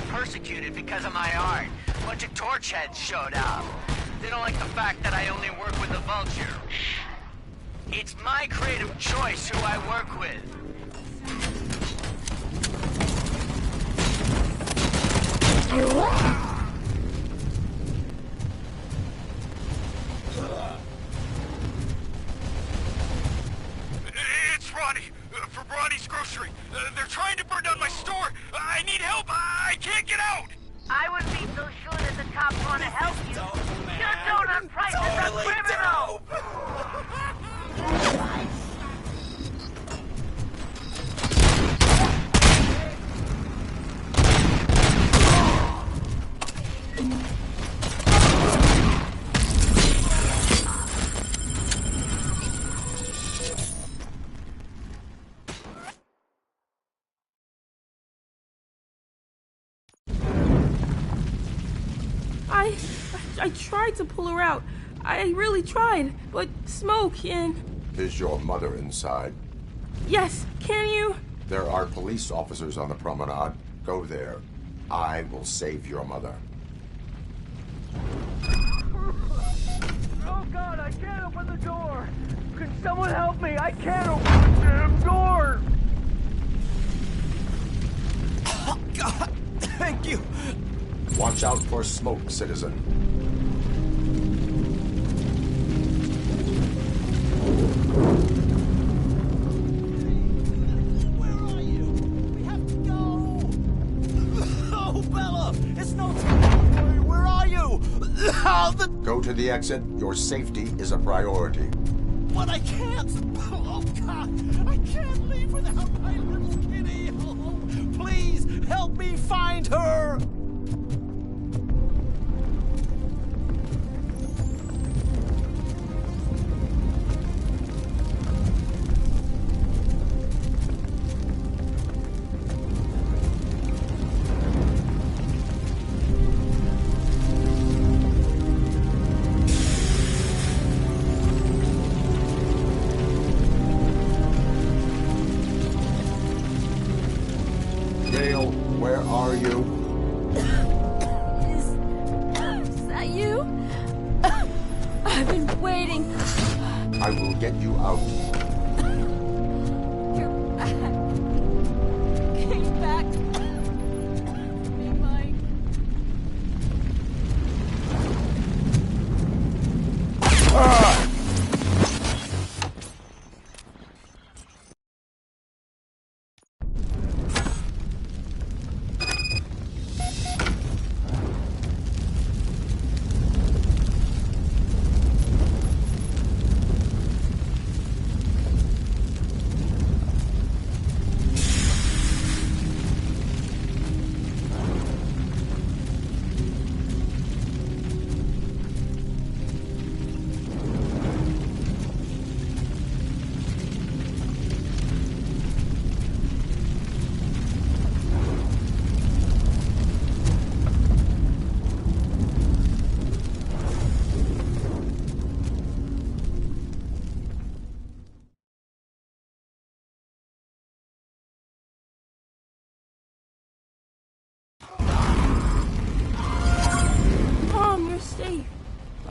Speaker 19: Persecuted because of my art. A bunch of torch heads showed up. They don't like the fact that I only work with the Vulture. It's my creative choice who I work with.
Speaker 6: It's Ronnie, from Ronnie's Grocery. They're trying to burn down my store. I need help. I can't get out.
Speaker 17: I would be so sure that the cops want to help you. Your donut price is a criminal!
Speaker 20: I tried to pull her out. I really tried, but smoke and...
Speaker 2: Is your mother inside?
Speaker 20: Yes, can you?
Speaker 2: There are police officers on the promenade. Go there. I will save your mother.
Speaker 17: Oh God, I can't open the door! Can someone help me? I can't open the damn door!
Speaker 13: Oh God, thank you!
Speaker 2: Watch out for smoke, citizen.
Speaker 13: Oh, Bella! It's no time! Where are you?
Speaker 2: Go to the exit. Your safety is a priority.
Speaker 13: But I can't! Oh, God! I can't leave without my little kitty! Oh, please, help me find her!
Speaker 2: Where are you?
Speaker 20: Is that you? I've been waiting.
Speaker 2: I will get you out.
Speaker 20: You're back. Came back. Be mine.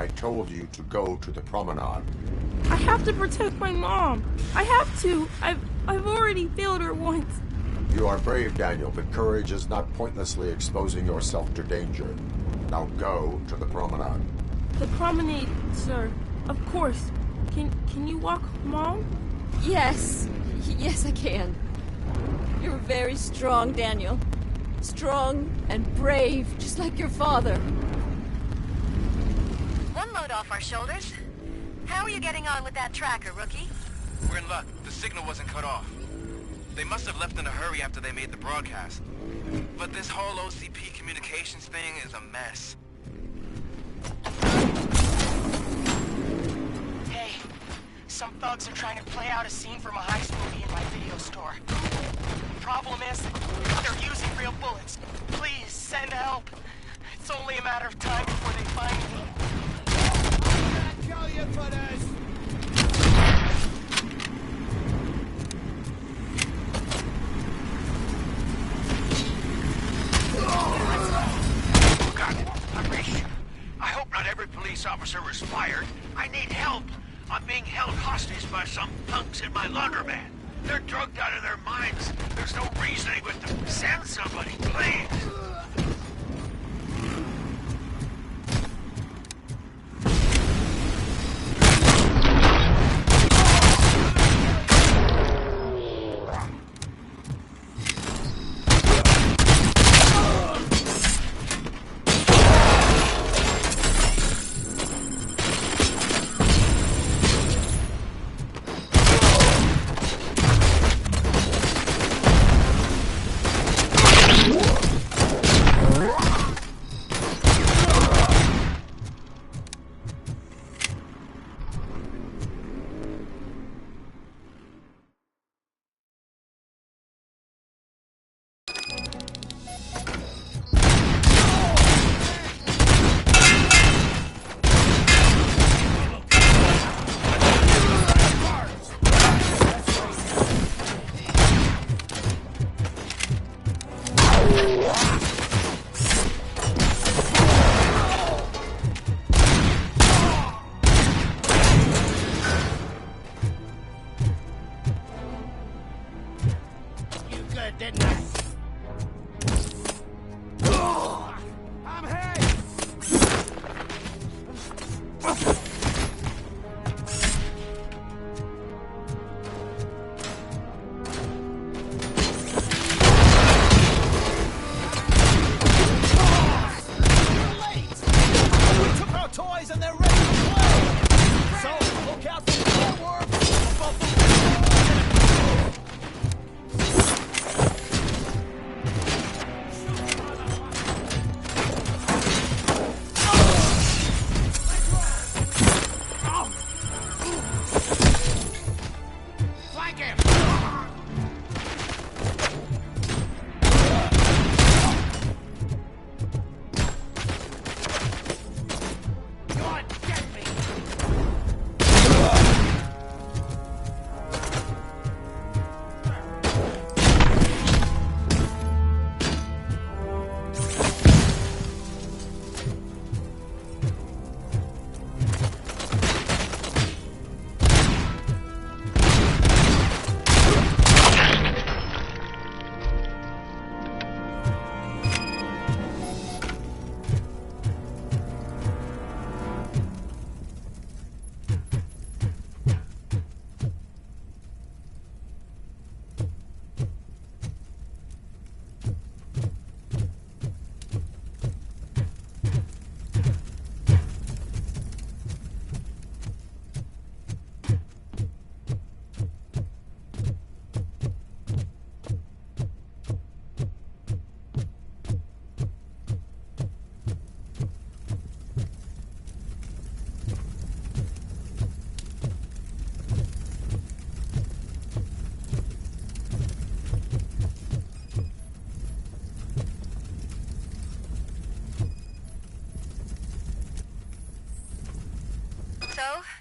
Speaker 2: I told you to go to the promenade.
Speaker 20: I have to protect my mom. I have to. I've already failed her once.
Speaker 2: You are brave, Daniel, but courage is not pointlessly exposing yourself to danger. Now go to the promenade.
Speaker 20: The promenade, sir. Of course. Can you walk, Mom?
Speaker 21: Yes. Yes, I can. You're very strong, Daniel. Strong and brave, just like your father.
Speaker 7: One load off our shoulders. How are you getting on with that tracker, rookie?
Speaker 11: We're in luck. The signal wasn't cut off. They must have left in a hurry after they made the broadcast. But this whole OCP communications thing is a mess.
Speaker 22: Hey, some thugs are trying to play out a scene from a heist movie in my video store. Problem is, they're using real bullets. Please, send help. It's only a matter of time before they find me.
Speaker 17: Kill you for this!
Speaker 16: I hope not every police officer was fired. I need help. I'm being held hostage by some punks in my laundromat. They're drugged out of their minds. There's no reasoning with them. Send somebody, please.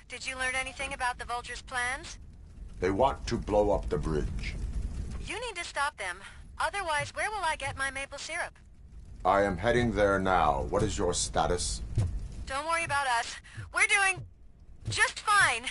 Speaker 7: Did you learn anything about the Vulture's plans?
Speaker 2: They want to blow up the bridge.
Speaker 7: You need to stop them. Otherwise, where will I get my maple syrup?
Speaker 2: I am heading there now. What is your status?
Speaker 7: Don't worry about us. We're doing just fine.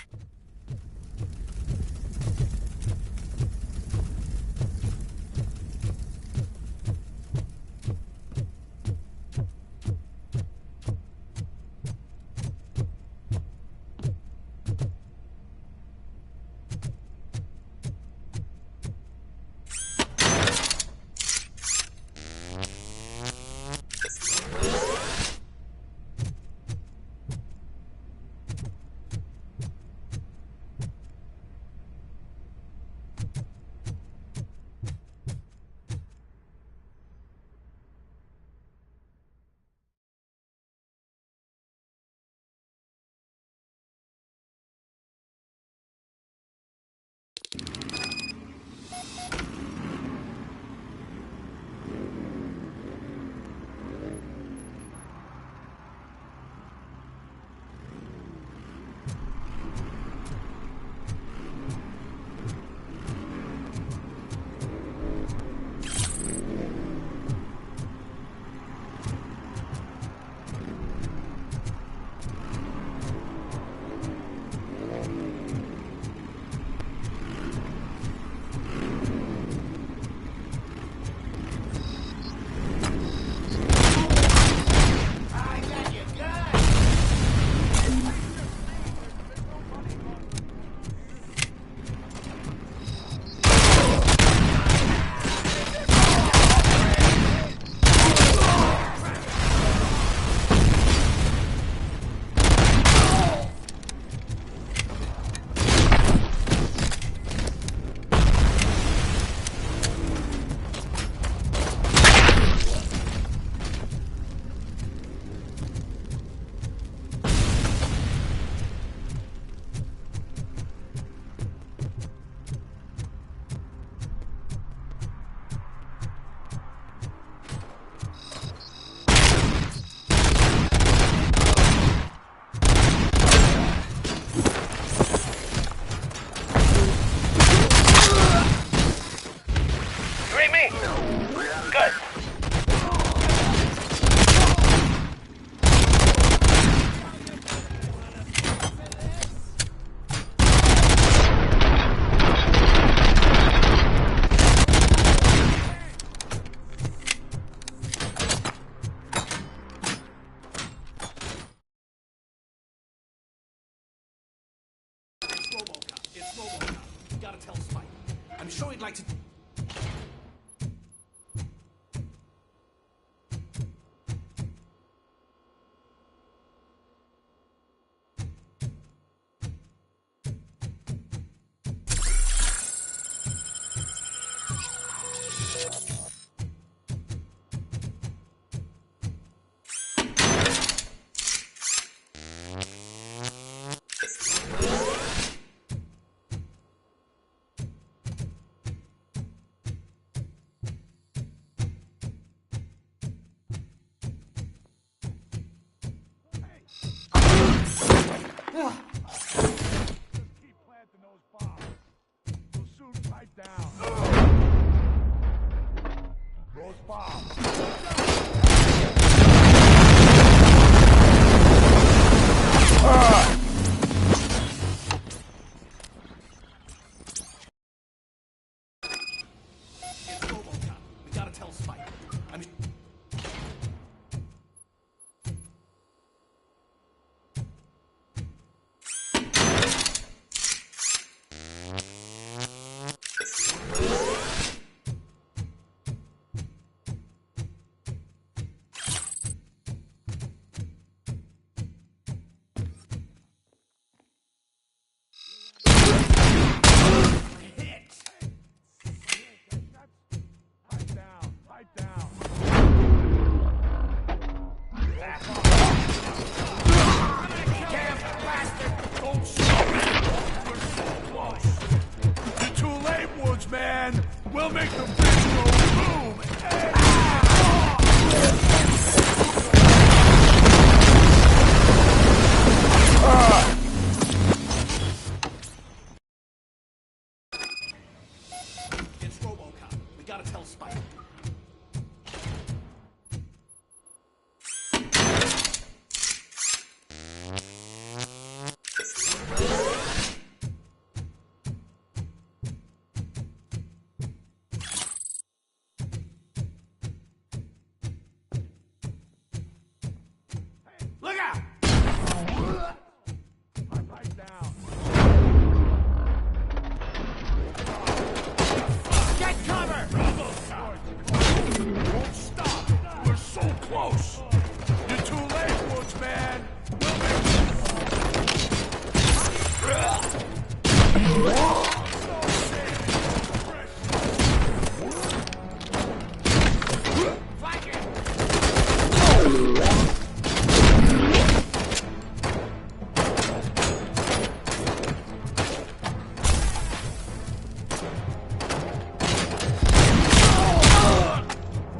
Speaker 9: It's Robocop. You gotta tell Spike. I'm sure he'd like to...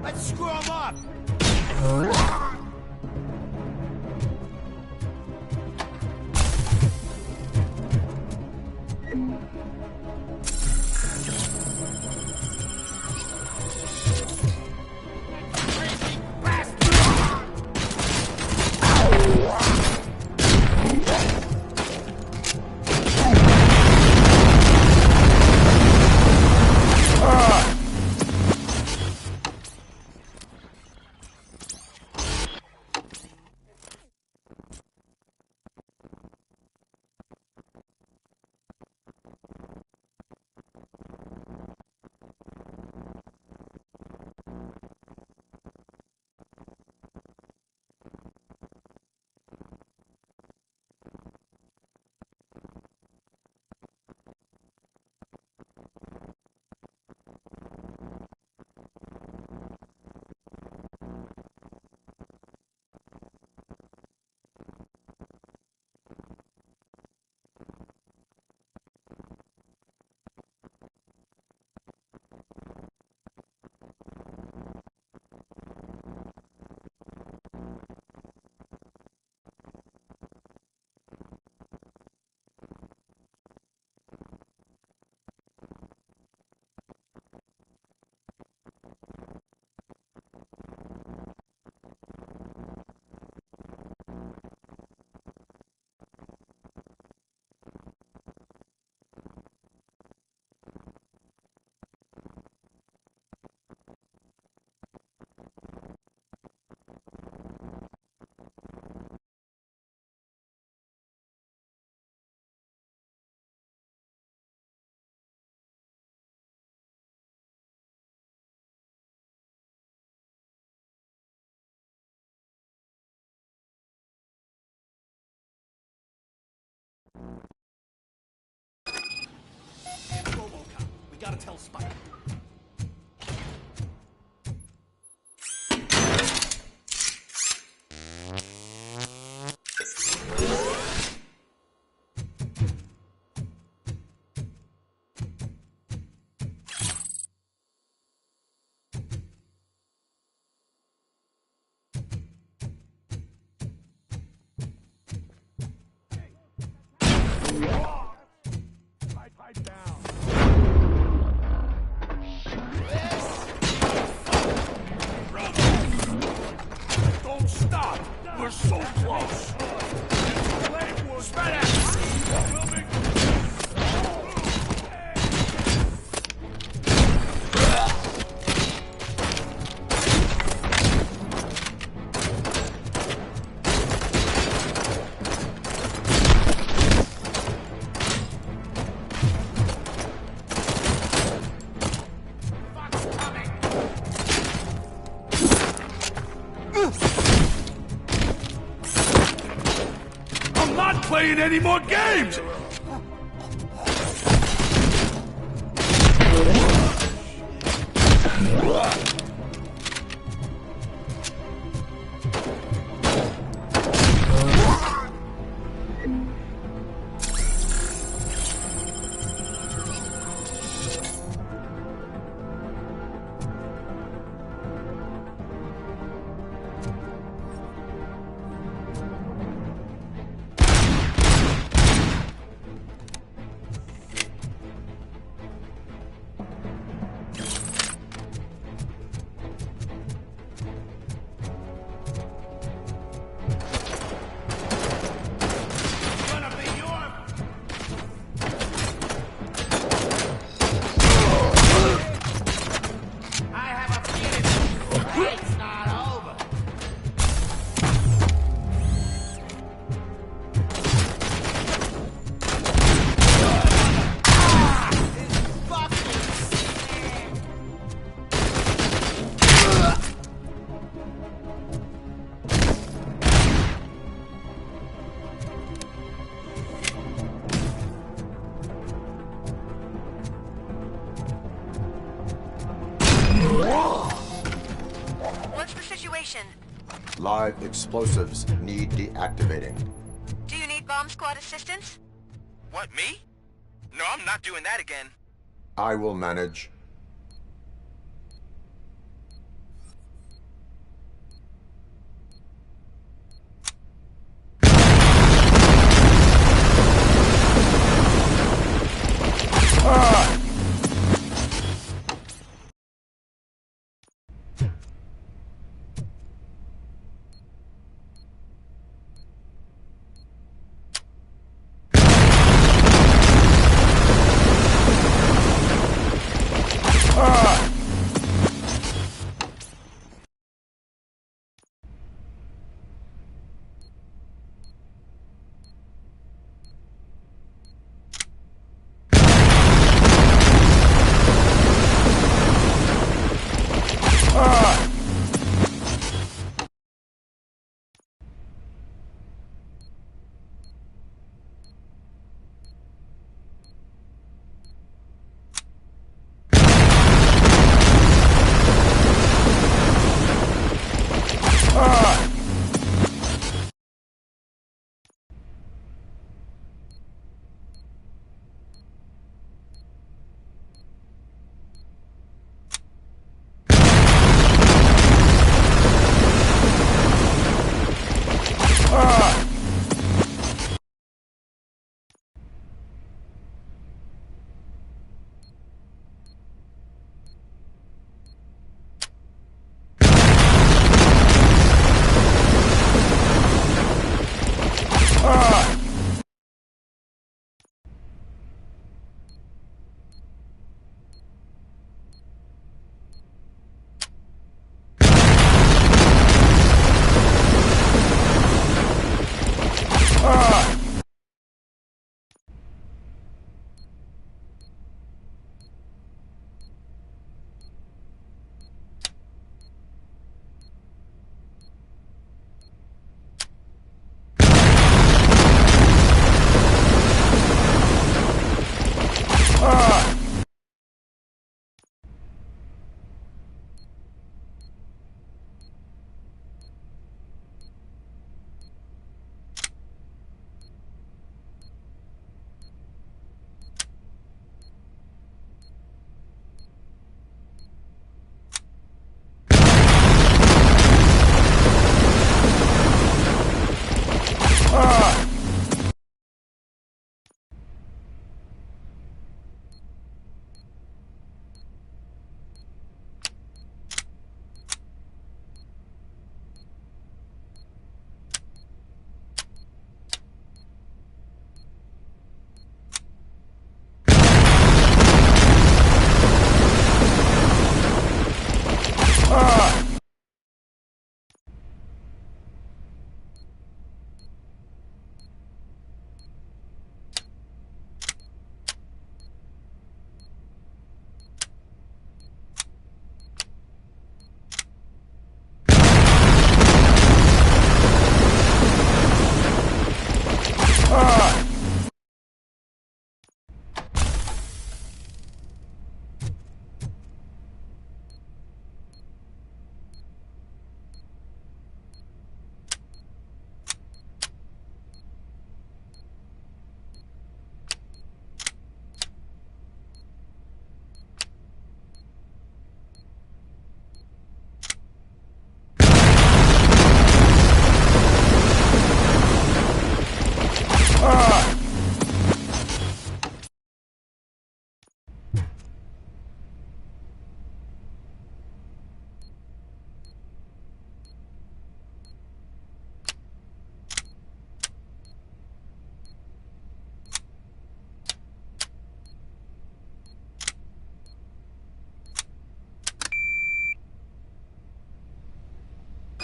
Speaker 17: Let's screw him up!
Speaker 9: Robocop. We gotta tell Spike. Pipe down. Don't stop! We're so close! Spread out! We'll be... I'm not playing any more games!
Speaker 2: Live explosives need deactivating.
Speaker 7: Do you need bomb squad assistance?
Speaker 11: What, me? No, I'm not doing that again.
Speaker 2: I will manage.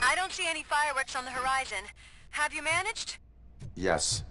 Speaker 7: I don't see any fireworks on the horizon. Have you managed?
Speaker 2: Yes.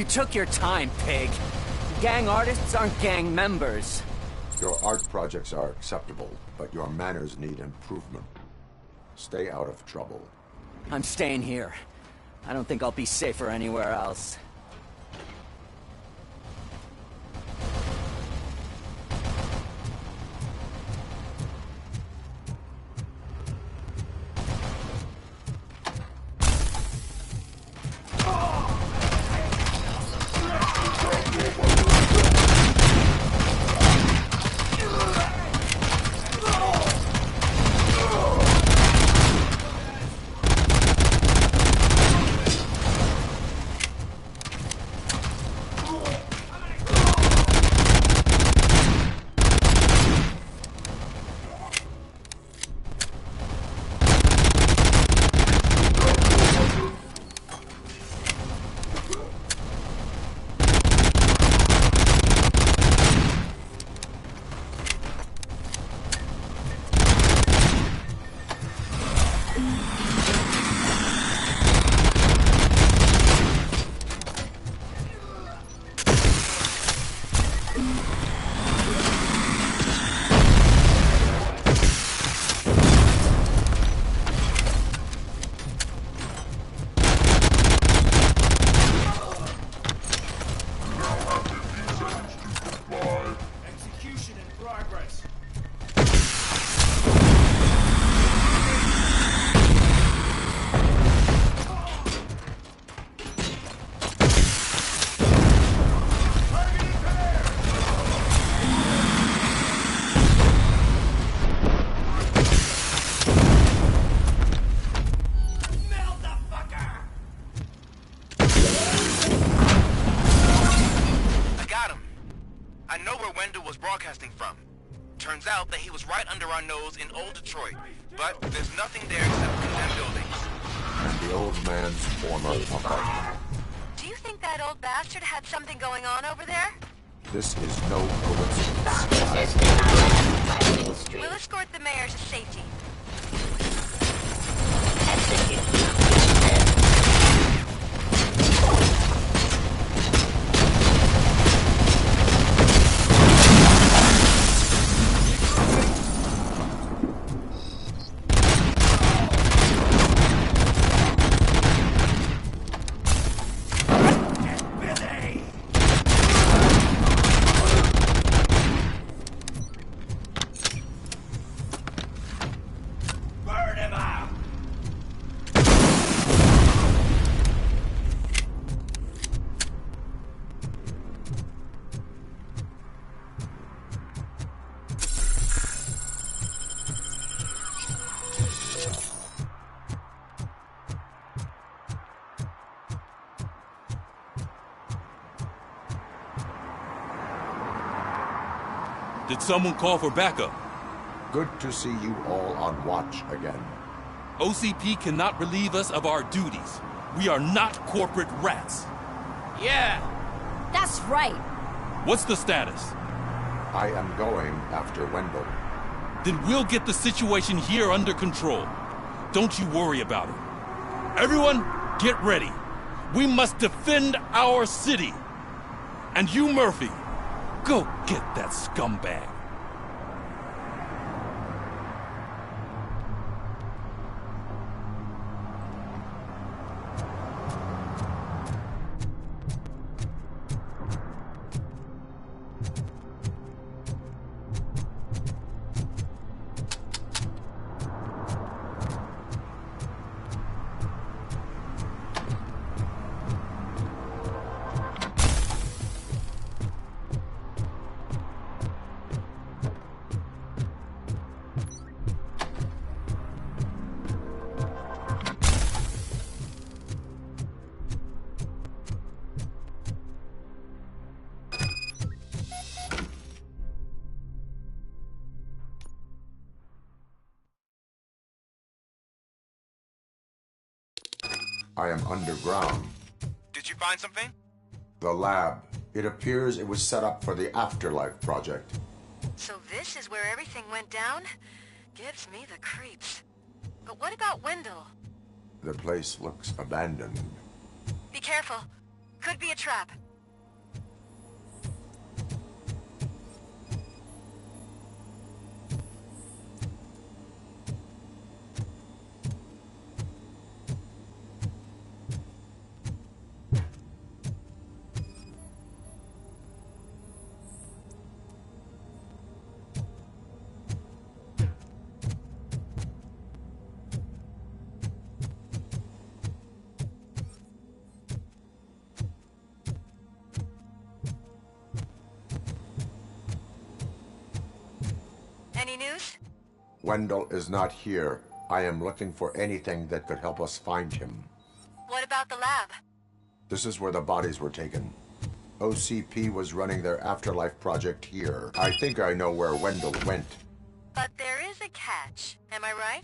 Speaker 3: You took your time, pig. Gang artists aren't gang members.
Speaker 2: Your art projects are acceptable, but your manners need improvement. Stay out of trouble.
Speaker 3: I'm staying here. I don't think I'll be safer anywhere else.
Speaker 11: Turns out that he was right under our nose in old Detroit, but there's nothing there except condemned buildings.
Speaker 2: And the old man's former apartment.
Speaker 7: Do you think that old bastard had something going on over there?
Speaker 2: This is no coincidence.
Speaker 7: We'll escort the mayor to safety.
Speaker 12: Did someone call for backup?
Speaker 2: Good to see you all on watch again.
Speaker 12: OCP cannot relieve us of our duties. We are not corporate rats.
Speaker 17: Yeah.
Speaker 21: That's right.
Speaker 12: What's the status?
Speaker 2: I am going after Wendell.
Speaker 12: Then we'll get the situation here under control. Don't you worry about it. Everyone, get ready. We must defend our city. And you, Murphy, go get that scumbag.
Speaker 2: I am underground.
Speaker 11: Did you find something?
Speaker 2: The lab. It appears it was set up for the Afterlife project.
Speaker 7: So this is where everything went down? Gives me the creeps. But what about Wendell?
Speaker 2: The place looks abandoned.
Speaker 7: Be careful. Could be a trap. Any news?
Speaker 2: Wendell is not here. I am looking for anything that could help us find him.
Speaker 7: What about the lab?
Speaker 2: This is where the bodies were taken. OCP was running their afterlife project here. I think I know where Wendell went.
Speaker 7: But there is a catch, am I right?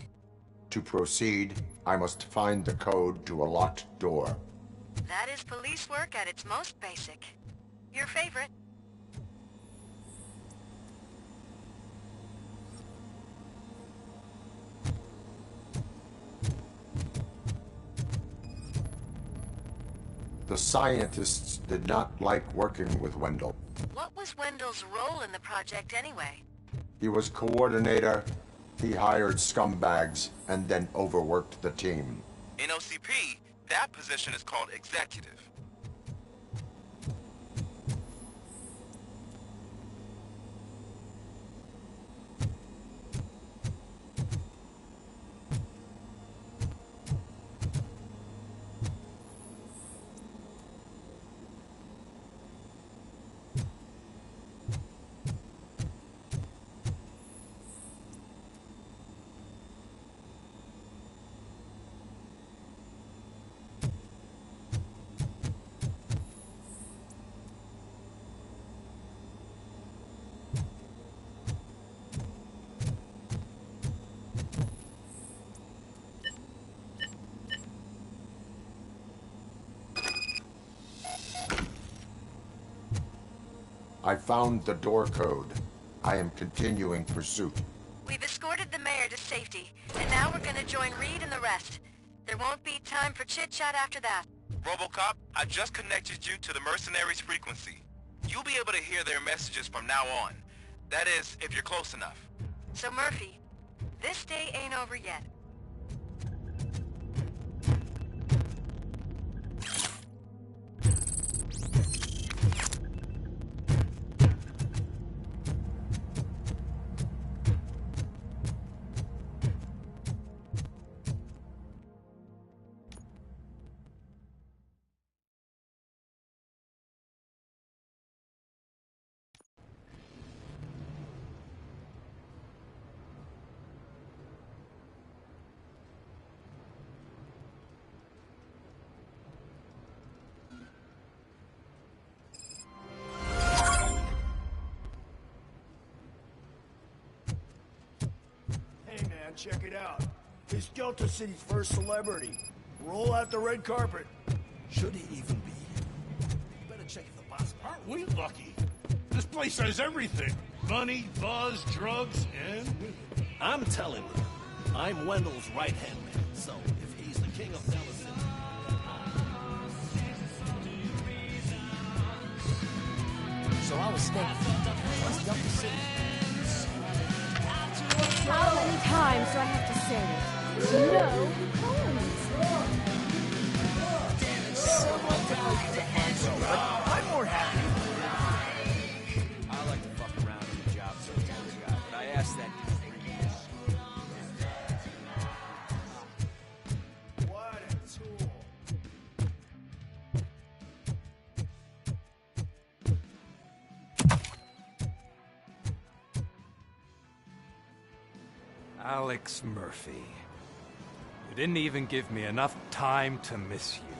Speaker 2: To proceed, I must find the code to a locked door.
Speaker 7: That is police work at its most basic. Your favorite.
Speaker 2: The scientists did not like working with Wendell.
Speaker 7: What was Wendell's role in the project anyway?
Speaker 2: He was coordinator, he hired scumbags, and then overworked the team.
Speaker 11: In OCP, that position is called executive.
Speaker 2: I found the door code. I am continuing pursuit.
Speaker 7: We've escorted the mayor to safety, and now we're gonna join Reed and the rest. There won't be time for chit-chat after that.
Speaker 11: Robocop, I just connected you to the mercenaries' frequency. You'll be able to hear their messages from now on. That is, if you're close enough.
Speaker 7: So Murphy, this day ain't over yet.
Speaker 4: Check it out. He's Delta City's first celebrity. Roll out the red carpet.
Speaker 6: Should he even be? You better check if the boss... Aren't we lucky? This place has everything. Money, buzz, drugs, and women. I'm telling you, I'm Wendell's right-hand man. So, if he's the king of Delta City...
Speaker 17: So I was thinking, what's Delta City?
Speaker 21: How many times do I have to say it? No homes.
Speaker 17: Someone told you to answer, but I'm more happy.
Speaker 3: I like to fuck around in the job so guy, but I asked that.
Speaker 4: What a tool.
Speaker 10: Alex Murphy. You didn't even give me enough time to miss you.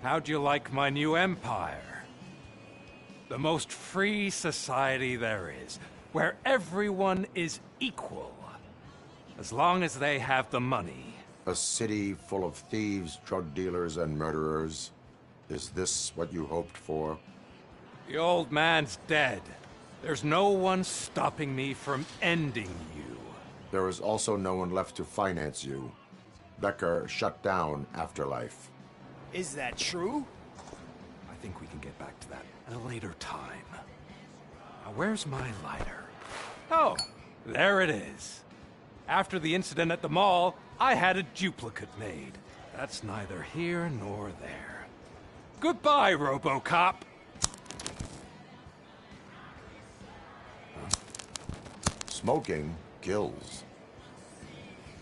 Speaker 10: How'd you like my new empire? The most free society there is, where everyone is equal, as long as they have the money.
Speaker 2: A city full of thieves, drug dealers, and murderers. Is this what you hoped for?
Speaker 10: The old man's dead. There's no one stopping me from ending you.
Speaker 2: There is also no one left to finance you. Becker shut down Afterlife.
Speaker 4: Is that true?
Speaker 10: think we can get back to that at a later time. Now, where's my lighter? Oh, there it is. After the incident at the mall, I had a duplicate made. That's neither here nor there. Goodbye, Robocop!
Speaker 2: Smoking kills.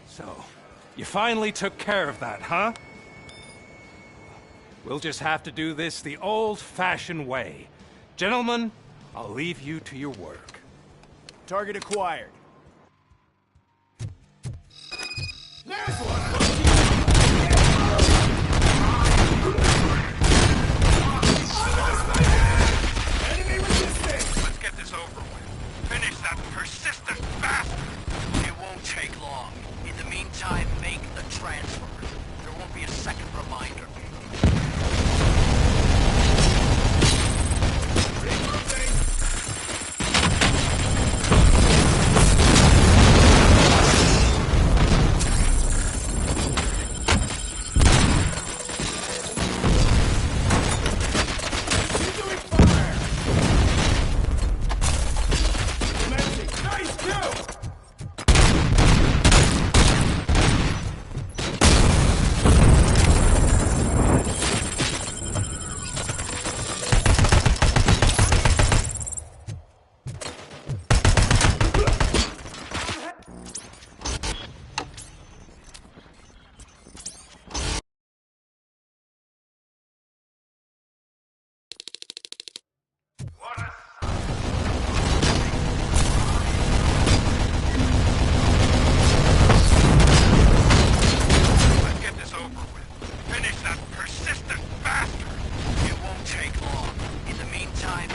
Speaker 10: So, you finally took care of that, huh? We'll just have to do this the old-fashioned way. Gentlemen, I'll leave you to your work.
Speaker 13: Target acquired.
Speaker 6: There's one! Enemy resisting!
Speaker 12: Let's get this over with. Finish that persistent bastard!
Speaker 19: It won't take long. In the meantime, make the transfer. There won't be a second reminder.
Speaker 12: Let's get this over with. Finish that persistent bastard!
Speaker 19: It won't take long. In the meantime,